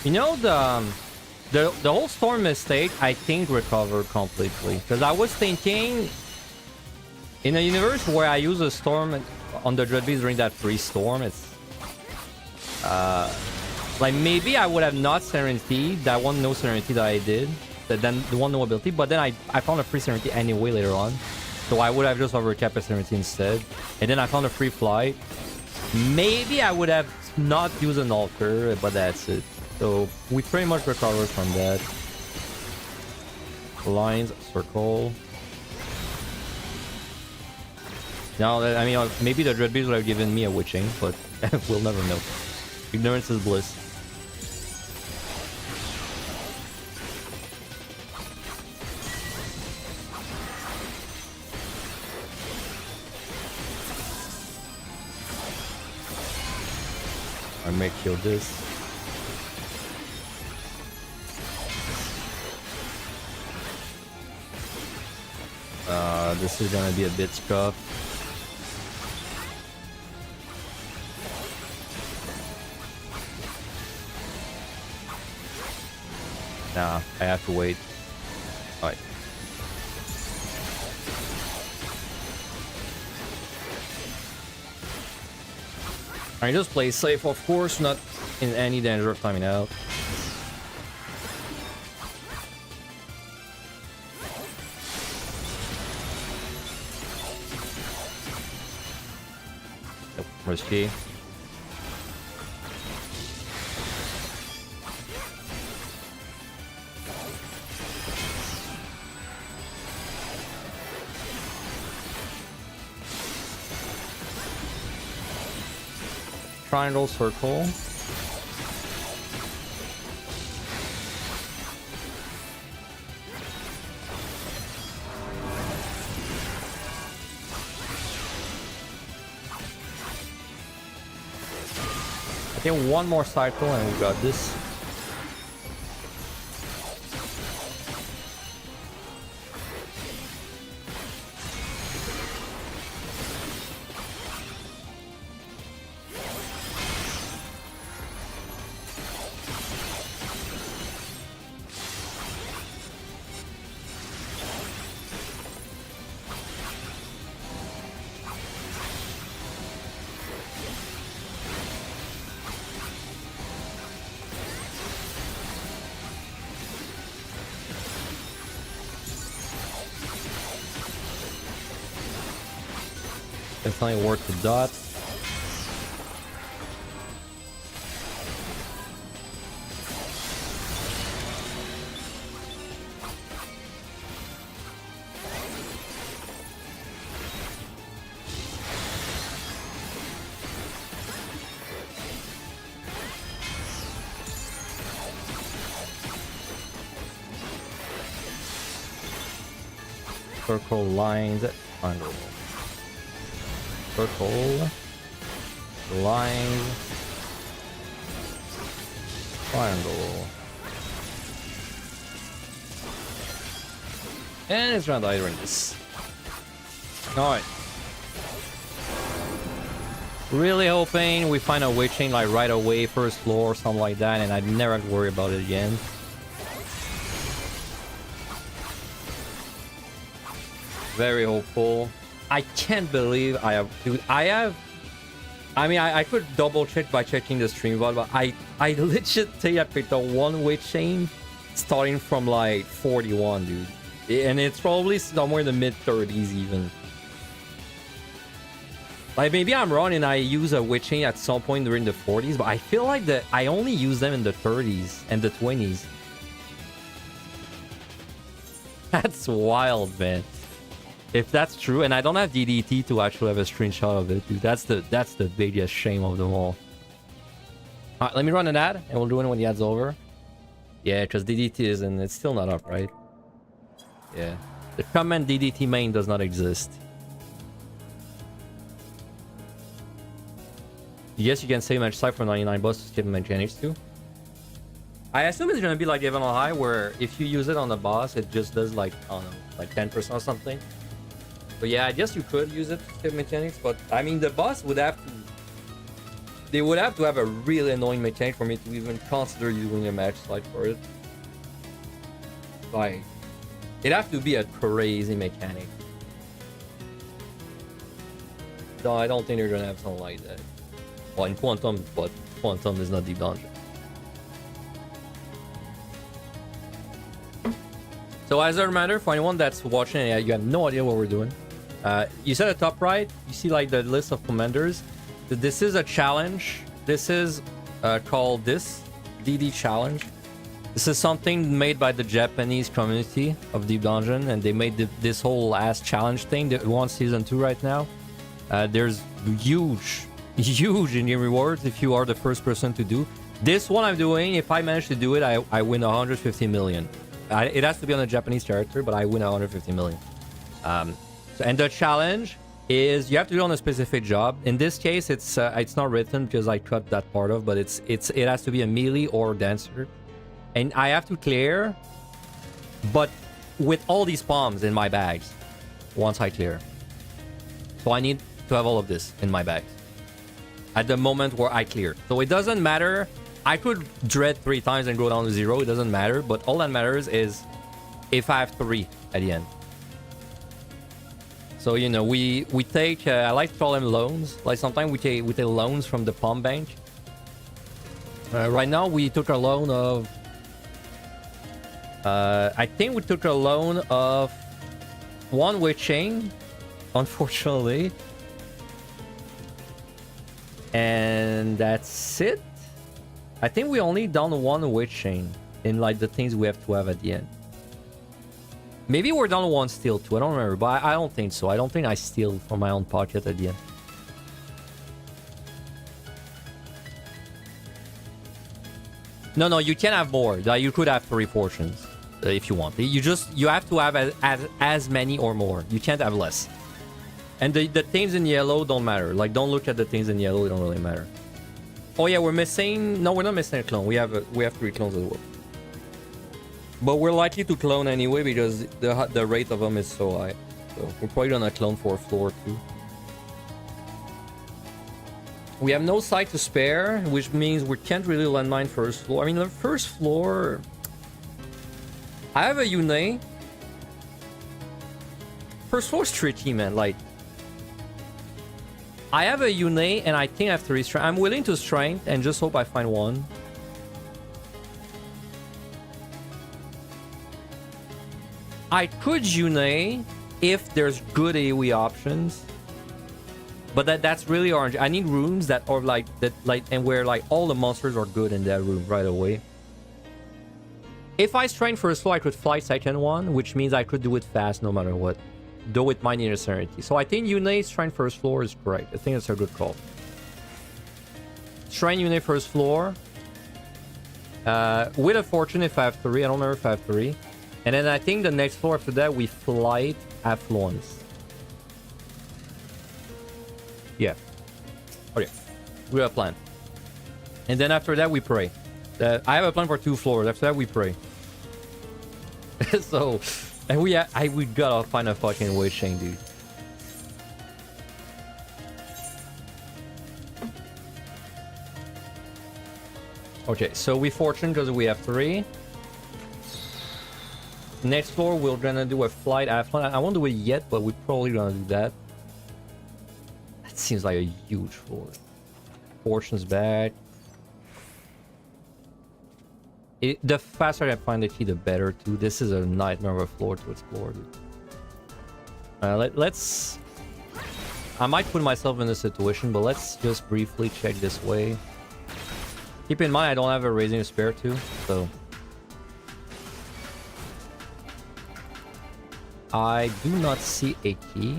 You know, the whole storm mistake, I think, recovered completely. Because I was thinking, in a universe where I use a storm on the Dreadbeast during that free storm, it's like maybe I would have not Serenity, that one no Serenity that I did, then the one no ability, but then I found a free Serenity anyway later on. So I would have just overcapped a Serenity instead. And then I found a free flight. Maybe I would have not used an altar, but that's it. So we pretty much recovered from that. Lines, circle. Now, I mean, maybe the Dreadbeast would have given me a witching, but we'll never know. Ignorance is bliss. I may kill this. This is gonna be a bit scuffed. Nah, I have to wait. Alright. I just play safe, of course, not in any danger of timing out. Nope, risky. Triangle, circle. I think one more cycle and we got this. Definitely worth the dot. Circle, lines, triangle. Circle, lines, triangle. And it's round either in this. Alright. Really hoping we find a witching like right away, first floor or something like that, and I'd never have to worry about it again. Very hopeful. I can't believe I have... Dude, I mean, I could double check by checking the stream VOD, but I legit think I picked a one-way chain starting from like 41, dude. And it's probably somewhere in the mid-30s even. Like, maybe I'm wrong and I use a witch chain at some point during the 40s, but I feel like that I only use them in the 30s and the 20s. That's wild, man. If that's true, and I don't have DDT to actually have a screenshot of it, dude. That's the biggest shame of them all. Alright, let me run an ad, and we'll do it when the ad's over. Yeah, because DDT isn't... It's still not up, right? Yeah. The command DDT main does not exist. Yes, you can save match side for 99 bucks to skip mechanics too. I assume it's gonna be like even on high, where if you use it on the boss, it just does like, I don't know, like 10% or something. But yeah, I guess you could use it to skip mechanics, but I mean, the boss would have to... They would have to have a really annoying mechanic for me to even consider using a match slide for it. Like, it'd have to be a crazy mechanic. No, I don't think they're gonna have something like that. Well, in Quantum, but Quantum is not Deep Dungeon. So as a reminder, for anyone that's watching and you have no idea what we're doing, you see at the top right, you see like the list of commanders. This is a challenge. This is called this DD challenge. This is something made by the Japanese community of Deep Dungeon, and they made this whole ass challenge thing. They want season 2 right now. There's huge in-game rewards if you are the first person to do this one. I'm doing, if I manage to do it, I win 150 million. It has to be on a Japanese character, but I win 150 million. And the challenge is you have to do it on a specific job. In this case, it's not written because I cut that part off, but it has to be a melee or dancer, and I have to clear, but with all these bombs in my bags once I clear. So I need to have all of this in my bags at the moment where I clear. So it doesn't matter. I could dread 3 times and go down to 0. It doesn't matter. But all that matters is if I have 3 at the end. So, you know, we take... I like to call them loans. Like, sometimes we take loans from the palm bank. Right now, we took a loan of... I think we took a loan of 1 with chain, unfortunately. And that's it. I think we only done 1 witch chain in like the things we have to have at the end. Maybe we're done 1 steal too. I don't remember, but I don't think so. I don't think I steal from my own pocket at the end. No, you can have more. You could have 3 fortunes if you want. You have to have as many or more. You can't have less. And the things in yellow don't matter. Like, don't look at the things in yellow. It don't really matter. Oh yeah, we're missing... No, we're not missing a clone. We have 3 clones as well. But we're likely to clone anyway because the rate of them is so high. So we're probably gonna clone for floor 2. We have no site to spare, which means we can't really landmine first floor. I mean, the first floor... I have a Yune. First floor's tricky, man. Like... I have a Yune, and I think I have 3 strength. I'm willing to strength and just hope I find 1. I could Yune if there's good AoE options. But that's really orange. I need rooms that are like that, like, and where like all the monsters are good in that room right away. If I strain first floor, I could fly second one, which means I could do it fast no matter what. Though it might need a sanity. So I think Yune strain first floor is great. I think it's a good call. Strain Yune first floor. With a fortune if I have 3. I don't remember if I have 3. And then I think the next floor after that we flight affluence. Yeah. Okay. We have a plan. And then after that we pray. I have a plan for 2 floors. After that we pray. So, and we gotta find a fucking witch chain, dude. Okay, so we fortune because we have 3. Next floor we're gonna do a flight affluent. I won't do it yet, but we're probably gonna do that. That seems like a huge floor. Fortune's back. The faster I find the key, the better too. This is a nightmare of a floor to explore, dude. Let's... I might put myself in this situation, but let's just briefly check this way. Keep in mind I don't have a raising to spare too, so... I do not see a key.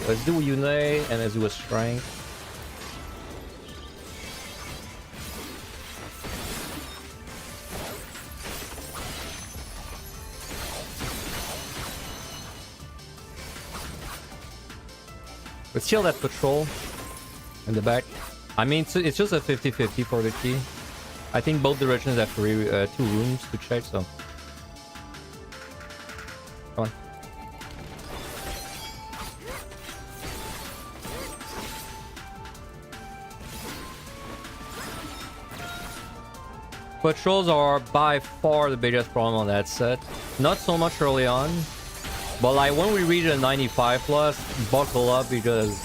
Let's do a Yune and let's do a strength. Let's kill that patrol in the back. I mean, it's just a 50-50 for the key. I think both directions have 2 rooms to check, so... Come on. Patrols are by far the biggest problem on that set. Not so much early on. But like when we reach a 95 plus, buckle up because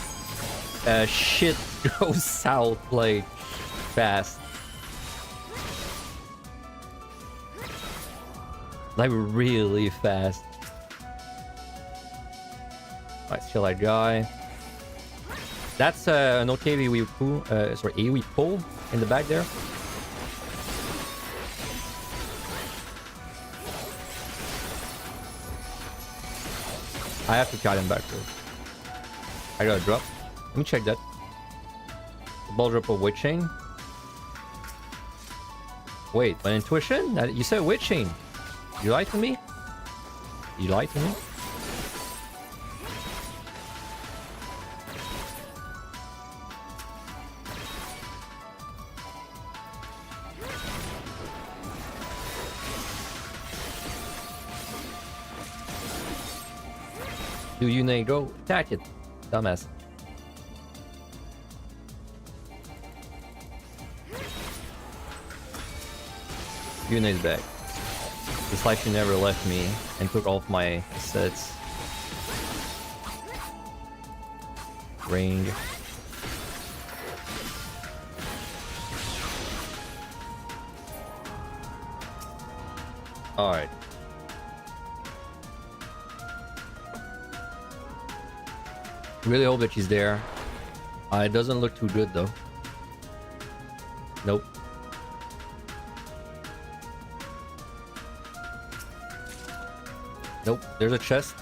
shit goes south like fast. Like really fast. Alright, kill that guy. That's an okay AoE pull, sorry, AoE pull in the back there. I have to cut him back though. I got a drop. Let me check that. Ball drop of witch chain. Wait, an intuition? You said witch chain. You lied to me? You lied to me? Do you need go attack it, dumbass? Yune's back. It's like she never left me and took all of my sets. Ring. Alright. Really hope that she's there. It doesn't look too good though. Nope. Nope. There's a chest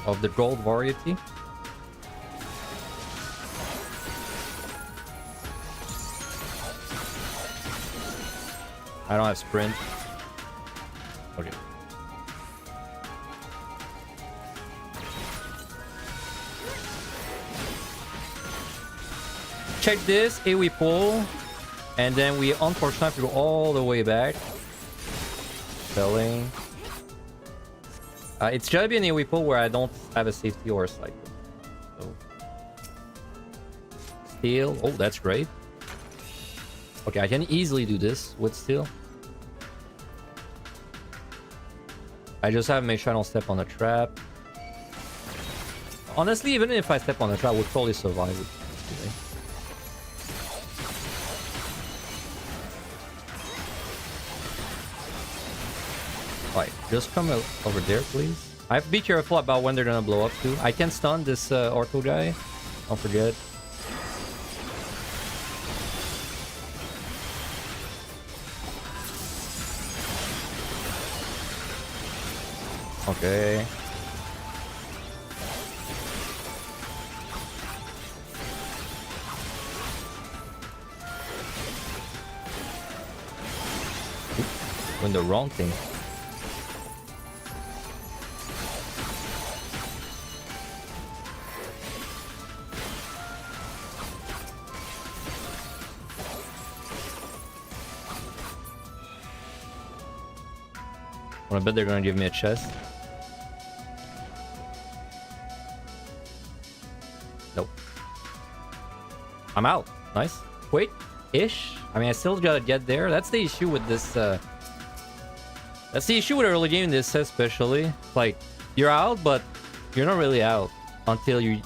of the gold variety. I don't have sprint. Okay. Check this, AoE pull, and then we unfortunately have to go all the way back. Selling. It's gotta be an AoE pull where I don't have a safety or a cycle. So. Steel. Oh, that's great. Okay, I can easily do this with steel. I just have to make sure I don't step on the trap. Honestly, even if I step on the trap, I would probably survive it. Anyway. Alright, just come over there, please. I have to be careful about when they're gonna blow up too. I can stun this ortho guy. Don't forget. Okay. Doing the wrong thing. I bet they're gonna give me a chest. Nope. I'm out. Nice. Wait. Ish. I mean, I still gotta get there. That's the issue with this. That's the issue with early game. This especially, like, you're out, but you're not really out until you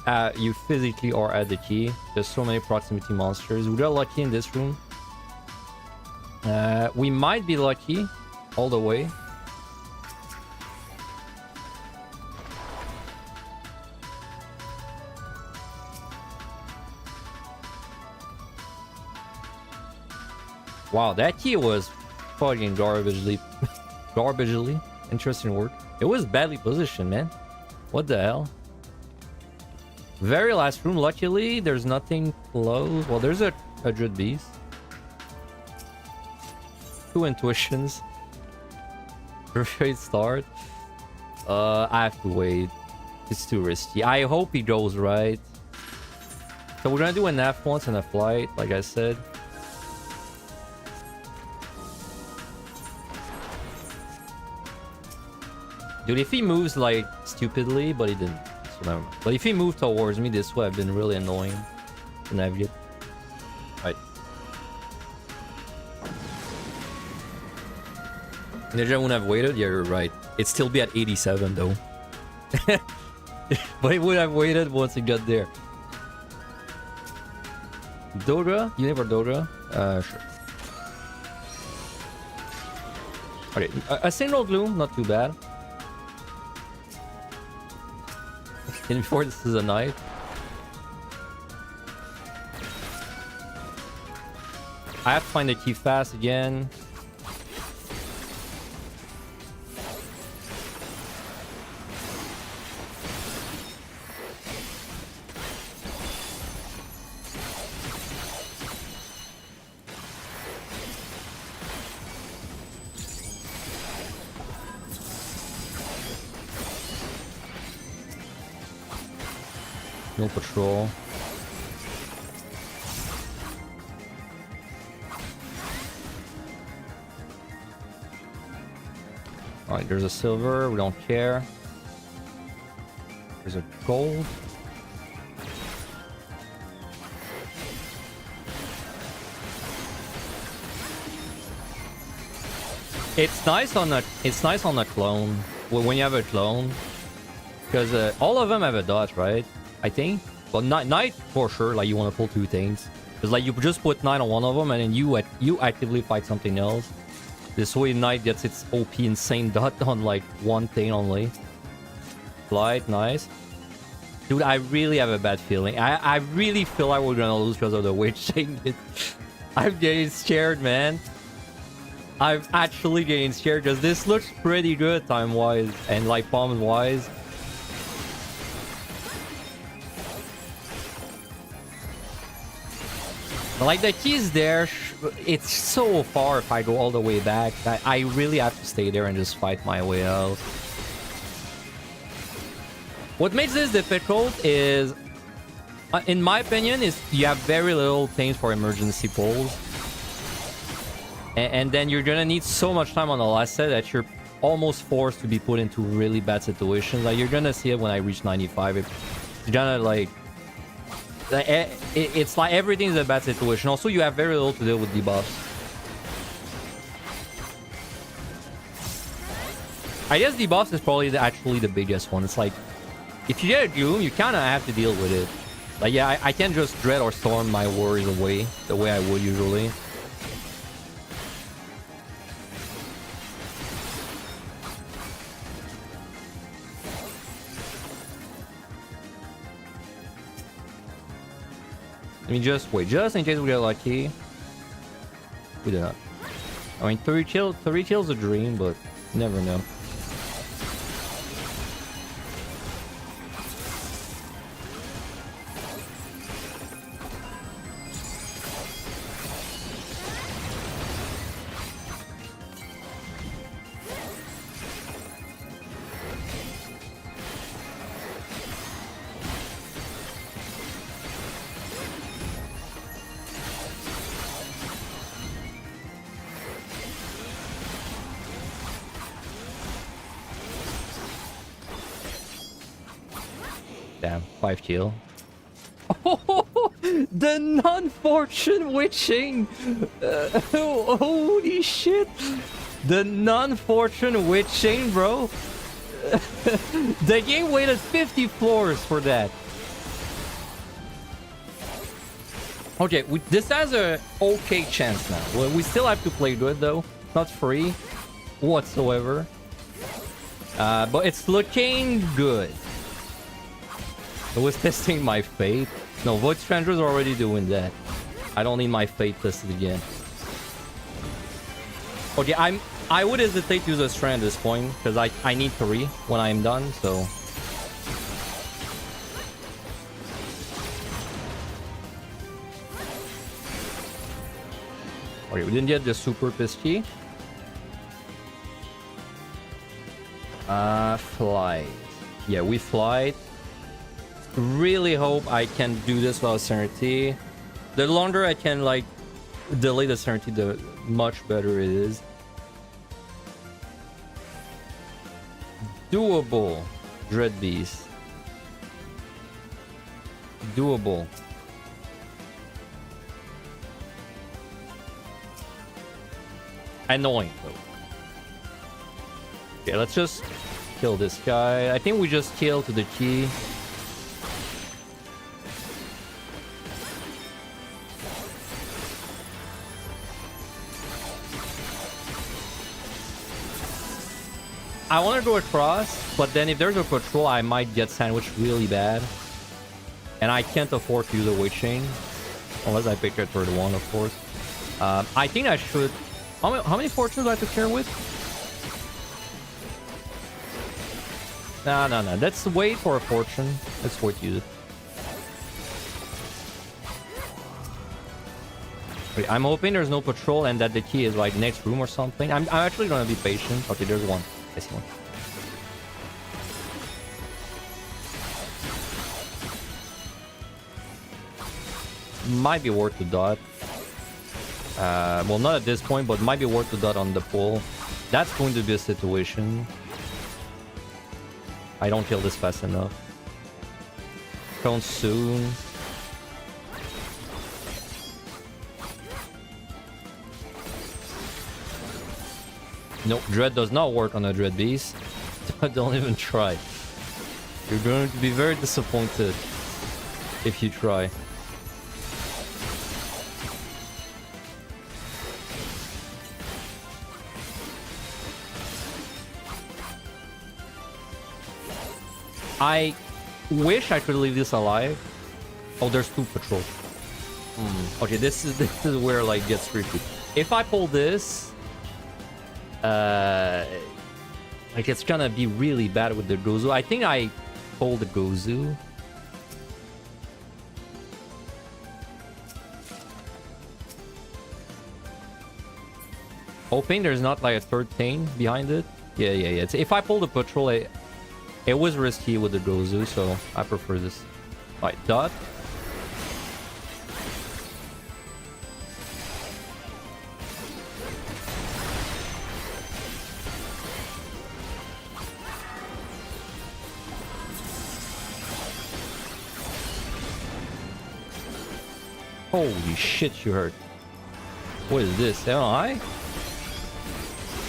physically are at the key. There's so many proximity monsters. We got lucky in this room. We might be lucky all the way. Wow, that key was fucking garbagely. Garbagely. Interesting word. It was badly positioned, man. What the hell? Very last room. Luckily, there's nothing close. Well, there's a Dread Beast. 2 intuitions. Great start. I have to wait. It's too risky. I hope he goes right. So we're gonna do an F once and a flight, like I said. Dude, if he moves like stupidly, but he didn't. So never mind. But if he moved towards me, this would have been really annoying to navigate. Right. Ninja wouldn't have waited? Yeah, you're right. It'd still be at 87 though. But he would have waited once he got there. Dogra? You never Dogra? Sure. Okay, a single gloom, not too bad. And before this is a knife. I have to find the key fast again. No patrol. Alright, there's a silver. We don't care. There's a gold. It's nice on a clone. When you have a clone. Because all of them have a dot, right? I think. But Knight for sure, like you want to pull 2 things. Because like you just put Knight on one of them and then you actively fight something else. This way Knight gets its OP insane dot on like one thing only. Flight, nice. Dude, I really have a bad feeling. I really feel like we're gonna lose because of the witch thing. I'm getting scared, man. I'm actually getting scared because this looks pretty good time-wise and like palm-wise. Like the key's there, it's so far if I go all the way back that I really have to stay there and just fight my way out. What makes this difficult is, in my opinion, is you have very little things for emergency pulls. And then you're gonna need so much time on the last set that you're almost forced to be put into really bad situations. Like you're gonna see it when I reach 95. You're gonna like... It's like everything's a bad situation. Also, you have very little to deal with debuffs. I guess debuffs is probably actually the biggest one. It's like, if you get a Gloom, you kind of have to deal with it. Like, yeah, I can't just Dread or Storm my worries away the way I would usually. I mean, just wait, just in case we get lucky. We do not. I mean, 3 kills a dream, but you never know. Damn, 5 kill. Oh, the non-fortune witching! Holy shit! The non-fortune witching, bro! The game waited 50 floors for that. Okay, this has a okay chance now. Well, we still have to play good though. Not free whatsoever. But it's looking good. I was testing my fate. No, Void Strangers are already doing that. I don't need my fate tested again. Okay, I would hesitate to use a strand at this point because I need 3 when I'm done, so. Okay, we didn't get the super pisky. Flight. Yeah, we flight. Really hope I can do this without Serenity. The longer I can like delay the Serenity, the much better it is. Doable. Dread Beast. Doable. Annoying though. Okay, let's just kill this guy. I think we just kill to the key. I want to go across, but then if there's a patrol, I might get sandwiched really bad. And I can't afford to use a weight chain. Unless I pick a third one, of course. I think I should... How many fortunes do I have to care with? No. Let's wait for a fortune. Let's wait to use it. Wait, I'm hoping there's no patrol and that the key is like next room or something. I'm actually gonna be patient. Okay, there's one. I see one. Might be worth the dot. Well, not at this point, but might be worth the dot on the pull. That's going to be a situation. I don't kill this fast enough. Come soon. Nope, Dread does not work on a Dread Beast. Don't even try. You're going to be very disappointed if you try. I wish I could leave this alive. Oh, there's 2 patrols. Okay, this is where like gets tricky. If I pull this, like it's gonna be really bad with the Gozu. I think I pulled the Gozu. Hoping there's not like a third thing behind it. Yeah. If I pull the patrol, it was risky with the Gozu, so I prefer this. Alright, dot. Holy shit, you hurt. What is this? MI?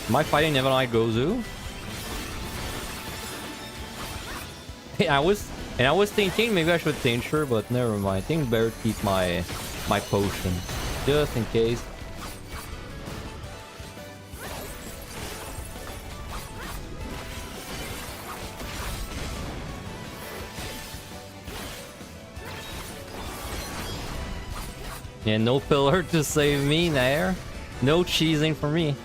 Am I fighting MI Gozu? Hey, I was thinking maybe I should tincture, but never mind. I think better keep my potion just in case. Yeah, no pillar to save me there. No cheesing for me.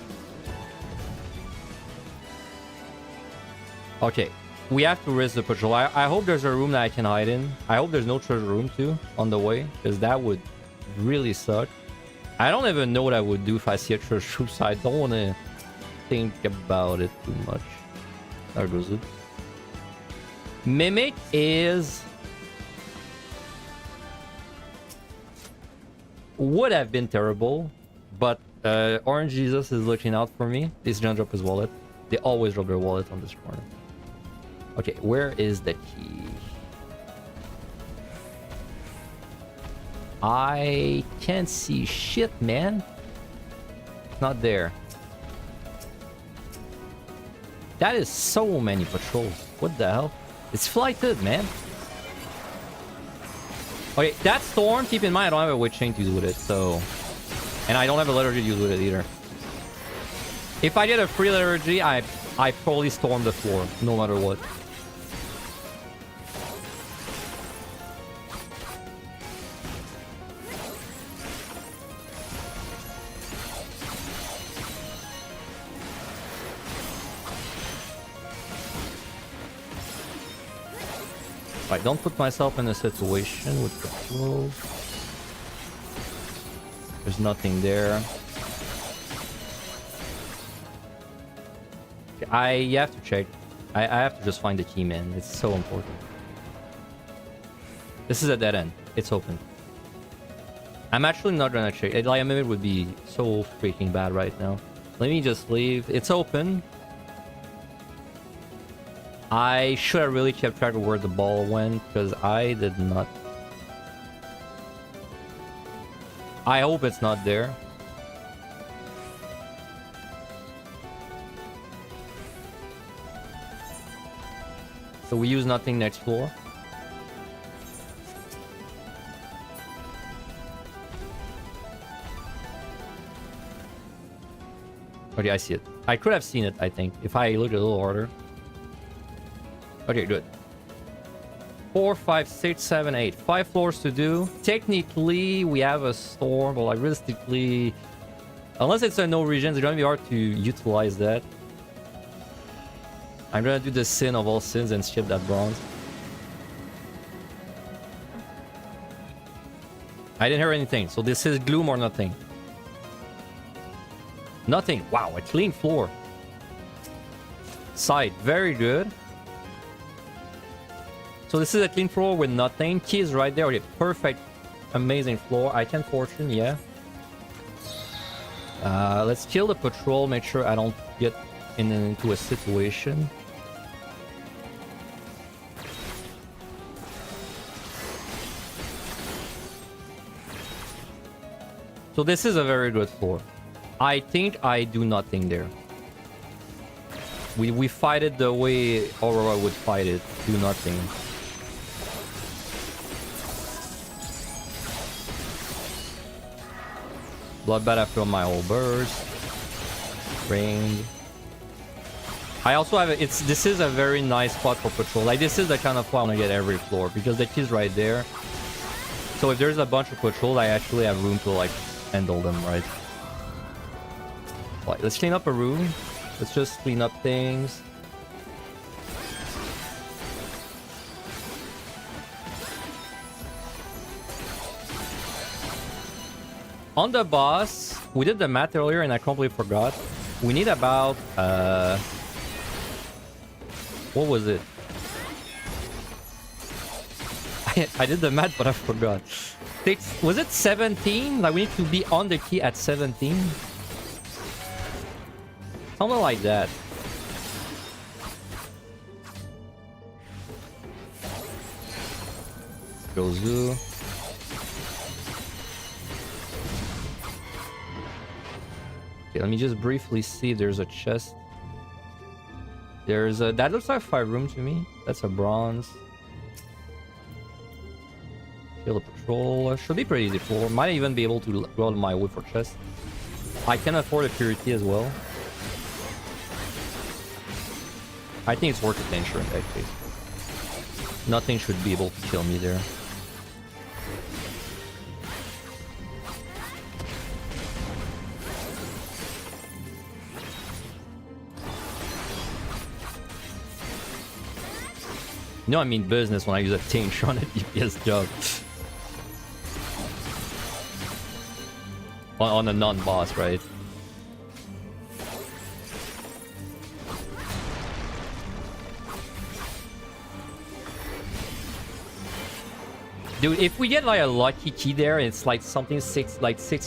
Okay, we have to risk the patrol. I hope there's a room that I can hide in. I hope there's no treasure room too on the way, because that would really suck. I don't even know what I would do if I see a treasure room, so I don't want to think about it too much. There goes it. Mimic is... would have been terrible, but Orange Jesus is looking out for me. He's gonna drop his wallet. They always drop their wallet on this corner. Okay, where is the key? I can't see shit, man. Not there. That is so many patrols. What the hell? It's flighted, man. Okay, that storm, keep in mind, I don't have a witch chain to use with it, so... and I don't have a liturgy to use with it either. If I get a free liturgy, I probably storm the floor, no matter what. Right, don't put myself in a situation with control. There's nothing there. You have to check. I have to just find the key, man. It's so important. This is a dead end. It's open. I'm actually not gonna check. Like, I mean, it would be so freaking bad right now. Let me just leave. It's open. I should have really kept track of where the ball went, because I did not. I hope it's not there. So we use nothing next floor. Okay, I see it. I could have seen it, I think, if I looked a little harder. Okay, good. 4, 5, 6, 7, 8. 5 floors to do. Technically, we have a storm, but like realistically, unless it's a no regions, it's gonna be hard to utilize that. I'm gonna do the sin of all sins and skip that bronze. I didn't hear anything, so this is gloom or nothing. Nothing. Wow, a clean floor. Side, very good. So this is a clean floor with nothing. Key is right there. Okay, perfect. Amazing floor. I can fortune, yeah. Let's kill the patrol. Make sure I don't get into a situation. So this is a very good floor. I think I do nothing there. We fight it the way Aurora would fight it. Do nothing. Bloodbath after my whole burst. Ring. I also have this is a very nice spot for patrol. Like, this is the kind of floor I want to get every floor, because the key's right there. So if there's a bunch of patrols, I actually have room to like handle them, right? Like, let's clean up a room. Let's just clean up things. On the boss, we did the math earlier and I completely forgot. We need about what was it? I did the math, but I forgot. Was it 17? Like, we need to be on the key at 17? Something like that. Go zoo. Okay, let me just briefly see if there's a chest. There's a... that looks like 5 room to me. That's a bronze. Kill the patrol. Should be pretty easy floor. Might even be able to go out of my way for chest. I can afford a purity as well. I think it's worth it to ensure in that case. Nothing should be able to kill me there. You know I mean business when I use a tinge on a DPS job. on a non-boss, right? Dude, if we get like a lucky key there, it's like something six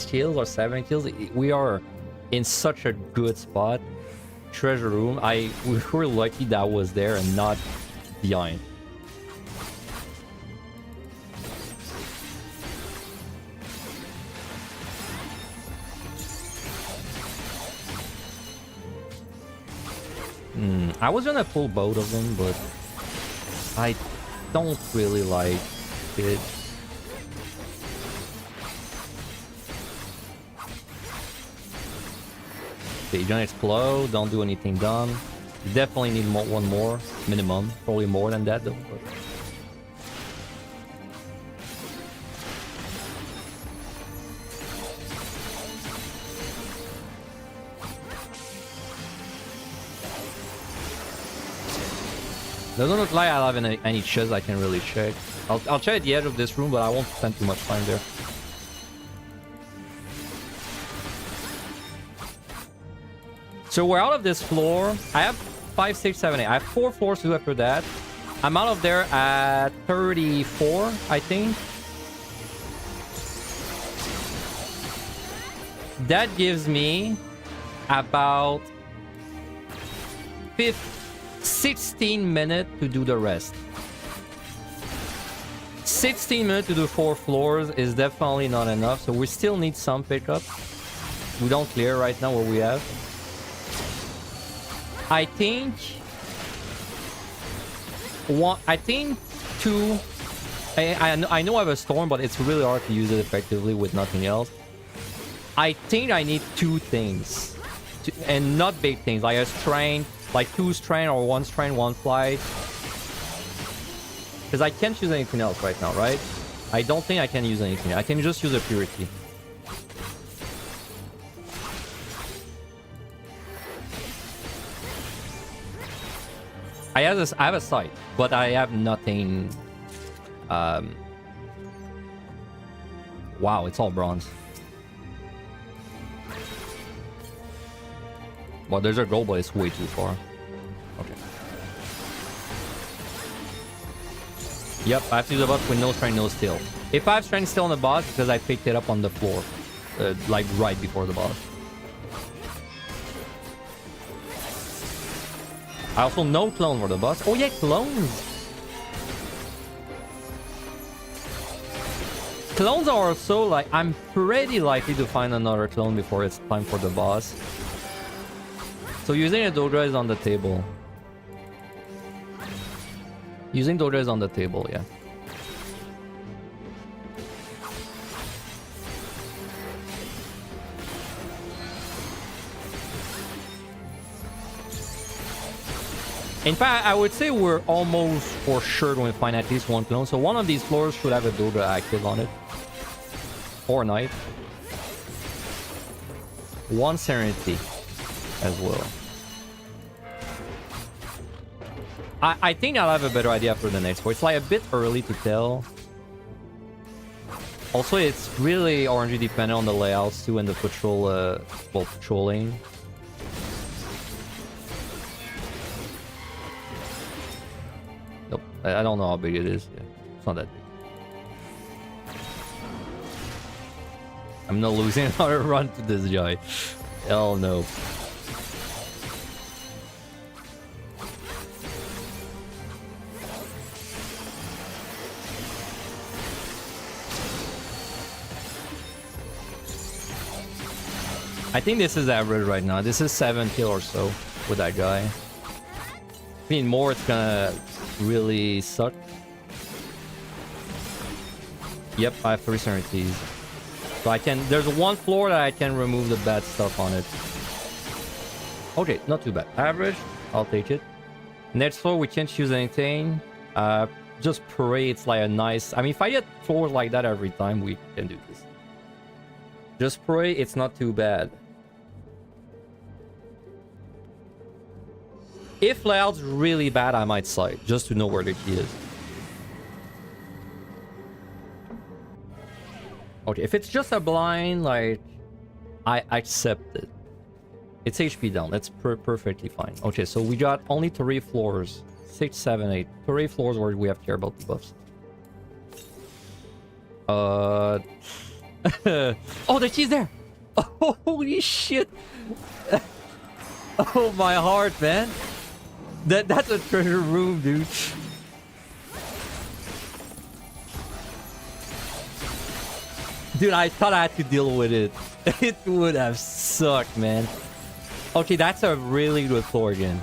kills or 7 kills. We are in such a good spot. Treasure room. We were lucky that was there and not behind. I was gonna pull both of them, but I don't really like it. Okay, you don't explode, don't do anything dumb. You definitely need one more, minimum. Probably more than that though. But... doesn't look like I have any chests I can really check. I'll check at the edge of this room, but I won't spend too much time there. So we're out of this floor. I have 5, 6, 7, 8. I have 4 floors to do after that. I'm out of there at 34, I think. That gives me about 16 minutes to do the rest. 16 minutes to do 4 floors is definitely not enough, so we still need some pickup. We don't clear right now what we have. I think two. I know I have a storm, but it's really hard to use it effectively with nothing else. I think I need 2 things, and not big things, like a strain, like 2 strain or 1 strain, 1 flight. Because I can't use anything else right now, right? I don't think I can use anything. I can just use a purity. I have a sight, but I have nothing. Wow, it's all bronze. Well, there's a gold, but it's way too far. Okay. Yep, I have to do the buff with no strength, no steel. If I have strength still on the boss, because I picked it up on the floor, like right before the boss. I also no clone for the boss. Oh yeah, clones. Clones are also like, I'm pretty likely to find another clone before it's time for the boss. So using a Dodra is on the table. Using Dodra is on the table, yeah. In fact, I would say we're almost for sure going to find at least 1 clone. So one of these floors should have a Dodra active on it. Or Knight. 1 Serenity as well. I think I'll have a better idea for the next floor. It's like a bit early to tell. Also, it's really RNG dependent on the layouts too and the patrol, well, patrolling. Nope, I don't know how big it is. Yeah, it's not that big. I'm not losing another run to this guy. Hell no. I think this is average right now. This is 7 kill or so with that guy. I mean, more it's gonna really suck. Yep, I have 3 certainties. So I can... There's 1 floor that I can remove the bad stuff on it. Okay, not too bad. Average, I'll take it. Next floor, we can't choose anything. Just pray it's like a nice... I mean, if I get floors like that every time, we can do this. Just pray it's not too bad. If layout's really bad, I might slide just to know where the key is. Okay, if it's just a blind, like, I accept it. It's HP down. That's perfectly fine. Okay, so we got only 3 floors. 6, 7, 8. 3 floors where we have to care about debuffs. Oh, the key's there! Oh, holy shit! Oh, my heart, man. That's a treasure room, dude. Dude, I thought I had to deal with it. It would have sucked, man. Okay, that's a really good floor again.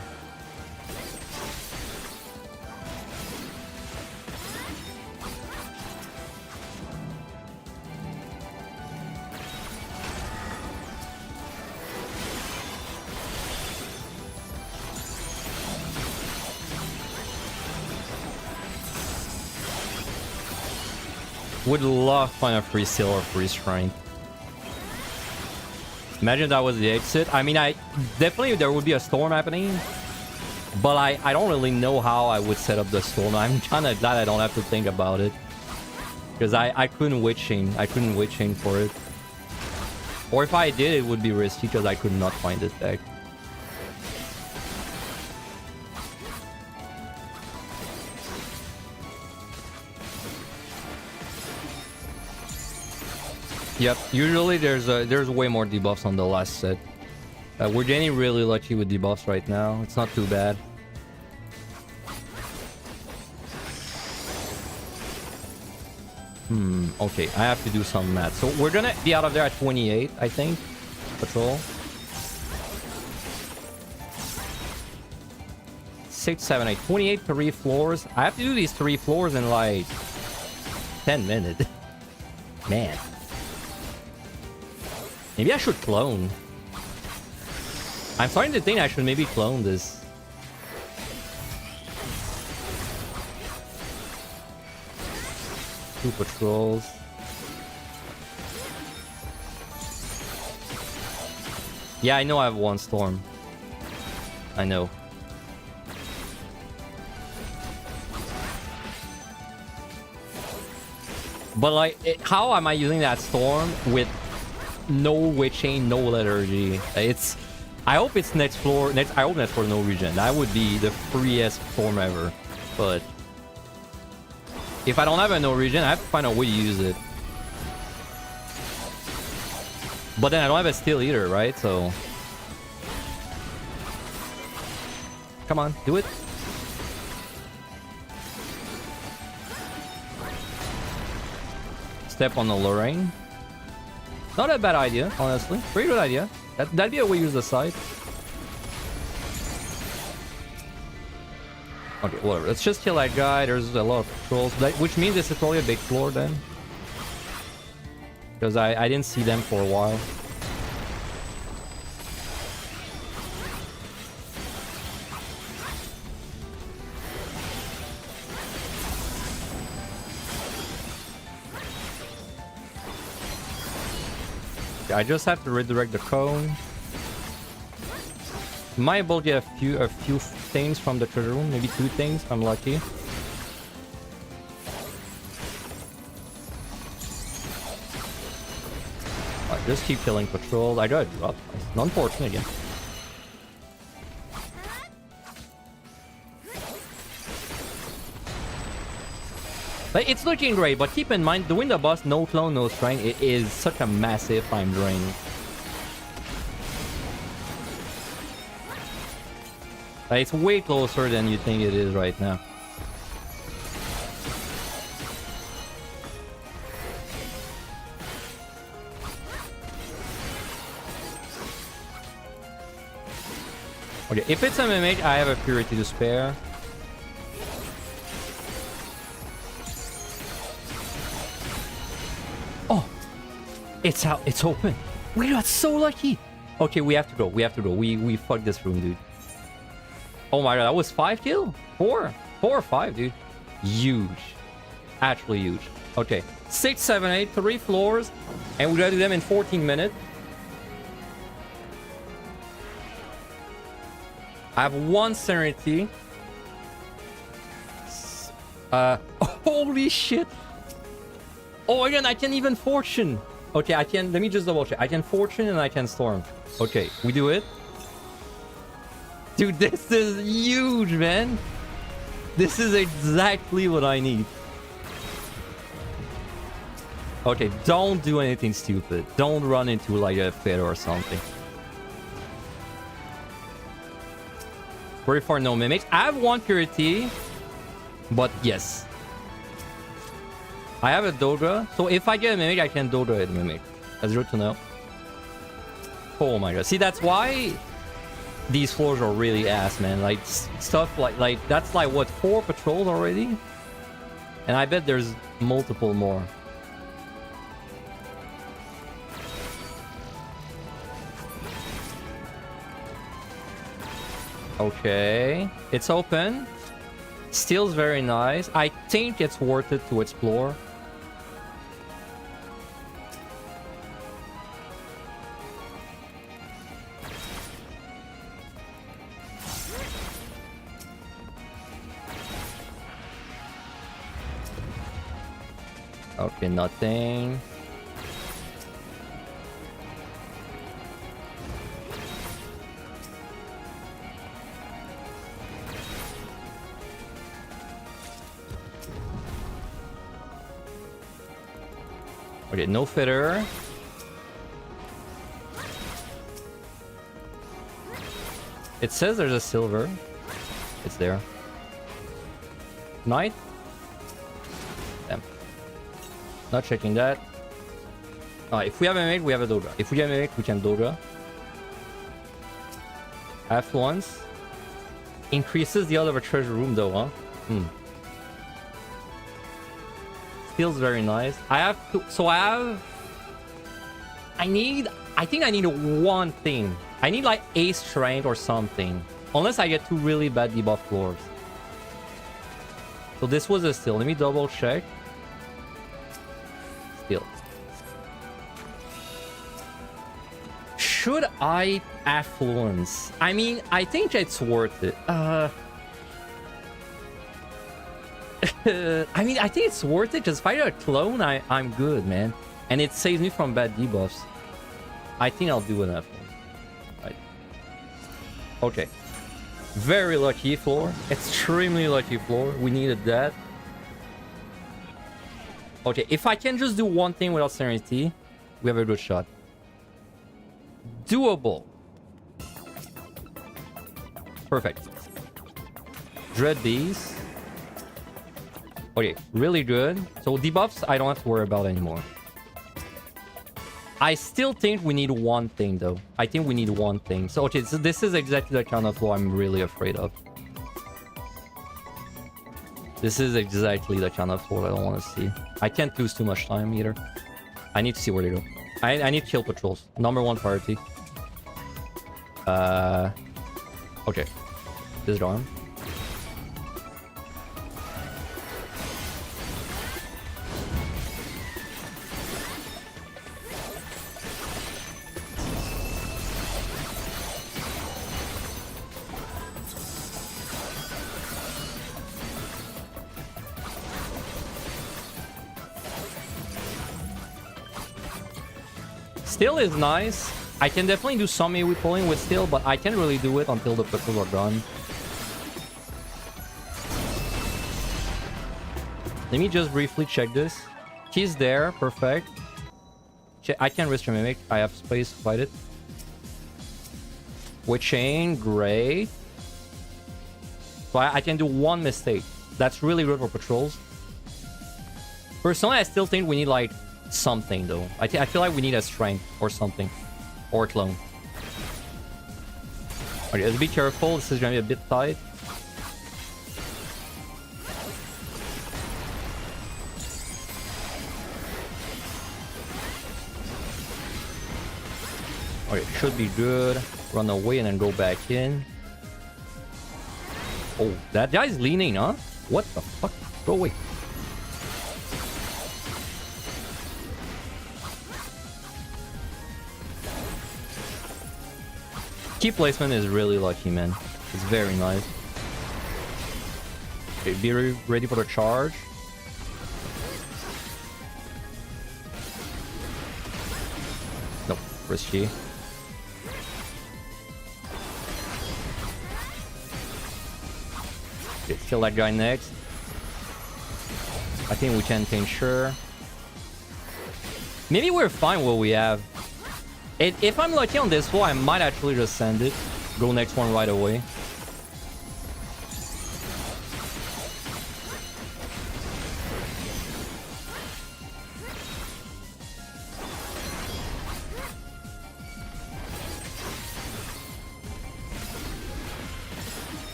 Would love to find a free seal or free shrine. Imagine that was the exit. I mean, definitely there would be a storm happening, but I don't really know how I would set up the storm. I'm kind of glad I don't have to think about it, because I couldn't witch chain. I couldn't witch chain for it, or if I did, it would be risky because I could not find it back. Yep, usually there's way more debuffs on the last set. We're getting really lucky with debuffs right now. It's not too bad. Okay, I have to do some math. So we're gonna be out of there at 28, I think. Patrol. 6, 7, 8. 28, 3 floors. I have to do these 3 floors in like 10 minutes. Man. Maybe I should clone. I'm starting to think I should maybe clone this. Two patrols. Yeah, I know I have 1 storm. I know. But like, how am I using that storm with no witch chain, no liturgy? It's. I hope it's next floor. I hope next floor no regen. That would be the freest storm ever. But if I don't have a no regen, I have to find a way to use it. But then I don't have a steel either, right? So come on, do it. Step on the Lorraine. Not a bad idea, honestly. Pretty good idea. That'd be a way to use the side. Okay, whatever. Let's just kill that guy. There's a lot of patrols, which means this is probably a big floor then. Because I didn't see them for a while. I just have to redirect the cone. Might able to get a few things from the treasure room, maybe 2 things if I'm lucky. Alright, just keep killing patrols. I got a drop. Unfortunate again. But it's looking great, but keep in mind, doing the boss no clone, no shrine, it is such a massive time drain. It's way closer than you think it is right now. Okay, if it's MMH, I have a purity to spare. Oh, it's out. It's open. We got so lucky. Okay, we have to go. We have to go. We fucked this room, dude. Oh my god, that was 5 kill? 4 or 5, dude. Huge. Actually huge. Okay, 6, 7, 8, 3 floors, and we gotta do them in 14 minutes. I have one Serenity. Holy shit. Oh, again, I can even Fortune. Okay, I can... Let me just double check. I can Fortune and I can Storm. Okay, we do it. Dude, this is huge, man. This is exactly what I need. Okay, don't do anything stupid. Don't run into like a fit or something. Very far, no mimics. I have one purity, but yes. I have a Doga, so if I get a mimic, I can Doga a mimic. That's good to know. Oh my god. See, that's why these floors are really ass, man. Like, stuff like that's like, what, 4 patrols already? And I bet there's multiple more. Okay. It's open. Steel's very nice. I think it's worth it to explore. Okay, nothing. Okay, no fitter. It says there's a silver. It's there. Knight? Damn. Not checking that. If we have a mimic, we have a Doga. If we have a mimic, we can Doga. Affluence. Increases the odds of a treasure room though, huh? Feels very nice. I have to, so I think I need one thing. I need like a strength or something. Unless I get 2 really bad debuff floors. So this was a steal. Let me double check. Steal. Should I affluence? I mean, I think it's worth it. I mean, I think it's worth it because if I get a clone, I'm good, man. And it saves me from bad debuffs. I think I'll do an F1. Right. Okay. Very lucky floor. Extremely lucky floor. We needed that. Okay, if I can just do one thing without Serenity, we have a good shot. Doable. Perfect. Dread Beast. Okay, really good. So debuffs, I don't have to worry about anymore. I still think we need one thing, though. I think we need one thing. So, okay, so this is exactly the kind of floor I'm really afraid of. This is exactly the kind of floor I don't want to see. I can't lose too much time, either. I need to see where they go. I need kill patrols. Number 1 priority. Okay. Disarm. Steel is nice. I can definitely do some AoE pulling with Steel, but I can't really do it until the patrols are done. Let me just briefly check this. He's there. Perfect. I can risk your mimic. I have space to fight it. With chain. Great. So I can do one mistake. That's really good for patrols. Personally, I still think we need like something though. I feel like we need a strength or something. Or a clone. Okay, let's be careful. This is gonna be a bit tight. Okay, should be good. Run away and then go back in. Oh, that guy's leaning, huh? What the fuck? Go away. Key placement is really lucky, man. It's very nice. Okay, be ready for the charge. Nope, risky. Okay, kill that guy next. I think we can tincture. Maybe we're fine what we have. If I'm lucky on this one, I might actually just send it. Go next one right away.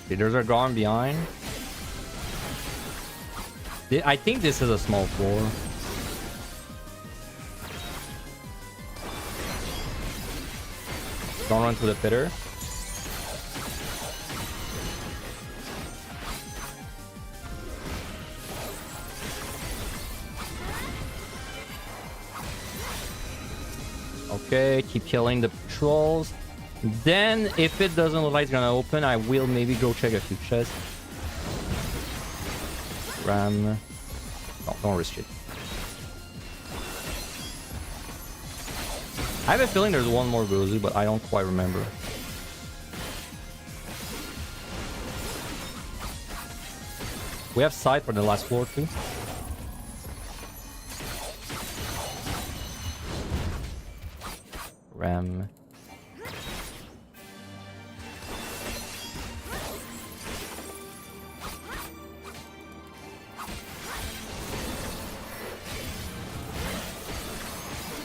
Okay, there's a Garm behind. I think this is a small floor. Don't run to the pitter. Okay, keep killing the patrols. Then, if it doesn't look like it's gonna open, I will maybe go check a few chests. Ram. No, don't risk it. I have a feeling there's one more Gozu, but I don't quite remember. We have sight for the last floor too. Ram.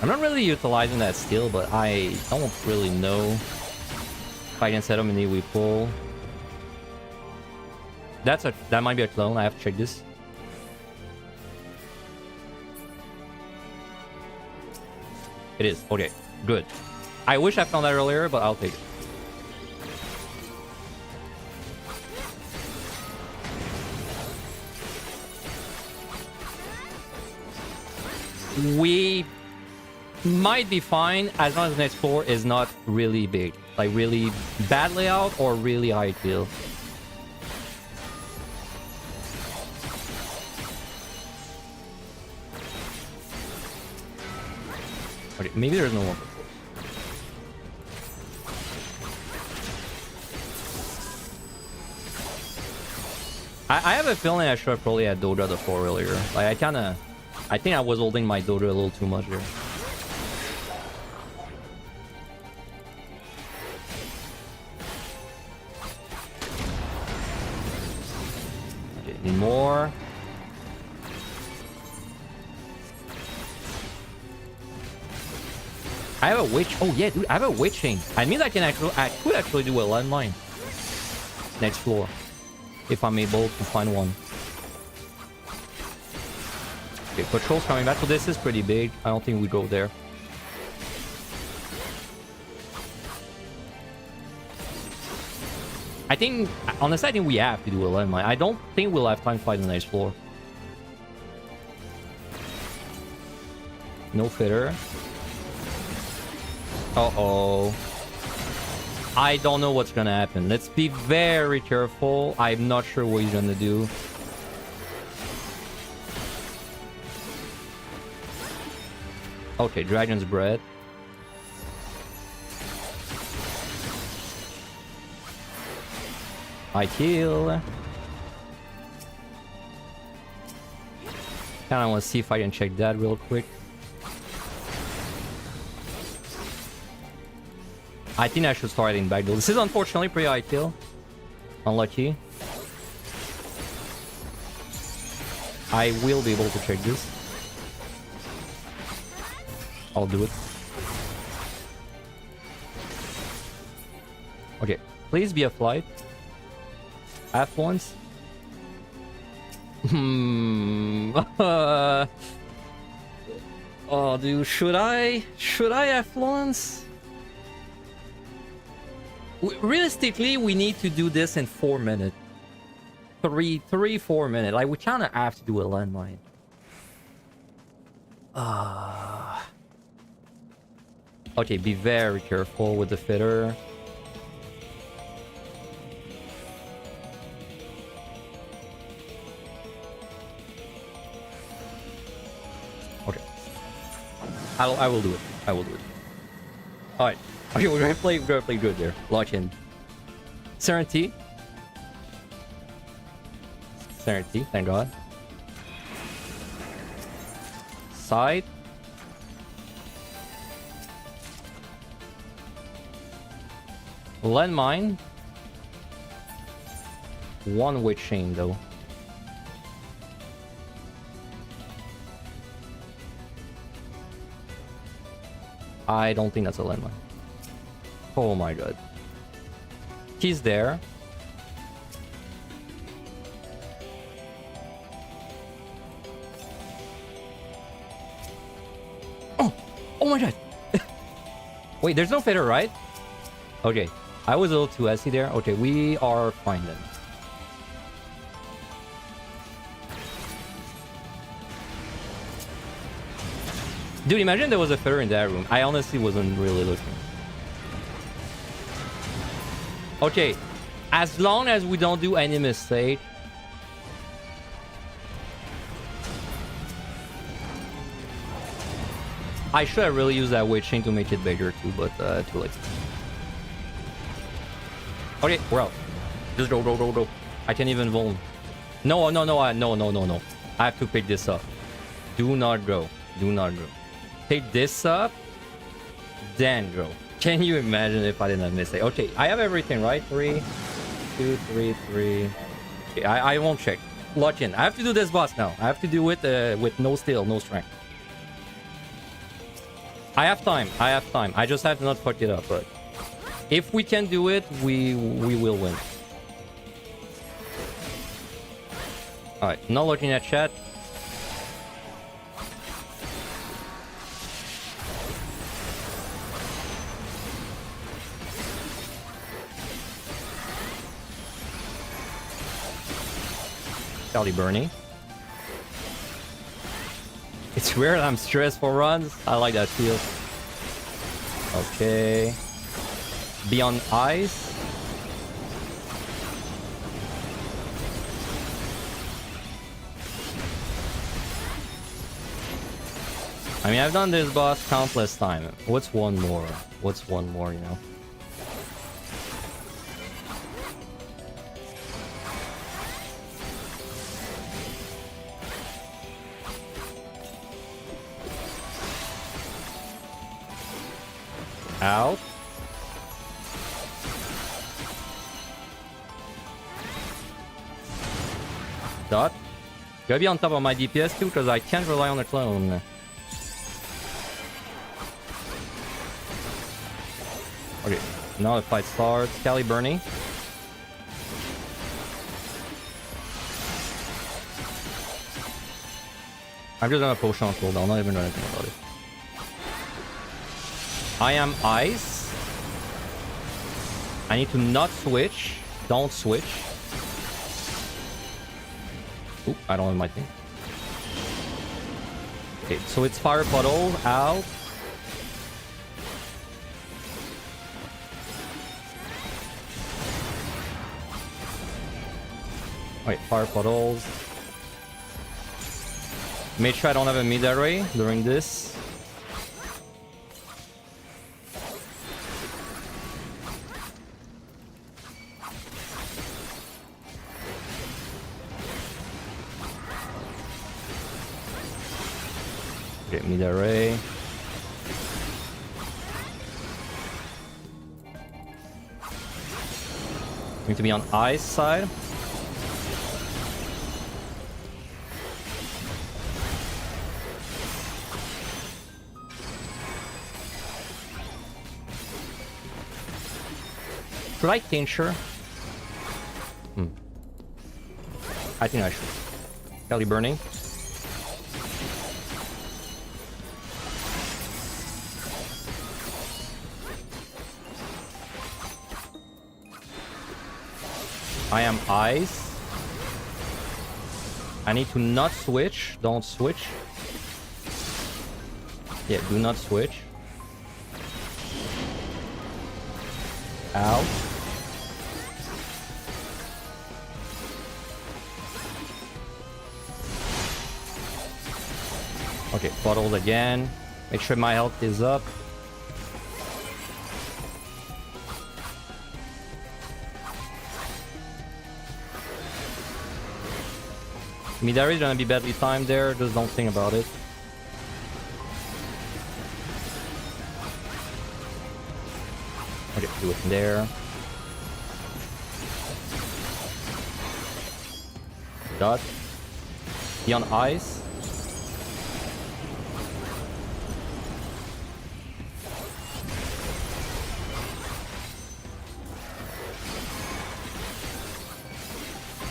I'm not really utilizing that steel, but I don't really know if I can set him in the we pull. That might be a clone. I have to check this. It is. Okay, good. I wish I found that earlier, but I'll take it. We might be fine as long as the next floor is not really big. Like really bad layout or really high kill. Okay, maybe there's no one. I have a feeling I should have probably had Dodra the 4 earlier. Like I think I was holding my Dodra a little too much here. Okay, need more. I have a witch. Oh yeah, dude, I have a witching. I mean, I could actually do a landmine next floor if I'm able to find one. Okay, patrol's coming back. So this is pretty big. I don't think we go there. I think, honestly, I think we have to do a landmine. I don't think we'll have time to fight the next floor. No fitter. Uh-oh. I don't know what's gonna happen. Let's be very careful. I'm not sure what he's gonna do. Okay, Dragon's Breath. I kill. Kinda wanna see if I can check that real quick. I think I should start in back though. This is unfortunately pretty high kill. Unlucky. I will be able to check this. I'll do it. Okay, please be a flight. Affluence. Hmm. Oh, dude, should I affluence? Realistically, we need to do this in 4 minutes. 4 minutes. Like, we kind of have to do a landmine. Okay, be very careful with the fitter. Okay. I will do it. I will do it. Alright. Okay, we're gonna play good there. Lock in. Serenity. Serenity, thank God. Side. Landmine. One-way chain though. I don't think that's a landmine. Oh my God. He's there. Oh my God. Wait, there's no fader, right? Okay. I was a little too SC there. Okay, we are fine then. Dude, imagine there was a fader in that room. I honestly wasn't really looking. Okay. As long as we don't do any mistake. I should have really used that weight chain to make it bigger too, but too late. Okay, we're out. Just go. I can't even vuln. No. I have to pick this up. Do not go. Pick this up, then go. Can you imagine if I didn't miss it? Okay, I have everything, right? 3, 2, 3, 3. Okay, I won't check. Lock in. I have to do this boss now. I have to do it with no steel, no strength. I have time. I just have to not fuck it up, but if we can do it, we will win. Alright, not looking at chat. Charlie Bernie. It's weird, I'm stressed for runs. I like that feel. Okay. Beyond ice. I mean, I've done this boss countless times. What's one more, you know? Out. Dot. Gotta be on top of my DPS too, because I can't rely on the clone. Okay, now the fight starts. Cali Bernie. I'm just gonna potion on cooldown, not even know anything about it. I am ice. I need to not switch. Don't switch. Oop, I don't have my thing. Okay, so it's fire puddle out. Wait, fire puddles. Make sure I don't have a mid array during this. Okay, mid array. Need to be on ice side. Should I tincture? I think I should. Kelly burning. I am ice. I need to not switch. Don't switch. Yeah, do not switch. Out. Okay, bottled again. Make sure my health is up. Midari is gonna be badly timed there, just don't think about it. Okay, do it there. Dot. Be on ice.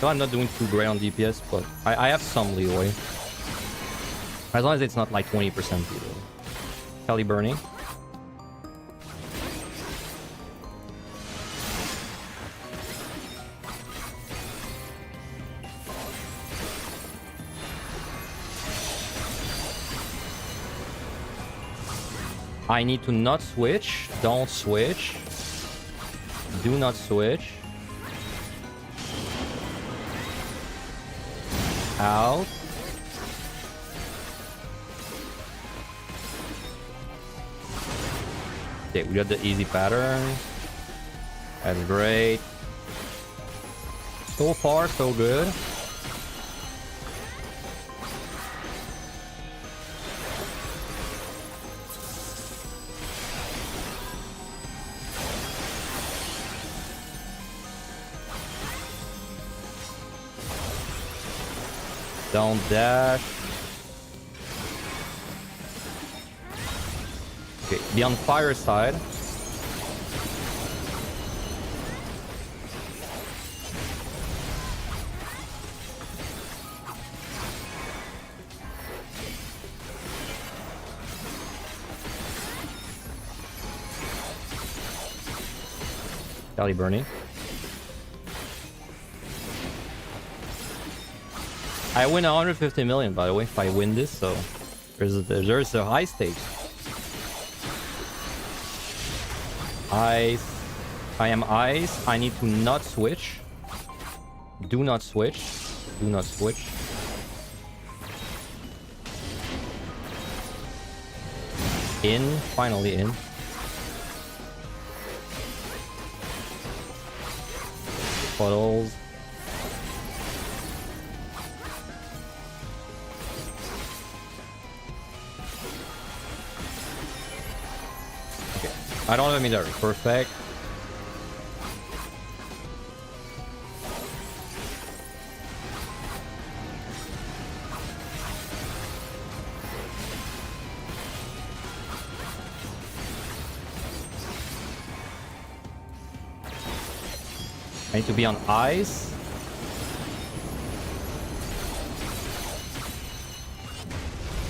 So I'm not doing too great on DPS, but I have some leeway. As long as it's not like 20% leeway. Kelly burning. I need to not switch. Don't switch. Do not switch. Out. Okay, we got the easy pattern. That's great. So far, so good. Don't dash. Okay, be on fire side. Kelly burning. I win 150 million, by the way, if I win this, so there's a high stakes. Ice. I am ice. I need to not switch. Do not switch. Do not switch. In. Finally in. Puddles. I don't have a meter. Perfect. I need to be on ice.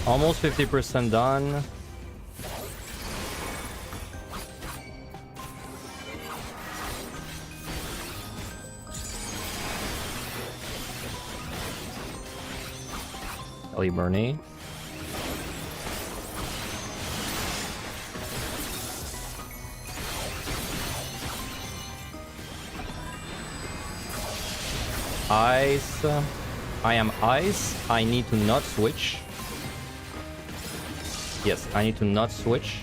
Almost 50% done. Bernie. Ice. I am ice. I need to not switch. Yes, I need to not switch.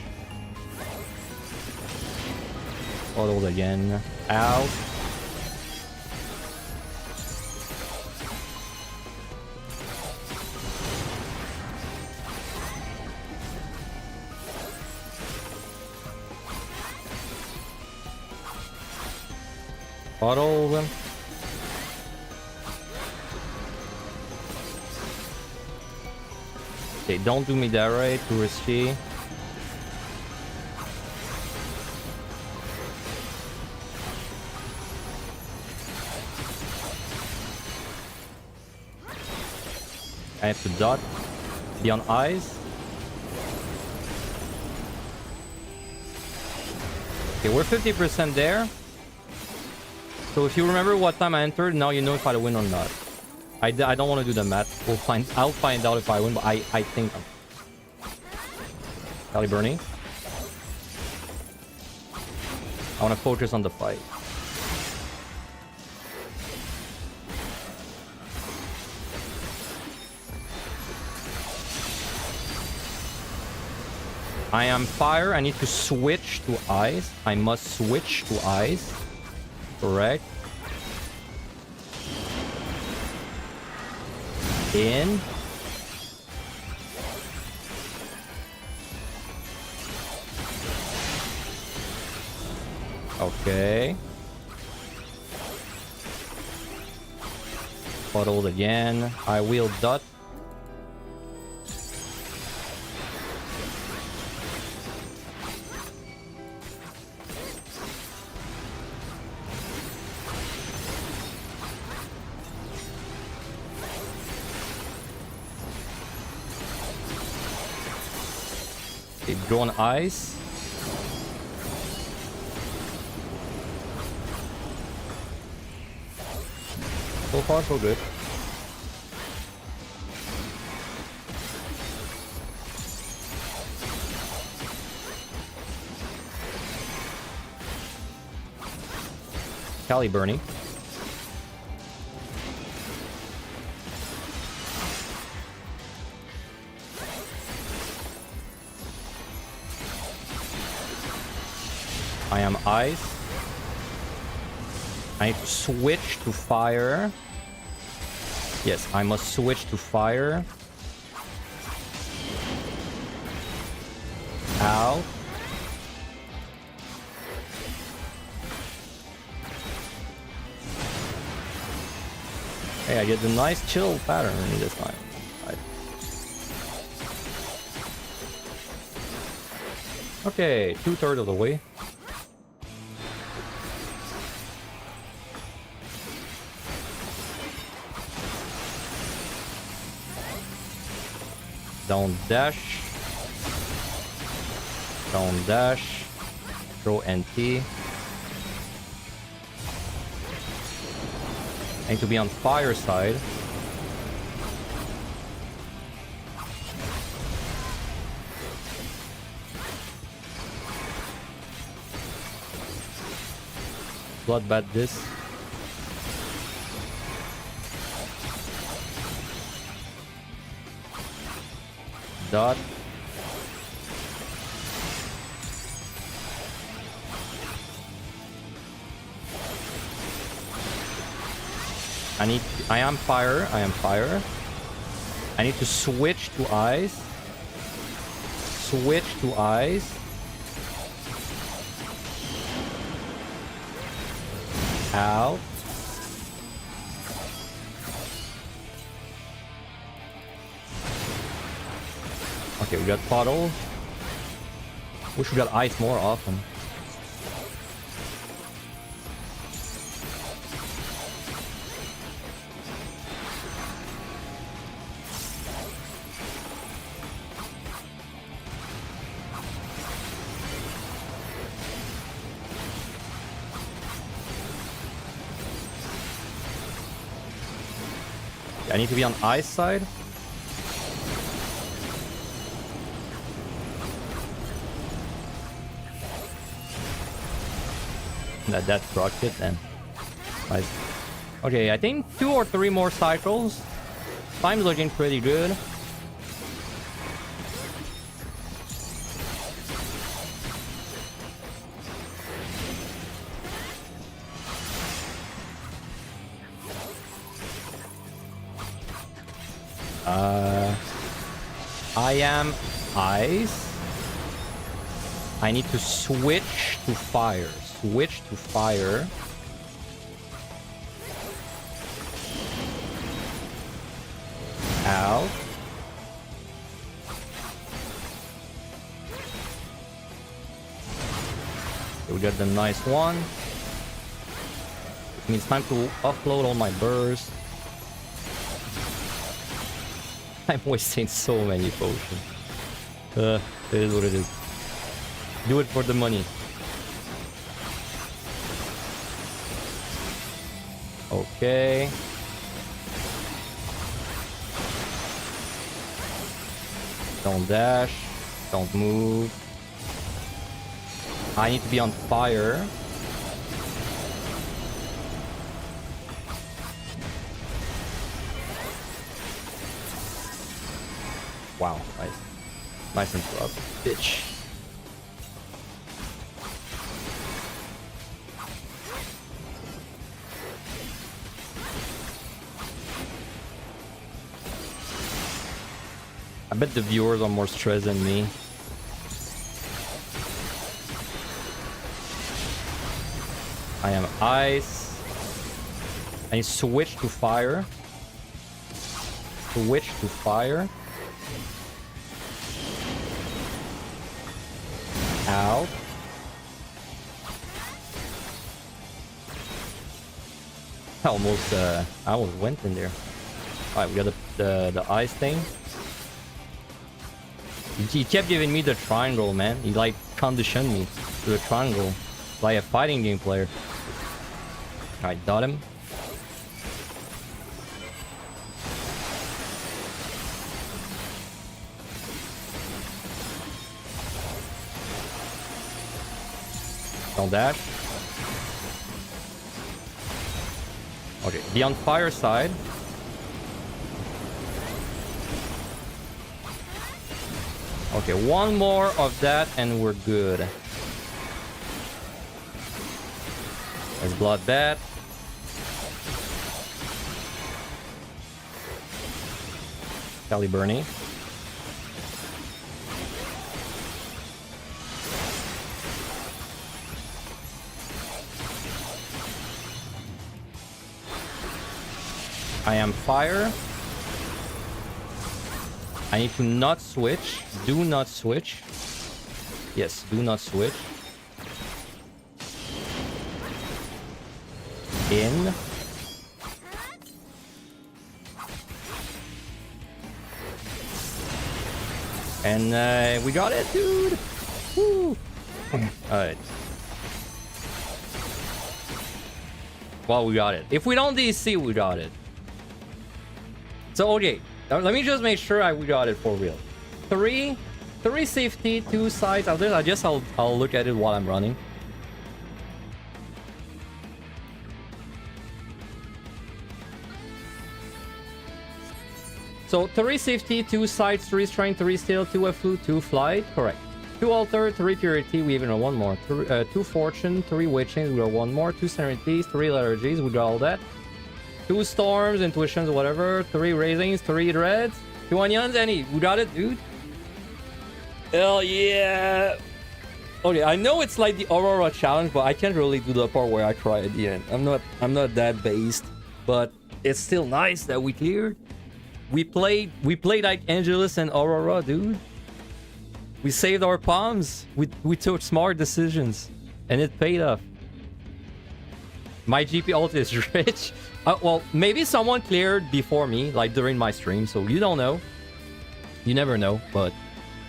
Auto again. Out. Bottle them. Okay, don't do me that right, too risky. I have to dot. Be on ice. Okay, we're 50% there. So if you remember what time I entered, now you know if I win or not. I don't want to do the math. I'll find out if I win, but I think I'm... Cali Bernie. I want to focus on the fight. I am fire. I need to switch to ice. I must switch to ice. Correct. In. Okay. Puddled again. I will dot. Okay, go on ice. So far, so good. Cali Bernie. I am ice. I need to switch to fire. Yes, I must switch to fire. Out. Hey, I get the nice chill pattern this time. Right. Okay, 2/3 of the way. Down dash. Down dash. Throw NT. I need to be on fire side. Bloodbath this. Dot. I am fire. I am fire. I need to switch to ice. Switch to ice. Out. Okay, we got puddle. Wish we got ice more often. I need to be on ice side. That procced it then. Nice. Okay, I think 2 or 3 more cycles. Time's looking pretty good. I am ice. I need to switch to fire. Switch to fire. Out. Okay, we got the nice one. It means time to offload all my burst. I'm wasting so many potions. It is what it is. Do it for the money. Okay. Don't dash. Don't move. I need to be on fire. Wow, nice. Nice and rough. Bitch. I bet the viewers are more stressed than me. I am ice. I switch to fire. Switch to fire. Ow. I almost went in there. Alright, we got the ice thing. He kept giving me the triangle, man. He like conditioned me to the triangle. Like a fighting game player. Alright, dot him. Don't dash. Okay, be on fire side. Okay, one more of that and we're good. There's bloodbath. Caliburnie. I am fire. I need to not switch. Do not switch. Yes, do not switch. In. And we got it, dude. Woo. Alright. Well, we got it. If we don't DC, we got it. So, okay. Let me just make sure we got it for real. Three safety, 2 sides. I guess I'll look at it while I'm running. So 3 safety, 2 sides, 3 strength, 3 steel, 2 flute, 2 flight. Correct. 2 altar, 3 purity. We even know one more. 2 fortune, 3 witchings. We got one more. 2 serenities, 3 liturgies. We got all that. 2 storms, intuitions, whatever. 3 raisings, 3 dreads. 2 onions, any. We got it, dude. Hell yeah. Okay, I know it's like the Aurora challenge, but I can't really do the part where I cry at the end. I'm not that based, but it's still nice that we cleared. We played like Angelus and Aurora, dude. We saved our palms. We took smart decisions, and it paid off. My GP ult is rich. Well, maybe someone cleared before me, like during my stream, so you don't know. You never know, but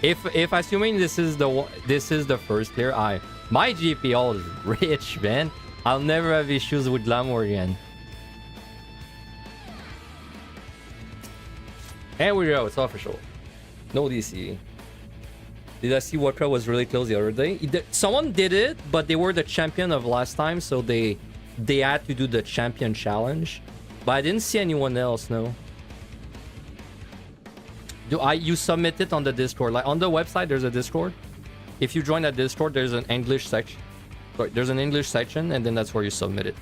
if assuming this is the first clear, my GP ult is rich, man. I'll never have issues with glamour again. And we go, it's official. No DC. Did I see Waka was really close the other day? Someone did it, but they were the champion of last time, so they had to do the champion challenge. But I didn't see anyone else, no. You submit it on the Discord. Like on the website, there's a Discord. If you join that Discord, there's an English section. Sorry, there's an English section, and then that's where you submit it.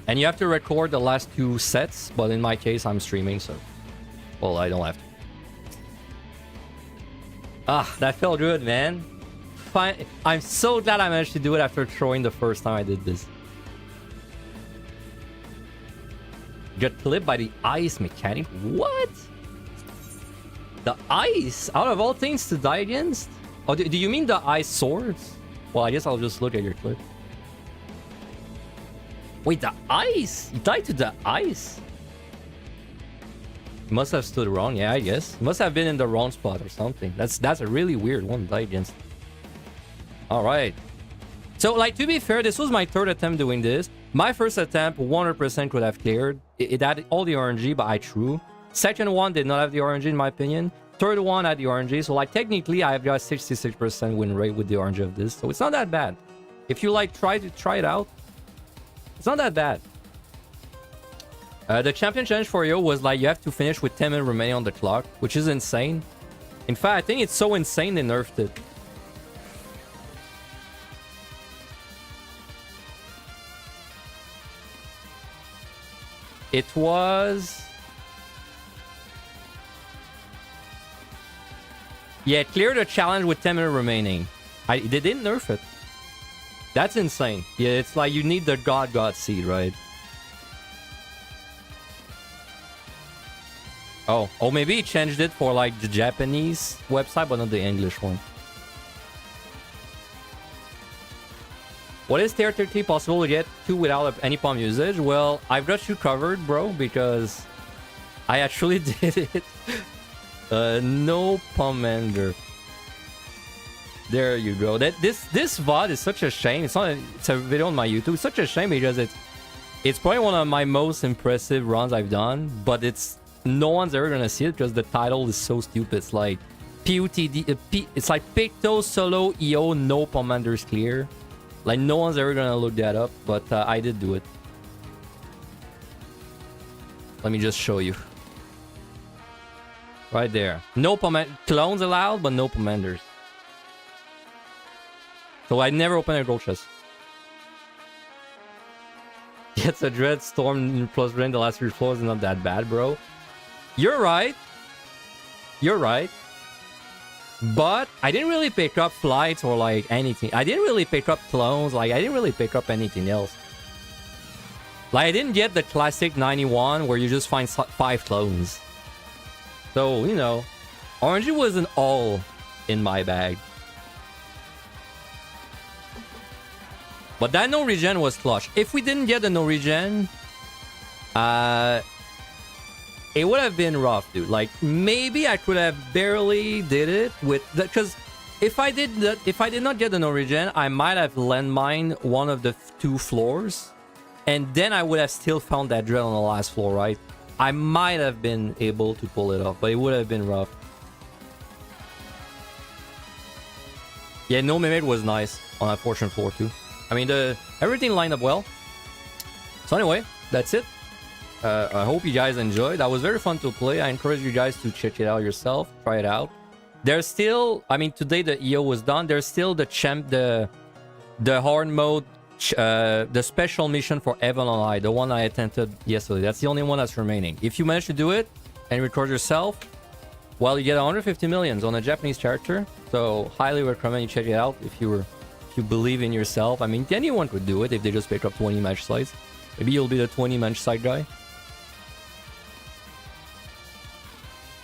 And you have to record the last 2 sets, but in my case, I'm streaming, so... Well, I don't have to. Ah, that felt good, man. Fine. I'm so glad I managed to do it after throwing the first time I did this. Get clipped by the ice mechanic? What? The ice? Out of all things to die against? Oh, do you mean the ice swords? Well, I guess I'll just look at your clip. Wait, the ice? You died to the ice? Must have stood wrong, yeah, I guess. Must have been in the wrong spot or something. That's a really weird one to die against. Alright. So, like, to be fair, this was my third attempt doing this. My first attempt, 100% could have cleared. It had all the RNG, but I threw. Second one did not have the RNG, in my opinion. Third one had the RNG. So, like, technically, I have got 66% win rate with the RNG of this. So, it's not that bad. If you, like, try it out, it's not that bad. The champion challenge for you was like you have to finish with 10 minutes remaining on the clock, which is insane. In fact, I think it's so insane they nerfed it. It was... Yeah, clear the challenge with 10 minutes remaining. They didn't nerf it. That's insane. Yeah, it's like you need the God seed, right? Oh, maybe he changed it for like the Japanese website, but not the English one. What is tier 30 possible to get to without any palm usage? Well, I've got you covered, bro, because I actually did it. No Pomander. There you go. This VOD is such a shame. It's a video on my YouTube. It's such a shame because it's probably one of my most impressive runs I've done, but no one's ever gonna see it because the title is so stupid. It's like PUTD. It's like Picto Solo EO no Pomanders clear. Like no one's ever gonna look that up, but I did do it. Let me just show you. Right there. No clones allowed, but no Pomanders. So I never opened a gold chest. Gets a Dread Storm plus Rain the last 3 floors is not that bad, bro. You're right. You're right. But I didn't really pick up flights or like anything. I didn't really pick up clones. Like I didn't really pick up anything else. Like I didn't get the classic 91 where you just find 5 clones. So, you know, RNG wasn't all in my bag. But that no regen was clutch. If we didn't get the no regen, it would have been rough, dude. Like maybe I could have barely did it with that, because if I did not get the no regen, I might have landmined one of the 2 floors, and then I would have still found that drill on the last floor, right? I might have been able to pull it off, but it would have been rough. Yeah, no mimic was nice on that fortune floor too. I mean, everything lined up well. So anyway, that's it. I hope you guys enjoyed. That was very fun to play. I encourage you guys to check it out yourself. Try it out. There's still, I mean, today the EO was done. There's still the hard mode, the special mission for Evan on I, the one I attempted yesterday. That's the only one that's remaining. If you manage to do it and record yourself, well, you get 150 millions on a Japanese character. So highly recommend you check it out if you believe in yourself. I mean, anyone could do it if they just pick up 20 match sites. Maybe you'll be the 20 match site guy.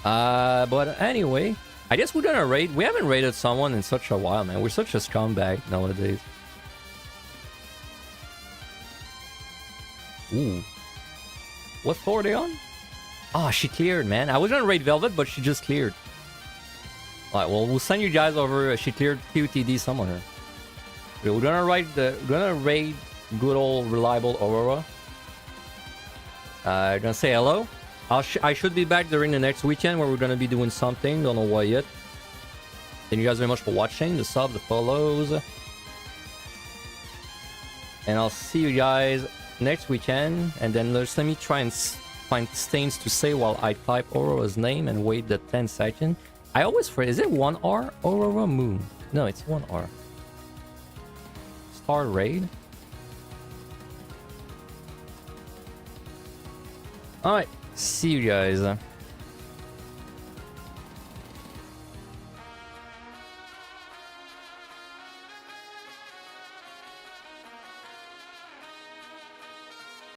But anyway, I guess we're gonna raid. We haven't raided someone in such a while, man. We're such a scumbag nowadays. Ooh. What floor are they on? Ah, she cleared, man. I was gonna raid Velvet, but she just cleared. Alright, well, we'll send you guys over. She cleared PUTD summoner. We're gonna raid good old reliable Aurora. Gonna say hello. I should be back during the next weekend where we're gonna be doing something. Don't know what yet. Thank you guys very much for watching. The subs, the follows. And I'll see you guys next weekend. And then let me try and find things to say while I type Aurora's name and wait the 10 seconds. I always forget. Is it 1R? Aurora Moon. No, it's 1R. Star Raid. Alright. See you guys.